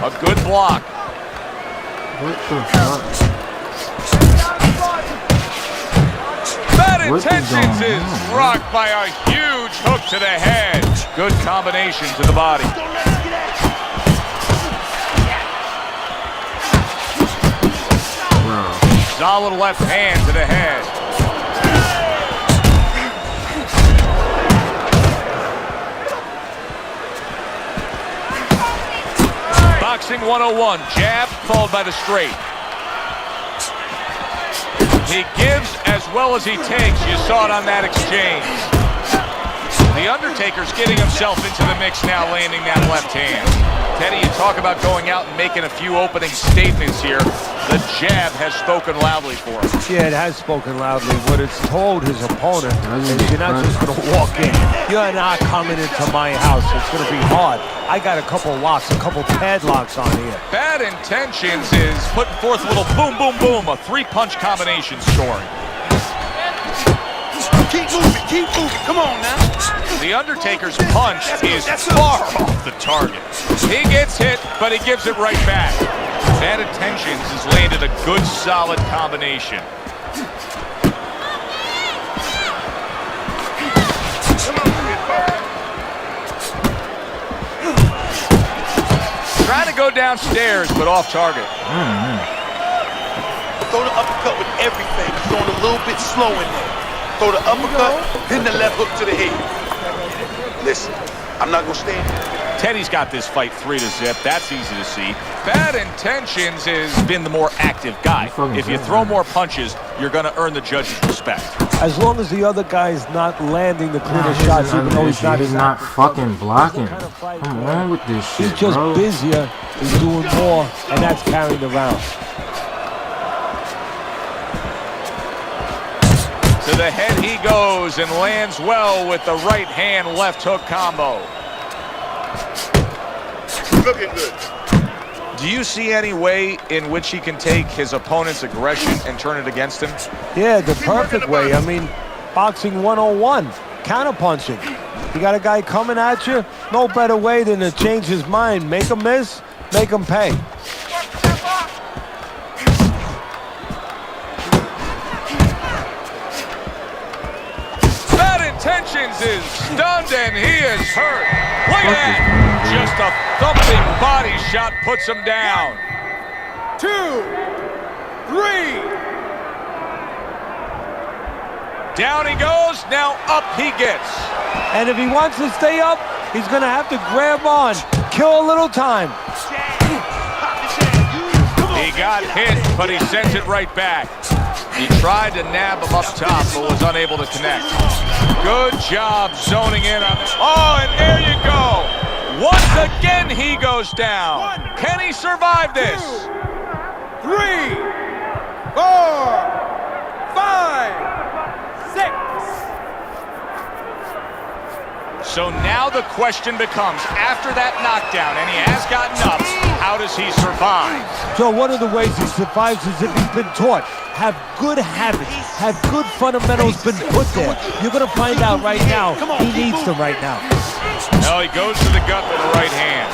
A good block. What the fuck? Bad Intentions is rocked by a huge hook to the head. Good combination to the body. Solid left hand to the head. Boxing 101, jab followed by the straight. He gives as well as he takes. You saw it on that exchange. The Undertaker's getting himself into the mix now, landing that left hand. Teddy, you talk about going out and making a few opening statements here. The jab has spoken loudly for him. Yeah, it has spoken loudly. What it's told his opponent is you're not just going to walk in. You're not coming into my house. It's going to be hard. I got a couple locks, a couple padlocks on here. Bad Intentions is putting forth a little boom, boom, boom, a three-punch combination story. Keep moving, come on now. The Undertaker's punch is far off the target. He gets hit, but he gives it right back. Bad Intentions has landed a good, solid combination. Trying to go downstairs, but off target. Throw the uppercut with everything. Throwing a little bit slow in there. Throw the uppercut, then the left hook to the head. Listen, I'm not gonna stand there. Teddy's got this fight 3-0. That's easy to see. Bad Intentions has been the more active guy. If you throw more punches, you're gonna earn the judge's respect. As long as the other guy's not landing the cleanest shots, even though he's not fucking blocking. Come on with this shit, he's just busier, he's doing more, and that's carrying the round. To the head he goes and lands well with the right hand left hook combo. Looking good. Do you see any way in which he can take his opponent's aggression and turn it against him? Yeah, the perfect way. I mean, boxing 101, counterpunching. You got a guy coming at you, no better way than to change his mind. Make him miss, make him pay. Intentions is stunned and he is hurt. Look at that. Just a thumping body shot puts him down. 2, 3. Down he goes. Now up he gets. And if he wants to stay up, he's going to have to grab on. Kill a little time. He got hit, but he sent it right back. He tried to nab him up top, but was unable to connect. Good job zoning in on this. Oh, and there you go. Once again, he goes down. Can he survive this? 3, 4, 5, 6. So now the question becomes, after that knockdown, and he has gotten up, how does he survive? So one of the ways he survives is if he's been taught. Have good habits, have good fundamentals been put there. You're going to find out right now. He needs them right now. No, he goes to the gut with the right hand.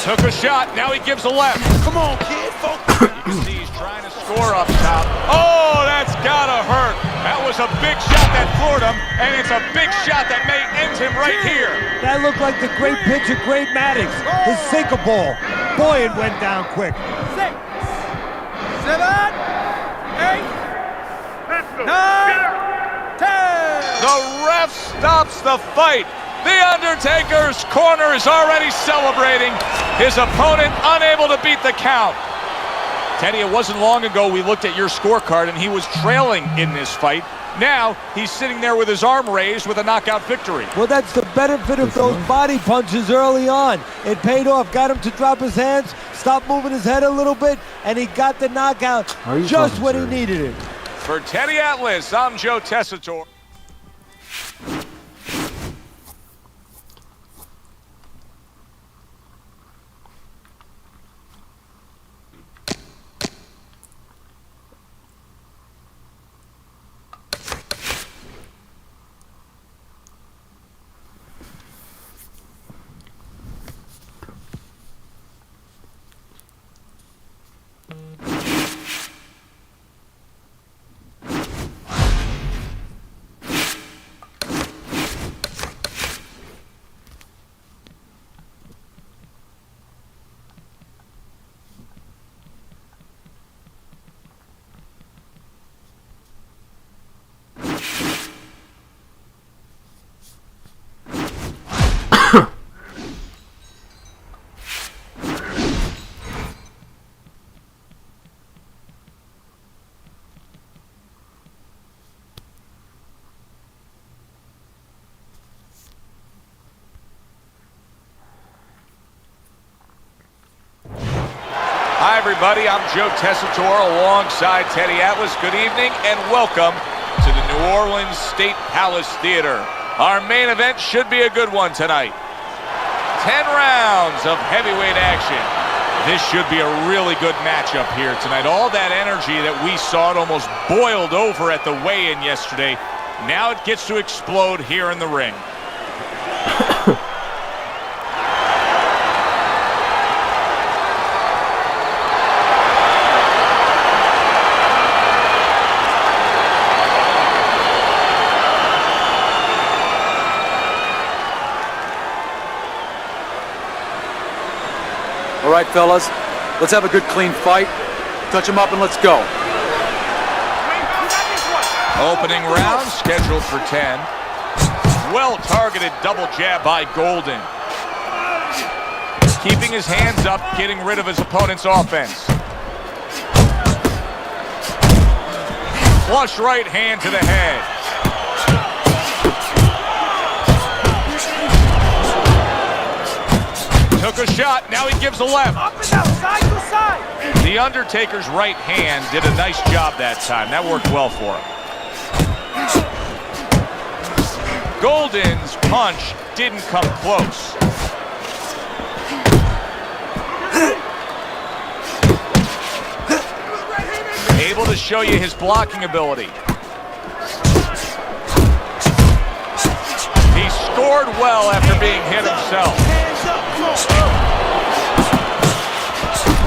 Took a shot, now he gives a left. Come on, kid, focus. He's trying to score up top. Oh, that's gotta hurt. That was a big shot that floored him, and it's a big shot that may end him right here. That looked like the great pitch of Great Maddox, his sinker ball. Boy, it went down quick. 7, 8, 9, 10. The ref stops the fight. The Undertaker's corner is already celebrating. His opponent unable to beat the count. Teddy, it wasn't long ago we looked at your scorecard and he was trailing in this fight. Now he's sitting there with his arm raised with a knockout victory. Well, that's the benefit of those body punches early on. It paid off. Got him to drop his hands, stop moving his head a little bit, and he got the knockout just when he needed it. For Teddy Atlas, I'm Joe Tessitore. Hi, everybody. I'm Joe Tessitore alongside Teddy Atlas. Good evening and welcome to the New Orleans State Palace Theater. Our main event should be a good one tonight. 10 rounds of heavyweight action. This should be a really good matchup here tonight. All that energy that we saw, it almost boiled over at the weigh-in yesterday. Now it gets to explode here in the ring. All right, fellas, let's have a good, clean fight. Touch him up and let's go. Opening round scheduled for 10. Well-targeted double jab by Golden. Keeping his hands up, getting rid of his opponent's offense. Flush right hand to the head. Took a shot, now he gives a left. Up and down, side to side. The Undertaker's right hand did a nice job that time. That worked well for him. Golden's punch didn't come close. Able to show you his blocking ability. He scored well after being hit himself.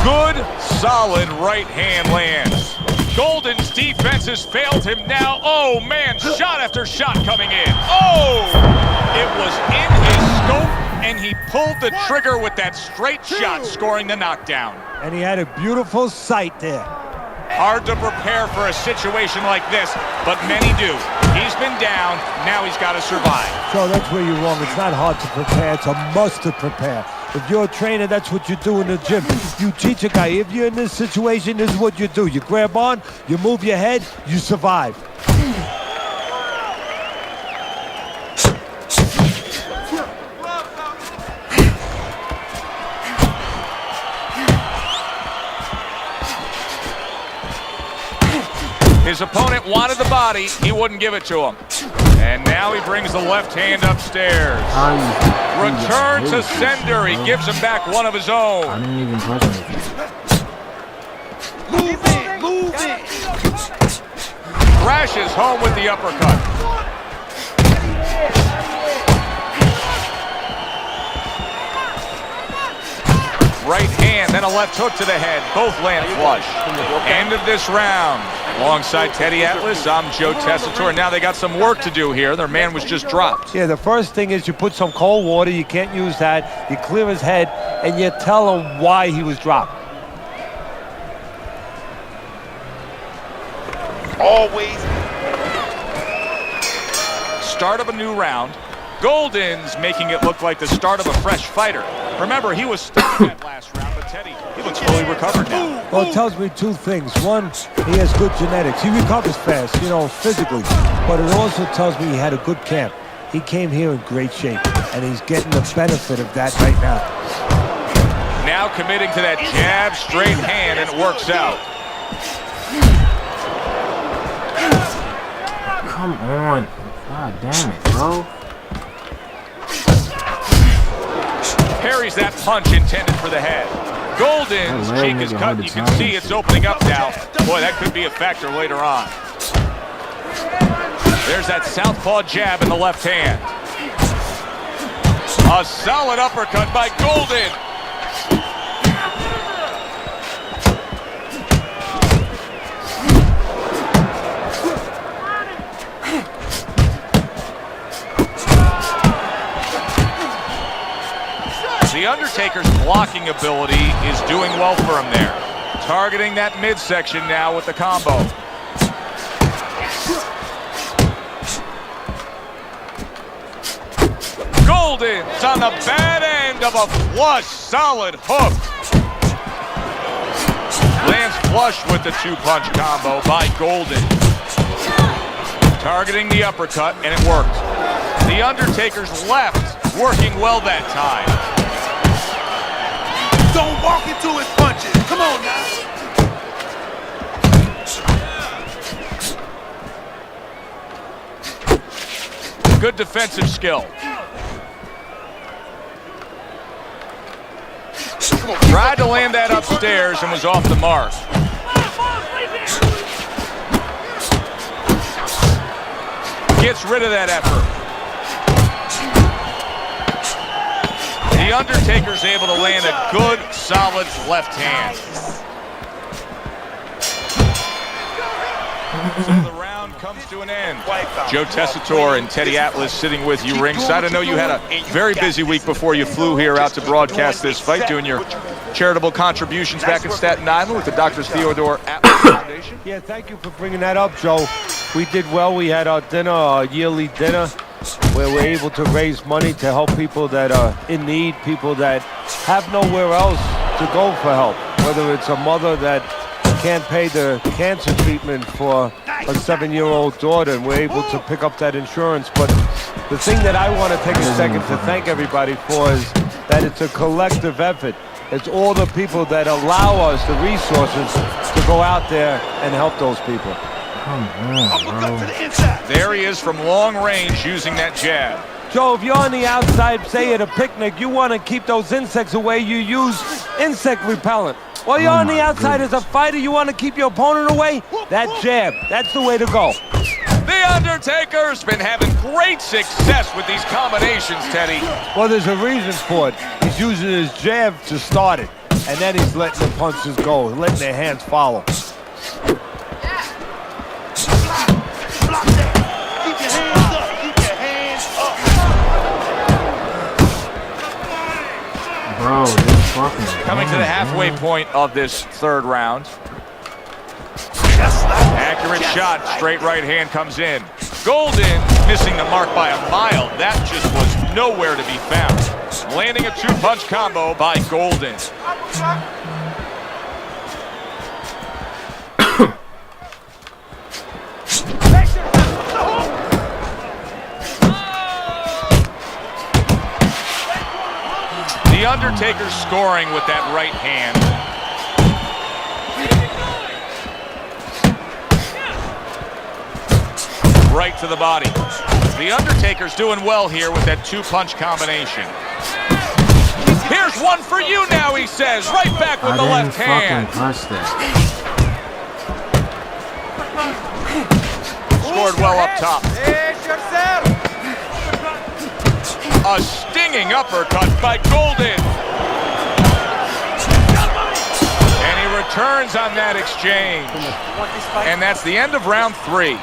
Good, solid right hand lands. Golden's defense has failed him now. Oh, man, shot after shot coming in. Oh! It was in his scope, and he pulled the trigger with that straight shot, scoring the knockdown. And he had a beautiful sight there. Hard to prepare for a situation like this, but many do. He's been down, now he's got to survive. So that's where you're wrong. It's not hard to prepare, it's a must to prepare. If you're a trainer, that's what you do in the gym. You teach a guy, if you're in this situation, this is what you do. You grab on, you move your head, you survive. His opponent wanted the body, he wouldn't give it to him. And now he brings the left hand upstairs. Return to sender, he gives him back one of his own. I didn't even touch anything. Move it, move it. Crashes home with the uppercut. Right hand, then a left hook to the head. Both land flush. End of this round. Alongside Teddy Atlas, I'm Joe Tessitore. Now they got some work to do here. Their man was just dropped. Yeah, the first thing is you put some cold water. You can't use that. You clear his head, and you tell him why he was dropped. always. Start of a new round. Golden's making it look like the start of a fresh fighter. Remember, he was stuck in that last round, but Teddy, he looks fully recovered now. Well, it tells me two things. One, he has good genetics. He recovers fast, you know, physically. But it also tells me he had a good camp. He came here in great shape, and he's getting the benefit of that right now. Now committing to that jab, straight hand, and it works out. Come on. God damn it, bro. Parries that punch intended for the head. Golden's cheek is cut. You can see it's opening up now. Boy, that could be a factor later on. There's that southpaw jab in the left hand. A solid uppercut by Golden. The Undertaker's blocking ability is doing well for him there. Targeting that midsection now with the combo. Golden's on the bad end of a flush, solid hook. Lands flush with the two-punch combo by Golden. Targeting the uppercut, and it worked. The Undertaker's left working well that time. Don't walk into his punches. Come on now. Good defensive skill. Tried to land that upstairs and was off the mark. Gets rid of that effort. The Undertaker's able to land a good, solid left hand. So the round comes to an end. Joe Tessitore and Teddy Atlas sitting with you ringside. I know you had a very busy week before you flew here out to broadcast this fight, doing your charitable contributions back in Staten Island with the Dr. Theodore Atlas Foundation. Yeah, thank you for bringing that up, Joe. We did well. We had our dinner, our yearly dinner, where we're able to raise money to help people that are in need, people that have nowhere else to go for help, whether it's a mother that can't pay the cancer treatment for a 7-year-old daughter, and we're able to pick up that insurance. But the thing that I want to take a second to thank everybody for is that it's a collective effort. It's all the people that allow us the resources to go out there and help those people. Come on, bro. There he is from long range using that jab. Joe, if you're on the outside, say at a picnic, you want to keep those insects away, you use insect repellent. While you're on the outside as a fighter, you want to keep your opponent away? That jab, that's the way to go. The Undertaker's been having great success with these combinations, Teddy. Well, there's a reason for it. He's using his jab to start it, and then he's letting the punches go, letting their hands follow. Bro, this fucking coming to the halfway point of this third round. Accurate shot, straight right hand comes in. Golden missing the mark by a mile. That just was nowhere to be found. Landing a two-punch combo by Golden. The Undertaker's scoring with that right hand. Right to the body. The Undertaker's doing well here with that two-punch combination. Here's one for you now, he says. Right back with the left hand. Scored well up top. A stinging uppercut by Golden. And he returns on that exchange. And that's the end of round 3.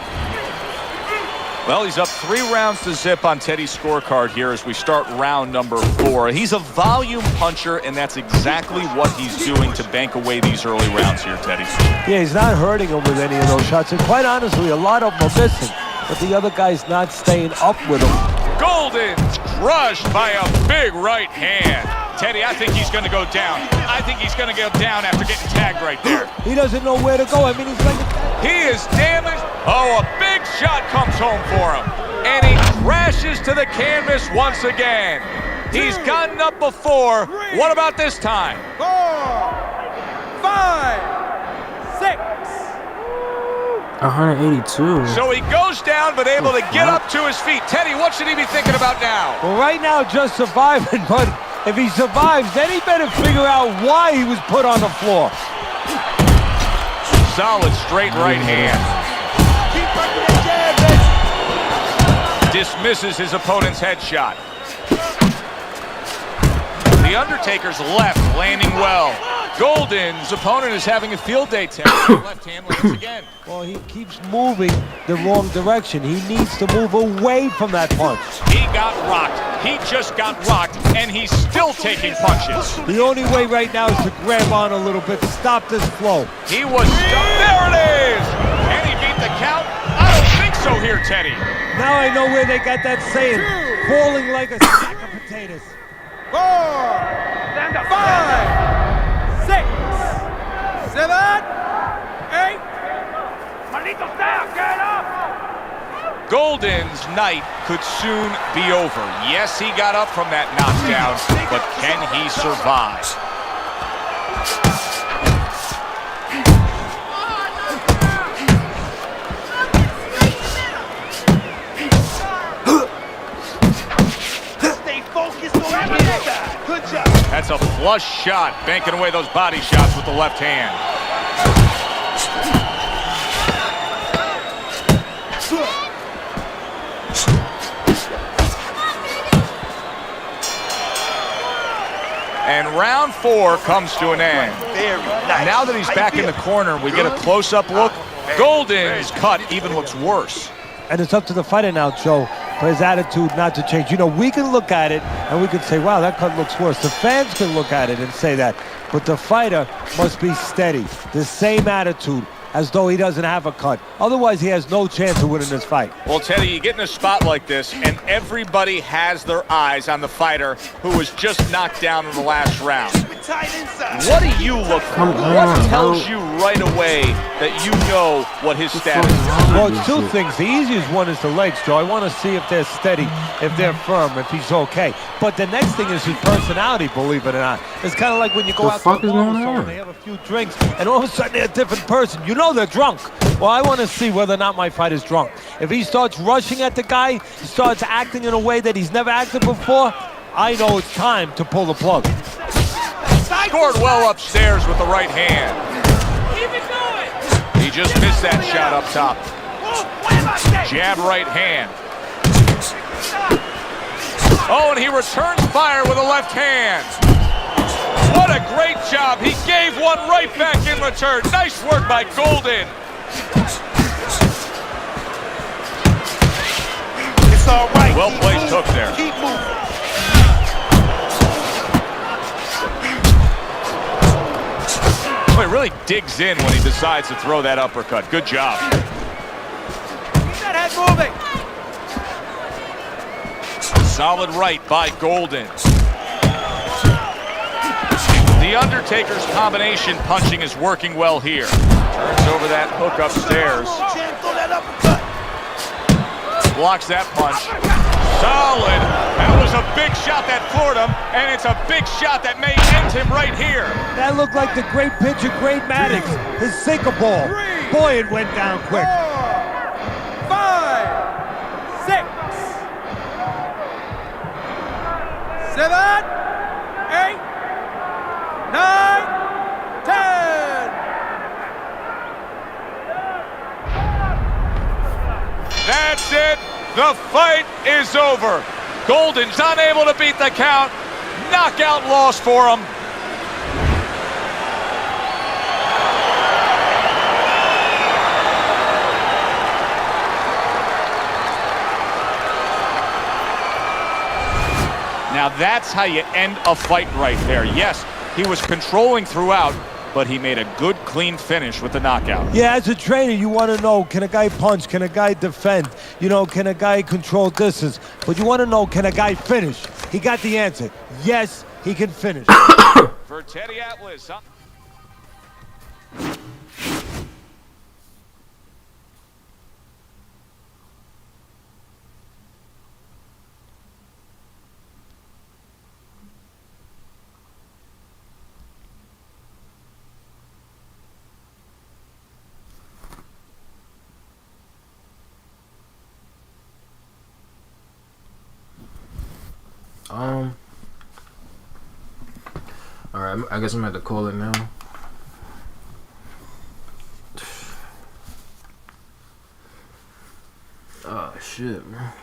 Well, he's up 3 rounds to zip on Teddy's scorecard here as we start round number 4. He's a volume puncher, and that's exactly what he's doing to bank away these early rounds here, Teddy. Yeah, he's not hurting him with any of those shots. And quite honestly, a lot of them are missing. But the other guy's not staying up with him. Golden's crushed by a big right hand. Teddy, I think he's going to go down. I think he's going to go down after getting tagged right there. He doesn't know where to go. I mean, he's like... He is damaged. Oh, a big shot comes home for him. And he crashes to the canvas once again. He's gotten up before. What about this time? 4, 5, 6. 182. So he goes down, but able to get up to his feet. Teddy, what should he be thinking about now? Well, right now, just surviving. But if he survives, then he better figure out why he was put on the floor. Solid straight right hand. Keep working that jab, bitch. Dismisses his opponent's headshot. The Undertaker's left landing well. Golden's opponent is having a field day. Left hand lands again. Well, he keeps moving the wrong direction. He needs to move away from that punch. He got rocked. He just got rocked, and he's still taking punches. The only way right now is to grab on a little bit, stop this flow. He was stuck. There it is! Can he beat the count? I don't think so here, Teddy. Now I know where they got that saying, falling like a sack of potatoes. 4, 5, 6, 7, 8. Maldito sea, get up! Golden's night could soon be over. Yes, he got up from that knockdown, but can he survive? Stay focused on that. Good job. That's a flush shot, banking away those body shots with the left hand. And round 4 comes to an end. Now that he's back in the corner, we get a close-up look. Golden's cut even looks worse. And it's up to the fighter now, Joe, for his attitude not to change. You know, we can look at it and we can say, wow, that cut looks worse. The fans can look at it and say that. But the fighter must be steady, the same attitude, as though he doesn't have a cut. Otherwise, he has no chance of winning this fight. Well, Teddy, you get in a spot like this, and everybody has their eyes on the fighter who was just knocked down in the last round. What do you look for? What tells you right away that you know what his status is? Well, it's 2 things. The easiest one is the legs, Joe. I want to see if they're steady, if they're firm, if he's okay. But the next thing is his personality, believe it or not. It's kind of like when you go out to a bar and they have a few drinks, and all of a sudden they're a different person. You know they're drunk. Well, I want to see whether or not my fighter's drunk. If he starts rushing at the guy, he starts acting in a way that he's never acted before, I know it's time to pull the plug. Scored well upstairs with the right hand. Keep it going. He just missed that shot up top. Jab right hand. Oh, and he returns fire with a left hand. What a great job. He gave one right back in return. Nice work by Golden. It's all right. Well placed hook there. Keep moving. He really digs in when he decides to throw that uppercut. Good job. Keep that head moving. Solid right by Golden. The Undertaker's combination punching is working well here. Turns over that hook upstairs. Blocks that punch. Solid. That was a big shot that floored him, and it's a big shot that may end him right here. That looked like the great pitcher, Great Maddox, his sinker ball. Boy, it went down quick. 4, 5, 6, 7, 8, 9, 10. That's it. The fight is over. Golden's unable to beat the count. Knockout loss for him. Now that's how you end a fight right there. Yes, he was controlling throughout, but he made a good, clean finish with the knockout. Yeah, as a trainer, you want to know, can a guy punch? Can a guy defend? You know, can a guy control distance? But you want to know, can a guy finish? He got the answer. Yes, he can finish. For Teddy Atlas, huh? Alright, I guess I'm gonna have to call it now. Oh shit, man.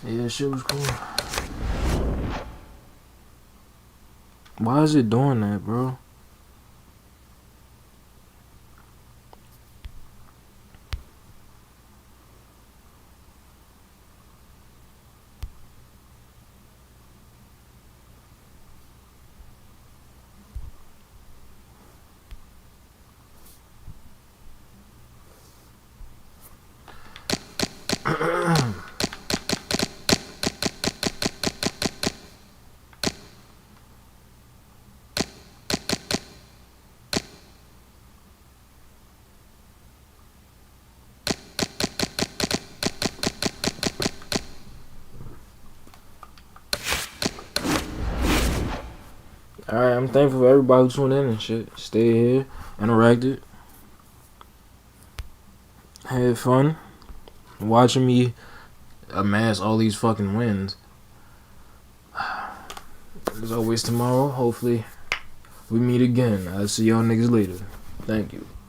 Yeah, shit was cool. Why is it doing that, bro? Alright, I'm thankful for everybody who tuned in and shit. Stay here, interacted, had fun, watching me amass all these fucking wins. As always, tomorrow, hopefully, we meet again. I'll see y'all niggas later. Thank you.